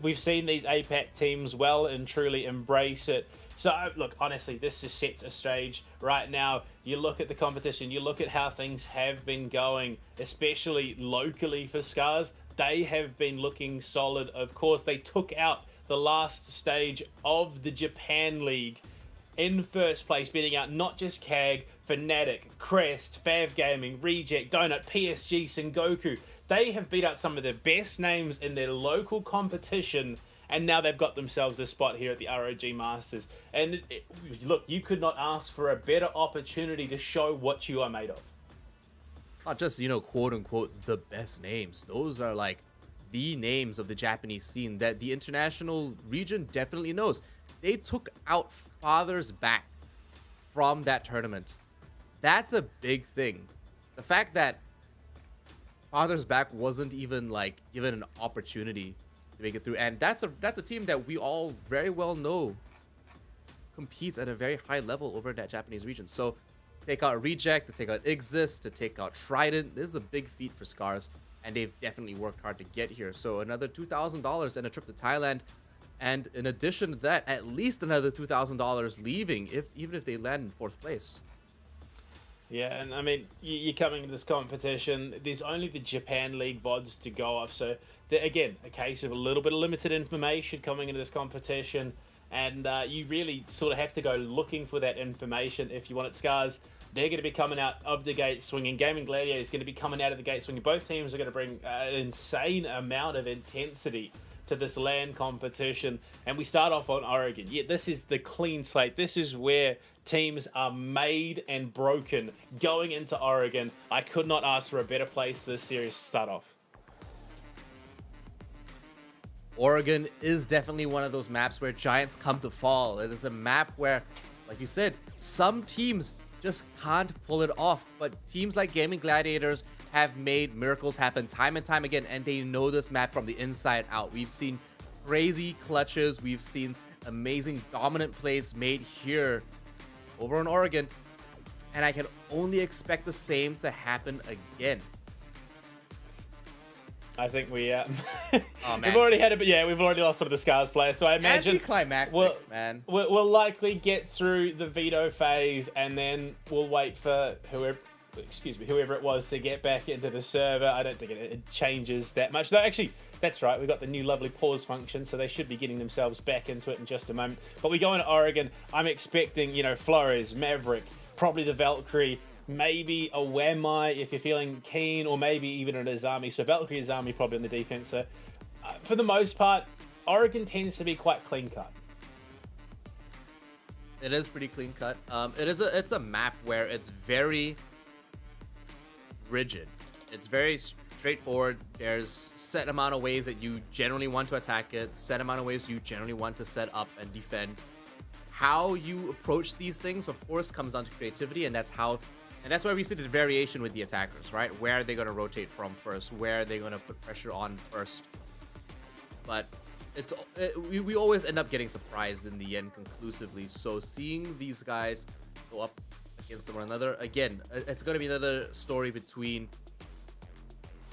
we've seen these APAC teams well and truly embrace it. So, look, honestly, this just sets a stage right now. You look at the competition, you look at how things have been going, especially locally for Scars. They have been looking solid. Of course, they took out the last stage of the Japan League in first place, beating out not just KAG, Fnatic, Crest, Fav Gaming, Reject, Donut, PSG, Sengoku. they have beat out some of the best names in their local competition, and now they've got themselves a spot here at the ROG Masters. And look, you could not ask for a better opportunity to show what you are made of. Not just, you know, quote unquote the best names. Those are like the names of the Japanese scene that the international region definitely knows. They took out Father's Back from that tournament. That's a big thing. The fact that Father's Back wasn't even like given an opportunity to make it through, and that's a team that we all very well know competes at a very high level over in that Japanese region. So to take out Reject, to take out Exist, to take out Trident, this is a big feat for Scars, and they've definitely worked hard to get here. So another $2,000 and a trip to Thailand, and in addition to that, at least another $2,000 leaving even if they land in 4th place. Yeah, and I mean, you're coming into this competition, there's only the Japan League VODs to go off, so again, a case of a little bit of limited information coming into this competition, and you really sort of have to go looking for that information if you want it. Scars, they're going to be coming out of the gate swinging. Gaming Gladiators is going to be coming out of the gate swinging. Both teams are going to bring an insane amount of intensity to this LAN competition, and we start off on Oregon. Yeah, this is the clean slate. This is where teams are made and broken going into Oregon. I could not ask for a better place this series to start off. Oregon is definitely one of those maps where giants come to fall. It is a map where, like you said, some teams just can't pull it off, but teams like Gaming Gladiators have made miracles happen time and time again, and they know this map from the inside out. We've seen crazy clutches, we've seen amazing dominant plays made here over in Oregon, and I can only expect the same to happen again. I think we oh, we've already had it, but yeah, we've already lost one of the Scars players, so I imagine anticlimactic, man. We'll likely get through the veto phase, and then we'll wait for whoever it was to get back into the server. I don't think it changes that much. No, actually, that's right. We've got the new lovely pause function, so they should be getting themselves back into it in just a moment. But we go into Oregon. I'm expecting, you know, Flores, Maverick, probably the Valkyrie, maybe a Wamai if you're feeling keen, or maybe even an Azami. So Valkyrie, Azami probably on the defense. So for the most part, Oregon tends to be quite clean cut. It is pretty clean cut. It's a map where it's very rigid. It's very straightforward. There's set amount of ways that you generally want to attack it, set amount of ways you generally want to set up and defend. How you approach these things, of course, comes down to creativity, and that's where we see the variation with the attackers, right? Where are they going to rotate from first? Where are they going to put pressure on first? But we always end up getting surprised in the end conclusively. So seeing these guys go up against one another, again, it's going to be another story between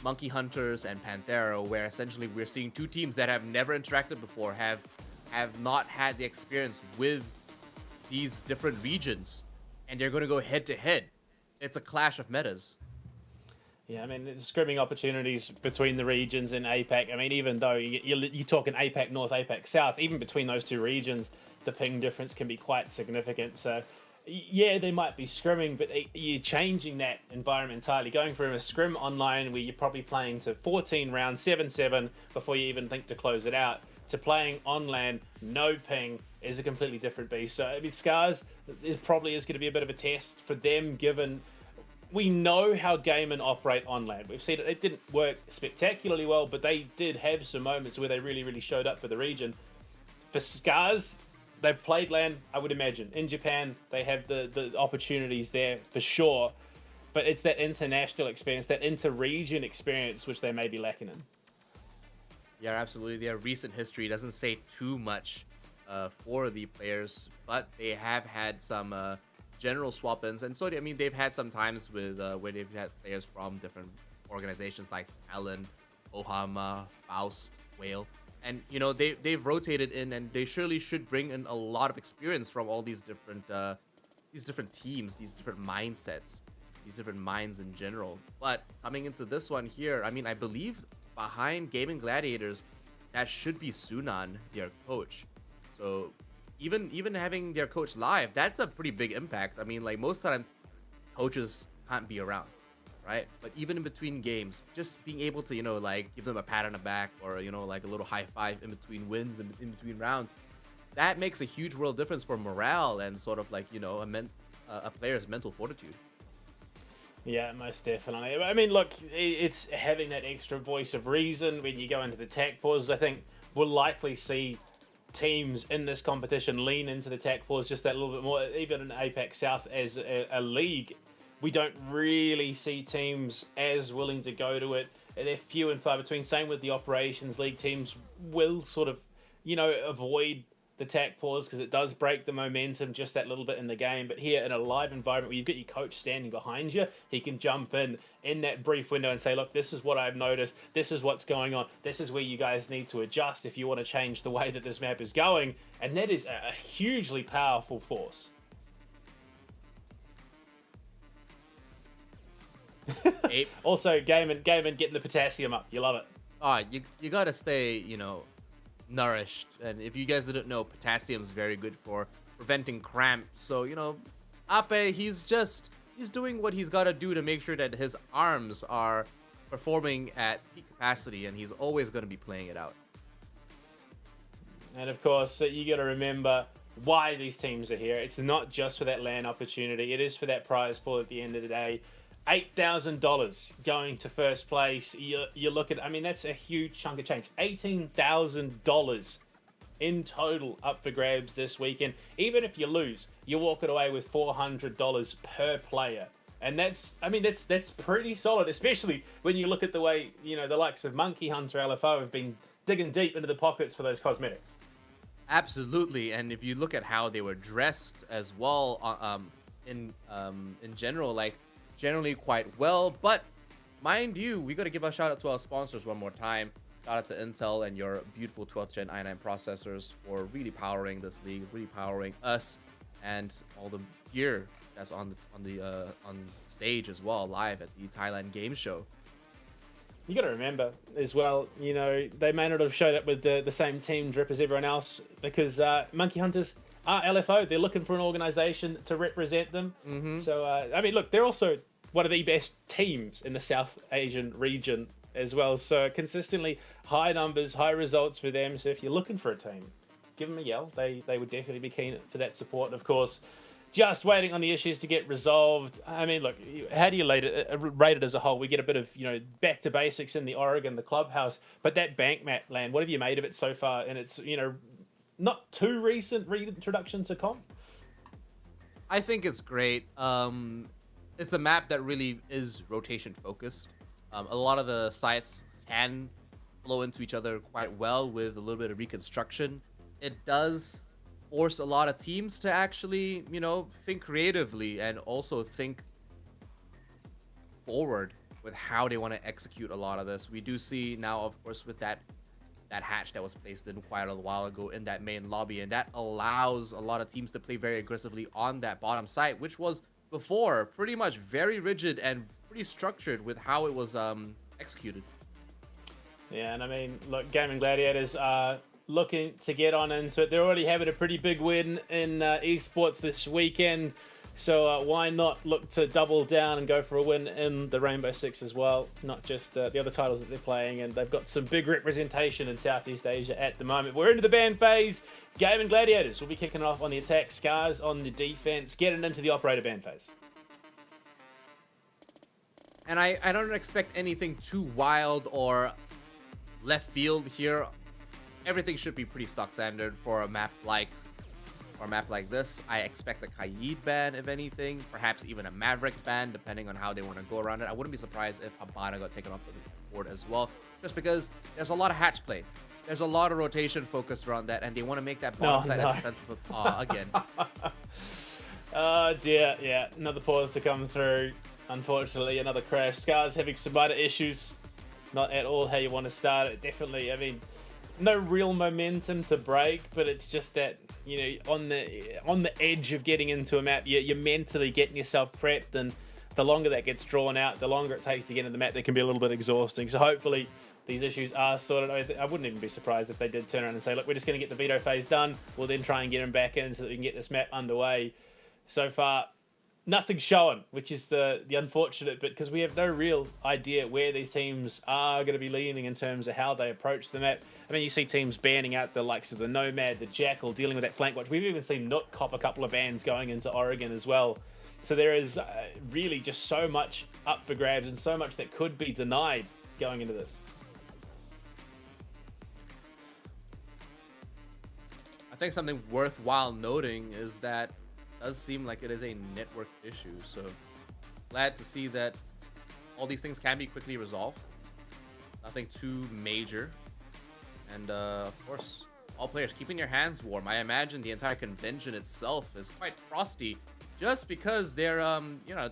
Monkey Hunters and Panthera, where essentially we're seeing two teams that have never interacted before, have not had the experience with these different regions, and they're going to go head to head. It's a clash of metas. Yeah, I mean, it's scrimming opportunities between the regions in APAC. I mean, even though you're talking APAC North, APAC South, even between those two regions, the ping difference can be quite significant. So, yeah, they might be scrimming, but you're changing that environment entirely. Going from a scrim online where you're probably playing to 14 rounds, 7-7, before you even think to close it out, to playing on LAN, no ping, is a completely different beast. So, I mean, Scars, it probably is going to be a bit of a test for them, given we know how Gaiman operate on LAN. We've seen it didn't work spectacularly well, but they did have some moments where they really, really showed up for the region. For Scars, they've played LAN, I would imagine. In Japan, they have the opportunities there for sure, but it's that international experience, that inter-region experience, which they may be lacking in. Yeah, absolutely. Their recent history doesn't say too much for the players, but they have had some general swap-ins, and so I mean they've had some times with where they've had players from different organizations like Allen, Ohama, Faust, Whale, and you know they've rotated in, and they surely should bring in a lot of experience from all these different teams, these different mindsets, these different minds in general. But coming into this one here, I mean, I believe behind Gaming Gladiators, that should be Sunan, their coach. So even having their coach live, that's a pretty big impact. I mean, like most of the time, coaches can't be around. right? But even in between games, just being able to, like give them a pat on the back or, like a little high five in between wins and in between rounds, that makes a huge world difference for morale and sort of like, a player's mental fortitude. Yeah, most definitely. I mean, look, it's having that extra voice of reason when you go into the tech pause. I think we'll likely see teams in this competition lean into the tech pause just that little bit more. Even in APAC South as a league, we don't really see teams as willing to go to it. They're few and far between. Same with the operations league. Teams will sort of, avoid the tech pause because it does break the momentum just that little bit in the game. But here in a live environment where you've got your coach standing behind you, he can jump in that brief window and say, look, this is what I've noticed. This is what's going on. This is where you guys need to adjust if you want to change the way that this map is going. And that is a hugely powerful force. Also, Gaiman getting the potassium up. You love it. You gotta stay, nourished. And if you guys didn't know, potassium is very good for preventing cramps. So, Ape, he's doing what he's got to do to make sure that his arms are performing at peak capacity, and he's always going to be playing it out. And of course, you got to remember why these teams are here. It's not just for that LAN opportunity. It is for that prize pool at the end of the day. $8,000 going to first place. You look at, I mean, that's a huge chunk of change. $18,000 in total up for grabs this weekend. Even if you lose, you're walking away with $400 per player. And that's pretty solid, especially when you look at the way, the likes of Monkey Hunter LFO have been digging deep into the pockets for those cosmetics. Absolutely. And if you look at how they were dressed as well, in general, like, generally quite well. But mind you, we got to give a shout out to our sponsors one more time. Shout out to Intel and your beautiful 12th gen i9 processors for really powering this league, really powering us, and all the gear that's on stage as well, live at the Thailand Game Show. You got to remember as well, they may not have showed up with the same team drip as everyone else because Monkey Hunters are LFO. They're looking for an organization to represent them. Mm-hmm. So, I mean, look, they're also one of the best teams in the South Asian region as well. So consistently high numbers, high results for them. So if you're looking for a team, give them a yell. They would definitely be keen for that support. And of course, just waiting on the issues to get resolved. I mean, look, how do you rate it as a whole? We get a bit of, back to basics in the Oregon, the Clubhouse. But that bank map land, what have you made of it so far? And it's, not too recent reintroduction to comp. I think it's great. It's a map that really is rotation focused. A lot of the sites can flow into each other quite well with a little bit of reconstruction. It does force a lot of teams to actually, think creatively and also think forward with how they want to execute a lot of this. We do see now, of course, with that hatch that was placed in quite a while ago in that main lobby, and that allows a lot of teams to play very aggressively on that bottom site, which was before pretty much very rigid and pretty structured with how it was executed. Yeah, and I mean, look, Gaming Gladiators are looking to get on into it. They're already having a pretty big win in esports this weekend. So why not look to double down and go for a win in the Rainbow Six as well? Not just the other titles that they're playing. And they've got some big representation in Southeast Asia at the moment. We're into the ban phase. Gaming Gladiators will be kicking off on the attack. Scars on the defense. Getting into the operator ban phase. And I don't expect anything too wild or left field here. Everything should be pretty stock standard for a map like this. I expect a Kaid ban, if anything, perhaps even a Maverick ban, depending on how they want to go around it. I wouldn't be surprised if Habana got taken off the board as well, just because there's a lot of hatch play. There's a lot of rotation focused around that, and they want to make that bottom side as defensive as again. Oh dear, yeah, another pause to come through. Unfortunately, another crash. Scars having some minor issues. Not at all how you want to start it. Definitely, I mean, no real momentum to break, but it's just that, on the edge of getting into a map, you're mentally getting yourself prepped, and the longer that gets drawn out, the longer it takes to get into the map, that can be a little bit exhausting. So hopefully these issues are sorted. I wouldn't even be surprised if they did turn around and say, look, we're just going to get the veto phase done. We'll then try and get them back in so that we can get this map underway. So far, nothing showing, which is the unfortunate bit, because we have no real idea where these teams are going to be leaning in terms of how they approach the map. I mean, you see teams banning out the likes of the Nomad, the Jackal, dealing with that flank watch. We've even seen Nook cop a couple of bans going into Oregon as well. So there is really just so much up for grabs and so much that could be denied going into this. I think something worthwhile noting is that it does seem like it is a network issue. So glad to see that all these things can be quickly resolved. Nothing too major. And of course, all players keeping your hands warm. I imagine the entire convention itself is quite frosty just because they're, you know,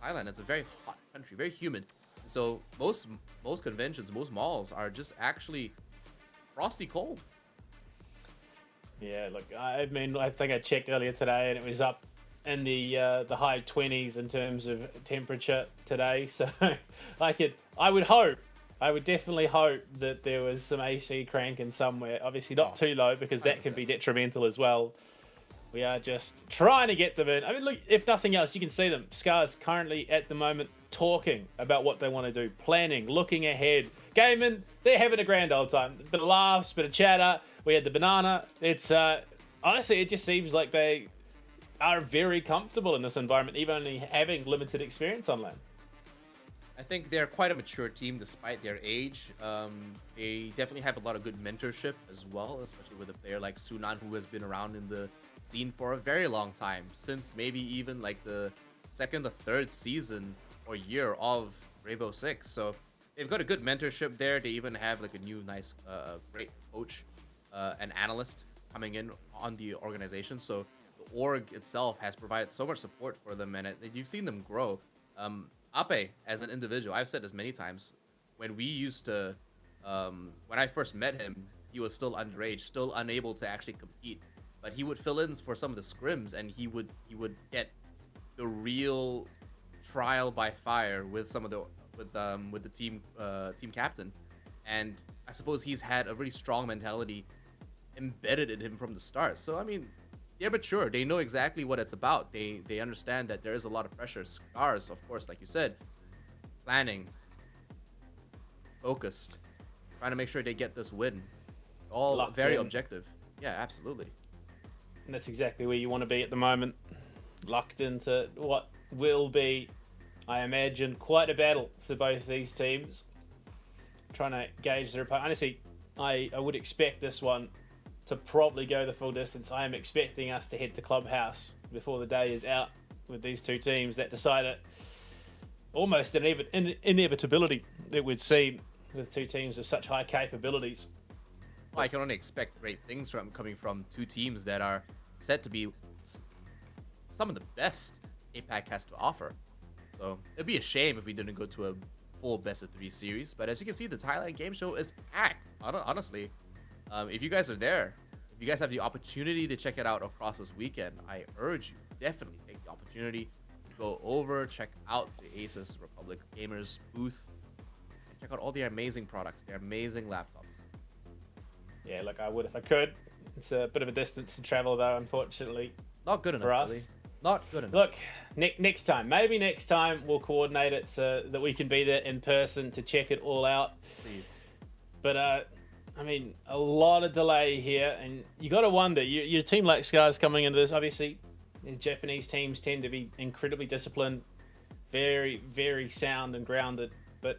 Thailand is a very hot country, very humid. So most conventions, most malls are just actually frosty cold. Yeah, look, I mean, I think I checked earlier today and it was up in the high 20s in terms of temperature today. So I would definitely hope that there was some AC cranking somewhere. Obviously not too low, because that can be detrimental as well. We are just trying to get them in. I mean, look, if nothing else, you can see them. Scars currently at the moment talking about what they want to do, planning, looking ahead. Gaming, they're having a grand old time. Bit of laughs, bit of chatter. We had the banana. It's honestly, it just seems like they are very comfortable in this environment, even only having limited experience on LAN. I think they're quite a mature team despite their age. They definitely have a lot of good mentorship as well, especially with a player like Sunan, who has been around in the scene for a very long time, since maybe even like the second or third season or year of Rainbow Six. So they've got a good mentorship there. They even have like a new nice great coach, an analyst coming in on the organization. So the org itself has provided so much support for them, and you've seen them grow. Ape, as an individual, I've said this many times, when we used to, when I first met him, he was still underage, still unable to actually compete, but he would fill in for some of the scrims, and he would get the real trial by fire with some of the with the team captain, and I suppose he's had a really strong mentality embedded in him from the start. So I mean, they're mature. They know exactly what it's about. They understand that there is a lot of pressure. Scars, of course, like you said, planning, focused, trying to make sure they get this win. All Locked very in. objective. Yeah, absolutely. And that's exactly where you want to be at the moment. Locked into what will be, I imagine, quite a battle for both these teams. Trying to gauge their opponent. Honestly, I would expect this one to probably go the full distance. I am expecting us to head to Clubhouse before the day is out with these two teams. That decide it. Almost an inevitability, it would seem, with two teams of such high capabilities. Well, I can only expect great things coming from two teams that are said to be some of the best APAC has to offer. So it'd be a shame if we didn't go to a full best of 3 series. But as you can see, the Thailand game show is packed. Honestly, if you guys are there, if you guys have the opportunity to check it out across this weekend, I urge you, definitely take the opportunity to go over, check out the Asus Republic Gamers booth, and check out all their amazing products, their amazing laptops. Yeah, look, I would if I could. It's a bit of a distance to travel, though, unfortunately. Not good enough for us. Really. Not good enough. Look, next time, maybe next time we'll coordinate it so that we can be there in person to check it all out. Please. But I mean, a lot of delay here, and you got to wonder. Your team like Scars coming into this, obviously, these Japanese teams tend to be incredibly disciplined, very, very sound and grounded. But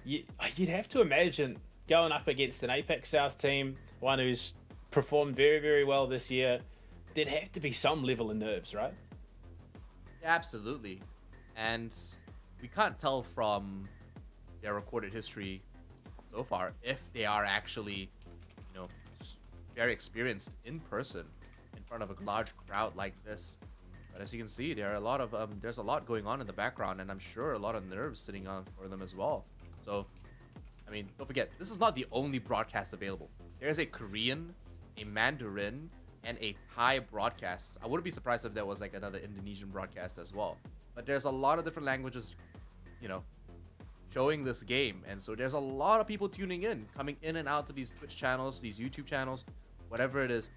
you'd have to imagine going up against an APAC South team, one who's performed very, very well this year. There'd have to be some level of nerves, right? Yeah, absolutely. And we can't tell from their recorded history so far if they are actually, you know, very experienced in person in front of a large crowd like this. But as you can see, there are a lot of there's a lot going on in the background, and I'm sure a lot of nerves sitting on for them as well. So, I mean, don't forget, this is not the only broadcast available. There's a Korean, a Mandarin, and a Thai broadcast. I wouldn't be surprised if there was like another Indonesian broadcast as well. But there's a lot of different languages, you know, showing this game. And so there's a lot of people tuning in, coming in and out to these Twitch channels, these YouTube channels, whatever it is.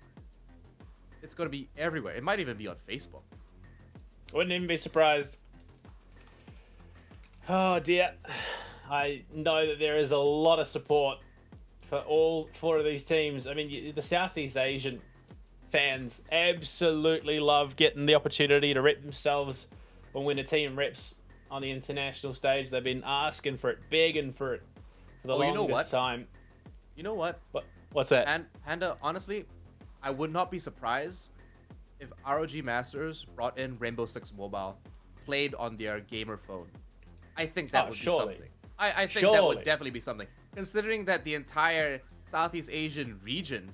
It's going to be everywhere. It might even be on Facebook. Wouldn't even be surprised. Oh dear. I know that there is a lot of support for all 4 of these teams. I mean, the Southeast Asian fans absolutely love getting the opportunity to rep themselves. When a team reps on the international stage, they've been asking for it, begging for it for the longest time. You know what? What's that? And Panda, honestly, I would not be surprised if ROG Masters brought in Rainbow Six Mobile, played on their gamer phone. I think that would be something. I think that would definitely be something. Considering that the entire Southeast Asian region,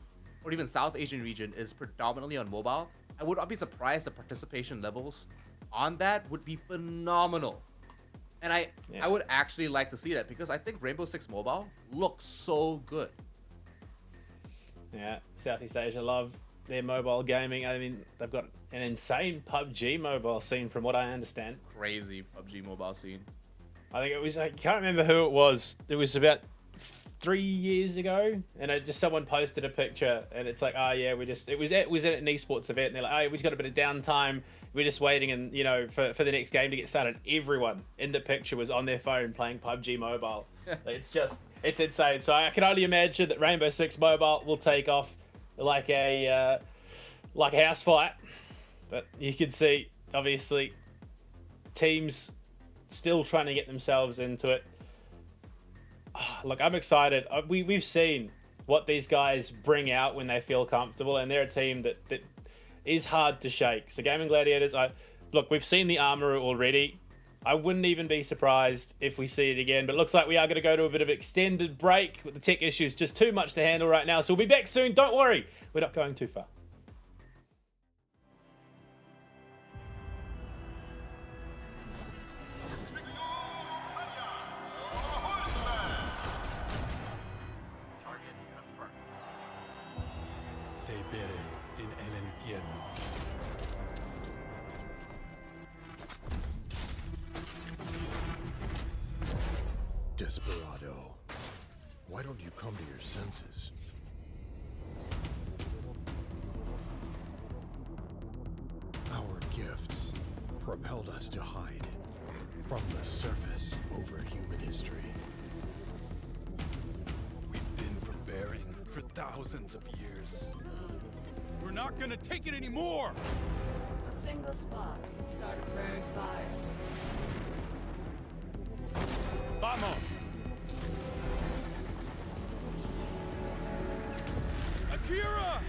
or even South Asian region, is predominantly on mobile, I would not be surprised the participation levels on that would be phenomenal. And I would actually like to see that, because I think Rainbow Six Mobile looks so good. Yeah, Southeast Asia love their mobile gaming. I mean, they've got an insane PUBG mobile scene from what I understand. Crazy PUBG mobile scene. I think it was, I can't remember who it was. It was about 3 years ago, and just someone posted a picture, and it's like, oh yeah, it was at an esports event, and they're like, oh, we just got a bit of downtime. We're just waiting, and for the next game to get started. Everyone in the picture was on their phone playing PUBG Mobile. It's insane. So I can only imagine that Rainbow Six Mobile will take off like a house fight. But you can see, obviously, teams still trying to get themselves into it. Look, I'm excited. We've seen what these guys bring out when they feel comfortable, and they're a team that is hard to shake. So Gaming Gladiators, look, we've seen the armor already. I wouldn't even be surprised if we see it again, but it looks like we are going to go to a bit of extended break with the tech issues. Just too much to handle right now, so we'll be back soon. Don't worry, we're not going too far. Desperado, why don't you come to your senses? Our gifts propelled us to hide from the surface over human history. We've been forbearing for thousands of years. We're not gonna take it anymore! A single spark can start a prairie fire. Vamos! Akira!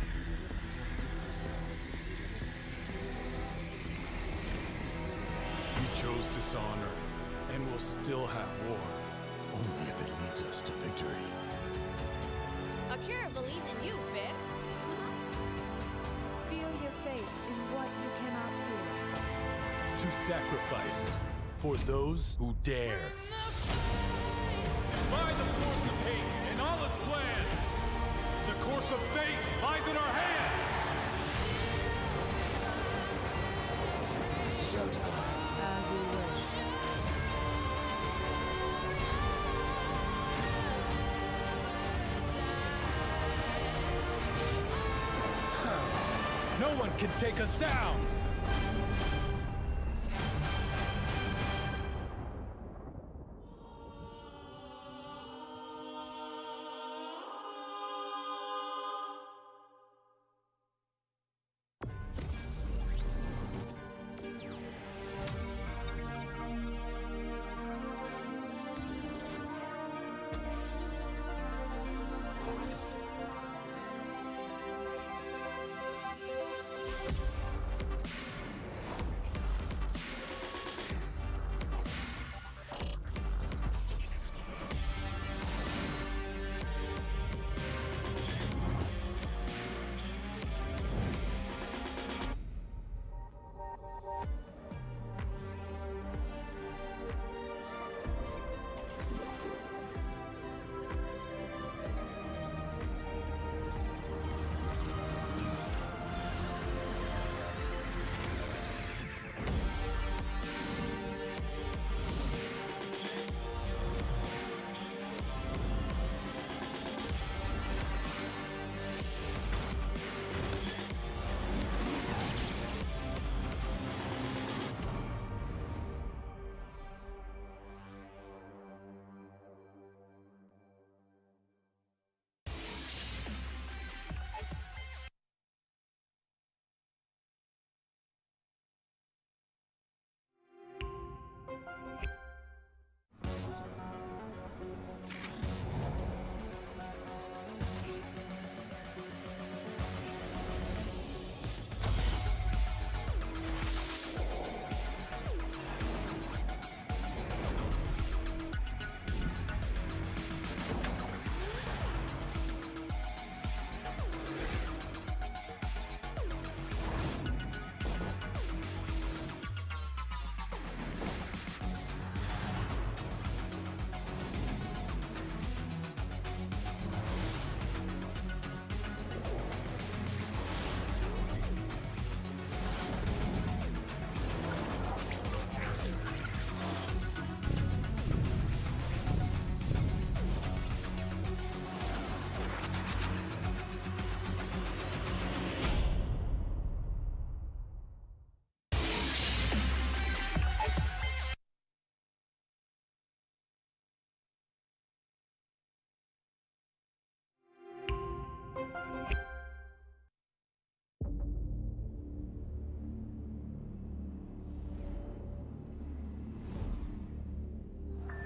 We chose dishonor, and we'll still have war. Only if it leads us to victory. Akira believed in you, Vic. Feel your fate in what you cannot feel. To sacrifice for those who dare. Defy the force of hate and all its plans. The course of fate lies in our hands. Showtime. As you wish. No one can take us down.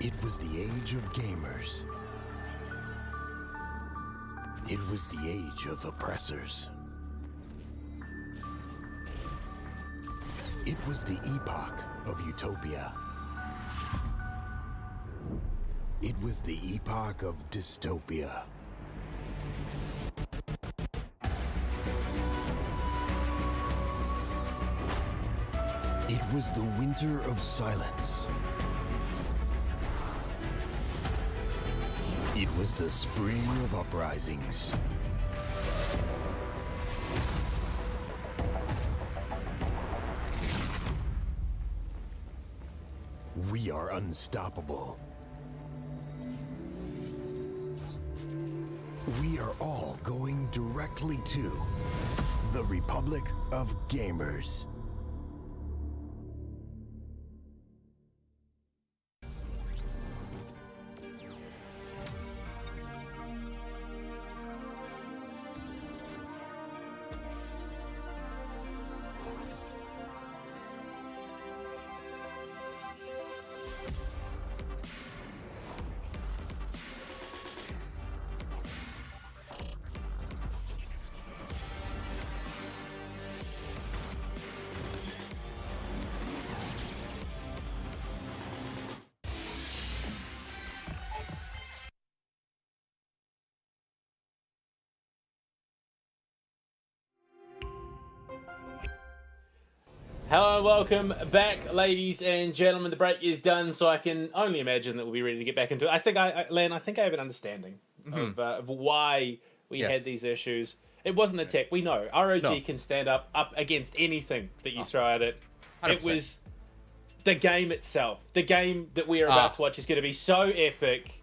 It was the age of gamers. It was the age of oppressors. It was the epoch of utopia. It was the epoch of dystopia. It was the winter of silence. It was the spring of uprisings. We are unstoppable. We are all going directly to the Republic of Gamers. Hello and welcome back, ladies and gentlemen. The break is done, so I can only imagine that we'll be ready to get back into it. I think Len, I think I have an understanding of why we had these issues. It wasn't the tech. We know ROG can stand up against anything that you throw at it. 100%. It was the game itself. The game that we are about to watch is going to be so epic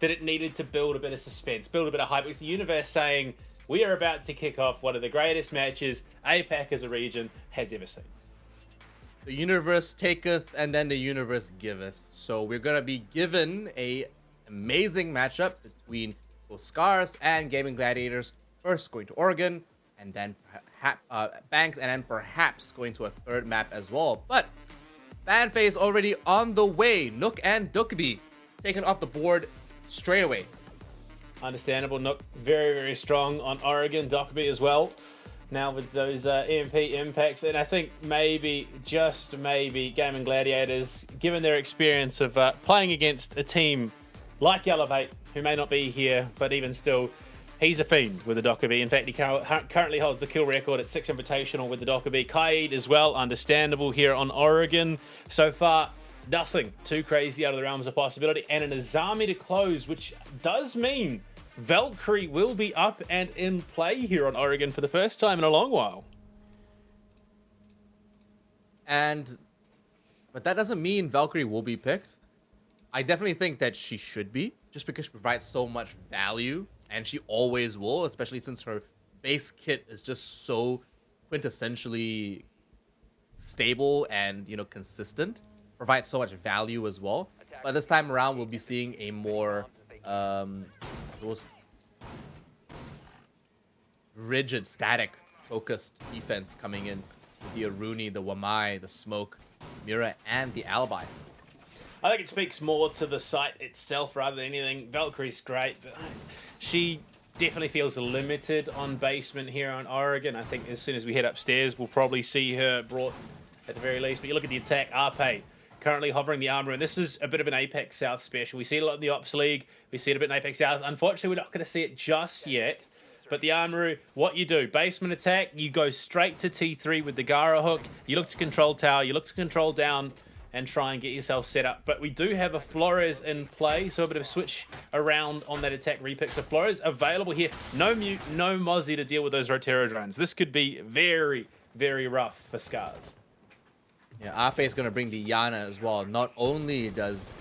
that it needed to build a bit of suspense, build a bit of hype. It was the universe saying, we are about to kick off one of the greatest matches APAC as a region has ever seen. The universe taketh and then the universe giveth. So we're going to be given a amazing matchup between both Scars and Gaming Gladiators. First going to Oregon, and then Banks, and then perhaps going to a third map as well. But fan phase already on the way. Nook and Dokkaebi taken off the board straight away. Understandable. Nook very, very strong on Oregon. Dokkaebi as well. Now with those EMP impacts, and I think maybe, just maybe, Gaming Gladiators, given their experience of playing against a team like Elevate, who may not be here, but even still, he's a fiend with the Dokkaebi. In fact, he currently holds the kill record at 6 Invitational with the Dokkaebi. Kaid as well, understandable here on Oregon. So far, nothing too crazy out of the realms of possibility, and an Azami to close, which does mean Valkyrie will be up and in play here on Oregon for the first time in a long while. But that doesn't mean Valkyrie will be picked. I definitely think that she should be, just because she provides so much value, and she always will, especially since her base kit is just so quintessentially stable and, you know, consistent. Provides so much value as well. But this time around, we'll be seeing a more rigid, static, focused defense coming in with the Aruni, the Wamai, the Smoke, Mira, and the Alibi. I think it speaks more to the site itself rather than anything. Valkyrie's great, but she definitely feels limited on basement here on Oregon. I think as soon as we head upstairs, we'll probably see her brought at the very least. But you look at the attack, Arpe currently hovering the armor, and this is a bit of an Apex South special. We see it a lot in the Ops League. We see it a bit in Apex South. Unfortunately, we're not going to see it just yet. But the Armoru, what you do, basement attack, you go straight to T3 with the Gara hook. You look to control tower, you look to control down, and try and get yourself set up. But we do have a Flores in play, so a bit of a switch around on that attack repick. So Flores available here. No Mute, no Mozzie to deal with those Rotero drones. This could be very, very rough for Scars. Yeah, Ape is going to bring the Yana as well. Not only does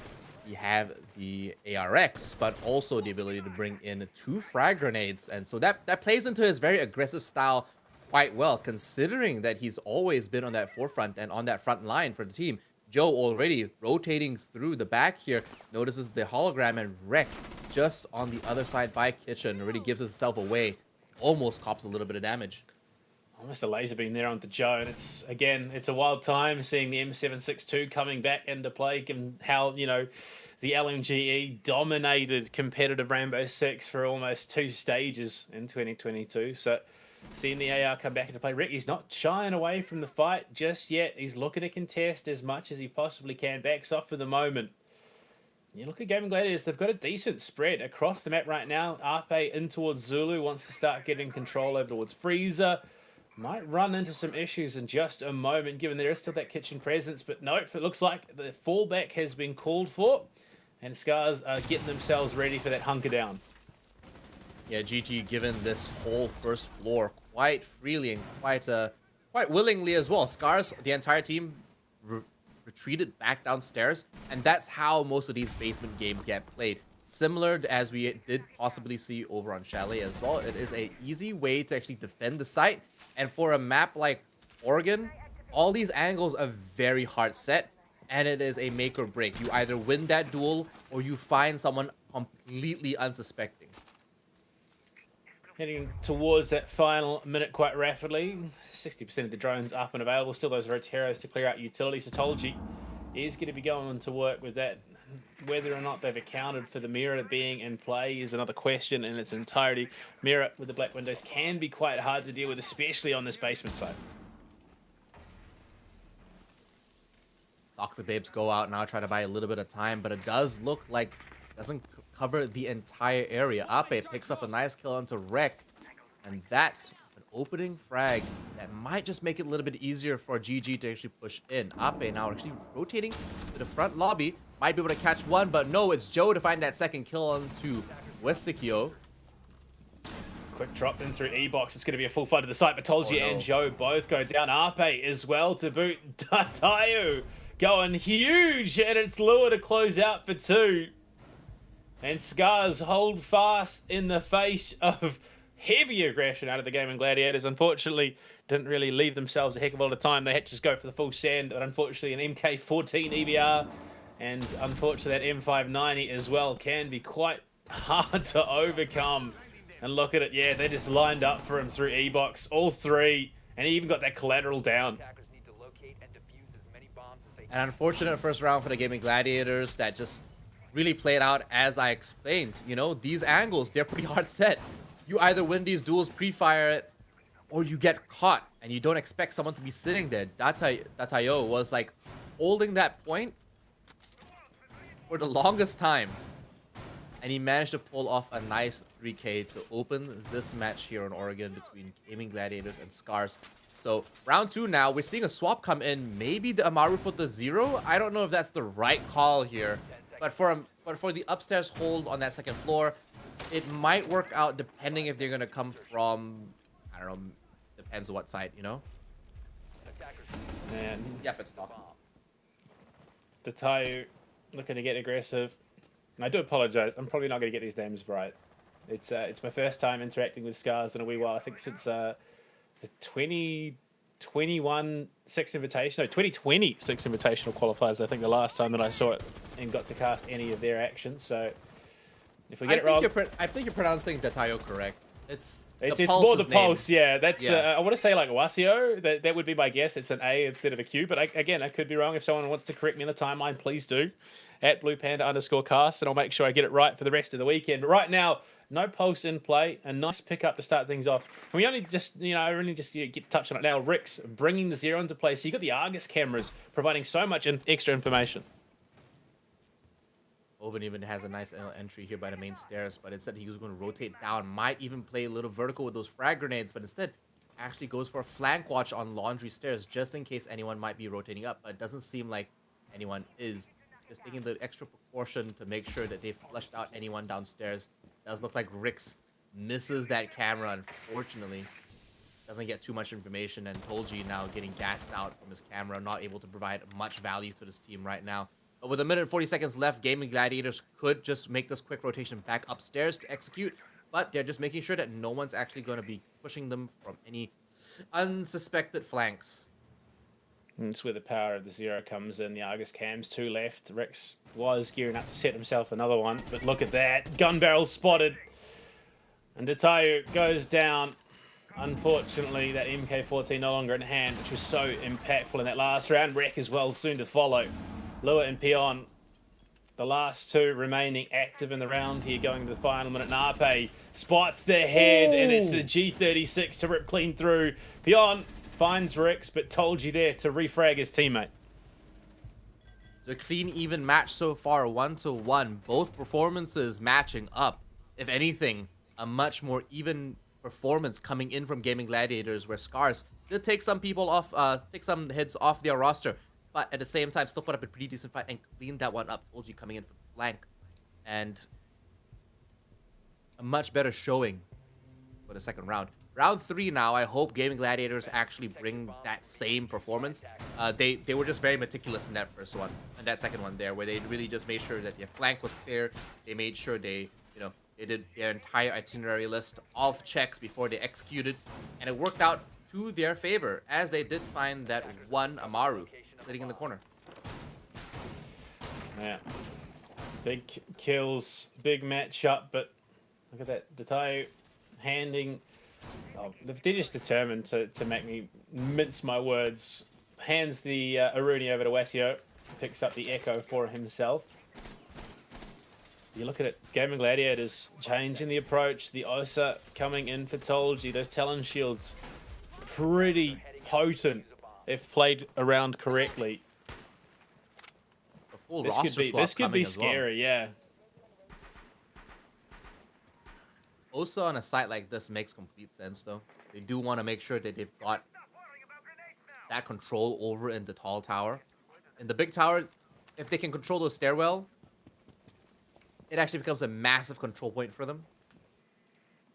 he have the ARX, but also the ability to bring in 2 frag grenades. And so that plays into his very aggressive style quite well, considering that he's always been on that forefront and on that front line for the team. Joe already rotating through the back here, notices the hologram, and Wreck just on the other side by Kitchen already gives himself away. Almost cops a little bit of damage. Almost a laser beam there onto Joe, and it's a wild time seeing the M762 coming back into play, given how, you know, the LMGE dominated competitive Rainbow Six for almost 2 stages in 2022. So seeing the AR come back into play, Ricky's not shying away from the fight just yet. He's looking to contest as much as he possibly can. Backs off for the moment. You look at Gaming Gladiators, they've got a decent spread across the map right now. Arpe in towards Zulu, wants to start getting control over towards Freezer. Might run into some issues in just a moment, given there is still that kitchen presence. But no, it looks like the fallback has been called for, and Scars are getting themselves ready for that hunker down. Yeah, GG given this whole first floor quite freely and quite willingly as well. Scars, the entire team retreated back downstairs, and that's how most of these basement games get played. Similar as we did possibly see over on Chalet as well. It is an easy way to actually defend the site, and for a map like Oregon, all these angles are very hard set, and it is a make or break. You either win that duel or you find someone completely unsuspecting. Heading towards that final minute quite rapidly. 60% of the drones up and available. Still those Roteros to clear out utilities. Satology is going to be going to work with that. Whether or not they've accounted for the mirror being in play is another question in its entirety. Mirror with the black windows can be quite hard to deal with, especially on this basement side. Dr. Babes go out now, try to buy a little bit of time, but it does look like it doesn't cover the entire area. Ape picks up a nice kill onto Rek, and that's an opening frag that might just make it a little bit easier for GG to actually push in. Ape now actually rotating to the front lobby, might be able to catch one, but no, it's Joe to find that second kill onto Westikio. Quick drop in through E-Box. It's going to be a full fight to the site. Batolji and Joe both go down. Ape as well to boot. Tayu going huge, and it's Lure to close out for 2. And Scars hold fast in the face of heavy aggression out of the Gaming Gladiators. Unfortunately, didn't really leave themselves a heck of a lot of time. They had to just go for the full send, but unfortunately an MK14 EBR and unfortunately that M590 as well can be quite hard to overcome. And look at it, yeah, they just lined up for him through E-Box, all 3, and he even got that collateral down. An unfortunate first round for the Gaming Gladiators that just really played out as I explained. You know, these angles, they're pretty hard set. You either win these duels, pre-fire it, or you get caught, and you don't expect someone to be sitting there. Datayo was like holding that point for the longest time, and he managed to pull off a nice 3K to open this match here in Oregon between Gaming Gladiators and Scars. So round 2 now, we're seeing a swap come in. Maybe the Amaru for the 0. I don't know if that's the right call here, but for the upstairs hold on that second floor, it might work out depending if they're gonna come from, I don't know, depends on what side, you know. And yep, it's not. The Tayu looking to get aggressive. And I do apologize. I'm probably not going to get these names right. It's my first time interacting with Scars in a wee while. I think since the 2021 Six Invitational, no, 2020 Six Invitational qualifiers. I think the last time that I saw it and got to cast any of their actions. So if we get it wrong, I think you're pronouncing Datayo correct. It's more the pulse, yeah. That's yeah. I want to say like Wasio. That would be my guess. It's an A instead of a Q. But again, I could be wrong. If someone wants to correct me in the timeline, please do. At @BluePanda_cast, and I'll make sure I get it right for the rest of the weekend. But right now, no pulse in play. A nice pickup to start things off. And we only just, get to touch on it now. Rick's bringing the 0 into play. So you got the Argus cameras providing so much extra information. Oven even has a nice entry here by the main stairs, but instead he was going to rotate down. Might even play a little vertical with those frag grenades, but instead actually goes for a flank watch on Laundry Stairs just in case anyone might be rotating up. But it doesn't seem like anyone is. Just taking the extra precaution to make sure that they've flushed out anyone downstairs. Does look like Rix misses that camera, unfortunately. Doesn't get too much information, and Tolji now getting gassed out from his camera, not able to provide much value to this team right now. But with 1 minute and 40 seconds left, Gaming Gladiators could just make this quick rotation back upstairs to execute, but they're just making sure that no one's actually going to be pushing them from any unsuspected flanks. And it's where the power of the 0 comes in. The Argus cams, 2 left. Rex was gearing up to set himself another one, but look at that. Gun barrel spotted. And Datayu goes down. Unfortunately, that MK14 no longer in hand, which was so impactful in that last round. Wreck as well, soon to follow. Lua and Pion, the last two remaining active in the round here, going to the final minute. Nape spots the head, and it's the G36 to rip clean through. Pion finds Rix, but told you there to refrag his teammate. The clean, even match so far, 1-1. Both performances matching up. If anything, a much more even performance coming in from Gaming Gladiators, where Scars did take some people off, take some heads off their roster, but at the same time still put up a pretty decent fight and cleaned that one up. OG coming in from flank, and a much better showing for the second round. Round 3 now, I hope Gaming Gladiators actually bring that same performance. They were just very meticulous in that first one, and that second one there, where they really just made sure that their flank was clear. They made sure they did their entire itinerary list of checks before they executed, and it worked out to their favor, as they did find that one Amaru sitting in the corner. Yeah. Big kills, big matchup, but look at that. Detail handing. Oh, they're just determined to make me mince my words. Hands the Aruni over to Wasio. Picks up the Echo for himself. You look at it, Gaming Gladiators changing the approach. The Osa coming in for Tolji. Those Talon shields pretty potent if played around correctly. This could be scary, yeah. Osa on a site like this makes complete sense, though. They do want to make sure that they've got that control over in the tall tower. In the big tower, if they can control those stairwell, it actually becomes a massive control point for them.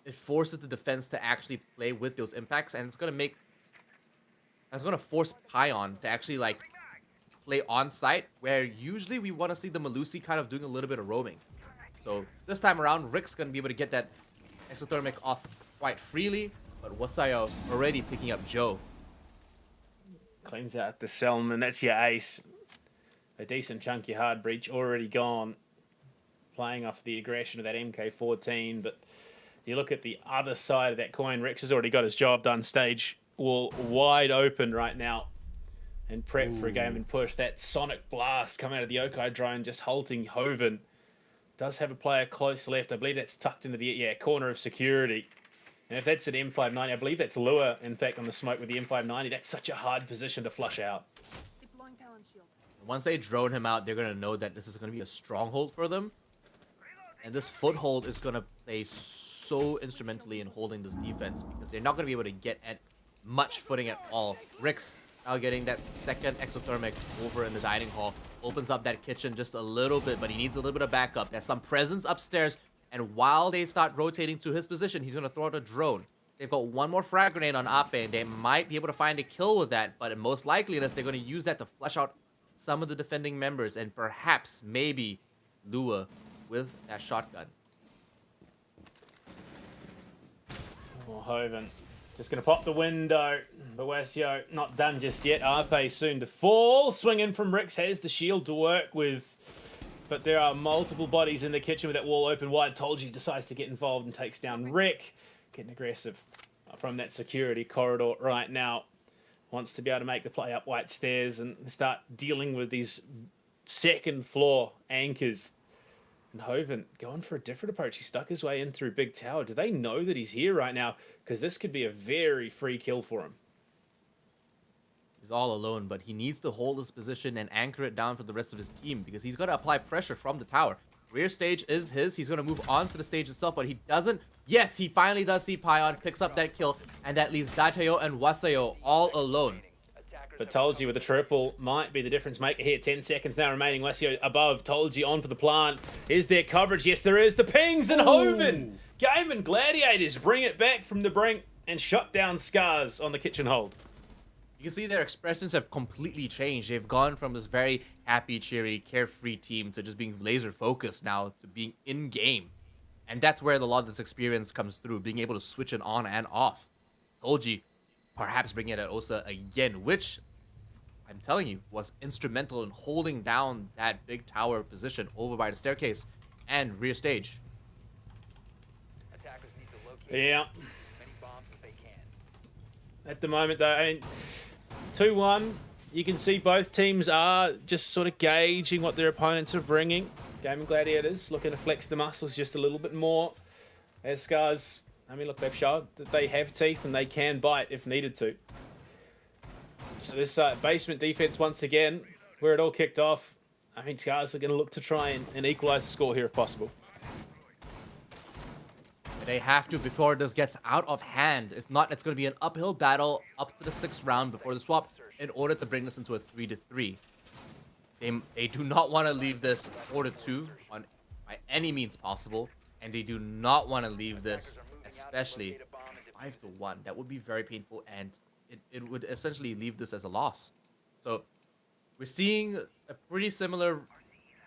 It forces the defense to actually play with those impacts, and it's gonna force Pion to actually like play on site, where usually we want to see the Malusi kind of doing a little bit of roaming. So this time around, Rick's gonna be able to get that exothermic off quite freely, but Wasayo already picking up Joe. Cleans out the Selman. That's your ace. A decent chunky hard breach already gone. Playing off the aggression of that MK14, but you look at the other side of that coin. Rex has already got his job done. Stage wall wide open right now, and prep for a game and push. That sonic blast coming out of the Yokai drone, just halting Hoven. Does have a player close left. I believe that's tucked into the corner of security. And if that's an M590, I believe that's Lua, in fact, on the smoke with the M590. That's such a hard position to flush out. Once they drone him out, they're going to know that this is going to be a stronghold for them. And this foothold is going to play so instrumentally in holding this defense, because they're not going to be able to get at much footing at all. Rick's now getting that second exothermic over in the dining hall. Opens up that kitchen just a little bit, but he needs a little bit of backup. There's some presence upstairs, and while they start rotating to his position, he's going to throw out a drone. They've got one more frag grenade on Ape, and they might be able to find a kill with that, but in most likeliness, they're going to use that to flush out some of the defending members, and perhaps, maybe, Lua with that shotgun. Oh, Hoven just going to pop the window. Boasio not done just yet. Arpe soon to fall. Swing in from Rix has the shield to work with. But there are multiple bodies in the kitchen with that wall open wide. Tolji decides to get involved and takes down Rick. Getting aggressive from that security corridor right now. Wants to be able to make the play up White Stairs and start dealing with these second floor anchors. And Hoven going for a different approach. He stuck his way in through Big Tower. Do they know that he's here right now? Because this could be a very free kill for him. He's all alone, but he needs to hold his position and anchor it down for the rest of his team, because he's got to apply pressure from the tower. Rear stage is his. He's going to move on to the stage itself, but he doesn't. Yes, he finally does see Pion, picks up that kill, and that leaves Datayo and Wasayo all alone. But Tolji with a triple might be the difference maker here. 10 seconds now remaining. Wasio above. Tolji on for the plant. Is there coverage? Yes, there is. The pings and Hoven. Game and Gladiators bring it back from the brink and shut down Scars on the kitchen hold. You can see their expressions have completely changed. They've gone from this very happy, cheery, carefree team to just being laser focused now to being in game. And that's where a lot of this experience comes through, being able to switch it on and off. Tolji perhaps bringing it at Osa again, which I'm telling you was instrumental in holding down that big tower position over by the staircase and rear stage. Yeah. at the moment, though. I mean, 2-1. You can see both teams are just sort of gauging what their opponents are bringing. Gaming Gladiators looking to flex the muscles just a little bit more. As Scars, I mean, look, they've shown that they have teeth and they can bite if needed to. So this basement defense, once again, where it all kicked off, I mean, Scars are going to look to try and equalize the score here if possible. They have to before this gets out of hand. If not, it's going to be an uphill battle up to the 6th round before the swap in order to bring this into a 3-3. They do not want to leave this 4-2 by any means possible, and they do not want to leave this especially 5-1. That would be very painful, and it would essentially leave this as a loss. So we're seeing a pretty similar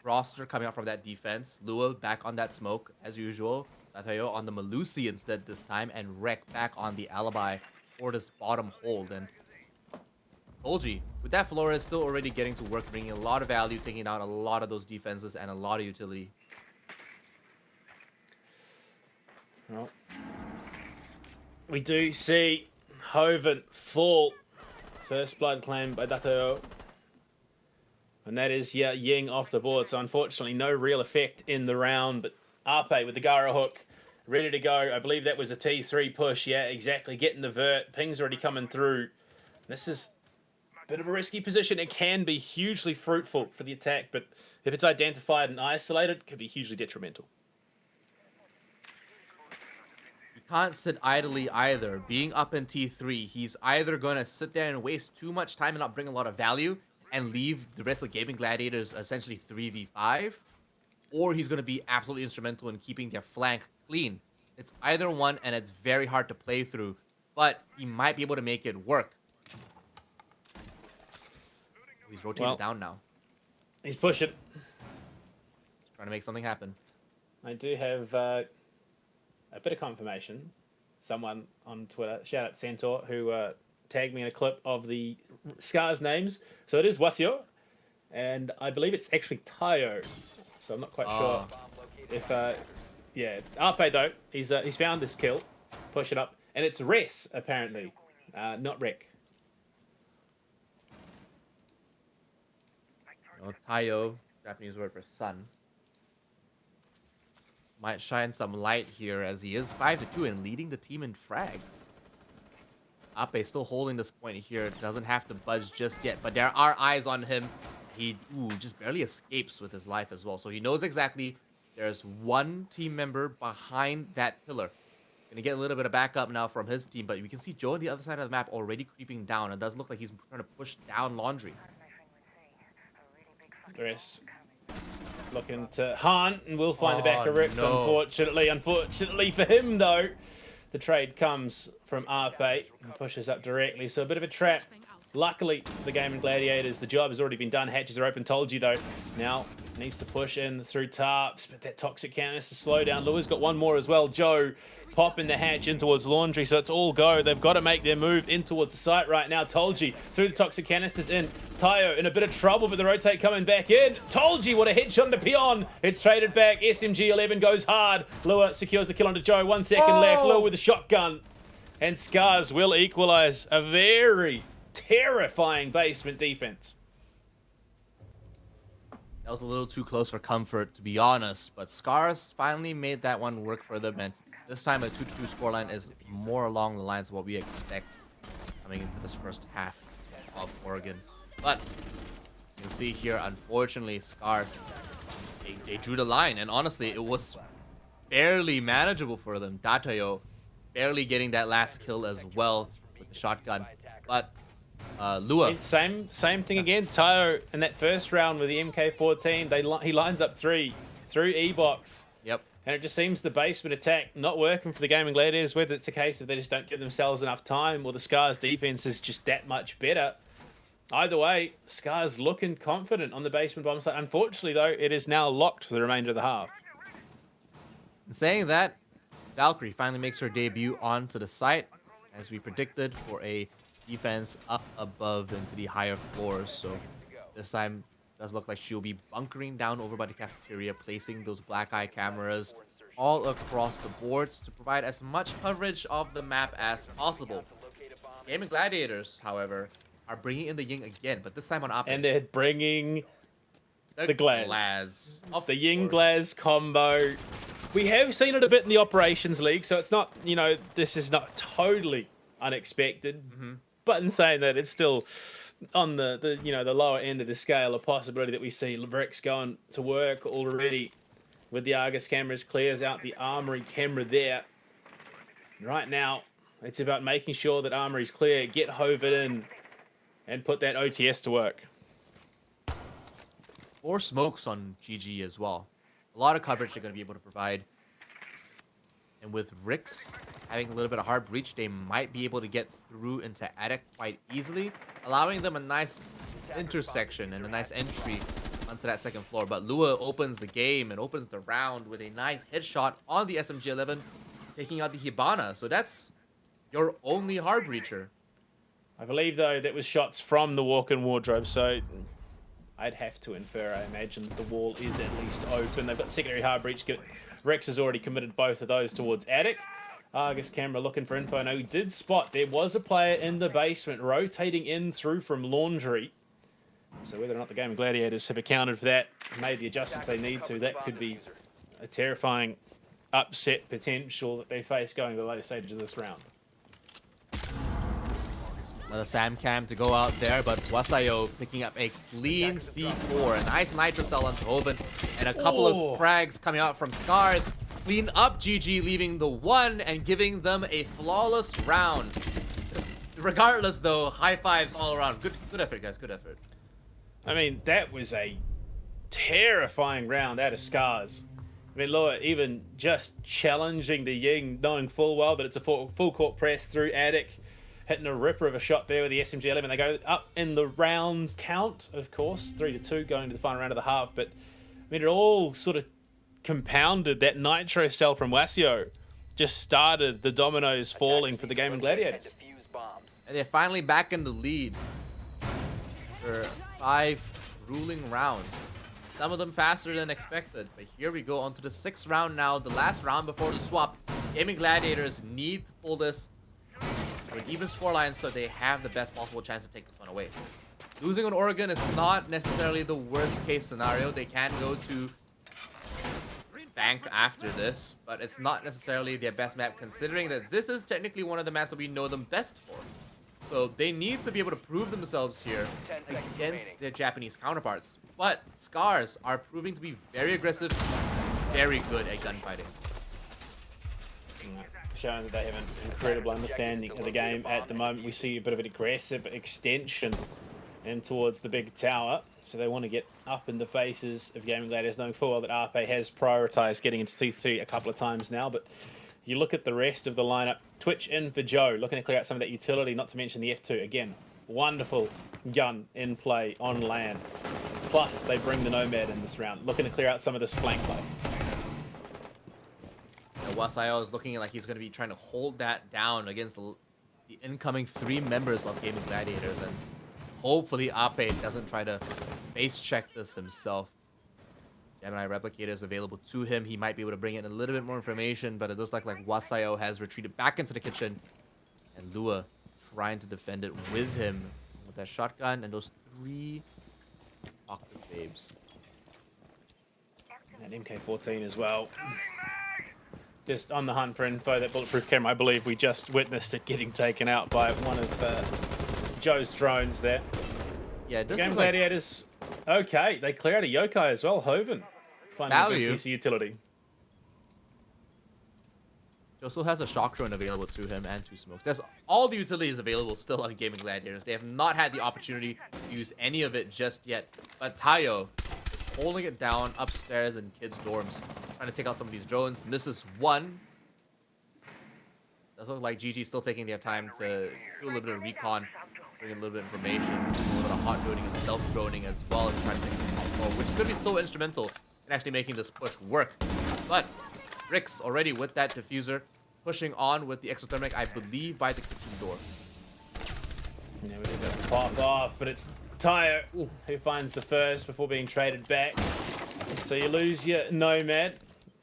roster coming out from that defense. Lua back on that smoke as usual. Tatayo on the Malusi instead this time, and Rek back on the alibi for this bottom hold. And Olgi, with that Flores still already getting to work, bringing a lot of value, taking out a lot of those defenses and a lot of utility. Well, we do see Hoven fall. First blood claim by Tatayo. And that is Ying off the board. So unfortunately, no real effect in the round. But Ape with the Gara hook, ready to go. I believe that was a T3 push. Yeah, exactly. Getting the vert. Ping's already coming through. This is a bit of a risky position. It can be hugely fruitful for the attack, but if it's identified and isolated, it could be hugely detrimental. You can't sit idly either. Being up in T3, he's either going to sit there and waste too much time and not bring a lot of value and leave the rest of the Gaming Gladiators essentially 3v5, or he's going to be absolutely instrumental in keeping their flank clean. It's either one, and it's very hard to play through, but he might be able to make it work. He's rotated down now. He's pushing. Trying to make something happen. I do have a bit of confirmation. Someone on Twitter, shout out Centaur, who tagged me in a clip of the Scars names. So it is Wasio, and I believe it's actually Tayo. So I'm not quite sure if, yeah, Ape though, he's found this kill, push it up, and it's Res apparently, not Rek. Oh, Tayo, Japanese word for sun, might shine some light here as he is 5-2 and leading the team in frags. Ape still holding this point here, doesn't have to budge just yet, but there are eyes on him. He just barely escapes with his life as well. So he knows exactly there's one team member behind that pillar. Gonna get a little bit of backup now from his team, but we can see Joe on the other side of the map already creeping down. It does look like he's trying to push down Laundry. Chris looking to Han, and we'll find the back of Rex, Unfortunately for him, though, the trade comes from Ape and pushes up directly. So a bit of a trap. Luckily, the Gaming Gladiators, the job has already been done. Hatches are open. Told you, though. Now needs to push in through tarps, but that toxic canister slow down. Lua's got one more as well. Joe popping the hatch in towards Laundry, so it's all go. They've got to make their move in towards the site right now. Told you through the toxic canisters in. Tayo in a bit of trouble, but the rotate coming back in. Told you, what a headshot into Pion. It's traded back. SMG 11 goes hard. Lua secures the kill onto Joe. 1 second left. Lua with the shotgun. And Scars will equalize. A very terrifying basement defense. That was a little too close for comfort, to be honest, but Scars finally made that one work for them, and this time a 2-2 scoreline is more along the lines of what we expect coming into this first half of Oregon. But you can see here, unfortunately, Scars, they drew the line, and honestly, it was barely manageable for them. Datayo barely getting that last kill as well with the shotgun, but Lua. It's same thing again. Tayo in that first round with the MK14, he lines up 3 through E-box. Yep. And it just seems the basement attack not working for the Gaming Gladiators, whether it's a case of they just don't give themselves enough time or the Scars defense is just that much better. Either way, Scars looking confident on the basement bomb site. Unfortunately, though, it is now locked for the remainder of the half. In saying that, Valkyrie finally makes her debut onto the site, as we predicted, for a defense up above into the higher floors. So this time does look like she'll be bunkering down over by the cafeteria, placing those black eye cameras all across the boards to provide as much coverage of the map as possible. Gaming Gladiators, however, are bringing in the Ying again, but this time on Ape. And they're bringing the Glaz. The Ying Glaz combo. We have seen it a bit in the Operations League, so it's not, you know, this is not totally unexpected. But in saying that, it's still on the you know, the lower end of the scale, a possibility that we see Rix going to work already with the Argus cameras, clears out the Armory camera there. Right now, it's about making sure that Armory's clear, get Hovid in, and put that OTS to work. 4 smokes on GG as well. A lot of coverage they're going to be able to provide. And with Rix having a little bit of hard breach, they might be able to get through into Attic quite easily, allowing them a nice intersection and a nice entry onto that second floor. But Lua opens the game and opens the round with a nice headshot on the SMG-11, taking out the Hibana. So that's your only hard breacher. I believe, though, that was shots from the walk-in wardrobe, so I'd have to infer, I imagine, that the wall is at least open. They've got secondary hard breach. Rex has already committed both of those towards Attic. Argus camera looking for info. No, he did spot there was a player in the basement rotating in through from Laundry. So whether or not the Gaming Gladiators have accounted for that, made the adjustments they need to, that could be a terrifying upset potential that they face going to the later stages of this round. Another Sam Cam to go out there, but Wasayo picking up a clean C4. A nice Nitro Cell onto Hoven, and a couple of frags coming out from Scars. Clean up GG, leaving the 1 and giving them a flawless round. Regardless, though, high fives all around. Good effort, guys. Good effort. I mean, that was a terrifying round out of Scars. I mean, Lua even just challenging the Ying, knowing full well that it's a full court press through Attic. Hitting a ripper of a shot there with the SMG-11. They go up in the round count, of course. 3-2 going to the final round of the half. But, I mean, it all sort of compounded. That Nitro Cell from Wasio just started the dominoes falling for the Gaming Gladiators. And they're finally back in the lead for 5 grueling rounds. Some of them faster than expected. But here we go on to the 6th round now. The last round before the swap. Gaming Gladiators need to pull this with even scoreline so they have the best possible chance to take this one away. Losing on Oregon is not necessarily the worst case scenario. They can go to Bank after this, but it's not necessarily their best map considering that this is technically one of the maps that we know them best for. So they need to be able to prove themselves here against their Japanese counterparts. But Scars are proving to be very aggressive, very good at gunfighting. Showing that they have an incredible understanding of the game at the moment. We see a bit of an aggressive extension in towards the big tower. So they want to get up in the faces of Gaming Gladiators, knowing full well that RP has prioritized getting into T3 a couple of times now. But you look at the rest of the lineup. Twitch in for Joe, looking to clear out some of that utility, not to mention the F2. Again, wonderful gun in play on land. Plus, they bring the Nomad in this round, looking to clear out some of this flank play. Wasayo is looking like he's going to be trying to hold that down against the incoming 3 members of Gaming Gladiators, and hopefully Ape doesn't try to base check this himself. Gemini Replicator is available to him. He might be able to bring in a little bit more information, but it looks like Wasayo has retreated back into the kitchen, and Lua trying to defend it with him with that shotgun and those 3 Octave Babes. And MK14 as well. Just on the hunt for info, that bulletproof camera, I believe we just witnessed it getting taken out by one of Joe's drones there. Yeah, Game Gladiators, okay, they clear out a yokai as well, Hoven. Finding a good piece of utility. He also has a shock drone available to him and 2 smokes. That's all the utilities available still on Gaming Gladiators. They have not had the opportunity to use any of it just yet. But Tayo is holding it down upstairs in kids' dorms, trying to take out some of these drones. Misses 1. Does look like GG still taking their time to do a little bit of recon, bring in a little bit of information, a little bit of hot droning and self-droning as well as trying to take this forward, which is going to be so instrumental in actually making this push work. But Rix already with that diffuser, pushing on with the exothermic, I believe, by the kitchen door. Yeah, we did that pop off, but it's Tayo who finds the first before being traded back. So you lose your Nomad.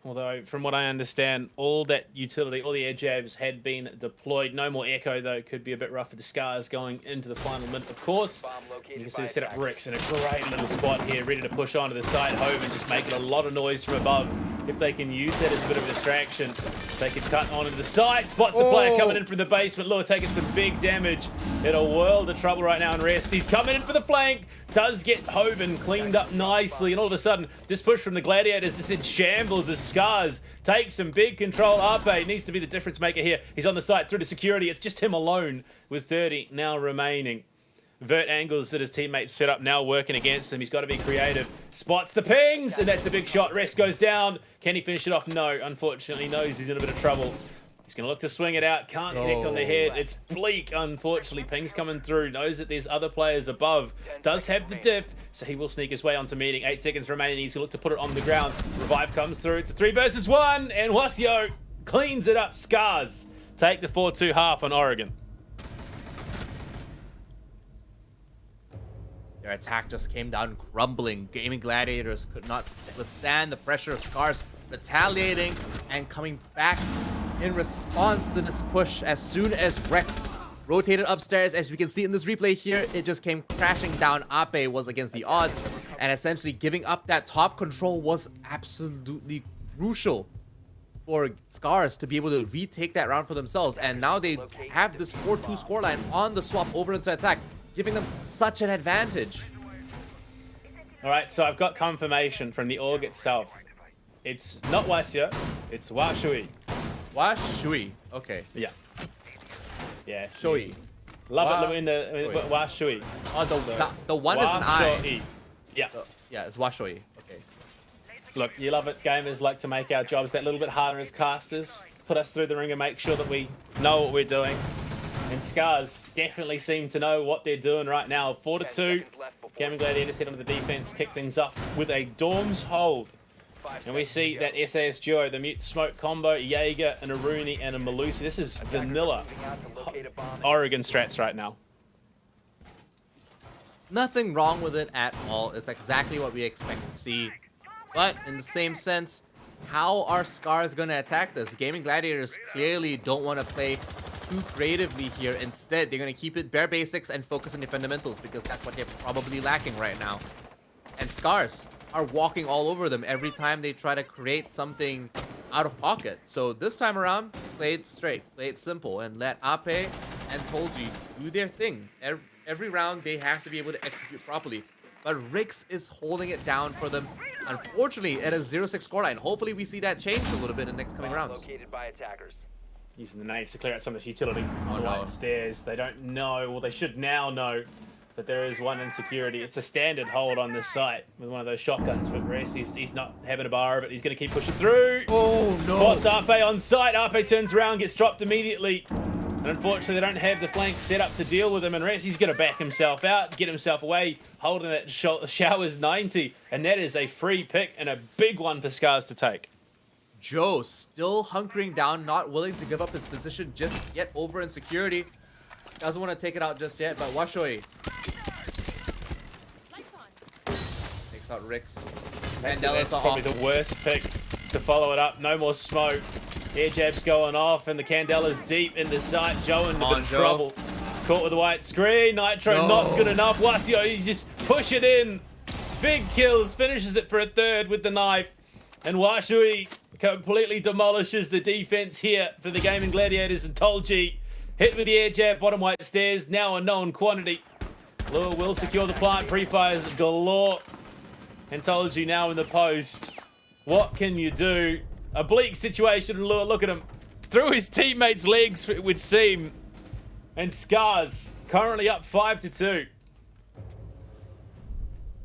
Although, from what I understand, all that utility, all the air jabs had been deployed. No more echo, though. Could be a bit rough for the Scars going into the final minute, of course. You can see they set up Rix in a great little spot here, ready to push onto the side. Hoven just making a lot of noise from above. If they can use that as a bit of a distraction, they can cut onto the side. Spots the player coming in from the basement. Lure taking some big damage. In a world of trouble right now in rest. He's coming in for the flank. Does get Hoven cleaned up nicely. And all of a sudden, this push from the Gladiators is in shambles as Scars takes some big control. Ape needs to be the difference maker here. He's on the side through to security. It's just him alone with 30 now remaining. Vert angles that his teammates set up now working against him. He's got to be creative. Spots the pings, and that's a big shot. Rest goes down. Can he finish it off? No, unfortunately, knows he's in a bit of trouble. He's going to look to swing it out. Can't connect on the head. It's bleak, unfortunately. Ping's coming through. Knows that there's other players above. Does have the diff, so he will sneak his way onto meeting. 8 seconds remaining. He's going to look to put it on the ground. Revive comes through. It's a 3 versus 1, and Wasio cleans it up. Scars take the 4-2 half on Oregon. Their attack just came down crumbling. Gaming Gladiators could not withstand the pressure of Scars retaliating and coming back in response to this push. As soon as Rek rotated upstairs, as we can see in this replay here, it just came crashing down. Ape was against the odds, and essentially giving up that top control was absolutely crucial for Scars to be able to retake that round for themselves. And now they have this 4-2 scoreline on the swap over into attack, giving them such an advantage. All right, so I've got confirmation from the org itself. It's not Wasio, it's Washui. Washui, okay. Yeah. Yeah. Shui. Love it in the Washui. Oh, the one is an I. Yeah. Yeah, it's Washui. Okay. Look, you love it. Gamers like to make our jobs that little bit harder as casters. Put us through the ring and make sure that we know what we're doing. And Scars definitely seem to know what they're doing right now. 4-2. Gaming Gladiators head onto the defense, kick things up with a Dorm's hold. And we see that SAS duo, the Mute Smoke combo, Jaeger, and a Rooney and a Malusi. This is vanilla Oregon strats right now. Nothing wrong with it at all. It's exactly what we expect to see. But in the same sense, how are Scars going to attack this? Gaming Gladiators clearly don't want to play too creatively here. Instead, they're going to keep it bare basics and focus on the fundamentals, because that's what they're probably lacking right now. And Scars are walking all over them every time they try to create something out of pocket. So this time around, play it straight, play it simple, and let Ape and Tolji do their thing. Every round, they have to be able to execute properly. But Rix is holding it down for them. Unfortunately, at a 0-6 scoreline. Hopefully, we see that change a little bit in the next coming rounds. Located by attackers. Using the nades to clear out some of this utility on the no. right stairs. They don't know, well, they should now know that there is one in security. It's a standard hold on this site with one of those shotguns, but Ress, he's not having a bar of it. He's going to keep pushing through. Oh, no. Spots Ape on site. Ape turns around, gets dropped immediately. And unfortunately, they don't have the flank set up to deal with him. And Ress, he's going to back himself out, get himself away, holding that Showers 90. And that is a free pick and a big one for Scars to take. Joe still hunkering down, not willing to give up his position just yet over in security. Doesn't want to take it out just yet, but Washoi takes out Rix. That's probably the worst pick to follow it up. No more smoke. Air jab's going off, and the Candela's deep in the sight. Joe in a bit of trouble. Caught with the white screen. Nitro not good enough. Wasio, he's just pushing in. Big kills. Finishes it for a third with the knife. And Washui completely demolishes the defense here for the Gaming Gladiators. And Tolji hit with the air jab, bottom white stairs. Now a known quantity. Lure will secure the plant. Pre-fires galore. And Tolji now in the post. What can you do? A bleak situation. Lure, look at him. Through his teammates' legs, it would seem. And Scars currently up 5-2.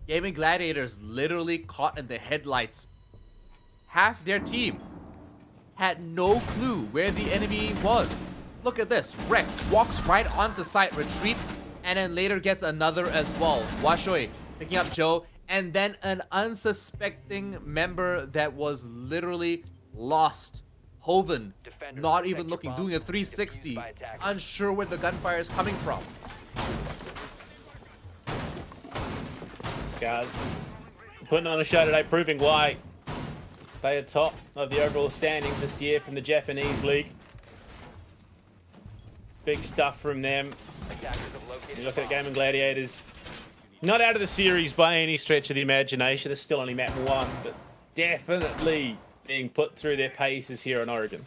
Gaming Gladiators literally caught in the headlights. Half their team had no clue where the enemy was. Look at this. Rek walks right onto site, retreats, and then later gets another as well. Washoi picking up Joe, and then an unsuspecting member that was literally lost. Hoven, not even looking, doing a 360, unsure where the gunfire is coming from. Scars putting on a show today, proving why They are top of the overall standings this year from the Japanese league. Big stuff from them. You look at Gaming Gladiators. Not out of the series by any stretch of the imagination. It's still only map 1, but definitely being put through their paces here in Oregon.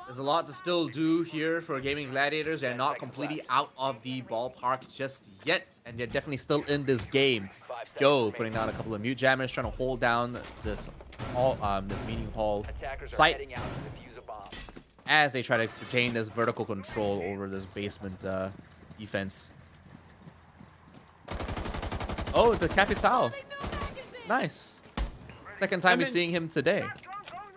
There's a lot to still do here for Gaming Gladiators. They're not completely out of the ballpark just yet, and they're definitely still in this game. Joe putting down a couple of mute jammers, trying to hold down this hall, this meeting hall site as they try to retain this vertical control over this basement defense. Oh, the Capital. Nice. Second time we're seeing him today.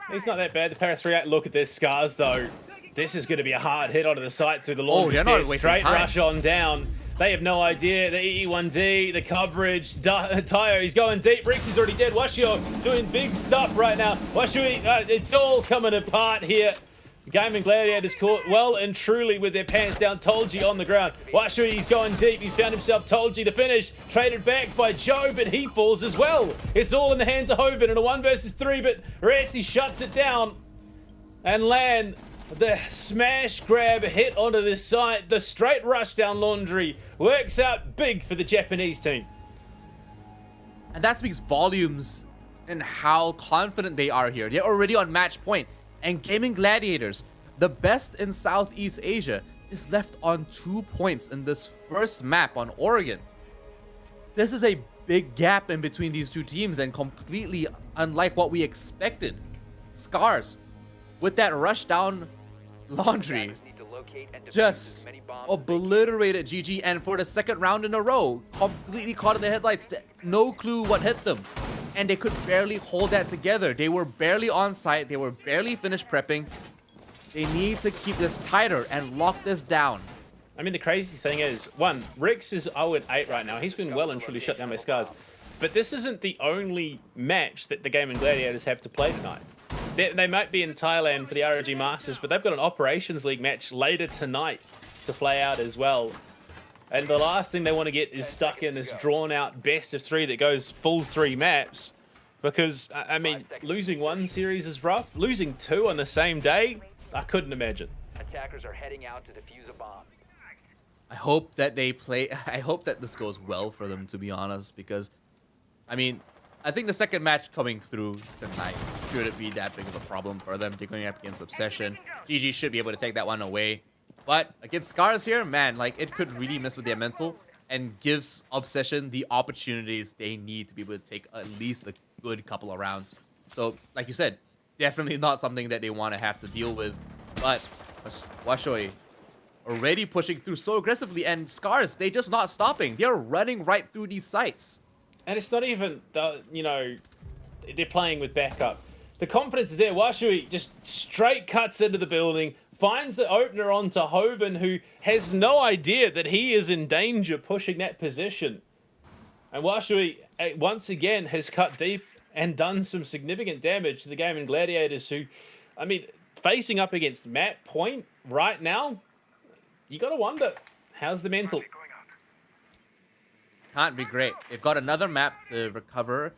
He's not that bad. The Para 3-8. Look at this, Scars, though. This is going to be a hard hit onto the site through the laundry stairs. Straight rush on down. They have no idea. The E1D, the coverage, Tayo, he's going deep. Rix is already dead. Washio doing big stuff right now. Washui, it's all coming apart here. Gaming Gladiators caught well and truly with their pants down. Tolji on the ground. Washui, he's going deep. He's found himself Tolji to finish. Traded back by Joe, but he falls as well. It's all in the hands of Hoven in a 1 versus 3, but Resi shuts it down. And Lan, the smash grab hit onto this site. The straight rush down laundry works out big for the Japanese team. And that speaks volumes in how confident they are here. They're already on match point. And Gaming Gladiators, the best in Southeast Asia, is left on 2 points in this first map on Oregon. This is a big gap in between these two teams and completely unlike what we expected. Scars, with that rush down laundry, just obliterated GG, and for the second round in a row, completely caught in the headlights. No clue what hit them. And they could barely hold that together. They were barely on site. They were barely finished prepping. They need to keep this tighter and lock this down. I mean, the crazy thing is, one, Rix is 0-8 right now. He's been well and truly shut down by Scars. But this isn't the only match that the Gaming Gladiators have to play tonight. They might be in Thailand for the ROG Masters, but they've got an Operations League match later tonight to play out as well. And the last thing they want to get is stuck in this drawn-out best of 3 that goes full 3 maps. Because, I mean, losing 1 series is rough. Losing 2 on the same day, I couldn't imagine. Attackers are heading out to defuse a bomb. I hope that they play. I hope that this goes well for them, to be honest. Because, I mean, I think the second match coming through tonight shouldn't be that big of a problem for them. They're going up against Obsession. GG should be able to take that one away. But against Scars here, man, like, it could really mess with their mental and gives Obsession the opportunities they need to be able to take at least a good couple of rounds. So, like you said, definitely not something that they want to have to deal with. But Washoi already pushing through so aggressively, and Scars, they're just not stopping. They're running right through these sites. And it's not even, you know, they're playing with backup. The confidence is there. Washui just straight cuts into the building, finds the opener onto Hoven, who has no idea that he is in danger pushing that position. And Washui, once again, has cut deep and done some significant damage to the Gaming Gladiators, who, I mean, facing up against Matt Point right now, you got to wonder, how's the mental? Can't be great. They've got another map to recover,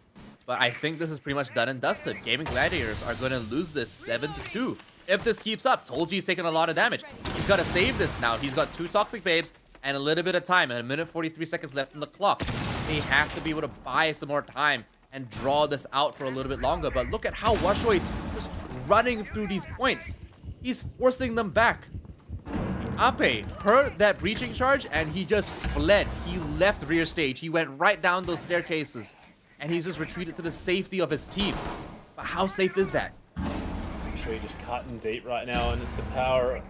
but I think this is pretty much done and dusted. Gaming Gladiators are going to lose this 7-2. If this keeps up, Tolji's taking a lot of damage. He's got to save this now. He's got 2 Toxic Babes and a little bit of time, and a minute 43 seconds left on the clock. They have to be able to buy some more time and draw this out for a little bit longer. But look at how Washoi is just running through these points. He's forcing them back. Ape heard that breaching charge and he just fled. He left rear stage. He went right down those staircases and he's just retreated to the safety of his team. But how safe is that? I'm sure he's just cutting deep right now, and it's the power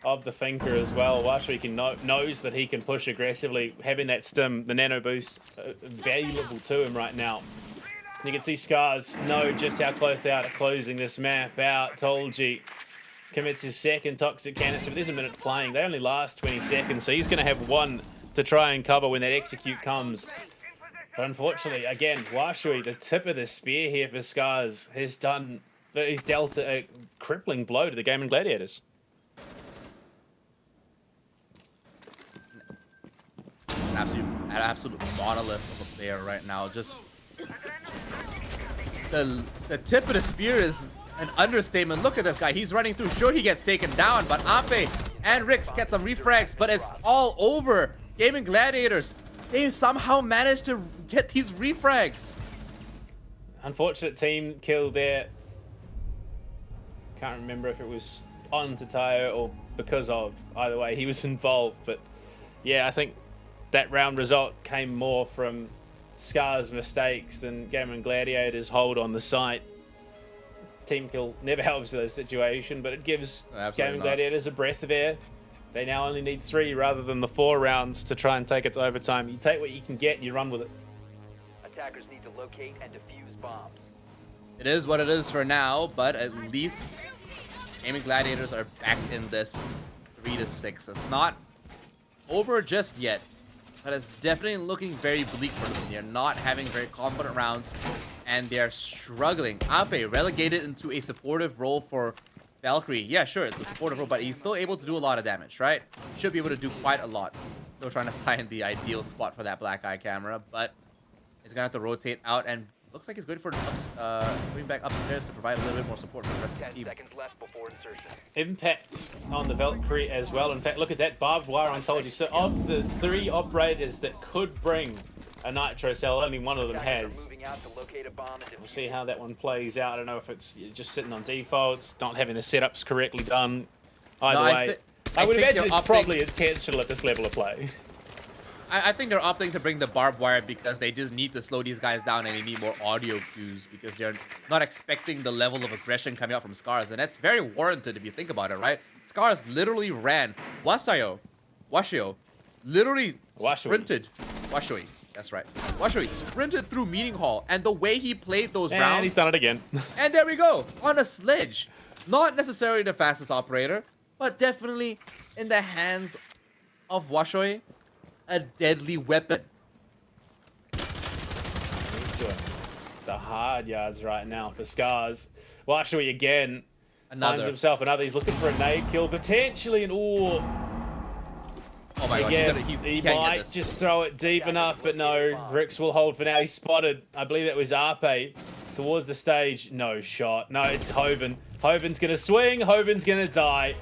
of the Finker as well. Washui knows that he can push aggressively, having that stim, the nano boost, valuable to him right now. You can see Scars know just how close they are to closing this map out. Tolji commits his second toxic canister, but there's a minute playing. They only last 20 seconds, so he's going to have 1 to try and cover when that execute comes. But unfortunately, again, Washui, the tip of the spear here for Scars, he's dealt a crippling blow to the Gaming Gladiators. An absolute monolith of a player right now. Just the tip of the spear is an understatement. Look at this guy. He's running through. Sure, he gets taken down, but Ape and Rix get some refrags, but it's all over. Gaming Gladiators, they somehow managed to get these refrags. Unfortunate team kill there. Can't remember if it was on Tatayo or because of. Either way, he was involved. But yeah, I think that round result came more from Scar's mistakes than Gaming Gladiators' hold on the site. Team kill never helps in those situations, but it gives Gaming Gladiators a breath of air. They now only need 3 rather than the 4 rounds to try and take it to overtime. You take what you can get and you run with it. Attackers need to locate and defuse bombs. It is what it is for now, but at least Gaming Gladiators are back in this 3-6. It's not over just yet, but it's definitely looking very bleak for them. They're not having very confident rounds, and they're struggling. Ape relegated into a supportive role for Valkyrie. Yeah, sure, it's a supportive role, but he's still able to do a lot of damage, right? Should be able to do quite a lot. Still trying to find the ideal spot for that black eye camera, but he's gonna have to rotate out, and looks like he's going for moving back upstairs to provide a little bit more support for the rest of his team. 10 seconds left before insertion. Impact on the Valkyrie as well. In fact, look at that barbed wire I told you. So of the 3 operators that could bring a nitro cell, only one of them has. We'll see how that one plays out. I don't know if it's just sitting on defaults, not having the setups correctly done. Either way, I would imagine it's probably intentional at this level of play. I think they're opting to bring the barbed wire because they just need to slow these guys down and they need more audio cues because they're not expecting the level of aggression coming out from Scars. And that's very warranted if you think about it, right? Scars literally ran. Washio literally sprinted. Washui, that's right. Washui sprinted through Meeting Hall, and the way he played those rounds. And he's done it again. And there we go, on a sledge. Not necessarily the fastest operator, but definitely in the hands of Washui, a deadly weapon. He's doing the hard yards right now for Scars. Washui again finds himself another. He's looking for a nade kill potentially, and oh my god, again, he might just throw it deep enough, but no. Rix will hold for now. He's spotted, I believe that was Ape, towards the stage. No shot. No, it's Hoven. Hoven's gonna swing. Hoven's gonna die.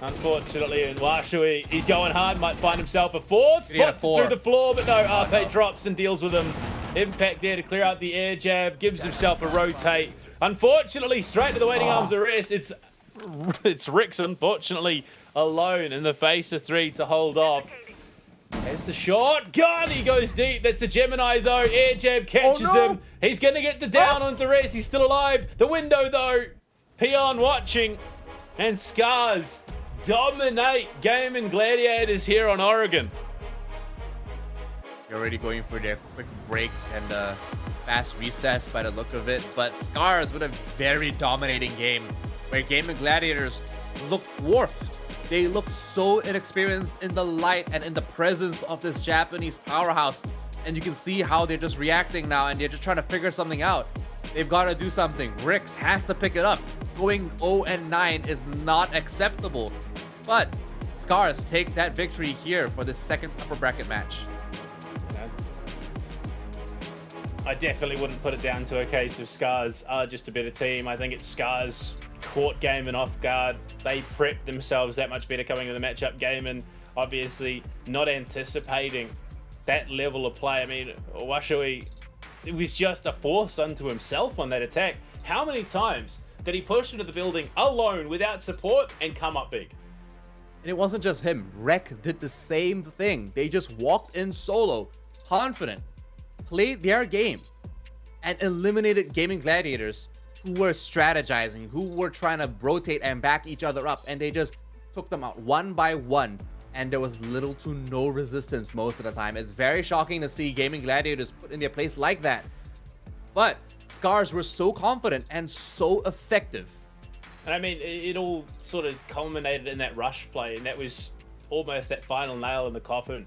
Unfortunately, and Washui, he's going hard, might find himself a 4. Spots through the floor, but no, Ape drops and deals with him. Impact there to clear out the air jab, gives himself a rotate. Unfortunately, straight to the waiting arms arrest. It's Rix, unfortunately, alone in the face of 3 to hold off. There's the shot. God, he goes deep. That's the Gemini, though. Air jab catches him. He's going to get the down onto Rez. He's still alive. The window, though. Peon watching. And Scars dominate Gaming Gladiators here on Oregon. They're already going for their quick break and fast recess by the look of it. But Scars with a very dominating game where Gaming Gladiators look dwarfed. They look so inexperienced in the light and in the presence of this Japanese powerhouse. And you can see how they're just reacting now and they're just trying to figure something out. They've got to do something. Rix has to pick it up. Going 0-9 is not acceptable. But Scars take that victory here for this second upper bracket match. I definitely wouldn't put it down to a case of Scars are just a better team. I think it's Scars caught Gaming off guard. They prepped themselves that much better coming into the matchup. Gaming obviously not anticipating that level of play. I mean, Washui, it was just a force unto himself on that attack. How many times did he push into the building alone without support and come up big? And it wasn't just him. Rek did the same thing. They just walked in solo, confident, played their game, and eliminated Gaming Gladiators who were strategizing, who were trying to rotate and back each other up, and they just took them out one by one, and there was little to no resistance most of the time. It's very shocking to see Gaming Gladiators put in their place like that. But Scars were so confident and so effective. And I mean, it all sort of culminated in that rush play, and that was almost that final nail in the coffin.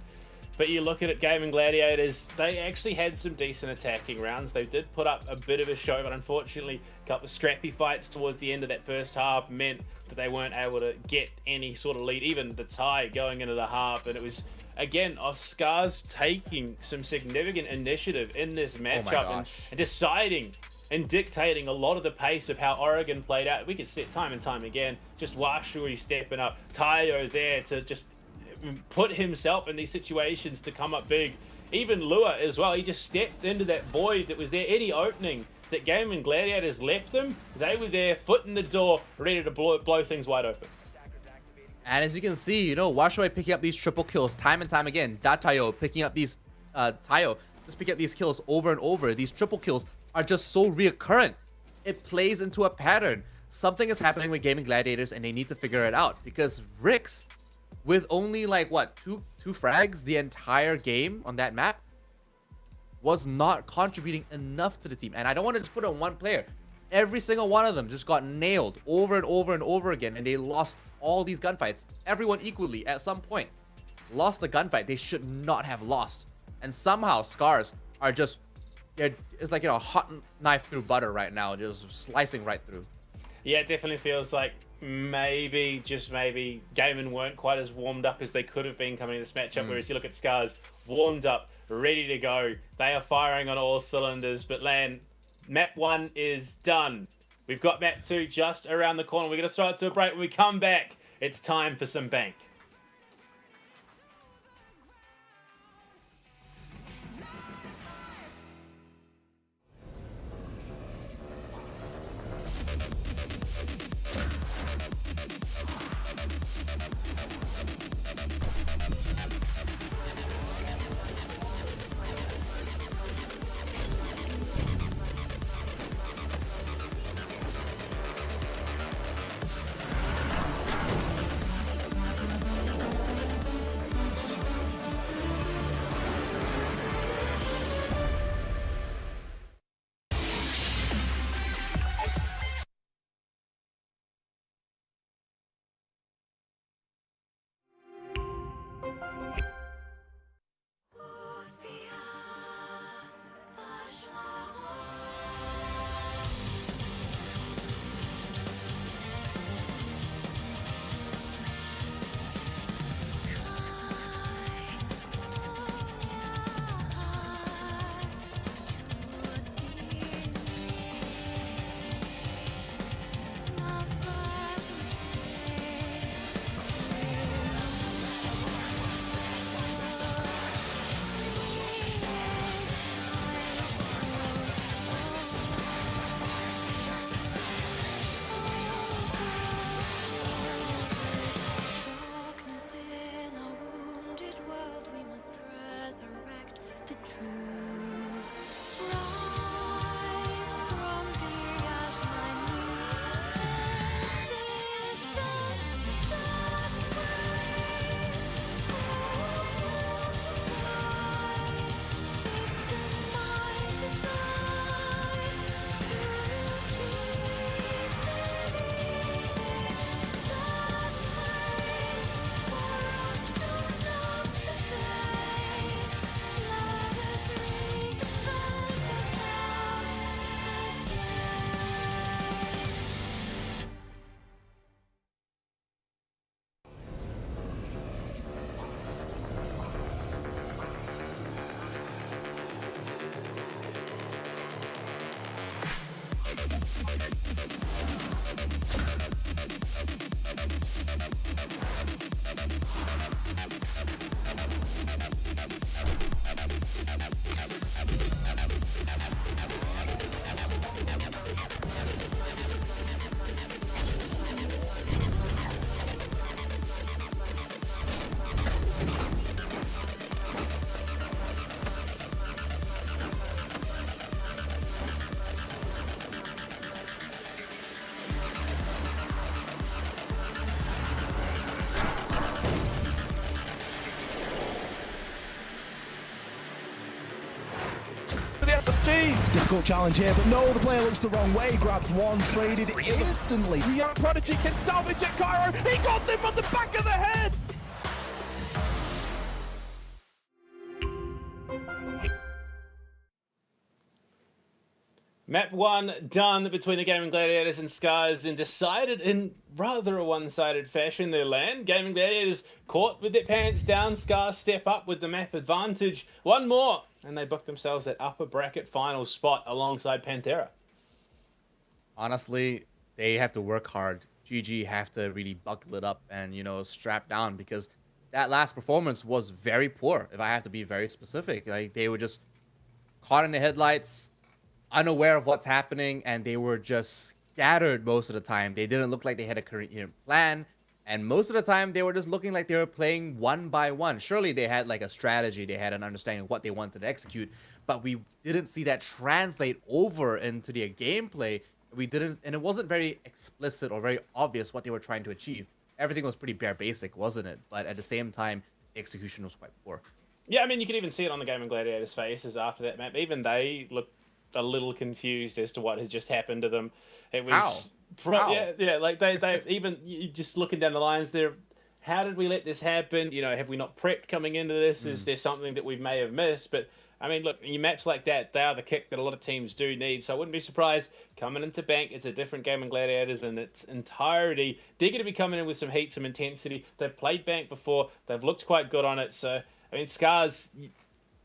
But you look at it, Gaming Gladiators, they actually had some decent attacking rounds. They did put up a bit of a show, but unfortunately, a couple of scrappy fights towards the end of that first half meant that they weren't able to get any sort of lead, even the tie going into the half. And it was, again, of Scars taking some significant initiative in this matchup and deciding and dictating a lot of the pace of how Oregon played out. We could see it time and time again. Just Washui stepping up, Tayo there to just put himself in these situations to come up big. Even Lua as well, he just stepped into that void that was there. Any opening that Gaming Gladiators left them, they were there, foot in the door, ready to blow things wide open. And as you can see, you know, Washui picking up these triple kills time and time again. Tayo picking up these, Tayo just picking up these kills over and over. These triple kills are just so reoccurrent. It plays into a pattern. Something is happening with Gaming Gladiators and they need to figure it out, because Rix, with only like what, two frags the entire game on that map, was not contributing enough to the team. And I don't want to just put on one player. Every single one of them just got nailed over and over and over again, and they lost all these gunfights. Everyone equally at some point lost the gunfight they should not have lost. And somehow Scars are just, it's like, you know, a hot knife through butter right now, just slicing right through. Yeah, it definitely feels like maybe, just maybe, Gaming weren't quite as warmed up as they could have been coming into this matchup. Whereas you look at Scars, warmed up, ready to go. They are firing on all cylinders. But Lan, map 1 is done. We've got map 2 just around the corner. We're going to throw it to a break. When we come back, it's time for some bank. Difficult challenge here, but no, the player looks the wrong way, grabs one, traded instantly. The young prodigy can salvage it, Cairo. He got them on the back of the head. Map 1 done between the Gaming Gladiators and Scars, and decided in rather a one-sided fashion their land. Gaming Gladiators caught with their pants down. Scars step up with the map advantage. One more, and they book themselves that upper bracket final spot alongside Pantera. Honestly, they have to work hard. GG have to really buckle it up and, strap down, because that last performance was very poor, if I have to be very specific. Like, they were just caught in the headlights, unaware of what's happening, and they were just scattered most of the time. They didn't look like they had a coherent plan, and most of the time they were just looking like they were playing one by one. Surely they had like a strategy, they had an understanding of what they wanted to execute, but we didn't see that translate over into their gameplay. We didn't, and it wasn't very explicit or very obvious what they were trying to achieve. Everything was pretty bare basic, wasn't it? But at the same time, the execution was quite poor. Yeah, I mean, you could even see it on the Gaming Gladiators' faces after that map. Even they looked a little confused as to what has just happened to them. It was How? Yeah, like they even just looking down the lines there. How did we let this happen? Have we not prepped coming into this? Is there something that we may have missed? But I mean, look, your maps like that, they are the kick that a lot of teams do need. So I wouldn't be surprised coming into Bank. It's a different Gaming Gladiators in its entirety. They're going to be coming in with some heat, some intensity. They've played Bank before. They've looked quite good on it. So I mean, Scars,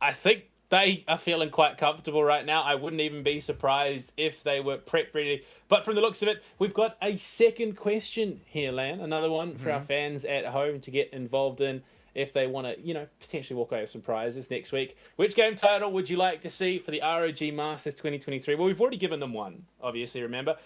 I think they are feeling quite comfortable right now. I wouldn't even be surprised if they were prep ready. But from the looks of it, we've got a second question here, Lan. Another one for our fans at home to get involved in if they want to, potentially walk away with some prizes next week. Which game title would you like to see for the ROG Masters 2023? Well, we've already given them one, obviously, remember.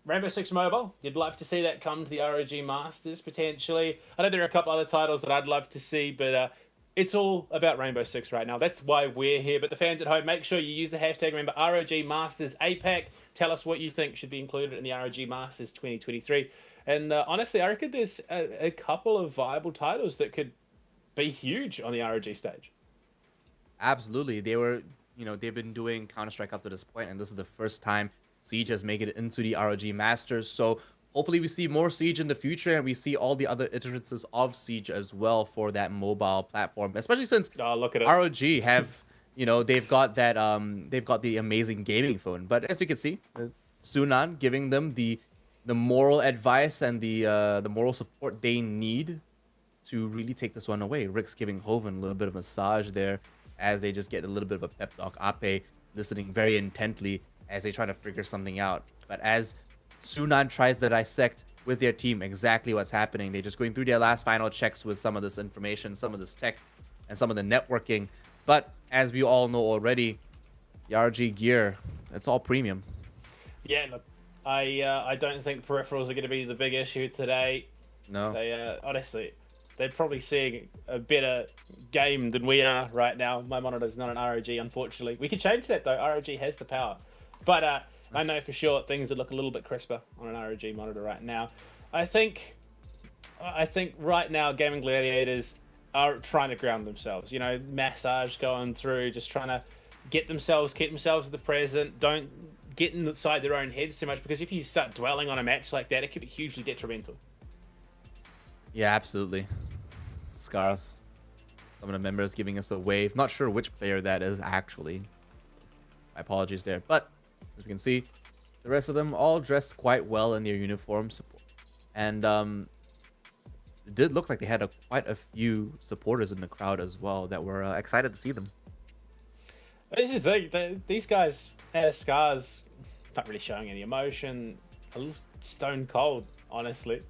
Rainbow Six Mobile, you'd love to see that come to the ROG Masters, potentially. I know there are a couple other titles that I'd love to see, but it's all about Rainbow Six right now. That's why we're here. But the fans at home, make sure you use the hashtag, remember, ROG Masters APAC. Tell us what you think should be included in the ROG Masters 2023. And honestly, I reckon there's a couple of viable titles that could be huge on the ROG stage. Absolutely. They've been doing Counter-Strike up to this point, and this is the first time Siege has made it into the ROG Masters. So hopefully we see more Siege in the future, and we see all the other iterations of Siege as well for that mobile platform, especially since look at it. ROG have, they've got that, they've got the amazing gaming phone. But as you can see, Sunan giving them the moral advice and the moral support they need to really take this one away. Rick's giving Hoven a little bit of a massage there as they just get a little bit of a pep talk. Ape listening very intently as they try to figure something out. But as Sunan tries to dissect with their team exactly what's happening, they're just going through their last final checks with some of this information, some of this tech, and some of the networking. But as we all know already, the RG gear, it's all premium. Yeah, look, I don't think peripherals are going to be the big issue today. No. They honestly, they're probably seeing a better game than we are right now. My monitor's not an ROG, unfortunately. We can change that, though. ROG has the power. But I know for sure things would look a little bit crisper on an ROG monitor right now. I think right now Gaming Gladiators are trying to ground themselves. Massage going through, just trying to keep themselves to the present. Don't get inside their own heads too much, because if you start dwelling on a match like that, it could be hugely detrimental. Yeah, absolutely. Scars. Some of the members giving us a wave. Not sure which player that is, actually. My apologies there. But as we can see, the rest of them all dressed quite well in their uniforms. And it did look like they had quite a few supporters in the crowd as well that were excited to see them. This is the thing. These guys at Scars not really showing any emotion. A little stone cold, honestly.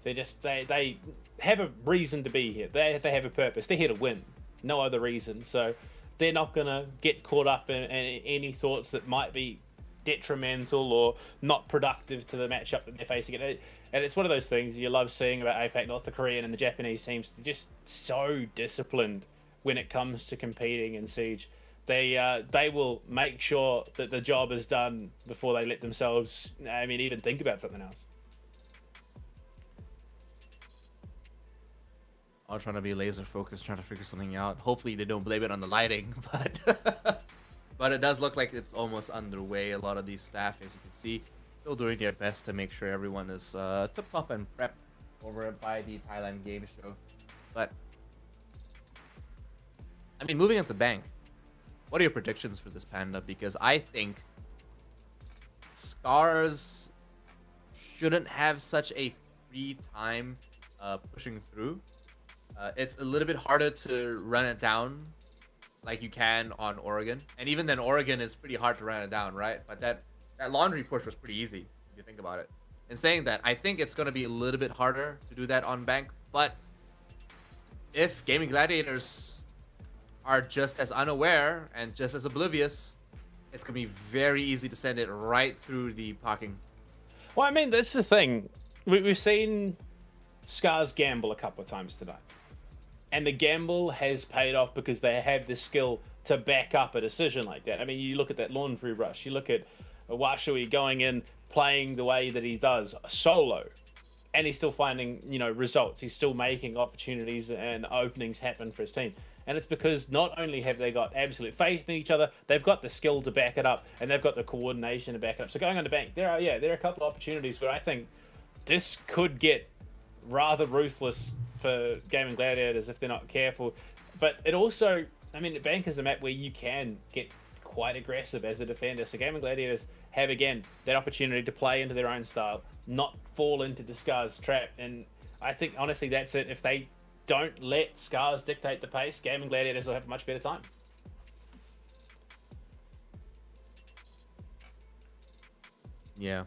They have a reason to be here. They have a purpose. They're here to win. No other reason. So they're not going to get caught up in any thoughts that might be detrimental or not productive to the matchup that they're facing. And it's one of those things you love seeing about APAC, North Korean and the Japanese teams. They're just so disciplined when it comes to competing in Siege. They will make sure that the job is done before they let themselves, even think about something else. All trying to be laser focused, trying to figure something out. Hopefully they don't blame it on the lighting, but it does look like it's almost underway. A lot of these staff, as you can see, still doing their best to make sure everyone is tip top and prepped over by the Thailand game show. But moving into Bank, what are your predictions for this, Panda? Because I think Scars shouldn't have such a free time pushing through. It's a little bit harder to run it down like you can on Oregon. And even then, Oregon is pretty hard to run it down, right? But that that laundry push was pretty easy if you think about it. In saying that, I think it's going to be a little bit harder to do that on Bank, but if Gaming Gladiators are just as unaware and just as oblivious, it's going to be very easy to send it right through the parking. Well, I mean, that's the thing. We've seen Scars gamble a couple of times tonight. And the gamble has paid off because they have the skill to back up a decision like that. I mean, you look at that laundry rush. You look at Washui going in, playing the way that he does, solo. And he's still finding, results. He's still making opportunities and openings happen for his team. And it's because not only have they got absolute faith in each other, they've got the skill to back it up, and they've got the coordination to back it up. So going on the Bank, there are a couple of opportunities where I think this could get rather ruthless for Gaming Gladiators if they're not careful. But it also, I mean, the Bank is a map where you can get quite aggressive as a defender. So Gaming Gladiators have, again, that opportunity to play into their own style, not fall into the Scars trap. And I think, honestly, that's it. If they don't let Scars dictate the pace, Gaming Gladiators will have a much better time. Yeah.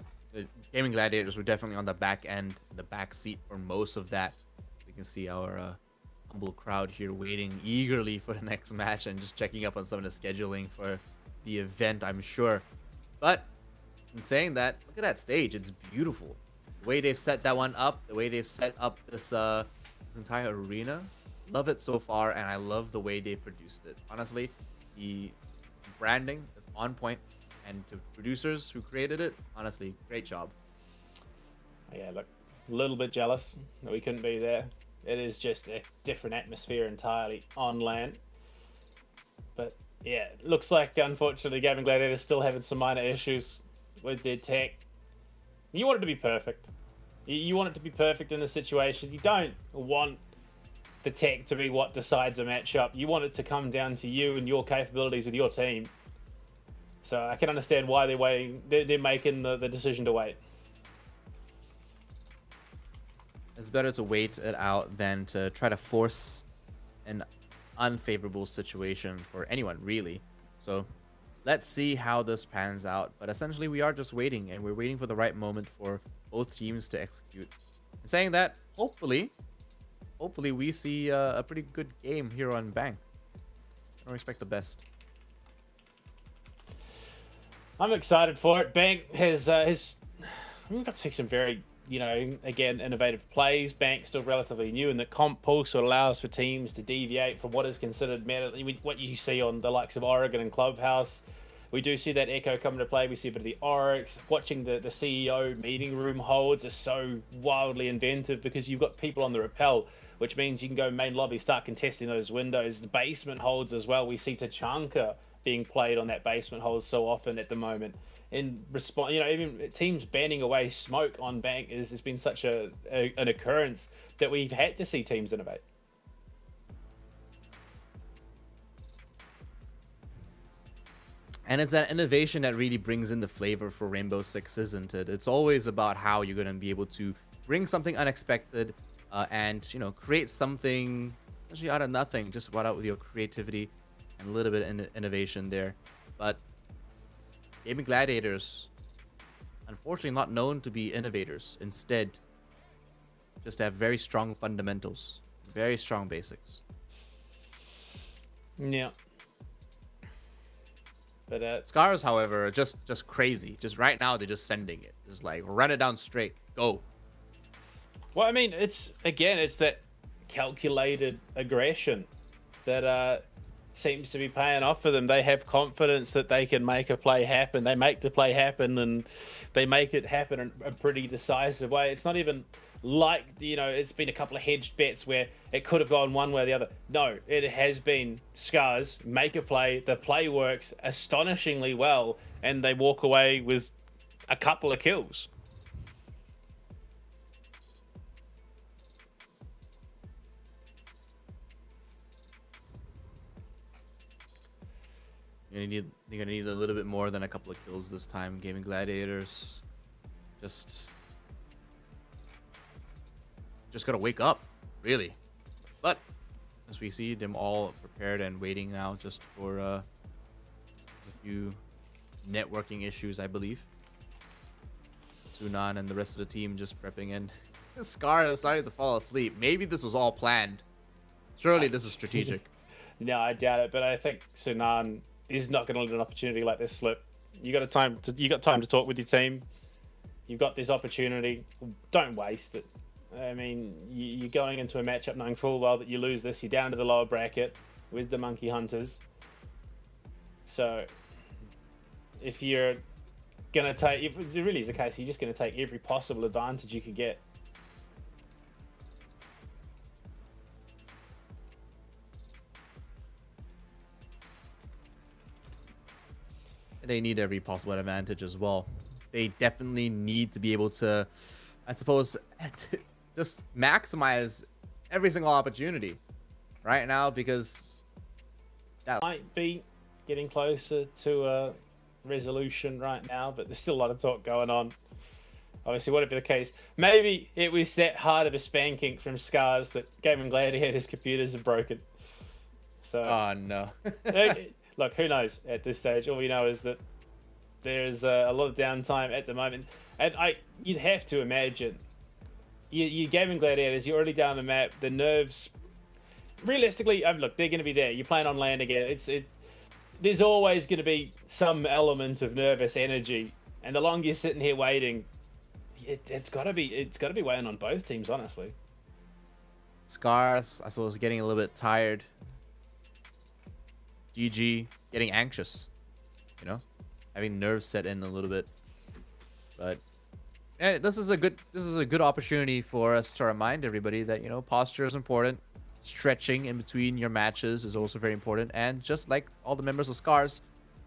Gaming Gladiators were definitely on the back end, the back seat for most of that. We can see our humble crowd here waiting eagerly for the next match and just checking up on some of the scheduling for the event, I'm sure. But in saying that, look at that stage. It's beautiful. The way they've set that one up, the way they've set up this entire arena, love it so far, and I love the way they produced it. Honestly, the branding is on point, and to producers who created it, honestly, great job. Yeah, look, a little bit jealous that we couldn't be there. It is just a different atmosphere entirely on LAN. But yeah, it looks like, unfortunately, Gaming Gladiators still having some minor issues with their tech. You want it to be perfect. You want it to be perfect in the situation. You don't want the tech to be what decides a matchup. You want it to come down to you and your capabilities with your team. So I can understand why they're waiting. They're making the decision to wait. It's better to wait it out than to try to force an unfavorable situation for anyone, really. So let's see how this pans out. But essentially, we are just waiting, and we're waiting for the right moment for both teams to execute. And saying that, hopefully we see a pretty good game here on Bank. I don't expect the best. I'm excited for it. Bank has we've got to see some very, again, innovative plays. Bank's still relatively new, and the comp pool sort of allows for teams to deviate from what is considered meta. What you see on the likes of Oregon and Clubhouse. We do see that Echo come into play. We see a bit of the Oryx. Watching the CEO meeting room holds is so wildly inventive because you've got people on the rappel, which means you can go main lobby, start contesting those windows. The basement holds as well. We see Tachanka being played on that basement hold so often at the moment. In response, even teams banning away smoke on Bank has been such an occurrence that we've had to see teams innovate. And it's that innovation that really brings in the flavor for Rainbow Six, isn't it? It's always about how you're going to be able to bring something unexpected and, create something actually out of nothing, just about out with your creativity and a little bit of innovation there. But Gaming Gladiators, unfortunately not known to be innovators. Instead, just have very strong fundamentals, very strong basics. Yeah. But Scars, however, are just crazy. Just right now, they're just sending it. Just like, run it down straight. Go. Well, I mean, it's that calculated aggression that seems to be paying off for them. They have confidence that they can make a play happen. They make the play happen, and they make it happen in a pretty decisive way. It's not even like, it's been a couple of hedged bets where it could have gone one way or the other. No, it has been Scars make a play. The play works astonishingly well, and they walk away with a couple of kills. You're gonna need a little bit more than a couple of kills this time. Gaming Gladiators just gotta wake up, really. But as we see them all prepared and waiting now just for a few networking issues, I believe. Sunan and the rest of the team just prepping in. Scar is starting to fall asleep. Maybe this was all planned. Surely this is strategic. No, I doubt it. But I think Sunan is not going to let an opportunity like this slip. You got time to talk with your team. You've got this opportunity. Don't waste it. I mean, you're going into a matchup knowing full well that you lose this. You're down to the lower bracket with the Monkey Hunters. So if you're gonna take, if it really is a case, you're just gonna take every possible advantage you could get. They need every possible advantage as well. They definitely need to be able to, I suppose, just maximize every single opportunity right now, because that might be getting closer to a resolution right now, but there's still a lot of talk going on. Obviously, whatever the case, maybe it was that hard of a spanking from Scars that Game and Gladiators computers are broken. So, oh no. Look, who knows at this stage? All we know is that there's a lot of downtime at the moment, and you'd have to imagine you Game and Gladiators, you're already down the map. The nerves, realistically, look, they're going to be there. You're playing on land again. There's always going to be some element of nervous energy, and the longer you're sitting here waiting, it's got to be weighing on both teams, honestly. Scars, I suppose, getting a little bit tired. GG getting anxious, you know, having nerves set in a little bit. But this is a good opportunity for us to remind everybody that, you know, posture is important. Stretching in between your matches is also very important, and just like all the members of Scars,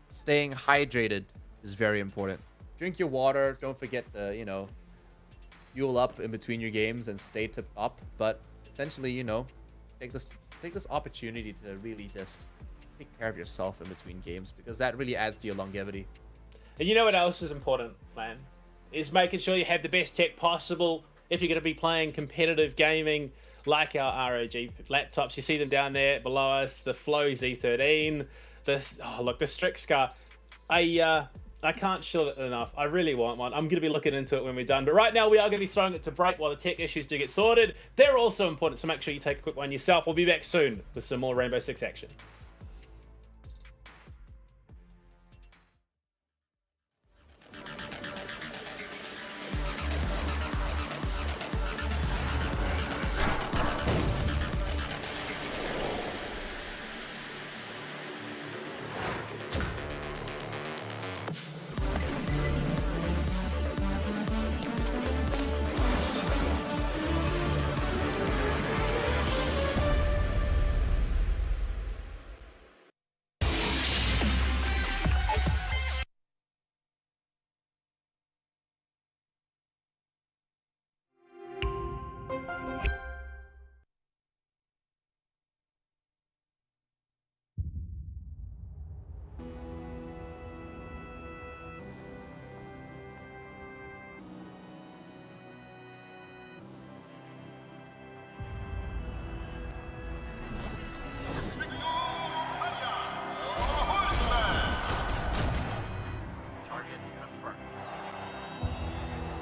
staying hydrated is very important. Drink your water. Don't forget to, you know, fuel up in between your games and stay tipped up. But essentially, you know, take this opportunity to really just take care of yourself in between games, because that really adds to your longevity. And you know what else is important, man? Is making sure you have the best tech possible if you're going to be playing competitive gaming like our ROG laptops. You see them down there below us, the Flow Z13, the Strix Scar. I can't shield it enough. I really want one. I'm going to be looking into it when we're done. But right now, we are going to be throwing it to break while the tech issues do get sorted. They're also important, so make sure you take a quick one yourself. We'll be back soon with some more Rainbow Six action.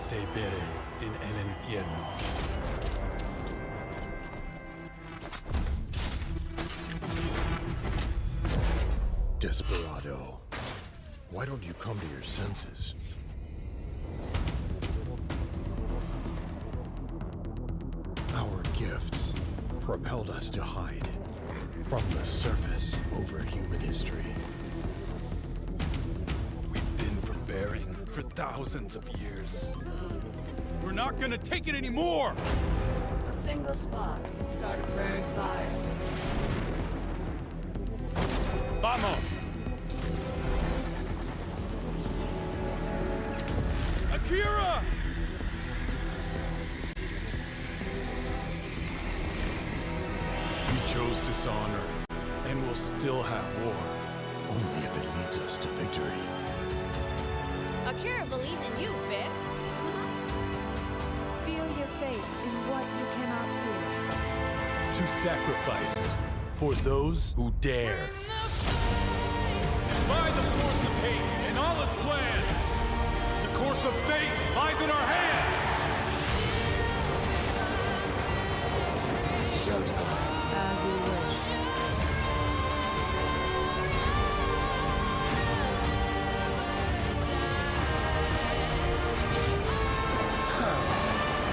Te veré en el infierno. Desperado, why don't you come to your senses? Our gifts propelled us to hide from the surface over human history. We've been forbearing for thousands of years. We're not gonna take it anymore! A single spark can start a prairie fire. Vamos! Akira! We chose dishonor, and we'll still have war. Only if it leads us to victory. Akira believed in you, Vic. Feel your fate in what you cannot fear. To sacrifice for those who dare. Defy the force of hate and all its plans. The course of fate lies in our hands! Showtime. As you wish.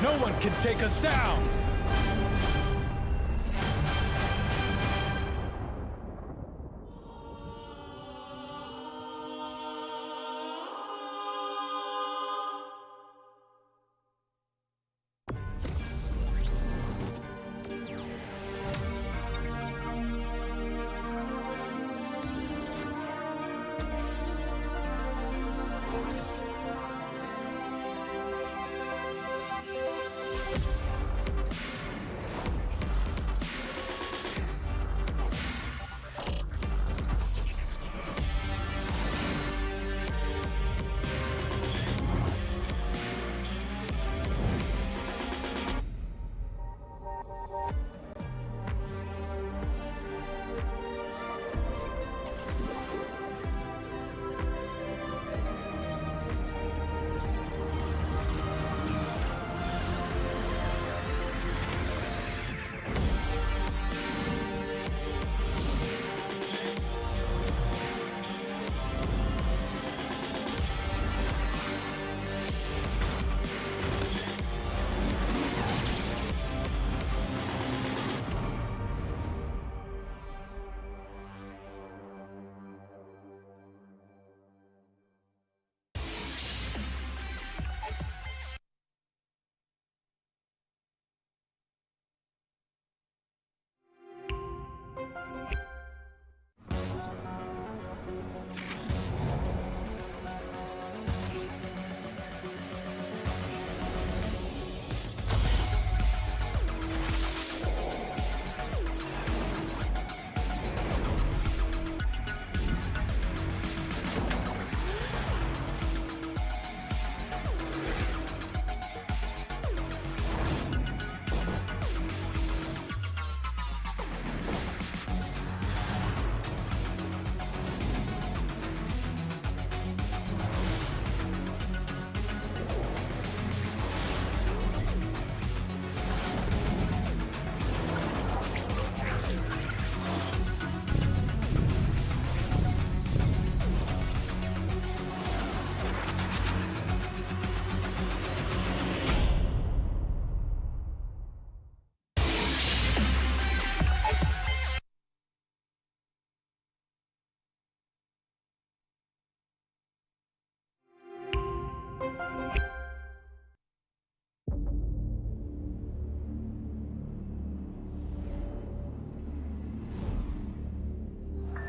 No one can take us down!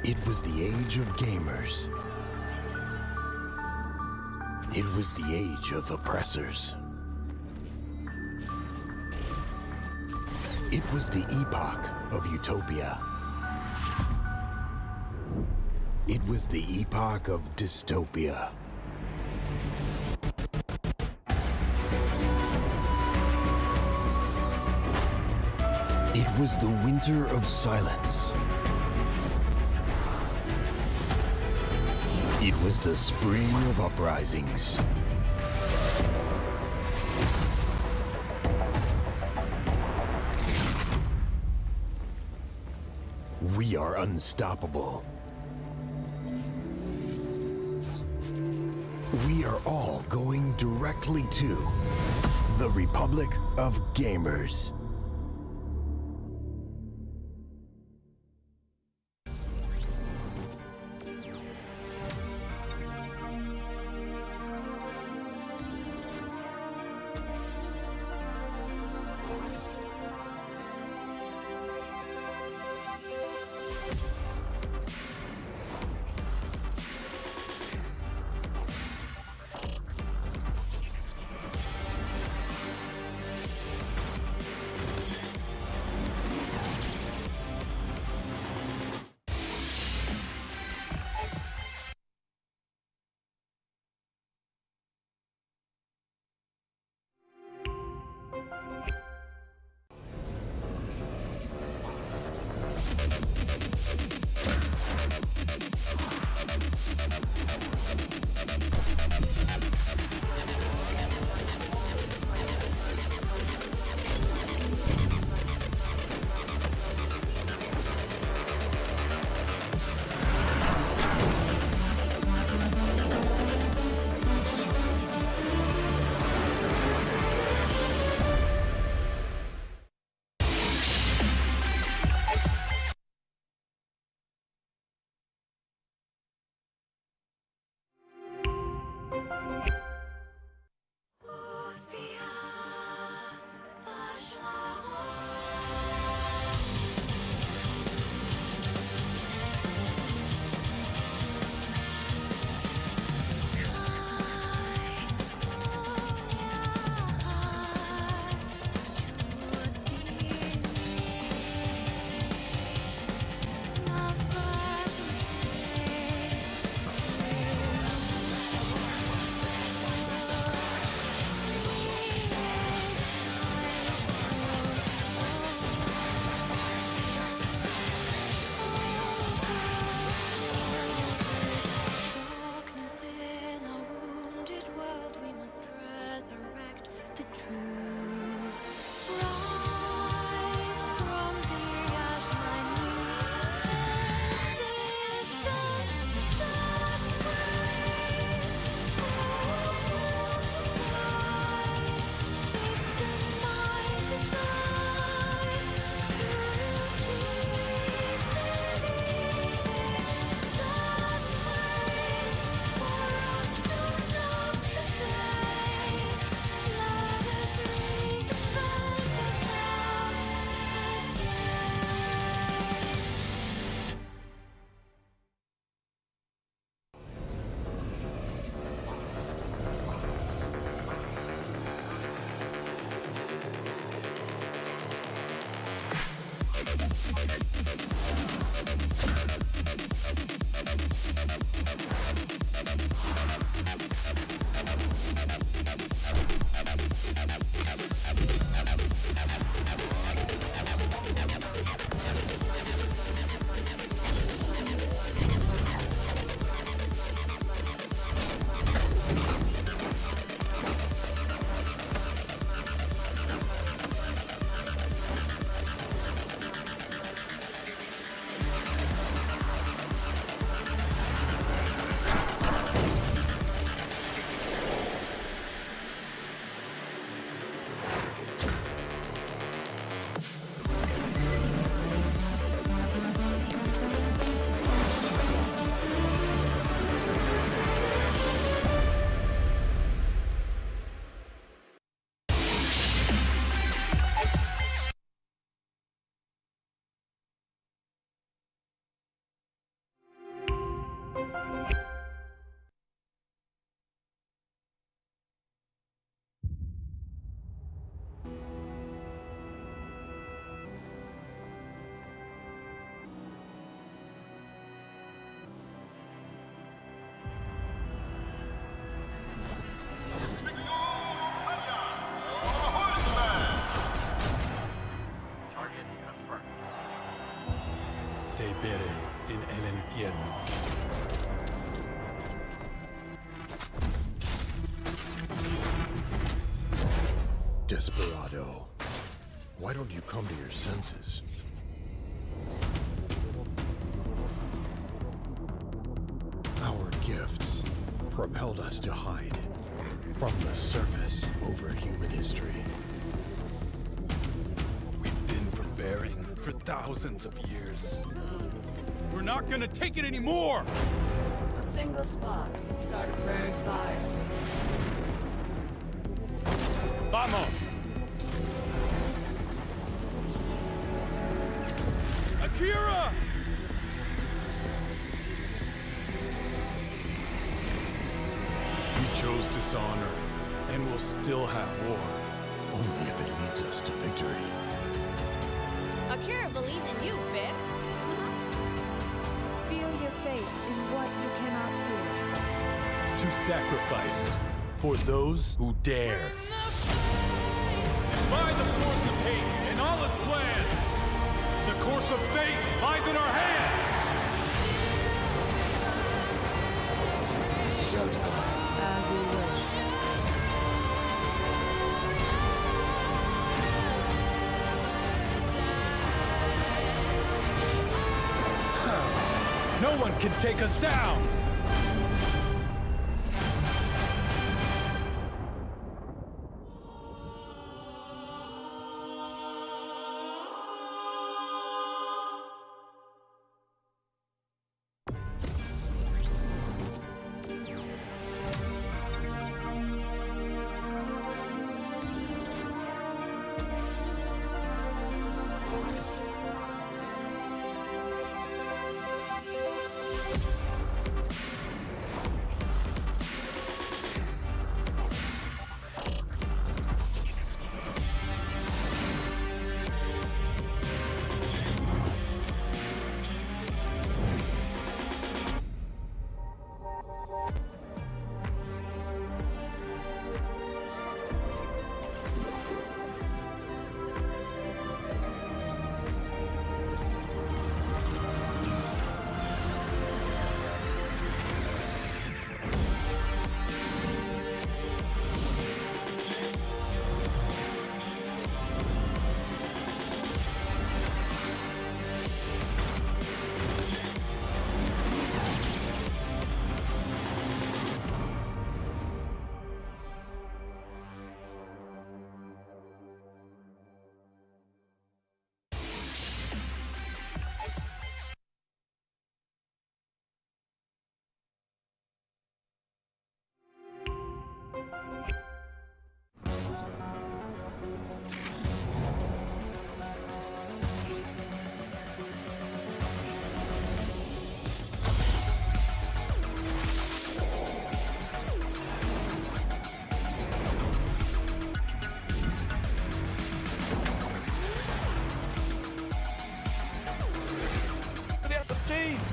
It was the age of gamers. It was the age of oppressors. It was the epoch of utopia. It was the epoch of dystopia. It was the winter of silence. It was the spring of uprisings. We are unstoppable. We are all going directly to the Republic of Gamers. Te veré en el infierno. Desperado, why don't you come to your senses? Our gifts propelled us to hide from the surface over human history. We've been forbearing for thousands of years. We're not gonna take it anymore! A single spark can start a prairie fire. Vamos! Akira! We chose dishonor, and we'll still have war. Only if it leads us to victory. Akira believed in you, Vic. Feel your fate in what you cannot feel. To sacrifice for those who dare. Defy the force of hate and all its plans. The course of fate lies in our hands. Showtime. As you wish. No one can take us down.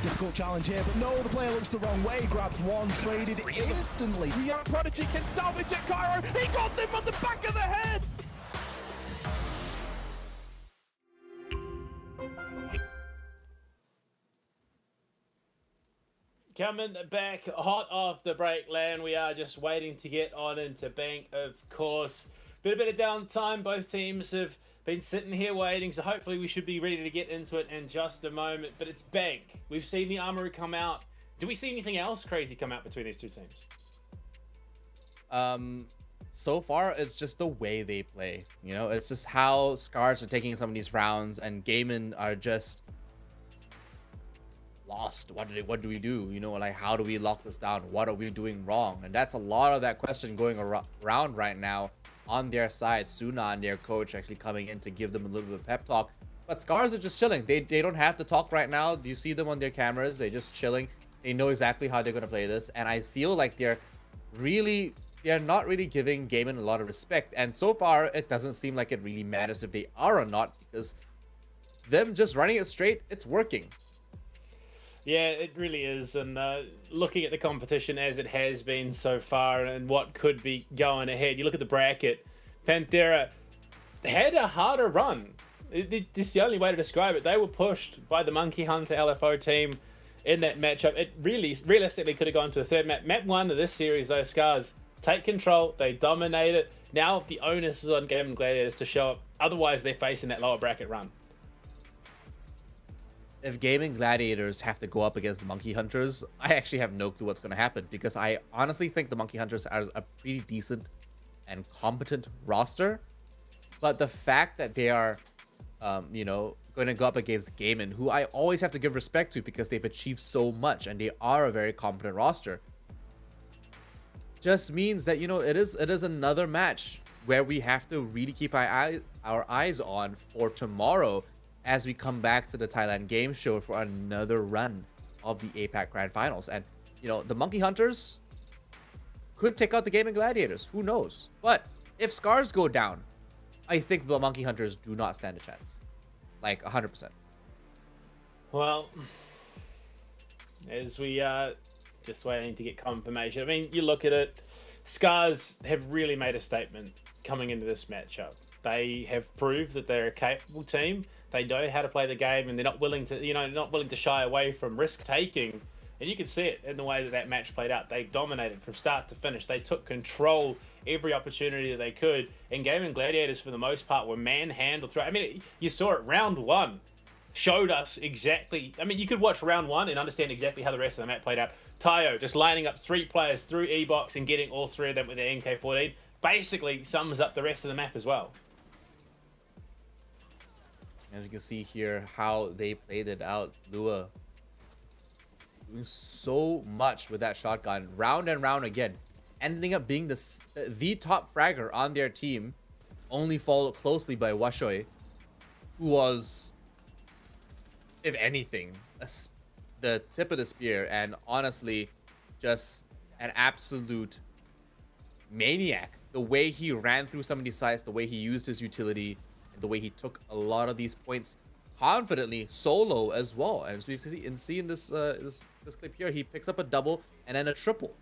Difficult challenge here, but no, the player looks the wrong way, grabs one, traded instantly. The young prodigy can salvage it, Cairo. He got them on the back of the head. Coming back hot off the break, land. We are just waiting to get on into Bank, of course. Been a bit of downtime. Both teams have been sitting here waiting, so hopefully we should be ready to get into it in just a moment. But it's Bank. We've seen the Armory come out. Do we see anything else crazy come out between these two teams? So far, it's just the way they play. You know, it's just how Scars are taking some of these rounds, and Gaiman are just lost. What do we do? You know, like, how do we lock this down? What are we doing wrong? And that's a lot of that question going around right now on their side. Suna and their coach actually coming in to give them a little bit of pep talk. But Scars are just chilling. They don't have to talk right now. Do you see them on their cameras? They're just chilling. They know exactly how they're going to play this. And I feel like they're not really giving Gaiman a lot of respect. And so far, it doesn't seem like it really matters if they are or not, because them just running it straight, it's working. Yeah, it really is. And looking at the competition as it has been so far and what could be going ahead, you look at the bracket, Panthera had a harder run This is the only way to describe it. They were pushed by the Monkey Hunter LFO team in that matchup. It realistically could have gone to a third map. Map 1 of this series, those Scars take control. They dominate it. Now the onus is on Gaming Gladiators to show up. Otherwise, they're facing that lower bracket run. If Gaming Gladiators have to go up against the Monkey Hunters, I actually have no clue what's going to happen, because I honestly think the Monkey Hunters are a pretty decent and competent roster. But the fact that they are, you know, going to go up against Gaimin, who I always have to give respect to because they've achieved so much and they are a very competent roster, just means that, you know, it is another match where we have to really keep our eyes on for tomorrow as we come back to the Thailand game show for another run of the APAC Grand Finals. And, you know, the Monkey Hunters could take out the Gaming Gladiators. Who knows? But if Scars go down, I think the Monkey Hunters do not stand a chance. Like, 100%. Well, as we just waiting to get confirmation. I mean, you look at it, Scars have really made a statement coming into this matchup. They have proved that they're a capable team. They know how to play the game, and they're not willing to, you know, not willing to shy away from risk taking. And you can see it in the way that match played out. They dominated from start to finish. They took control every opportunity that they could. And Gaming Gladiators, for the most part, were manhandled through. I mean, you saw it. Round 1 showed us exactly. I mean, you could watch round 1 and understand exactly how the rest of the map played out. Tayo just lining up 3 players through E-Box and getting all 3 of them with their MK14 basically sums up the rest of the map as well. As you can see here, how they played it out. Lua doing so much with that shotgun, round and round again, ending up being the top fragger on their team, only followed closely by Washoy, who was, if anything, the tip of the spear, and honestly, just an absolute maniac. The way he ran through some of these sites, the way he used his utility, the way he took a lot of these points confidently solo as well. And as we see in this clip here, he picks up a double and then a triple.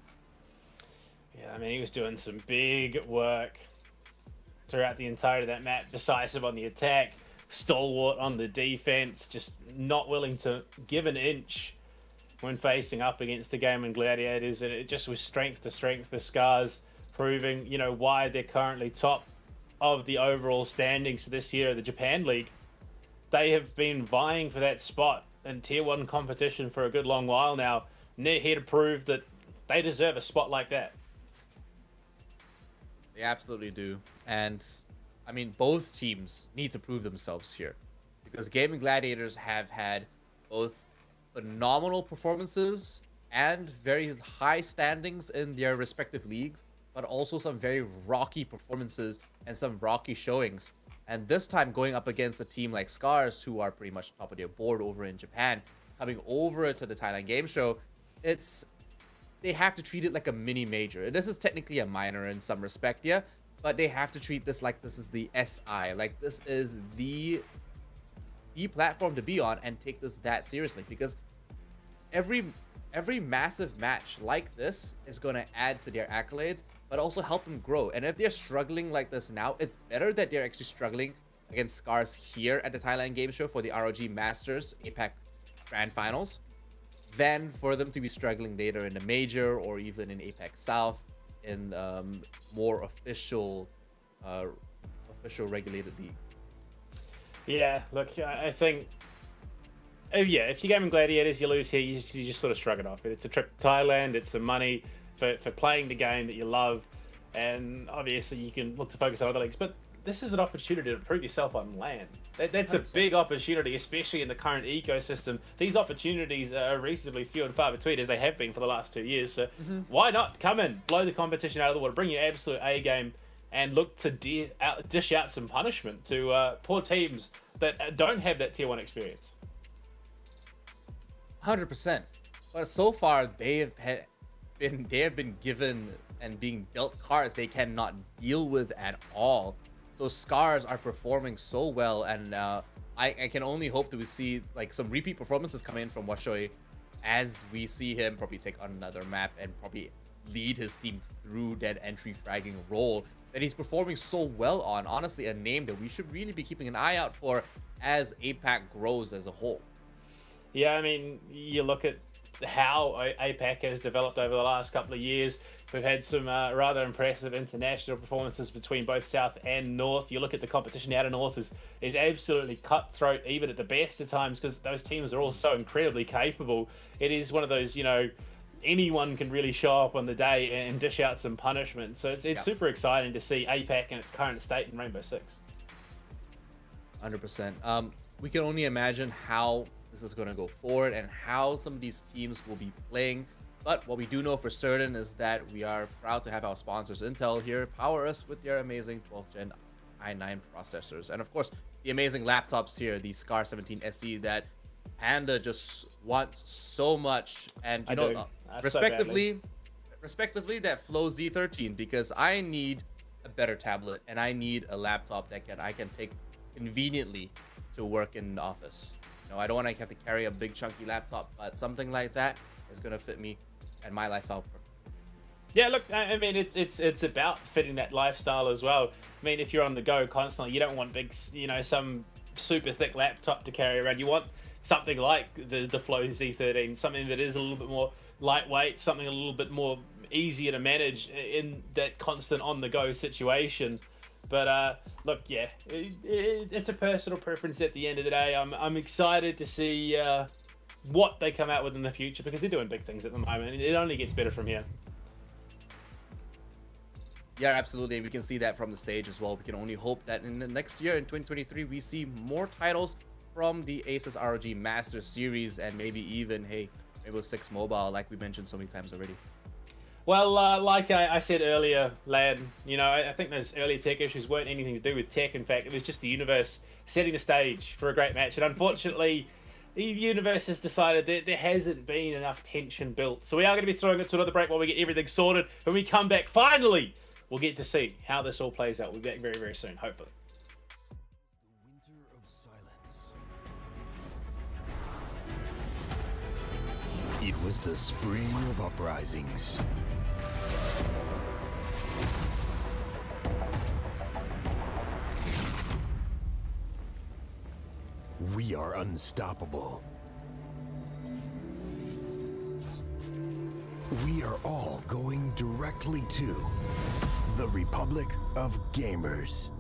Yeah, I mean, he was doing some big work throughout the entirety of that map. Decisive on the attack, stalwart on the defense, just not willing to give an inch when facing up against the Gaming Gladiators. And it just was strength to strength for Scars, proving, you know, why they're currently top of the overall standings for this year of the Japan League. They have been vying for that spot in Tier 1 competition for a good long while now, and they're here to prove that they deserve a spot like that. They absolutely do. And, I mean, both teams need to prove themselves here, because Gaming Gladiators have had both phenomenal performances and very high standings in their respective leagues, but also some very rocky performances and some rocky showings. And this time going up against a team like Scars, who are pretty much top of their board over in Japan, coming over to the Thailand game show, they have to treat it like a mini major. This is technically a minor in some respect, yeah, but they have to treat this like this is the SI, like this is the platform to be on, and take this that seriously, because every massive match like this is going to add to their accolades, but also help them grow. And if they're struggling like this now, it's better that they're actually struggling against Scars here at the Thailand game show for the ROG Masters APAC Grand Finals than for them to be struggling later in the major or even in APAC South in more official regulated league. Yeah, look, I think, if you're Gaming Gladiators, you lose here, you just sort of shrug it off. It's a trip to Thailand, it's some money for playing the game that you love, and obviously you can look to focus on other leagues, but this is an opportunity to prove yourself on land. That's 100%. A big opportunity, especially in the current ecosystem. These opportunities are reasonably few and far between, as they have been for the last 2 years, so why not come in, blow the competition out of the water, bring your absolute A game, and look to dish out some punishment to poor teams that don't have that Tier 1 experience. 100%. But so far, they have been given and being dealt cards they cannot deal with at all. So Scars are performing so well, and I can only hope that we see like some repeat performances come in from Washoy as we see him probably take on another map and probably lead his team through that entry fragging role that he's performing so well on. Honestly, a name that we should really be keeping an eye out for as APAC grows as a whole. Yeah, I mean, you look at how APAC has developed over the last couple of years. We've had some rather impressive international performances between both South and North. You look at the competition out of North is absolutely cutthroat, even at the best of times, because those teams are all so incredibly capable. It is one of those, you know, anyone can really show up on the day and dish out some punishment. So it's super exciting to see APAC in its current state in Rainbow Six. 100%. We can only imagine how this is going to go forward and how some of these teams will be playing. But what we do know for certain is that we are proud to have our sponsors Intel here power us with their amazing 12th gen i9 processors. And of course, the amazing laptops here, the Scar 17 SE that Panda just wants so much. And you know, respectively, that Flow Z13, because I need a better tablet and I need a laptop that I can take conveniently to work in the office. You know, I don't want to have to carry a big chunky laptop, but something like that is going to fit me and my lifestyle. Yeah, look, I mean, it's about fitting that lifestyle as well. I mean, if you're on the go constantly, you don't want big, you know, some super thick laptop to carry around. You want something like the Flow Z13, something that is a little bit more lightweight, something a little bit more easier to manage in that constant on the go situation. But look, yeah, it's a personal preference at the end of the day. I'm excited to see what they come out with in the future, because they're doing big things at the moment. It only gets better from here. Yeah, absolutely. And we can see that from the stage as well. We can only hope that in the next year, in 2023, we see more titles from the Asus ROG Masters series, and maybe even, hey, Rainbow Six Mobile, like we mentioned so many times already. Well, like I said earlier, lad, you know, I think those early tech issues weren't anything to do with tech. In fact, it was just the universe setting the stage for a great match. And unfortunately, the universe has decided that there hasn't been enough tension built. So we are going to be throwing it to another break while we get everything sorted. When we come back, finally, we'll get to see how this all plays out. We'll be back very, very soon, hopefully. The winter of silence. It was the spring of uprisings. We are unstoppable. We are all going directly to the Republic of Gamers.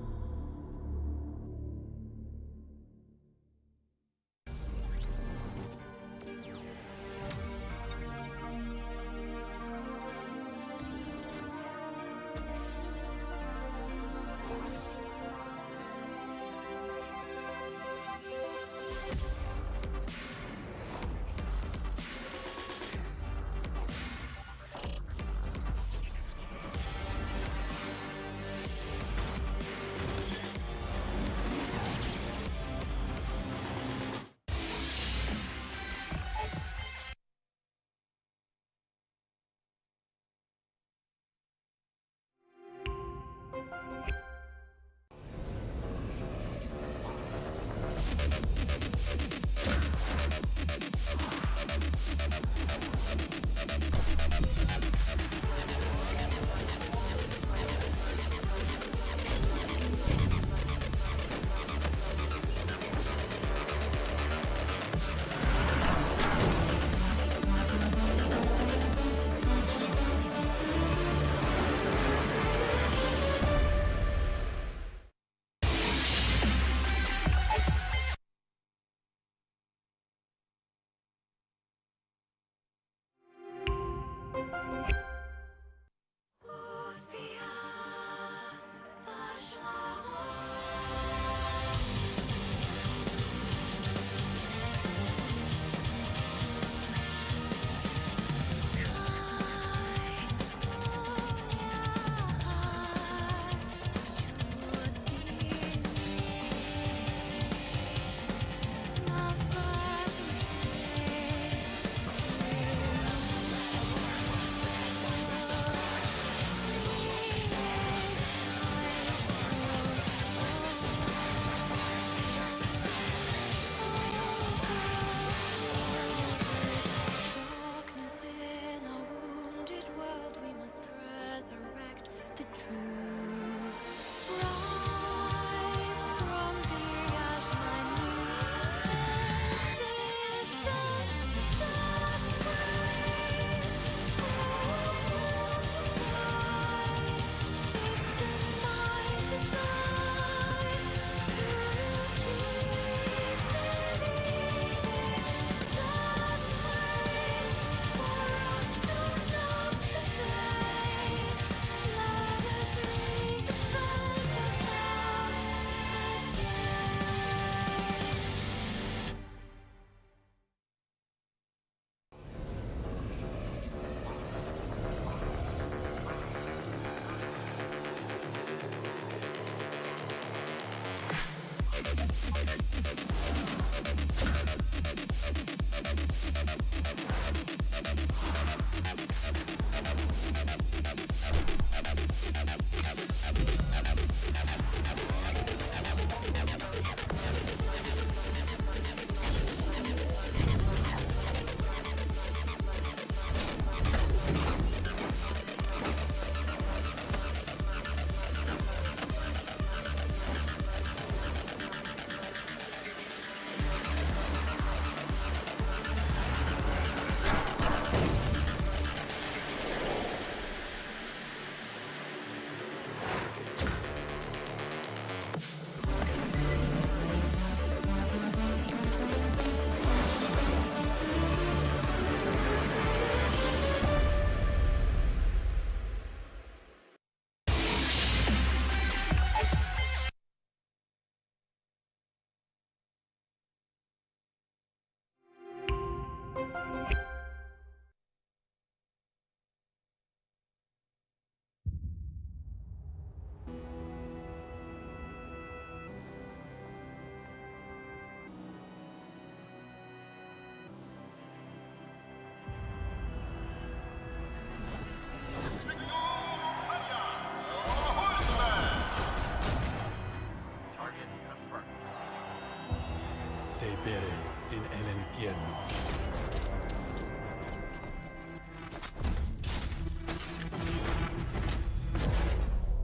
Moriré en el infierno.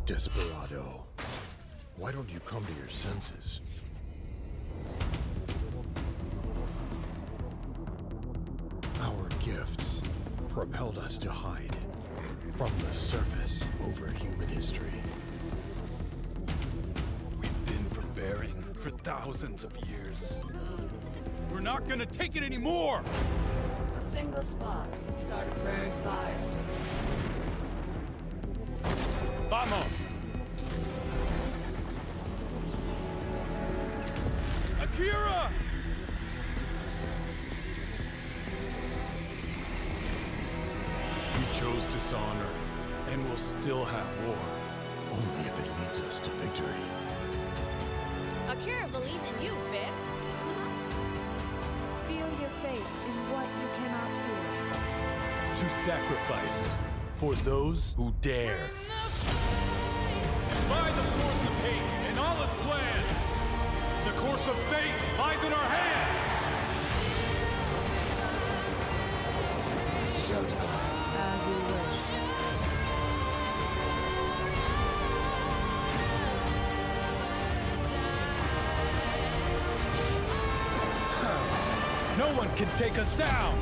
Desperado, why don't you come to your senses? Our gifts propelled us to hide from the surface over human history. We've been forbearing for thousands of years. We're not gonna take it anymore! A single spark can start a prairie fire. Vamos! Akira! We chose dishonor, and we'll still have war. Only if it leads us to victory. Akira believed in you, Vic. Feel your fate in what you cannot fear. To sacrifice for those who dare. Defy the force of hate and all its plans. The course of fate lies in our hands. Showtime. As you wish. No one can take us down.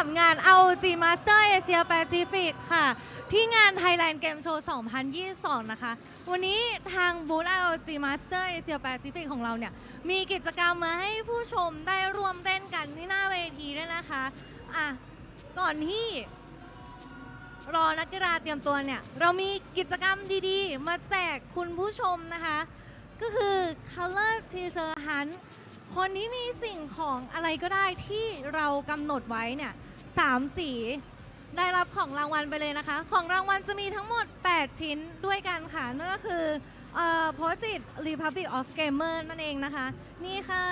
กับงาน ROG Masters Asia Pacific ค่ะที่งาน Thailand Game Show 2022 นะคะวันนี้ทางบูธ ROG Masters Asia Pacific ของเราเนี่ยมีกิจกรรมมาให้ผู้ชมได้ร่วมเล่นกันที่หน้าเวทีด้วยนะคะก่อนที่รอนักกีฬาเตรียมตัวเนี่ยเรามีกิจกรรมดีๆมาแจกคุณผู้ชมนะคะก็คือ Color Teaser Hunt คนที่มีสิ่งของอะไรก็ได้ที่เรากำหนดไว้เนี่ย3 สีได้รับของรางวัลไปเลยนะคะของรางวัลจะมีทั้งหมด8ชิ้นด้วยกันค่ะนั่นก็คือPost-it Republic of Gamer นั่นเองนะคะนี่ค่ะ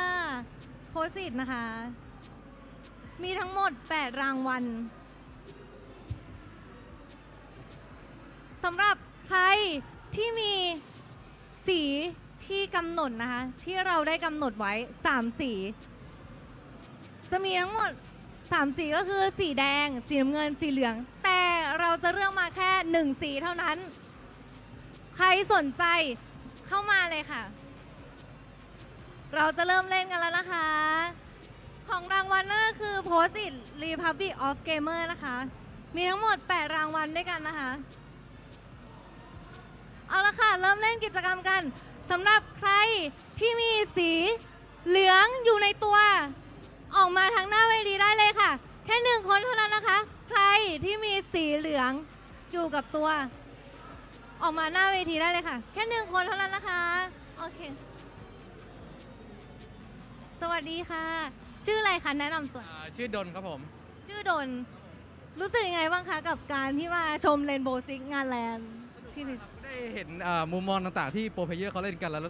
Post-it นะคะมีทั้งหมด8รางวัลสำหรับใครที่มีสีที่กำหนดนะคะที่เราได้กำหนดไว้3สีจะมีทั้งหมด3สีก็คือสีแดงสีน้ำเงินสีเหลืองแต่เราจะเลือกมาแค่1สีเท่านั้นใครสนใจเข้ามาเลยค่ะเราจะเริ่มเล่นกันแล้วนะคะของรางวัลนั่นก็คือ Post-it Republic of Gamer นะคะมีทั้งหมด8รางวัลด้วยกันนะคะเอาละค่ะเริ่มเล่นกิจกรรมกันสำหรับใครที่มีสีเหลืองอยู่ในตัวออกมาทางหน้าเวทีได้เลยค่ะแค่1คนเท่านั้นนะคะใครที่มีสีเหลืองอยู่กับตัวออกมาหน้าเวทีได้เลยค่ะแค่1คนเท่านั้นนะคะโอเคสวัสดีค่ะชื่ออะไรคะแนะนำตัวชื่อดนครับผมชื่อดนรู้สึกยังไงบ้างคะกับการที่มาชมเรนโบว์ซิกงานแลนด์ที่นี่ได้เห็นมุมมองต่างๆที่โปรเพลเยอร์เขาเล่นกันแล้ว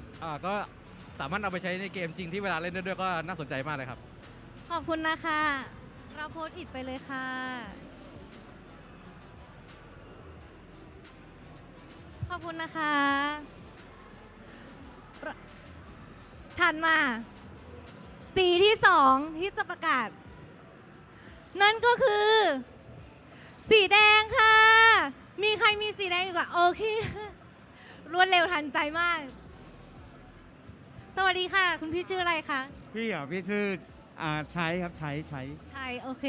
ก็สามารถเอาไปใช้ในเกมจริงที่เวลาเล่นด้วยก็น่าสนใจมากเลยครับขอบคุณนะคะเราโพสต์อิทไปเลยค่ะขอบคุณนะคะถัดมาสีที่2ที่จะประกาศนั่นก็คือสีแดงค่ะมีใครมีสีแดงอยู่กับโอเครวดเร็วทันใจมากสวัสดีค่ะคุณพี่ชื่ออะไรคะพี่ชื่อใช้ครับใช้โอเค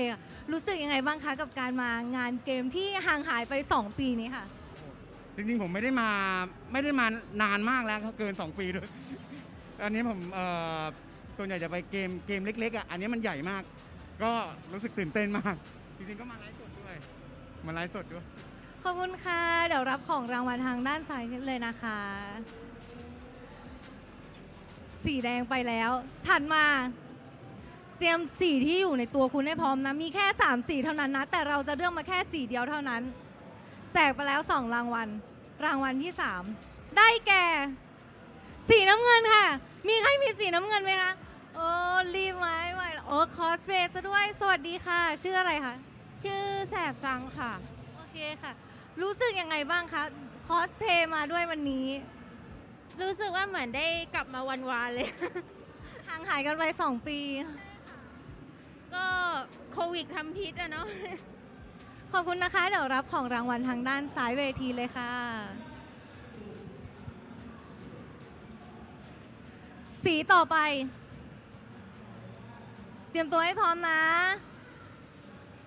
รู้สึกยังไงบ้างคะกับการมางานเกมที่ห่างหายไป2 ปีนี้ค่ะจริงๆผมไม่ได้มานานมากแล้วเกิน2 ปีด้วยอันนี้ผมส่วนใหญ่จะไปเกมเล็กๆอันนี้มันใหญ่มากก็รู้สึกตื่นเต้นมากจริงๆก็มาไลฟ์สดด้วยขอบคุณค่ะเดี๋ยวรับของรางวัลทางด้านซ้ายเลยนะคะ สีแดงไปแล้วถัดมาเตรียมสีที่อยู่ในตัวคุณให้พร้อมนะมีแค่3สีเท่านั้นนะแต่เราจะเลือกมาแค่สีเดียวเท่านั้นแจกไปแล้ว2รางวัลรางวัลที่3ได้แก่สีน้ำเงินค่ะมีใครมีสีน้ำเงินไหมคะโอ้รีบไหมโอ้คอสเพย์ซะด้วยสวัสดีค่ะชื่ออะไรคะชื่อแสบซังค่ะโอเคค่ะรู้สึกยังไงบ้างคะคอสเพย์มาด้วยวันนี้รู้สึกว่าเหมือนได้กลับมาวันวานเลยห่างหายกันไป2 ปีก็โควิดทำพิษอะเนาะขอบคุณนะคะเดี๋ยวรับของรางวัลทางด้านซ้ายเวทีเลยค่ะสีต่อไปเตรียมตัวให้พร้อมนะ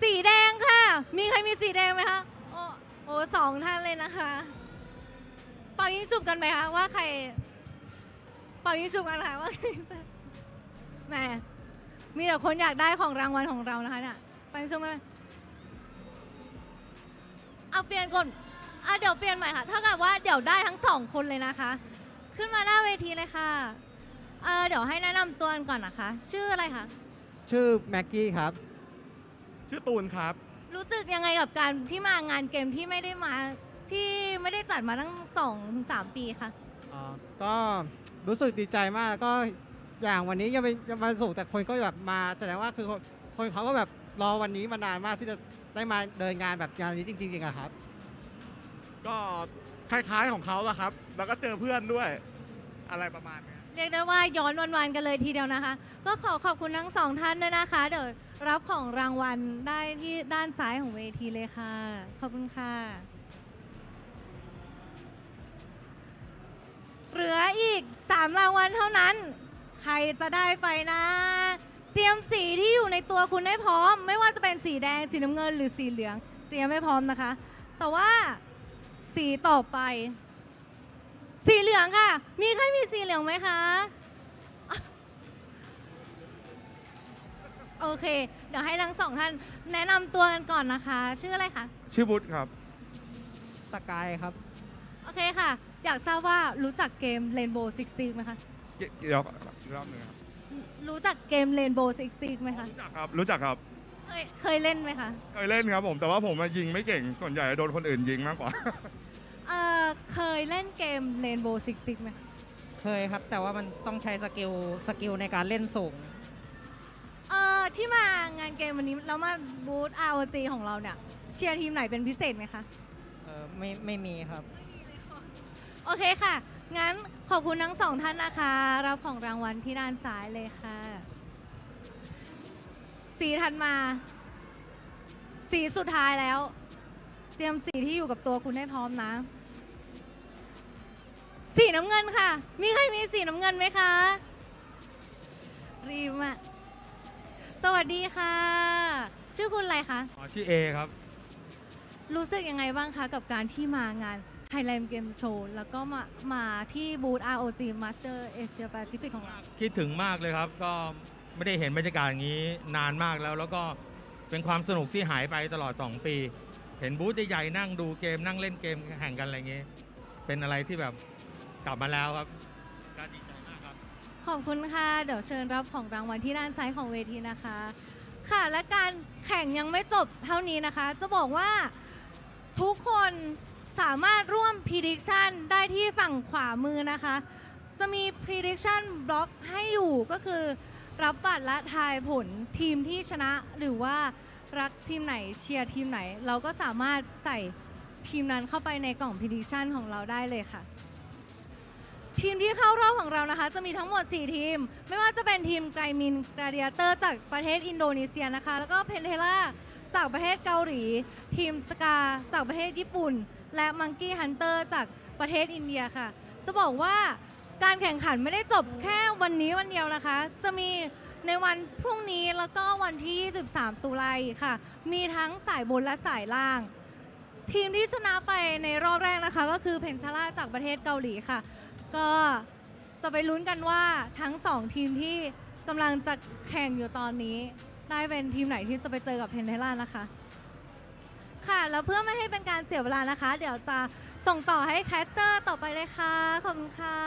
สีแดงค่ะมีใครมีสีแดงไหมคะโอ้2 ท่านเลยนะคะเป่ายิงฉุบกันไหมคะว่าใครเป่ายิงฉุบกันค่ะว่าแหมมีแต่คนอยากได้ของรางวัลของเรานะคะเนี่ยเป่ายิงฉุบกันเอาเปลี่ยนก่อนเดี๋ยวเปลี่ยนใหม่ค่ะเท่ากับว่าเดี๋ยวได้ทั้ง2 คนเลยนะคะขึ้นมาหน้าเวทีเลยค่ะเดี๋ยวให้แนะนำตัวก่อนนะคะชื่ออะไรคะชื่อแม็กกี้ครับชื่อตูนครับรู้สึกยังไงกับการที่มางานเกมที่ไม่ได้จัดมาตั้ง2-3 ปีคะก็รู้สึกดีใจมากแล้วก็อย่างวันนี้ยังเป็นวันศุกร์แต่คนก็แบบมาแสดงว่าคือคนเขาก็แบบรอวันนี้มานานมากที่จะได้มาเดินงานแบบงานนี้จริงๆอะครับก็คล้ายๆของเขาอะครับแล้วก็เจอเพื่อนด้วยอะไรประมาณนี้เรียกได้ว่าย้อนวันๆกันเลยทีเดียวนะคะก็ขอบคุณทั้ง2 ท่านด้วยนะคะเดี๋ยวรับของรางวัลได้ที่ด้านซ้ายของเวทีเลยค่ะขอบคุณค่ะเหลืออีก3 รางวัลเท่านั้นใครจะได้ไปนะเตรียมสีที่อยู่ในตัวคุณให้พร้อมไม่ว่าจะเป็นสีแดงสีน้ำเงินหรือสีเหลืองเตรียมให้พร้อมนะคะแต่ว่าสีต่อไปสีเหลืองค่ะมีใครมีสีเหลืองไหมคะโอเคเดี๋ยวให้ทั้ง2 ท่านแนะนำตัวกันก่อนนะคะชื่ออะไรคะชื่อบุ๊ทครับสกายครับโอเคค่ะอยากทราบว่ารู้จักเกม Rainbow Six Siege ไหมคะเดี๋ยวรอบนึงครับรู้จักเกม Rainbow Six Siege ไหมคะรู้จักครับรู้จักครับเคยเล่นไหมคะเคยเล่นครับผมแต่ว่าผมยิงไม่เก่งส่วนใหญ่โดนคนอื่นยิงมากกว่าเคยเล่นเกม Rainbow Six Siege ไหมเคยครับแต่ว่ามันต้องใช้สกิลในการเล่นสูงที่มางานเกมวันนี้แล้วมาบูธ ROG ของเราเนี่ยเชียร์ทีมไหนเป็นพิเศษไหมคะไม่มีครับโอเคค่ะงั้นขอบคุณทั้ง2 ท่านนะคะรับของรางวัลที่ด้านซ้ายเลยค่ะสีถัดมาสีสุดท้ายแล้วเตรียมสีที่อยู่กับตัวคุณให้พร้อมนะสีน้ำเงินค่ะมีใครมีสีน้ำเงินไหมคะรีบมาสวัสดีค่ะชื่อคุณอะไรคะชื่อเอครับรู้สึกยังไงบ้างคะกับการที่มางาน Thailand Game Show แล้วก็มาที่บูธ ROG Masters Asia Pacific ของเราคิดถึงมากเลยครับก็ไม่ได้เห็นบรรยากาศอย่างนี้นานมากแล้วก็เป็นความสนุกที่หายไปตลอด2 ปีเห็นบูธใหญ่ๆนั่งดูเกมนั่งเล่นเกมแข่งกันอะไรเงี้ยเป็นอะไรที่แบบกลับมาแล้วครับก็ดีใจมากครับขอบคุณค่ะเดี๋ยวเชิญรับของรางวัลที่ด้านซ้ายของเวทีนะคะค่ะและการแข่งยังไม่จบเท่านี้นะคะจะบอกว่าทุกคนสามารถร่วม prediction ได้ที่ฝั่งขวามือนะคะจะมี prediction block ให้อยู่ก็คือรับบัตรและทายผลทีมที่ชนะหรือว่ารักทีมไหนเชียร์ทีมไหนเราก็สามารถใส่ทีมนั้นเข้าไปในกล่อง prediction ของเราได้เลยค่ะทีมที่เข้ารอบของเรานะคะจะมีทั้งหมด4 ทีมไม่ว่าจะเป็นทีมไกมิน Gladiators จากประเทศอินโดนีเซียนะคะแล้วก็เพนเทล่าจากประเทศเกาหลีทีมสกาจากประเทศญี่ปุ่นและมังกี้ฮันเตอร์จากประเทศอินเดียค่ะจะบอกว่าการแข่งขันไม่ได้จบแค่วันนี้วันเดียวนะคะจะมีในวันพรุ่งนี้แล้วก็วันที่23 ตุลาคมค่ะมีทั้งสายบนและสายล่างทีมที่ชนะไปในรอบแรกนะคะก็คือเพนเทล่าจากประเทศเกาหลีค่ะก็จะไปลุ้นกันว่าทั้ง2 ทีมที่กำลังจะแข่งอยู่ตอนนี้ได้เป็นทีมไหนที่จะไปเจอกับเพนเทล่านะคะค่ะแล้วเพื่อไม่ให้เป็นการเสียเวลานะคะเดี๋ยวจะส่งต่อให้แคสเตอร์ต่อไปเลยค่ะขอบคุณค่ะ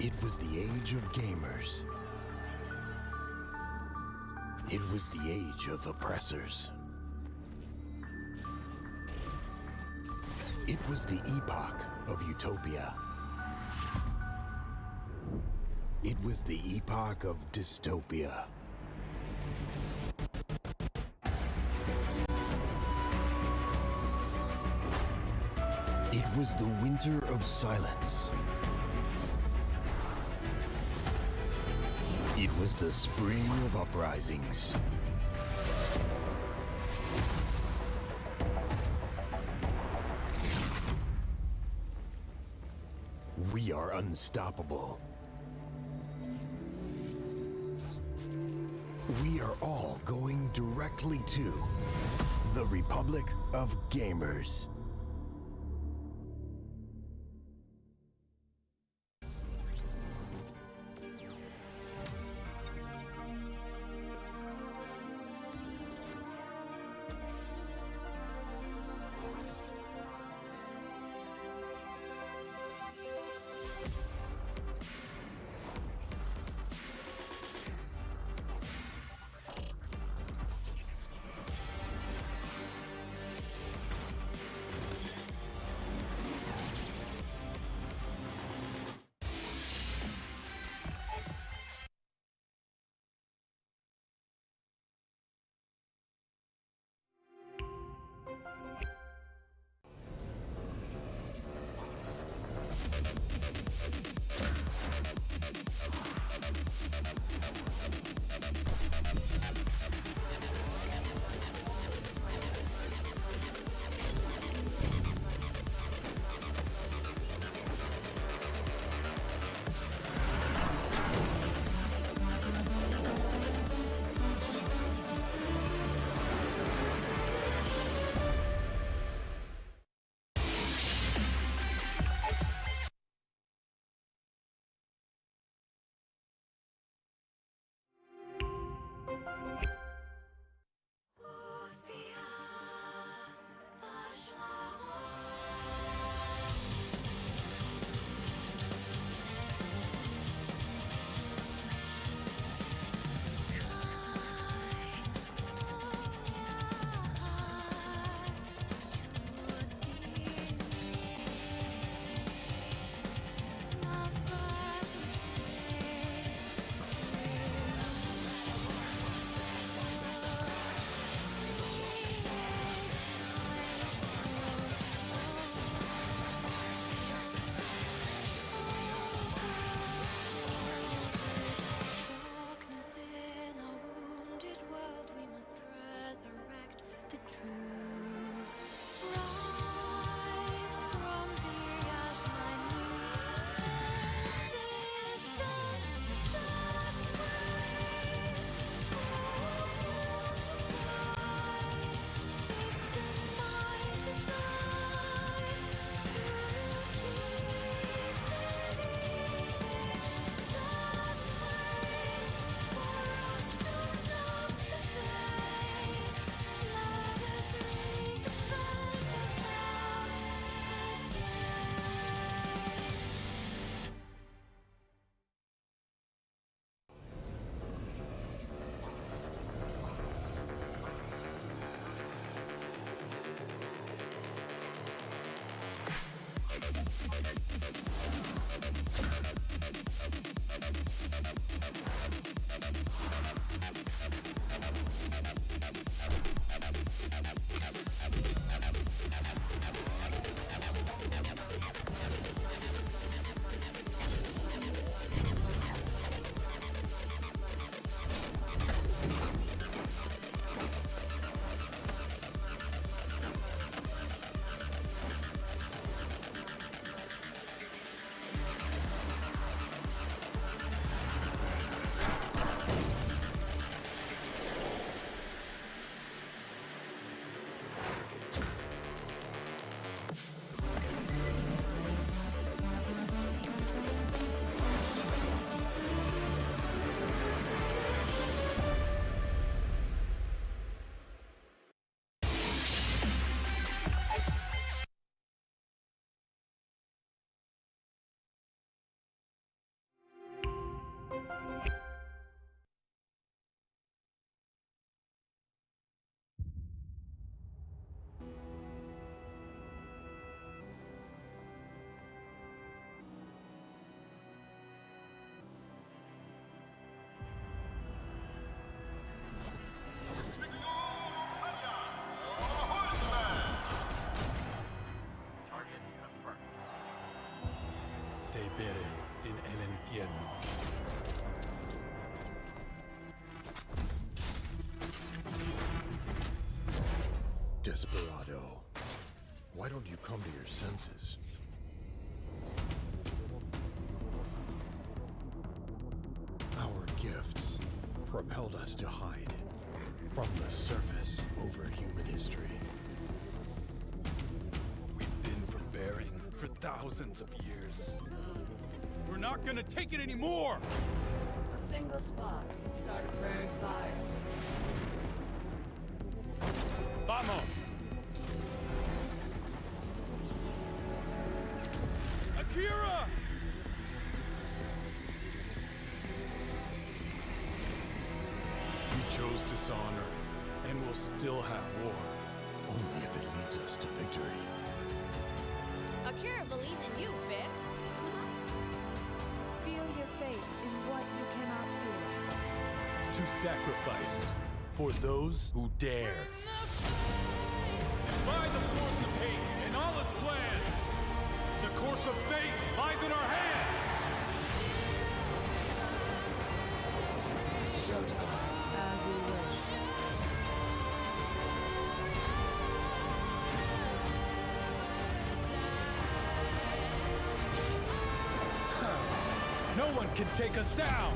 It was the age of gamers. It was the age of oppressors. It was the epoch of utopia. It was the epoch of dystopia. It was the winter of silence. It was the spring of uprisings. We are unstoppable. We are all going directly to the Republic of Gamers. infierno. Desperado, why don't you come to your senses? Our gifts propelled us to hide from the surface over human history. We've been forbearing for thousands of years. We're not gonna take it anymore! A single spark can start a prairie fire. Vamos! Akira! We chose dishonor, and we'll still have war. Only if it leads us to victory. Akira believed in you, Vic. Feel your fate in what you cannot feel. To sacrifice for those who dare. Defy the force of hate and all its plans. The course of fate lies in our hands. Showtime, as you wish. No one can take us down.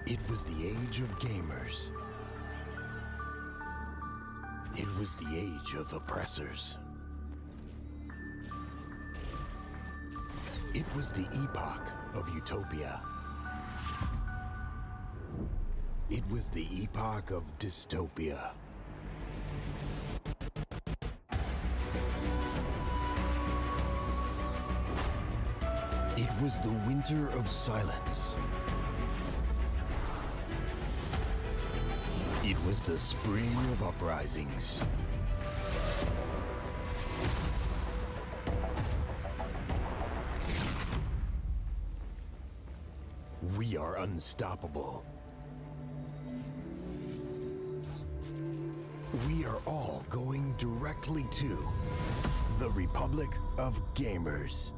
It was the age of gamers. It was the age of oppressors. It was the epoch of utopia. It was the epoch of dystopia. It was the winter of silence. It was the spring of uprisings. We are unstoppable. We are all going directly to the Republic of Gamers.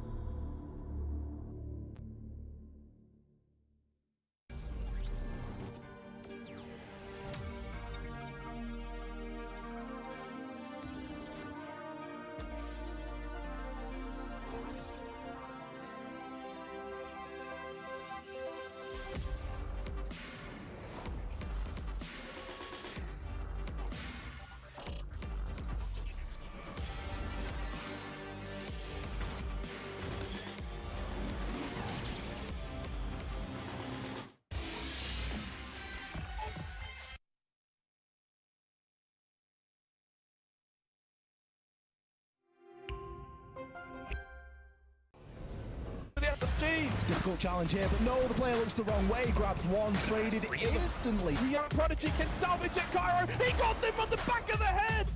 Difficult challenge here, but no, the player looks the wrong way, grabs one, traded instantly. The young prodigy can salvage it, Cairo. He got them on the back of the head.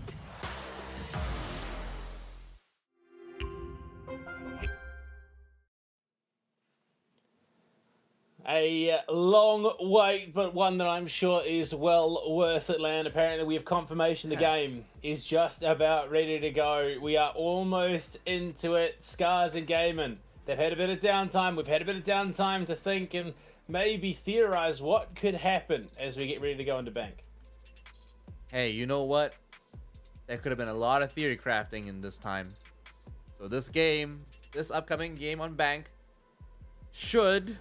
A long wait, but one that I'm sure is well worth it, Land. Apparently we have confirmation the game is just about ready to go. We are almost into it. Scars and Gaiman, they've had a bit of downtime. We've had a bit of downtime to think and maybe theorize what could happen as we get ready to go into Bank. Hey, you know what? There could have been a lot of theory crafting in this time. So this game, this upcoming game on Bank, should,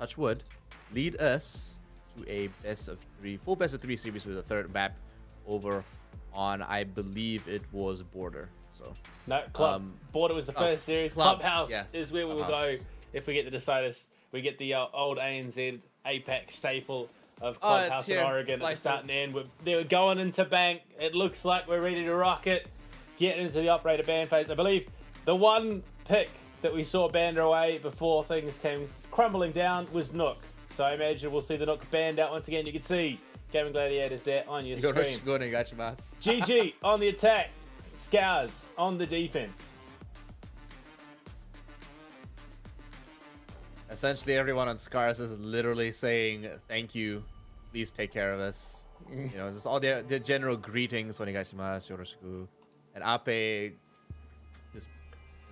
touch wood, lead us to a full best of three series with a third map over on, I believe it was Border. So no, Border was the first series. Clubhouse is where we will go if we get to decide us. We get the old ANZ APAC staple of Clubhouse in Oregon at the start and end. They're going into Bank. It looks like we're ready to rock it. Get into the operator ban phase. I believe the one pick that we saw banned away before things came crumbling down was Nook. So I imagine we'll see the Nook banned out once again. You can see Gaming Gladiators there on your screen. GG on the attack. Scars on the defense. Essentially, everyone on Scars is literally saying, thank you, please take care of us. You know, just all their general greetings, onegaishimasu, yoroshiku. And Ape, just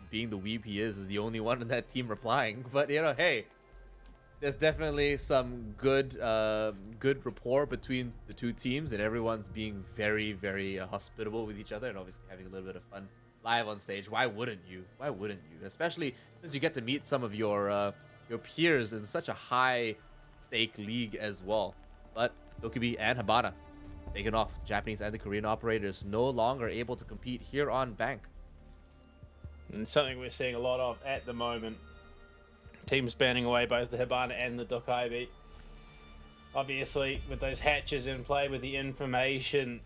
being the weeb he is the only one in that team replying. But, you know, hey, there's definitely some good rapport between the two teams, and everyone's being very, very hospitable with each other and obviously having a little bit of fun live on stage. Why wouldn't you? Why wouldn't you? Especially since you get to meet some of your peers in such a high stake league as well. But Dokubi and Habana taken off. Japanese and the Korean operators no longer able to compete here on Bank. And something we're seeing a lot of at the moment. Teams banning away both the Habana and the Dokaibi. Obviously, with those hatches in play, with the information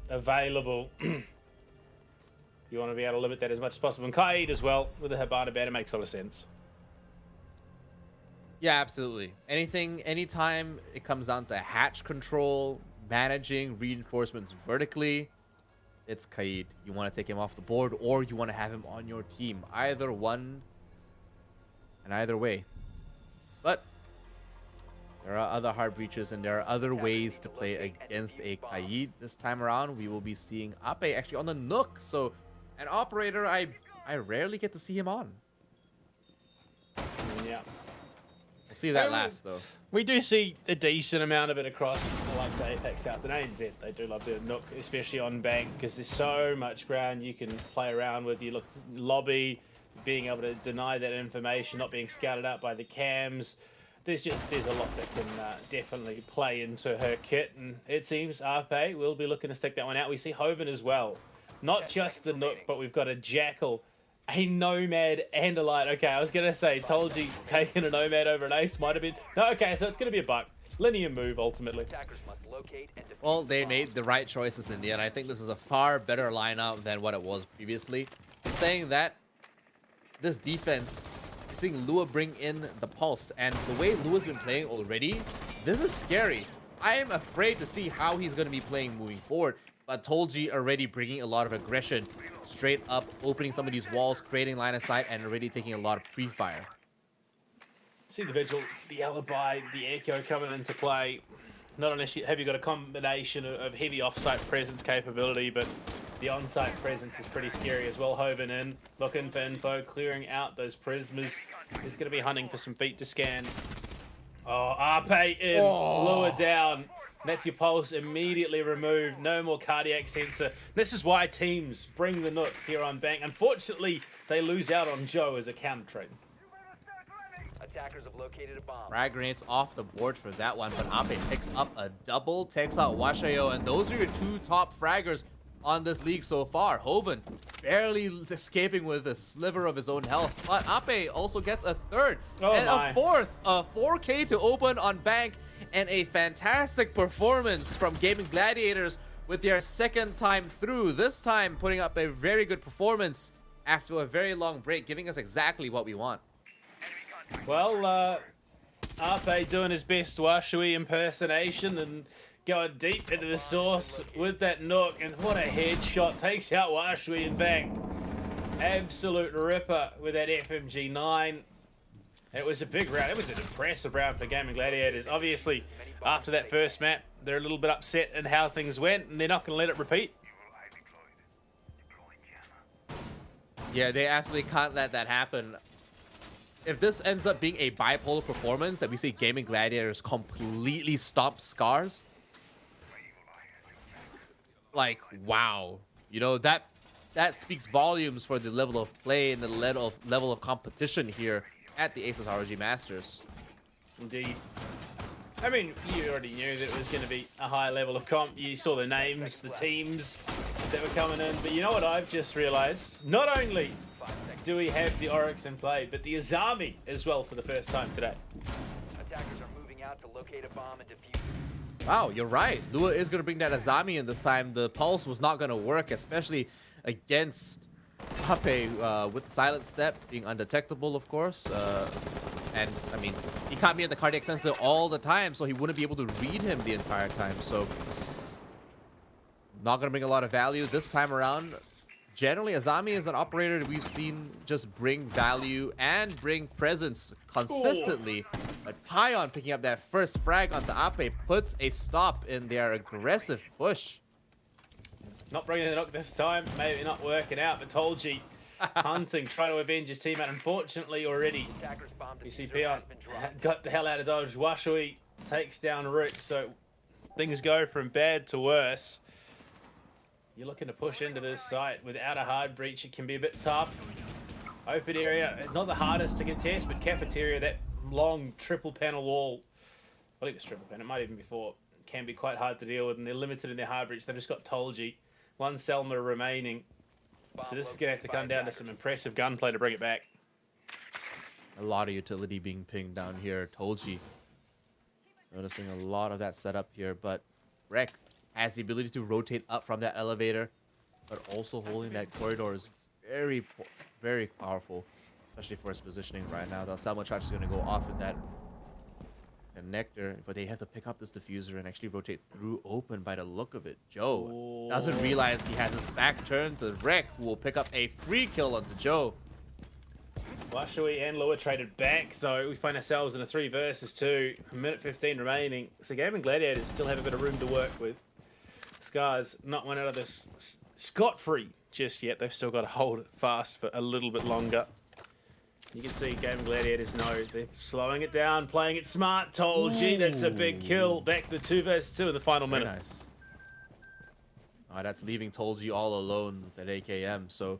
available, you want to be able to limit that as much as possible. And Kaid as well, with the Habana ban, it makes a lot of sense. Yeah, absolutely. Anytime it comes down to hatch control, managing reinforcements vertically, it's Kaid. You want to take him off the board, or you want to have him on your team. Either one, and either way. But there are other hard breaches, and there are other ways to play against a Kaid. This time around, we will be seeing Ape actually on the Nook. So, an operator I rarely get to see him on. Yeah. See that last though. We do see a decent amount of it across the likes of APAC South and ANZ. They do love their Nook, especially on Bank, because there's so much ground you can play around with. You look lobby, being able to deny that information, not being scouted out by the cams. There's a lot that can definitely play into her kit, and it seems RP will be looking to stick that one out. We see Hoven as well, not just the Nook, but we've got a Jackal, a Nomad, and a Light. Okay, I was going to say, told you taking a Nomad over an Ace might have been... No, okay, so it's going to be a buck. Linear move, ultimately. Well, they made the right choices in the end. I think this is a far better lineup than what it was previously. Saying that, this defense, you're seeing Lua bring in the Pulse, and the way Lua's been playing already, this is scary. I am afraid to see how he's going to be playing moving forward. But Tolji already bringing a lot of aggression, straight up opening some of these walls, creating line of sight, and already taking a lot of pre-fire. See the vigil, the alibi, the echo coming into play. Not only have you got a combination of heavy off-site presence capability, but the on-site presence is pretty scary as well. Hoven in, looking for info, clearing out those prismas. He's going to be hunting for some feet to scan. Oh, Arpe in, Lure down. That's your pulse immediately removed. No more cardiac sensor. This is why teams bring the Nook here on Bank. Unfortunately, they lose out on Joe as a counter trade. Attackers have located a bomb. Frag grenades off the board for that one, but Ape picks up a double, takes out Washayo, and those are your two top fraggers on this league so far. Hoven barely escaping with a sliver of his own health, but Ape also gets a third and a fourth, a 4K to open on Bank, and a fantastic performance from Gaming Gladiators with their second time through, this time putting up a very good performance after a very long break, giving us exactly what we want. Well, Arpe doing his best Washui impersonation and going deep into the source with that Nook, and what a headshot. Takes out Washui, in fact. Absolute ripper with that FMG9. It was a big round. It was an impressive round for Gaming Gladiators. Obviously, after that first map, they're a little bit upset in how things went, and they're not going to let it repeat. Yeah, they absolutely can't let that happen. If this ends up being a bipolar performance and we see Gaming Gladiators completely stomp Scars, like, wow. You know, that speaks volumes for the level of play and the level of competition here at the Aces ROG Masters. Indeed. I mean, you already knew that it was going to be a high level of comp. You saw the names, the teams that were coming in. But you know what I've just realized? Not only do we have the Oryx in play, but the Azami as well for the first time today. Attackers are moving out to locate a bomb and defuse. Wow, you're right. Lua is going to bring that Azami in this time. The pulse was not going to work, especially against Pape with the silent step being undetectable, of course. And, I mean, he can't be at the cardiac sensor all the time, so he wouldn't be able to read him the entire time. So, not going to bring a lot of value this time around. Generally, Azami is an operator that we've seen just bring value and bring presence consistently. But Pion picking up that first frag onto Ape puts a stop in their aggressive push. Not bringing it up this time, maybe not working out, but Tolji hunting, trying to avenge his teammate. Unfortunately, already, you see Pion got the hell out of dodge. Washui takes down Rick, so things go from bad to worse. You're looking to push into this site without a hard breach. It can be a bit tough. Open area, it's not the hardest to contest, but cafeteria, that long triple panel wall, I think it's triple panel, it might even be four, can be quite hard to deal with, and they're limited in their hard breach. They've just got Tolji, one Selma remaining. So this is going to have to come down to some impressive gunplay to bring it back. A lot of utility being pinged down here. Tolji noticing a lot of that setup here, but Rek has the ability to rotate up from that elevator, but also holding that corridor is very, very powerful, especially for his positioning right now. The Selma charge is going to go off in that connector, but they have to pick up this diffuser and actually rotate through open by the look of it. Joe doesn't realize he has his back turned to Rek, who will pick up a free kill onto Joe. Washui and Lua traded back, though. We find ourselves in a 3 versus 2, a minute 15 remaining. So Gaming Gladiators still have a bit of room to work with. Scars not one out of this scot-free just yet. They've still got to hold it fast for a little bit longer. You can see Gaming Gladiators know they're slowing it down, playing it smart. Tolji, that's a big kill. Back to the 2 versus 2 in the final minute. Very nice. That's leaving Tolji all alone with that AKM. So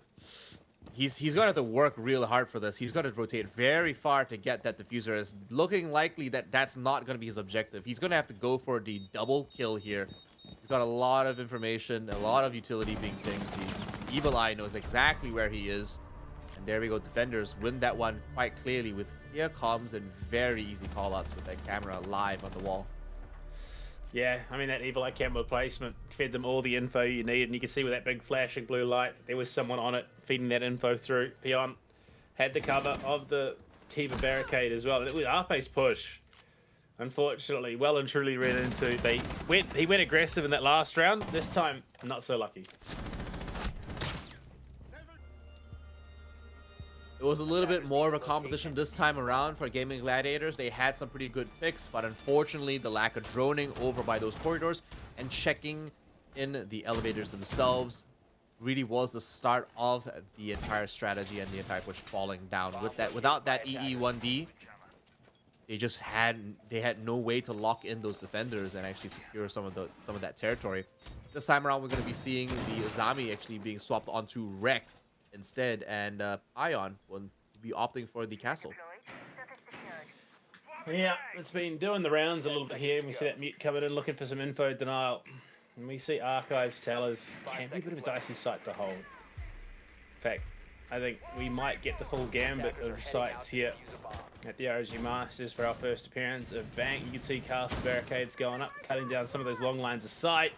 he's going to have to work real hard for this. He's got to rotate very far to get that diffuser. It's looking likely that that's not going to be his objective. He's going to have to go for the double kill here. He's got a lot of information, a lot of utility being pinged. The Evil Eye knows exactly where he is. And there we go. Defenders win that one quite clearly with clear comms and very easy callouts with that camera live on the wall. Yeah, I mean, that Evil Eye camera placement fed them all the info you need. And you can see with that big flashing blue light, there was someone on it feeding that info through. Pion had the cover of the Kiva barricade as well. And it was Arpe's push. Unfortunately, well and truly ran into. He went aggressive in that last round. This time, not so lucky. It was a little bit more of a competition this time around for Gaming Gladiators. They had some pretty good picks, but unfortunately the lack of droning over by those corridors and checking in the elevators themselves really was the start of the entire strategy and the entire push falling down. Without that EE1D, they had no way to lock in those defenders and actually secure some of that territory. This time around, we're going to be seeing the Azami actually being swapped onto Rek instead, and Ion will be opting for the castle. Yeah, it's been doing the rounds a little bit here. We see that Mute coming in looking for some info denial. And we see Archives tell us can be a bit of a dicey site to hold. In fact, I think we might get the full gambit of sites here at the ROG Masters for our first appearance of Bank. You can see castle barricades going up, cutting down some of those long lines of sight.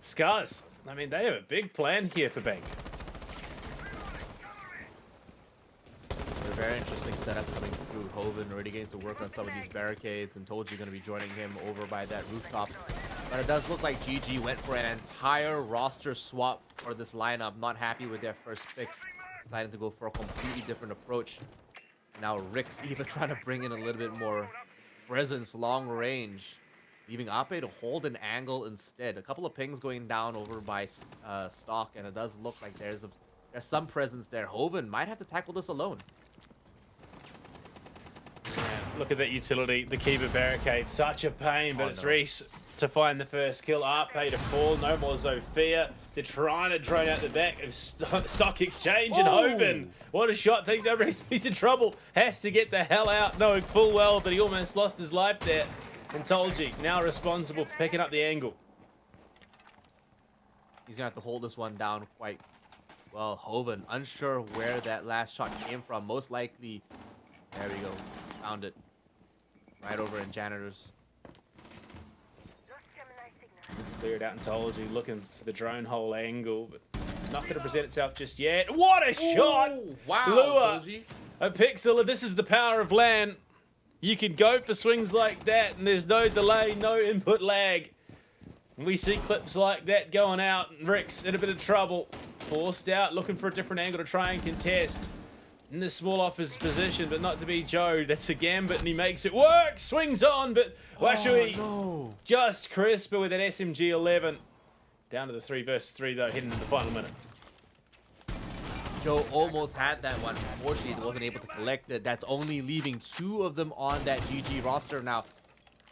Scars, I mean, they have a big plan here for Bank. A very interesting setup coming through. Hoven already getting to work on some of these barricades, and told you going to be joining him over by that rooftop. But it does look like GG went for an entire roster swap for this lineup. Not happy with their first picks. Decided to go for a completely different approach. Now Rick's even trying to bring in a little bit more presence, long range, leaving Ape to hold an angle instead. A couple of pings going down over by Stock, and it does look like there's some presence there. Hoven might have to tackle this alone. Look at that utility, the Kiba barricade, such a pain, but it's Reese to find the first kill. Arpe to fall, no more Zofia. They're trying to drone out the back of Stock Exchange, and Hoven, what a shot, takes over his piece of trouble, has to get the hell out, knowing full well that he almost lost his life there. And Tolji now responsible for picking up the angle. He's gonna have to hold this one down quite well. Hoven, unsure where that last shot came from. Most likely, there we go, found it. Right over in Janitors. Cleared out in Tolji, looking for the drone hole angle, but not going to present itself just yet. What a shot! Wow, Lua, Tolji. a pixel. This is the power of LAN. You can go for swings like that, and there's no delay, no input lag. We see clips like that going out, and Rick's in a bit of trouble. Forced out, looking for a different angle to try and contest. In the small off his position, but not to be Joe. That's a gambit, and he makes it work. Swings on, but Washui just crisper with an SMG 11. Down to the 3 versus 3, though, heading into the final minute. Joe almost had that one. Unfortunately, he wasn't able to collect it. That's only leaving 2 of them on that GG roster now.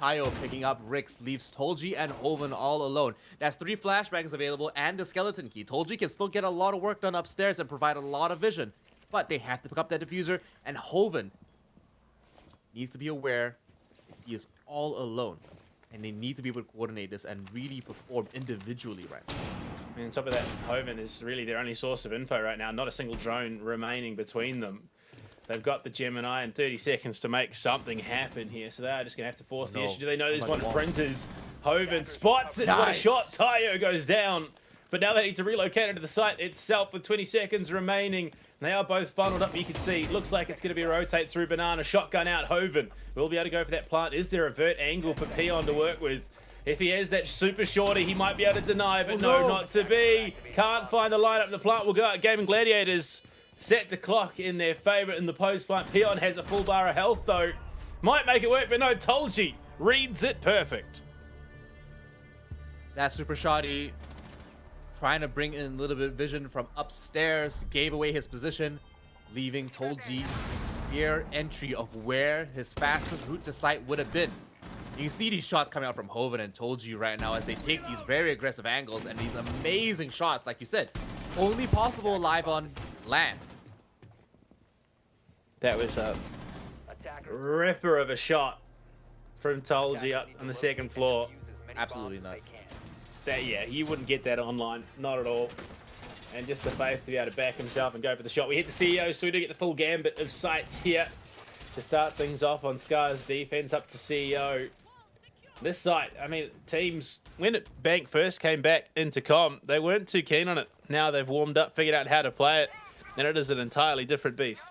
Tayo picking up Rix, leaves Tolji and Hoven all alone. That's 3 flashbangs available and the skeleton key. Tolji can still get a lot of work done upstairs and provide a lot of vision. But they have to pick up that diffuser, and Hoven needs to be aware he is all alone. And they need to be able to coordinate this and really perform individually right now. And on top of that, Hoven is really their only source of info right now. Not a single drone remaining between them. They've got the Gemini in 30 seconds to make something happen here. So they are just going to have to force the issue. Do they know there's one printers? Hoven spots it. Nice. What a shot. Tayo goes down. But now they need to relocate into the site itself with 20 seconds remaining. They are both funneled up. You can see, looks like it's going to be a rotate through Banana. Shotgun out. Hoven will be able to go for that plant. Is there a vert angle for Peon to work with? If he has that super shorty, he might be able to deny, but no, not to be. Can't find the lineup. The plant will go out. Gaming Gladiators set the clock in their favor in the post plant. Peon has a full bar of health, though. Might make it work, but no, Tolji reads it perfect. That super shotty trying to bring in a little bit of vision from upstairs, gave away his position, leaving Tolji clear entry of where his fastest route to site would have been. You can see these shots coming out from Hoven and Tolji right now as they take these very aggressive angles and these amazing shots, like you said, only possible live on LAN. That was a ripper of a shot from Tolji up on the second floor. Absolutely not. Yeah, you wouldn't get that online, not at all. And just the faith to be able to back himself and go for the shot. We hit the CEO, so we do get the full gambit of sights here to start things off on Scar's defense up to CEO. This site, I mean, teams, when Bank first came back into comm, they weren't too keen on it. Now they've warmed up, figured out how to play it, and it is an entirely different beast.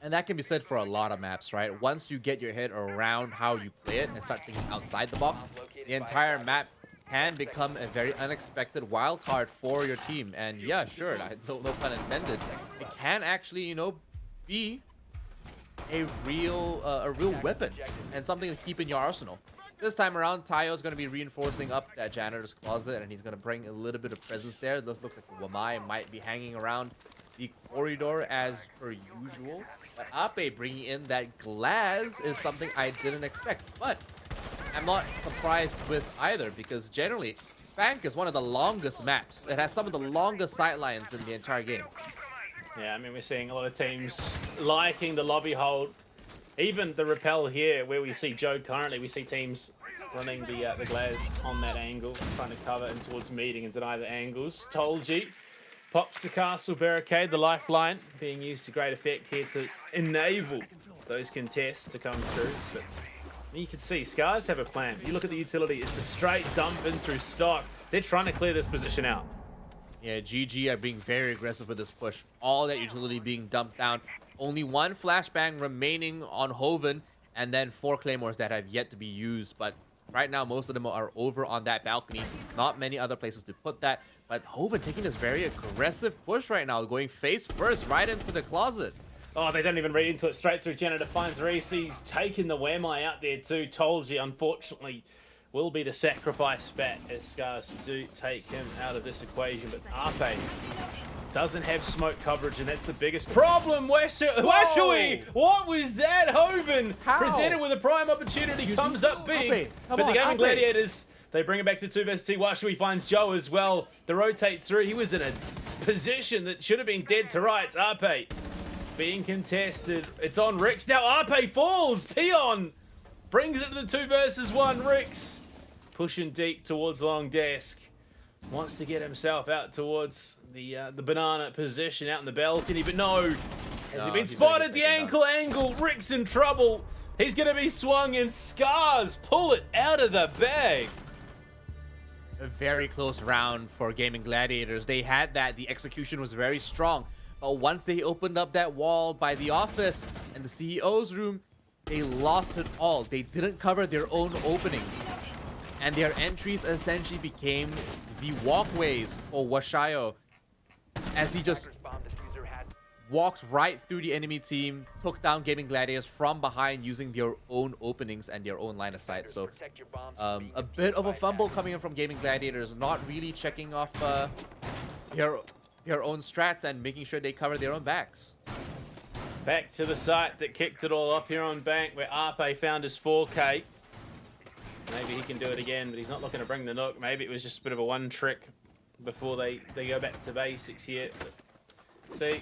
And that can be said for a lot of maps, right? Once you get your head around how you play it and start thinking outside the box, the entire map can become a very unexpected wild card for your team. And yeah, sure, no pun intended. It can actually, you know, be a real weapon and something to keep in your arsenal. This time around, Tayo is going to be reinforcing up that janitor's closet, and he's going to bring a little bit of presence there. It does look like the Wamai might be hanging around the corridor as per usual. But Ape bringing in that glass is something I didn't expect. But I'm not surprised with either, because generally, Bank is one of the longest maps. It has some of the longest sightlines in the entire game. Yeah, I mean, we're seeing a lot of teams liking the lobby hold. Even the rappel here, where we see Joe currently, we see teams running the glass on that angle, trying to cover and towards meeting and deny the angles. Tolji pops the castle barricade, the lifeline being used to great effect here to enable those contests to come through. But you can see Scars have a plan. You look at the utility, it's a straight dump in through stock. They're trying to clear this position out. Yeah, GG are being very aggressive with this push. All that utility being dumped down. Only one flashbang remaining on Hoven, and then 4 claymores that have yet to be used. But right now, most of them are over on that balcony. Not many other places to put that. But Hoven taking this very aggressive push right now, going face first right into the closet. Oh, they don't even read into it. Straight through. Janitor finds Reese. He's taking the Wamai out there too. Tolji, unfortunately, will be the sacrifice bat as Scars do take him out of this equation. But Ape doesn't have smoke coverage, and that's the biggest problem. Washui, what was that? Hoven presented with a prime opportunity, comes up big, but the Gaming Gladiators, they bring it back to 2 vs 2. Washui finds Joe as well. The rotate through, he was in a position that should have been dead to rights. Ape being contested. It's on Rix. Now Ape falls. Peon brings it to the 2 vs 1. Rix pushing deep towards long desk. Wants to get himself out towards the banana position out in the balcony, but no. Has he been spotted? The ankle angle. Rick's in trouble. He's going to be swung, and Scars pull it out of the bag. A very close round for Gaming Gladiators. They had that. The execution was very strong. But once they opened up that wall by the office and the CEO's room, they lost it all. They didn't cover their own openings. And their entries essentially became the walkways for Washayo, as he just walked right through the enemy team, took down Gaming Gladiators from behind using their own openings and their own line of sight. So a bit of a fumble coming in from Gaming Gladiators, not really checking off their own strats and making sure they cover their own backs. Back to the site that kicked it all off here on Bank, where Ape found his 4K. Maybe he can do it again, but he's not looking to bring the Nook. Maybe it was just a bit of a one trick before they go back to basics here. But see,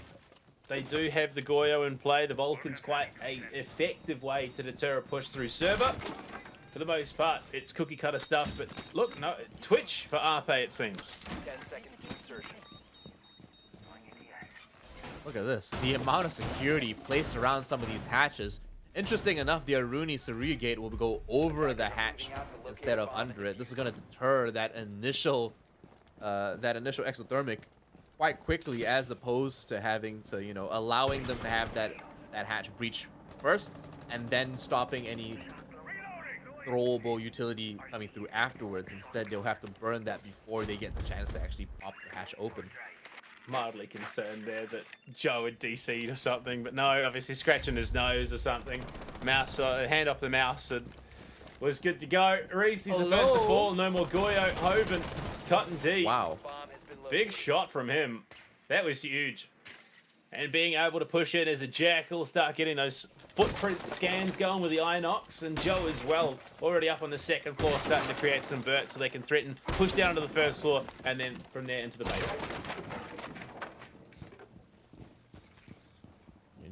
they do have the Goyo in play. The Vulcan's quite an effective way to deter a push through server. For the most part, it's cookie cutter stuff, but look, no, Twitch for Ape, it seems. 10 seconds to insertion. Look at this. The amount of security placed around some of these hatches. Interesting enough, the Aruni Saria gate will go over the hatch instead of under it. This is going to deter that initial exothermic quite quickly, as opposed to having to, you know, allowing them to have that hatch breach first and then stopping any throwable utility coming through afterwards. Instead, they'll have to burn that before they get the chance to actually pop the hatch open. Mildly concerned there that Joe had DC'd or something, but no, obviously scratching his nose or something. Mouse, hand off the mouse, and was good to go. Reese is the first to fall. No more Goyo. Hoven cutting deep. Wow. Big shot from him. That was huge. And being able to push in as a Jackal, start getting those footprint scans going with the Inox, and Joe as well, already up on the 2nd floor, starting to create some verts so they can threaten, push down to the 1st floor, and then from there into the basement.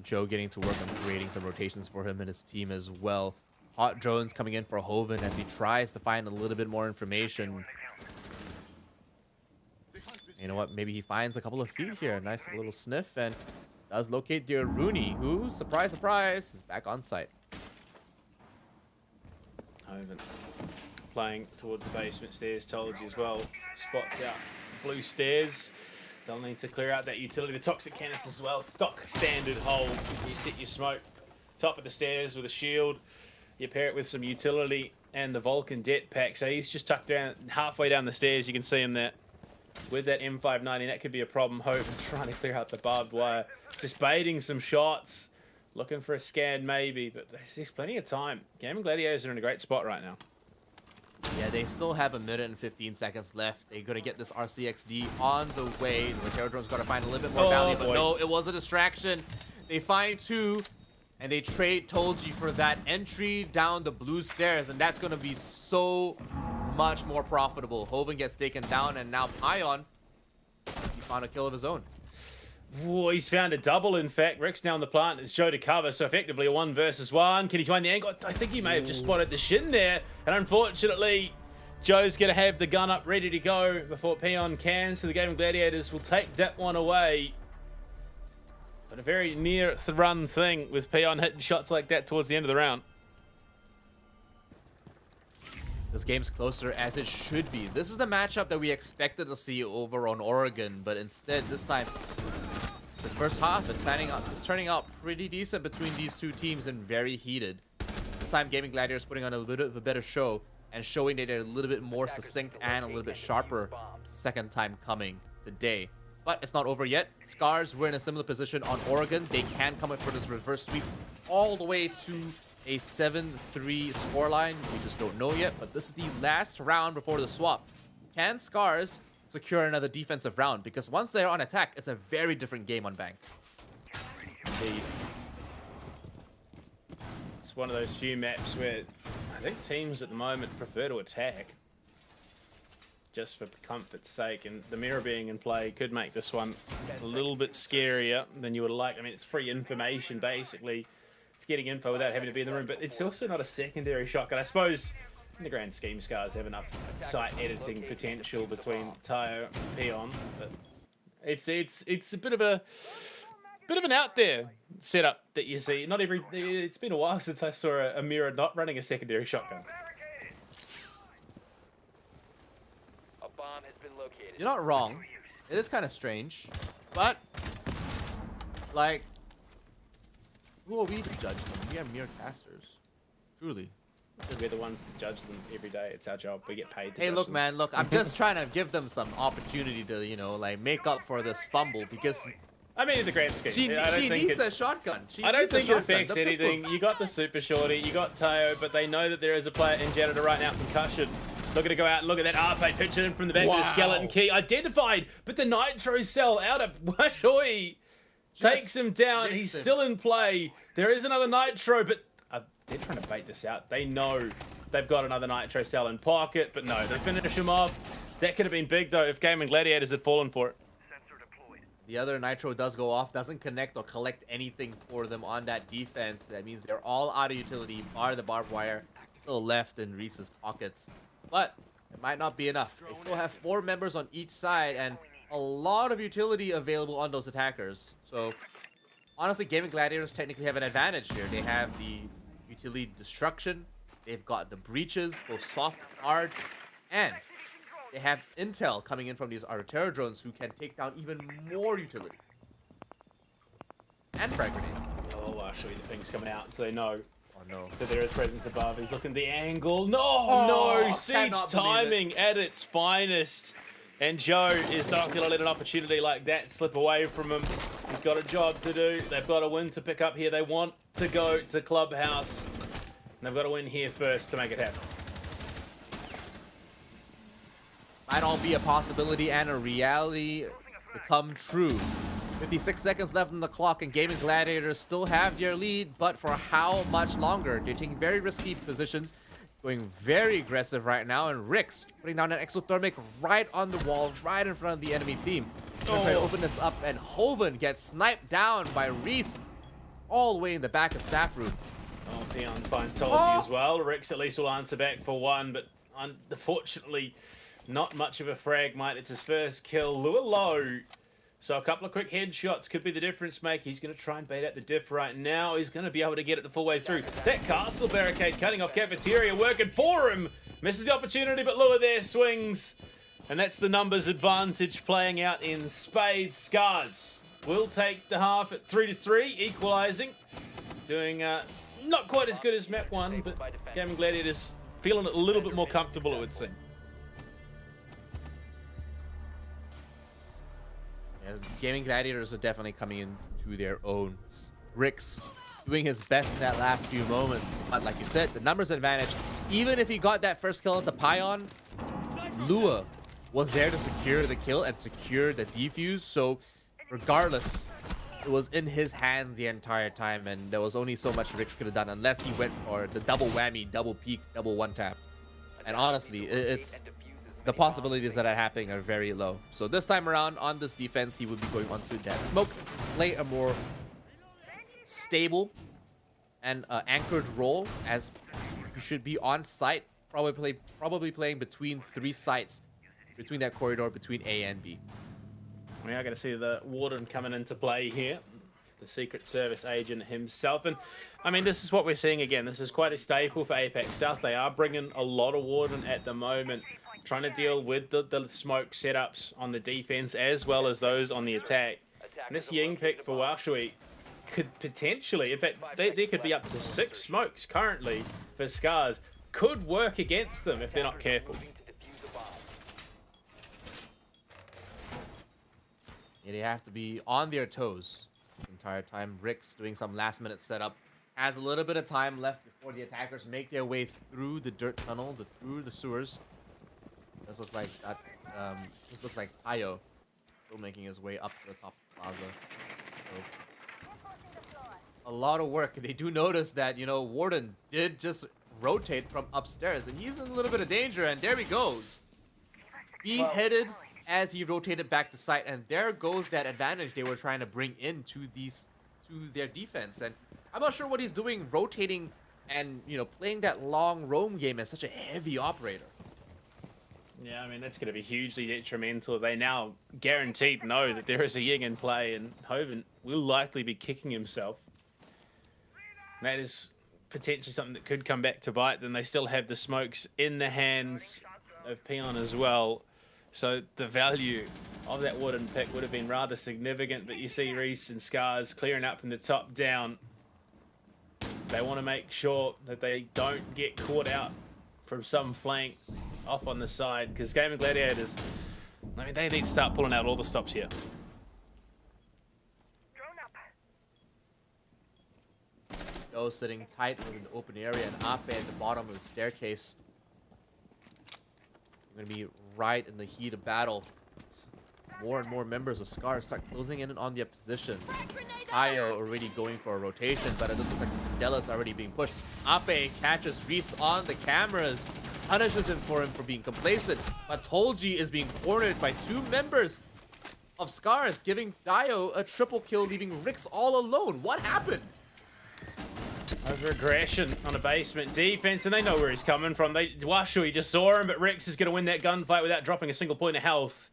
Joe getting to work on creating some rotations for him and his team as well. Hot drones coming in for Hoven as he tries to find a little bit more information. You know what? Maybe he finds a couple of feet here. A nice little sniff, and does locate dear Rooney, who, surprise, surprise, is back on site. Hoven playing towards the basement stairs. Told you as well. Spots out blue stairs. They'll need to clear out that utility. The toxic canister as well. Stock standard hold. You set your smoke top of the stairs with a shield. You pair it with some utility. and the Vulcan Det pack. So he's just tucked down halfway down the stairs. You can see him there with that M590. That could be a problem. Hoven trying to clear out the barbed wire. Just baiting some shots. Looking for a scan maybe, but there's plenty of time. Gaming Gladiators are in a great spot right now. Yeah, they still have 1 minute and 15 seconds left. They're going to get this RCXD on the way. The Terror Drone's got to find a little bit more value, but no, it was a distraction. They find 2, and they trade Tolji for that entry down the blue stairs, and that's going to be so much more profitable. Hoven gets taken down, and now Pion, he found a kill of his own. Whoa, he's found a double, in fact. Rick's now on the plant. It's Joe to cover, so effectively a 1 versus 1. Can he find the angle? I think he may have just spotted the shin there. And unfortunately, Joe's going to have the gun up ready to go before Pion can. So the Gaming Gladiators will take that one away. But a very near run thing with Pion hitting shots like that towards the end of the round. This game's closer as it should be. This is the matchup that we expected to see over on Oregon, but instead, this time, the first half is turning out pretty decent between these two teams and very heated. This time, Gaming Gladiators putting on a little bit of a better show and showing that they're a little bit more succinct and a little bit sharper second time coming today. But it's not over yet. Scars were in a similar position on Oregon. They can come in for this reverse sweep all the way to a 7-3 scoreline. We just don't know yet, but this is the last round before the swap. Can Scars secure another defensive round? Because once they're on attack, it's a very different game on Bank. It's one of those few maps where I think teams at the moment prefer to attack just for comfort's sake, and the mirror being in play could make this one a little bit scarier than you would like. I mean, it's free information basically. It's getting info without having to be in the room, but it's also not a secondary shotgun. I suppose in the grand scheme, Scars have enough site editing potential between Tayo and Pion, but it's a bit of an out there setup that you see. Not every. It's been a while since I saw a mirror not running a secondary shotgun. A bomb has been located. You're not wrong. It is kind of strange, but like, who are we to judge them? We are mere casters, truly. We're the ones that judge them every day. It's our job. We get paid to Hey, judge look, them. man, look, I'm just trying to give them some opportunity to, you know, like, make up for this fumble, because I mean, in the grand scheme, she needs a shotgun. I don't think it affects anything. You got the super shorty, you got Tayo, but they know that there is a player in Janitor right now, concussion. Looking to go out and look at that R8 pitching in from the back with the skeleton key. Identified, but the nitro cell out of Washui takes him down. He's still in play. There is another nitro, but they're trying to bait this out. They know they've got another nitro cell in pocket, but no, they finish him off. That could have been big, though, if Gaming Gladiators had fallen for it. The other nitro does go off, doesn't connect or collect anything for them on that defense. That means they're all out of utility, bar the barbed wire, still left in Reese's pockets. But it might not be enough. They still have 4 members on each side and a lot of utility available on those attackers. So, honestly, Gaming Gladiators technically have an advantage here. They have the utility destruction, they've got the breaches, both soft, hard, and they have intel coming in from these Terror drones who can take down even more utility. And frag grenade. Oh, I'll show you the thing's coming out so they know no. that there is presence above. He's looking at the angle. No, Oh, no, siege timing at its finest. And Joe is not going to let an opportunity like that slip away from him. He's got a job to do. They've got a win to pick up here. They want to go to Clubhouse. And they've got to win here first to make it happen. Might all be a possibility and a reality to come true. 56 seconds left on the clock, and Gaming Gladiators still have their lead, but for how much longer? They're taking very risky positions, going very aggressive right now, and Rick's putting down an exothermic right on the wall, right in front of the enemy team. Trying to open this up, and Hoven gets sniped down by Reese all the way in the back of staff room. Oh, Pion finds Tolji as well. Rick's at least will answer back for 1, but unfortunately, not much of a frag, mate. It's his first kill. Lure low. So a couple of quick headshots could be the difference maker. He's going to try and bait out the diff right now. He's going to be able to get it the full way through. That castle barricade cutting off cafeteria working for him. Misses the opportunity, but Lure there swings. And that's the numbers advantage playing out in spades. Scars will take the half at 3-3, equalizing. Doing not quite as good as map 1, but Gaming Gladiators feeling a little bit more comfortable, it would seem. Yeah, gaming gladiators are definitely coming into their own. Rix doing his best in that last few moments, but like you said, the numbers advantage. Even if he got that first kill into Pion, Lua was there to secure the kill and secure the defuse. So regardless, it was in his hands the entire time, and there was only so much Rix could have done unless he went for the double whammy, double peek, double one tap. And honestly, it's the possibilities that are happening are very low. So this time around on this defense, he would be going onto that smoke, play a more stable and anchored role, as he should be on site, probably playing between 3 sites, between that corridor between A and B. We are going to see the Warden coming into play here, the Secret Service agent himself. And I mean, this is what we're seeing again. This is quite a staple for APAC South. They are bringing a lot of Warden at the moment, trying to deal with the smoke setups on the defense as well as those on the attack. And this Ying pick for Washui could potentially, in fact, there could be up to 6 smokes currently for Scars. Could work against them if they're not careful. Yeah, they have to be on their toes the entire time. Rix doing some last-minute setup. Has a little bit of time left before the attackers make their way through the dirt tunnel, through the sewers. This looks like that. This looks like Tayo still making his way up to the top of the plaza. So, a lot of work. They do notice that, you know, Warden did just rotate from upstairs, and he's in a little bit of danger, and there he goes. Beheaded as he rotated back to site, and there goes that advantage they were trying to bring into their defense. And I'm not sure what he's doing rotating and, you know, playing that long roam game as such a heavy operator. Yeah, I mean, that's going to be hugely detrimental. They now guaranteed know that there is a Ying in play, and Hoven will likely be kicking himself. That is potentially something that could come back to bite them. They still have the smokes in the hands of Peon as well. So the value of that Warden pick would have been rather significant. But you see Reese and Scars clearing out from the top down. They want to make sure that they don't get caught out from some flank off on the side. Because Gaming Gladiators, I mean, they need to start pulling out all the stops here. Go sitting tight within the open area, and Ape at the bottom of the staircase. Going to be right in the heat of battle. It's more and more members of Scar start closing in on their position. Tayo already going for a rotation, but it doesn't look like Mandela's already being pushed. Ape catches Reese on the cameras, punishes him for being complacent, but Tolji is being cornered by 2 members of Scars, giving Tayo a triple kill, leaving Rix all alone. What happened? Over aggression on a basement defense, and they know where he's coming from. Washui just saw him, but Rix is going to win that gunfight without dropping a single point of health.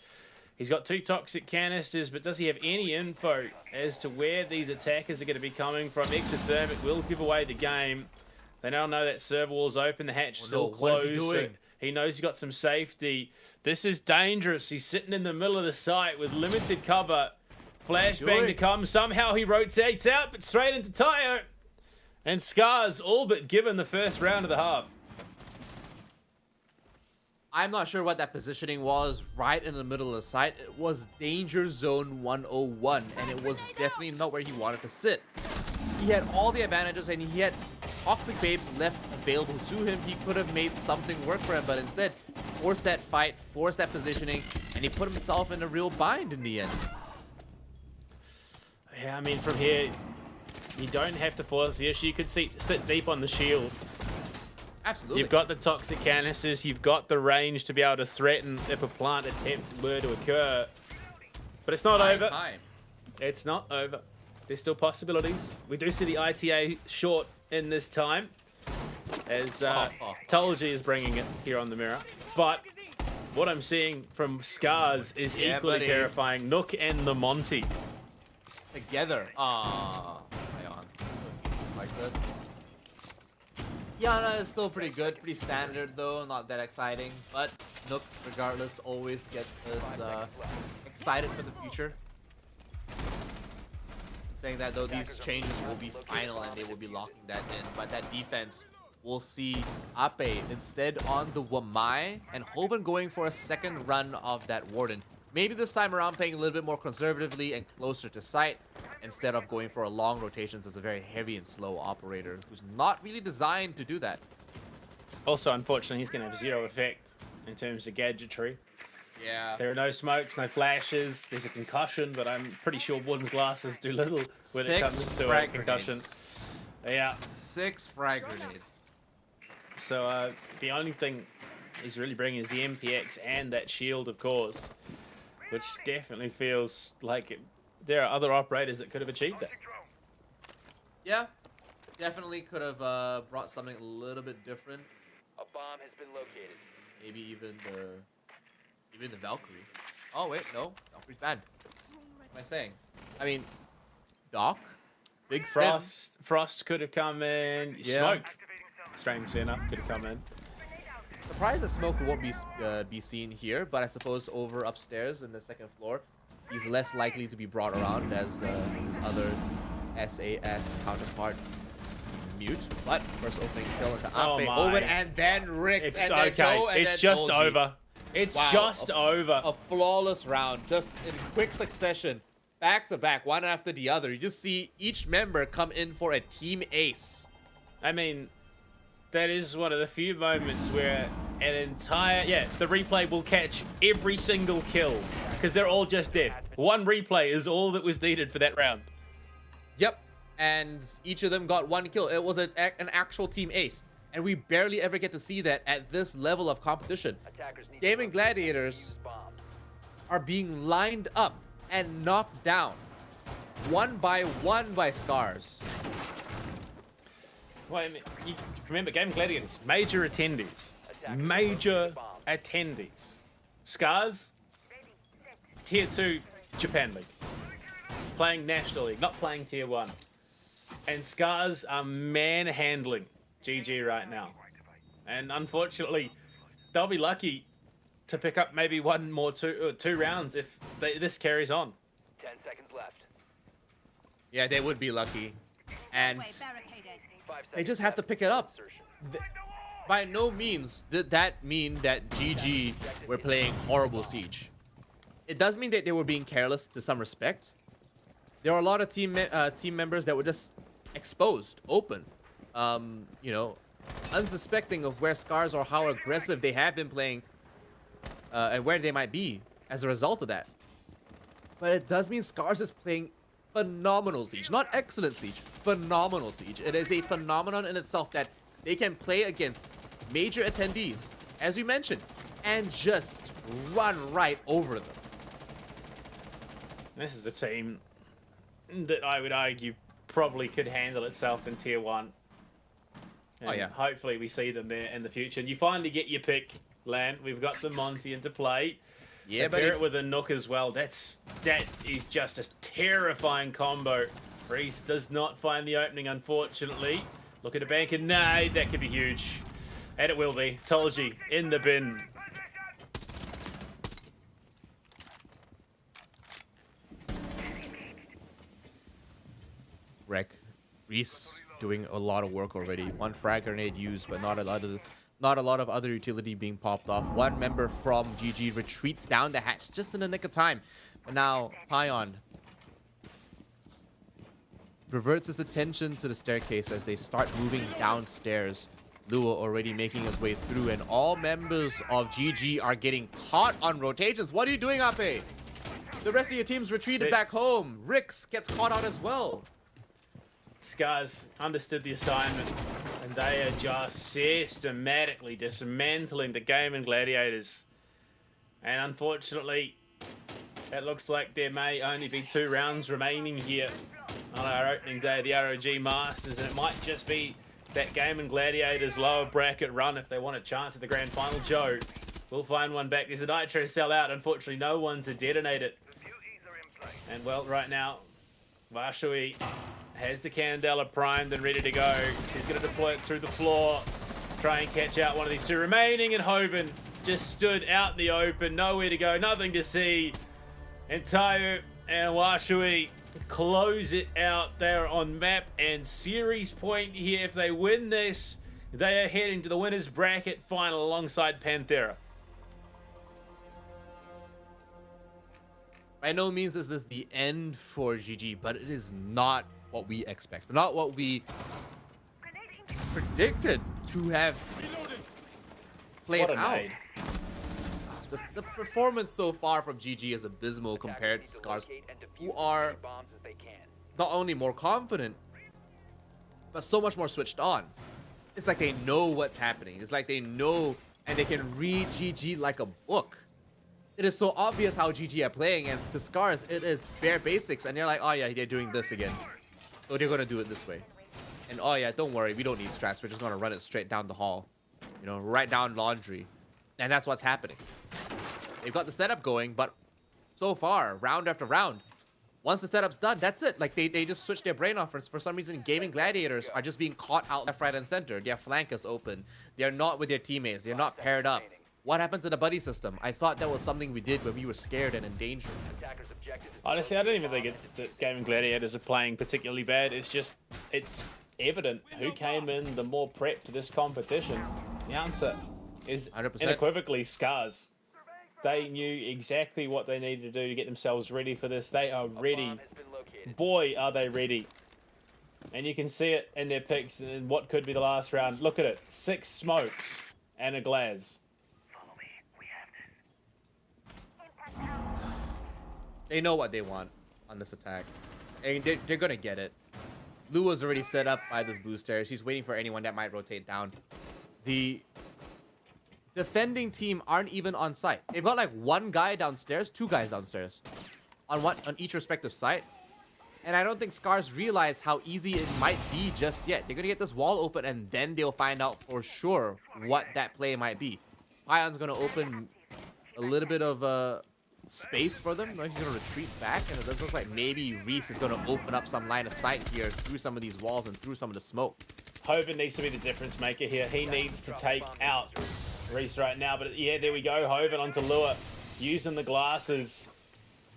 He's got 2 toxic canisters, but does he have any info as to where these attackers are going to be coming from? Exothermic will give away the game. They now know that server wall's open, the hatch still closed. What is he doing? He knows he's got some safety. This is dangerous. He's sitting in the middle of the site with limited cover. Flashbang to come. Somehow he rotates out, but straight into Tayo. And Scars all but given the first round of the half. I'm not sure what that positioning was right in the middle of the site. It was danger zone 101, and it was definitely not where he wanted to sit. He had all the advantages, and he had toxic babes left available to him. He could have made something work for him, but instead forced that fight, forced that positioning, and he put himself in a real bind in the end. Yeah, I mean, from here, you don't have to force the issue. You could sit deep on the shield. Absolutely. You've got the toxic canisters. You've got the range to be able to threaten if a plant attempt were to occur. But it's not over. It's not over. There's still possibilities. We do see the ITA short in this time, as Tolji is bringing it here on the mirror. But what I'm seeing from Scars is equally terrifying. Nook and the Monty. Together. Like this. Yana is still pretty good, pretty standard though, not that exciting. But Nook, regardless, always gets us excited for the future. Saying that though, these changes will be final and they will be locking that in. But that defense we'll see Ape instead on the Wamai, and Hoban going for a second run of that Warden. Maybe this time around playing a little bit more conservatively and closer to sight, instead of going for a long rotations as a very heavy and slow operator who's not really designed to do that. Also, unfortunately, he's going to have zero effect in terms of gadgetry. Yeah. There are no smokes, no flashes. There's a concussion, but I'm pretty sure Warden's glasses do little when it comes to a concussion. Yeah. 6 frag grenades. So the only thing he's really bringing is the MPX and that shield, of course, which definitely feels like there are other operators that could have achieved that. Yeah, definitely could have brought something a little bit different. A bomb has been located. Maybe even the Valkyrie. Oh wait, no, Valkyrie's banned. What am I saying? I mean, Doc, big Frost could have come in. Yeah. Smoke, strangely enough, could have come in. Surprised that Smoke won't be seen here, but I suppose over upstairs in the second floor, he's less likely to be brought around as his other SAS counterpart, Mute. But first opening kill into Ape, Owen, and then Rix, It's and okay. then Joe, and it's then just Toji. over. It's Wow, just over. A flawless round, just in quick succession, back to back, one after the other. You just see each member come in for a team ace. I mean, that is one of the few moments where an entire... Yeah, the replay will catch every single kill because they're all just dead. One replay is all that was needed for that round. Yep, and each of them got 1 kill. It was an actual team ace, and we barely ever get to see that at this level of competition. Gaming Gladiators are being lined up and knocked down one by Scars. Well, I mean, you remember, Game Gladiators, major attendees. Major attendees. Scars, Tier 2 Japan League. Playing National League, not playing Tier 1. And Scars are manhandling GG right now. And unfortunately, they'll be lucky to pick up maybe two rounds if this carries on. 10 seconds left. Yeah, they would be lucky. And they just have to pick it up. By no means did that mean that GG were playing horrible Siege. It does mean that they were being careless to some respect. There are a lot of team members that were just exposed, open, you know, unsuspecting of where Scars or how aggressive they have been playing and where they might be as a result of that. But it does mean Scars is playing phenomenal Siege. Not excellent Siege, phenomenal Siege. It is a phenomenon in itself that they can play against major attendees, as you mentioned, and just run right over them. This is a team that I would argue probably could handle itself in Tier 1. And oh yeah. Hopefully we see them there in the future. And you finally get your pick, Lan. We've got the Monty into play. Yeah, but pair it with a Nook as well. That is just a terrifying combo. Reese does not find the opening, unfortunately. Look at a banker. Nah, that could be huge. And it will be. Tolji in the bin. Reese doing a lot of work already. 1 frag grenade used, but not a lot of other utility being popped off. 1 member from GG retreats down the hatch just in the nick of time. But now Pion reverts his attention to the staircase as they start moving downstairs. Lua already making his way through, and all members of GG are getting caught on rotations. What are you doing, Ape? The rest of your team's retreated back home. Rix gets caught out as well. Scars understood the assignment, and they are just systematically dismantling the game in Gladiators. And unfortunately, it looks like there may only be 2 rounds remaining here on our opening day of the ROG Masters, and it might just be that game in Gladiators lower bracket run if they want a chance at the grand final. Joe will find one back. There's a Nitro sellout. Unfortunately, no one to detonate it. And well, right now, Vashui has the Candela primed and ready to go. He's going to deploy it through the floor. Try and catch out one of these 2 remaining. And Hoban just stood out in the open. Nowhere to go. Nothing to see. And Tayo and Washui close it out there on map and series point here. If they win this, They are heading to the winners bracket final alongside Panthera. By no means is this the end for GG, but it is not what we expect. Not what we predicted to have played out. The performance so far from GG is abysmal compared to Scars, who are not only more confident, but so much more switched on. It's like they know what's happening. It's like they know and they can read GG like a book. It is so obvious how GG are playing, and to Scars, it is bare basics. And they're like, oh yeah, they're doing this again. So they're gonna do it this way. And oh yeah, don't worry, we don't need strats. We're just gonna run it straight down the hall. You know, right down laundry. And that's what's happening. They've got the setup going, but so far, round after round, once the setup's done, that's it. Like, they just switch their brain off. For some reason, gaming gladiators are just being caught out left, right, and center. Their flank is open. They're not with their teammates. They're not paired up. What happened to the buddy system? I thought that was something we did when we were scared and in danger. Honestly, I don't even think it's that Gaming Gladiators are playing particularly bad. It's just, it's evident who came in the more prepped to this competition. The answer is 100%. unequivocally Scars. They knew exactly what they needed to do to get themselves ready for this. They are ready. Boy, are they ready. And you can see it in their picks in what could be the last round. Look at it. 6 smokes and a Glaz. They know what they want on this attack. And they're gonna get it. Lua's already set up by this booster. She's waiting for anyone that might rotate down. The defending team aren't even on site. They've got like 1 guy downstairs, 2 guys downstairs. On each respective site. And I don't think Scars realize how easy it might be just yet. They're gonna get this wall open and then they'll find out for sure what that play might be. Pion's gonna open a little bit of space for them. He's gonna retreat back, and it does look like maybe Reese is gonna open up some line of sight here through some of these walls and through some of the smoke. Hoven needs to be the difference maker here. He needs to take out Reese right now, but yeah, there we go. Hoven onto Lua, using the glasses.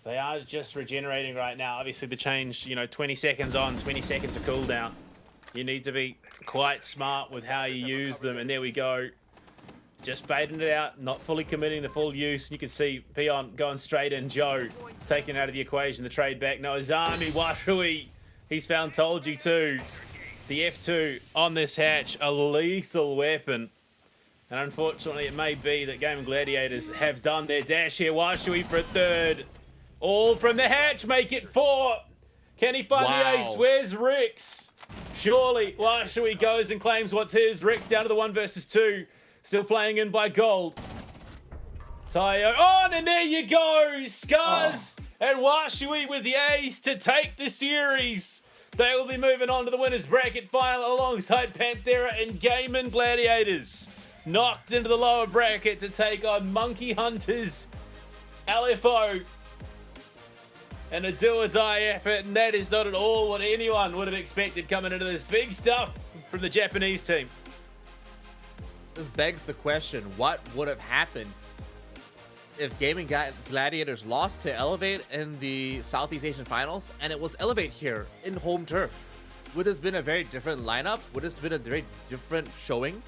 They are just regenerating right now. Obviously the change, you know, 20 seconds on, 20 seconds of cooldown. You need to be quite smart with how you use them, and there we go. Just baiting it out, not fully committing the full use. You can see Pion going straight in. Joe taken out of the equation. The trade back. No, Azami, Washui. He's found Tolji too. The F2 on this hatch, a lethal weapon. And unfortunately, it may be that Gaming Gladiators have done their dash here. Washui for a 3rd. All from the hatch, make it 4. Can he find the ace? Where's Rix? Surely, Washui goes and claims what's his. Rix down to the 1 versus 2. Still playing in by Gold. Tayo on, and there you go! Scars and Washui with the ace to take the series. They will be moving on to the winners bracket final alongside Panthera and Gaming Gladiators. Knocked into the lower bracket to take on Monkey Hunters, LFO, and a do-or-die effort, and that is not at all what anyone would have expected coming into this. Big stuff from the Japanese team. This begs the question, what would have happened if Gaming Gladiators lost to Elevate in the Southeast Asian Finals, and it was Elevate here in home turf? Would this been a very different lineup? Would this been a very different showing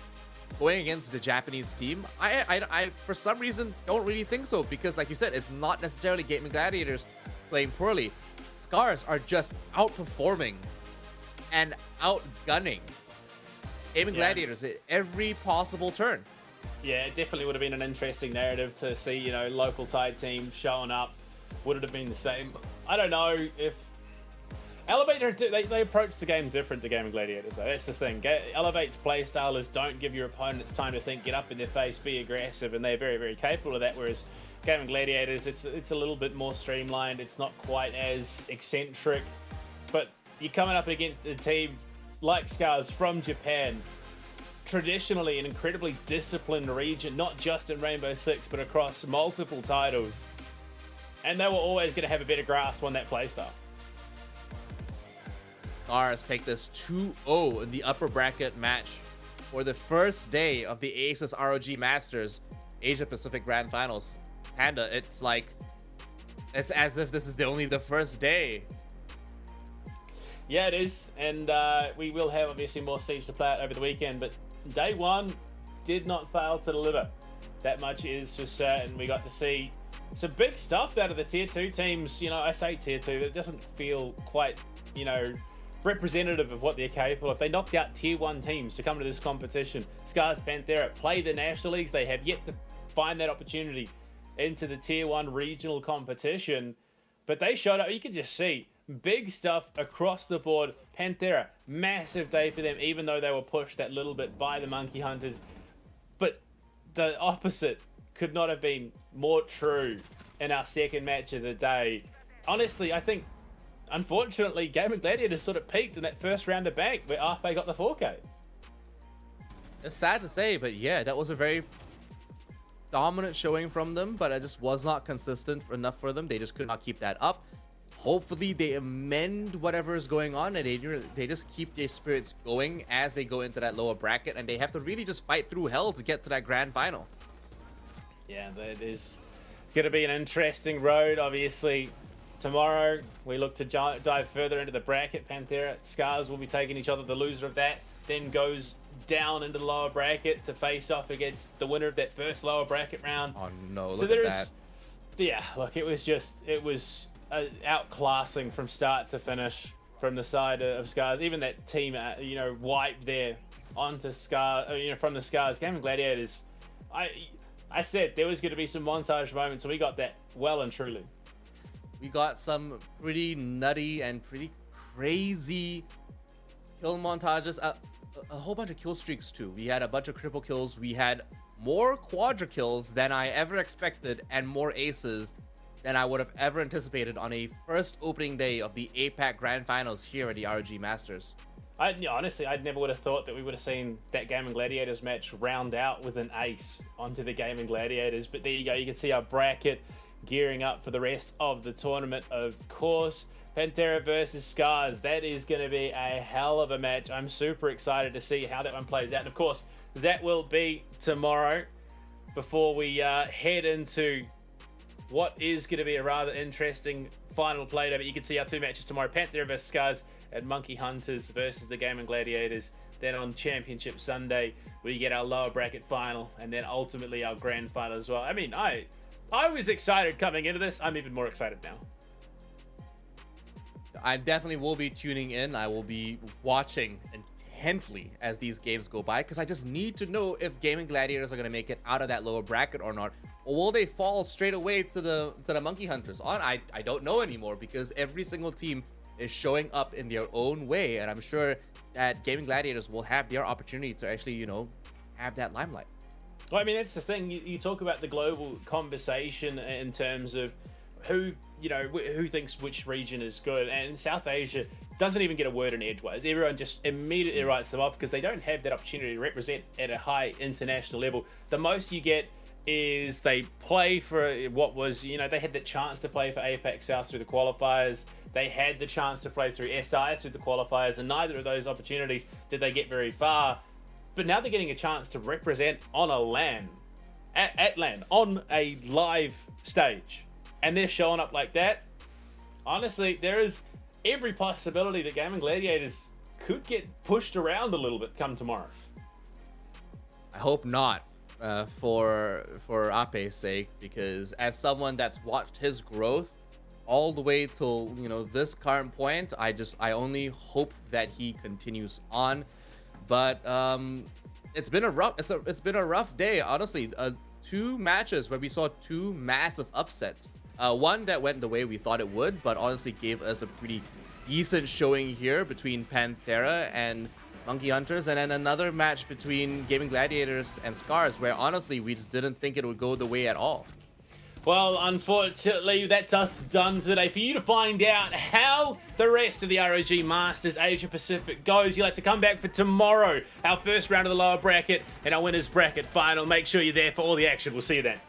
going against the Japanese team? I for some reason don't really think so, because like you said, it's not necessarily Gaming Gladiators playing poorly. Scars are just outperforming and outgunning Gaming Gladiators at every possible turn. Yeah, it definitely would have been an interesting narrative to see, you know, local Thai team showing up. Would it have been the same? I don't know if... Elevate, they approach the game different to Gaming Gladiators, though. That's the thing. Elevate's playstyle is don't give your opponents time to think, get up in their face, be aggressive, and they're very, very capable of that, whereas Gaming Gladiators, it's a little bit more streamlined. It's not quite as eccentric, but you're coming up against a team like Scars from Japan, traditionally an incredibly disciplined region, not just in Rainbow Six, but across multiple titles. And they were always going to have a better grasp on that playstyle. Scars take this 2-0 in the upper bracket match for the first day of the Aces ROG Masters Asia Pacific Grand Finals. Panda, it's as if this is only the first day. Yeah, it is, and we will have obviously more Siege to play out over the weekend, but day one did not fail to deliver. That much is for certain. We got to see some big stuff out of the tier 2 teams. You know, I say tier 2, but it doesn't feel quite, you know, representative of what they're capable of. They knocked out tier 1 teams to come to this competition. Scars Panthera play the national leagues. They have yet to find that opportunity into the tier 1 regional competition, but they showed up. You could just see big stuff across the board. Panthera, massive day for them, even though they were pushed that little bit by the Monkey Hunters. But the opposite could not have been more true in our second match of the day. Honestly, I think, unfortunately, Game of Gladiators sort of peaked in that first round of Bank where RP got the 4K. It's sad to say, but yeah, that was a very dominant showing from them, but it just was not consistent enough for them. They just could not keep that up. Hopefully they amend whatever is going on, and they just keep their spirits going as they go into that lower bracket, and they have to really just fight through hell to get to that grand final. Yeah, that is going to be an interesting road. Obviously, tomorrow we look to dive further into the bracket. Panthera, Scars will be taking each other. The loser of that then goes down into the lower bracket to face off against the winner of that first lower bracket round. Oh no, so look at that. Yeah, look, it was outclassing from start to finish from the side of Scars. Even that team, you know, wiped there onto Scars, you know, from the Scars. Game of Gladiators, I said there was going to be some montage moments, and we got that well and truly. We got some pretty nutty and pretty crazy kill montages. A whole bunch of kill streaks too. We had a bunch of triple kills. We had more quadra kills than I ever expected, and more aces than I would have ever anticipated on a first opening day of the APAC Grand Finals here at the ROG Masters. Honestly, I never would have thought that we would have seen that Gaming Gladiators match round out with an ace onto the Gaming Gladiators. But there you go. You can see our bracket gearing up for the rest of the tournament, of course. Panthera versus Scars. That is going to be a hell of a match. I'm super excited to see how that one plays out. And of course, that will be tomorrow before we head into what is going to be a rather interesting final play. But you can see our two matches tomorrow. Panthera versus Scars and Monkey Hunters versus the Gaming Gladiators. Then on Championship Sunday, we get our lower bracket final, and then ultimately our grand final as well. I mean, I was excited coming into this. I'm even more excited now. I definitely will be tuning in. I will be watching intently as these games go by, because I just need to know if Gaming Gladiators are going to make it out of that lower bracket or not. Or will they fall straight away to the Monkey Hunters? I don't know anymore, because every single team is showing up in their own way, and I'm sure that Gaming Gladiators will have their opportunity to actually, you know, have that limelight. Well, I mean, that's the thing. You talk about the global conversation in terms of who, you know, who thinks which region is good, and South Asia doesn't even get a word in edgewise. Everyone just immediately writes them off because they don't have that opportunity to represent at a high international level. The most you get is they play for what was, you know, they had the chance to play for APAC South through the qualifiers. They had the chance to play through SI through the qualifiers, and neither of those opportunities did they get very far. But now they're getting a chance to represent on a LAN, at LAN, on a live stage. And they're showing up like that. Honestly, there is every possibility that Gaming Gladiators could get pushed around a little bit come tomorrow. I hope not, for Ape's sake, because as someone that's watched his growth all the way till, you know, this current point, I only hope that he continues on. But it's been a rough day, honestly. 2 matches where we saw 2 massive upsets. One that went the way we thought it would, but honestly gave us a pretty decent showing here between Panthera and Monkey Hunters, and then another match between Gaming Gladiators and Scars, where honestly we just didn't think it would go the way at all. Well, unfortunately, that's us done for today. For you to find out how the rest of the ROG Masters Asia Pacific goes, you'll have to come back for tomorrow, our first round of the lower bracket and our winners bracket final. Make sure you're there for all the action. We'll see you then.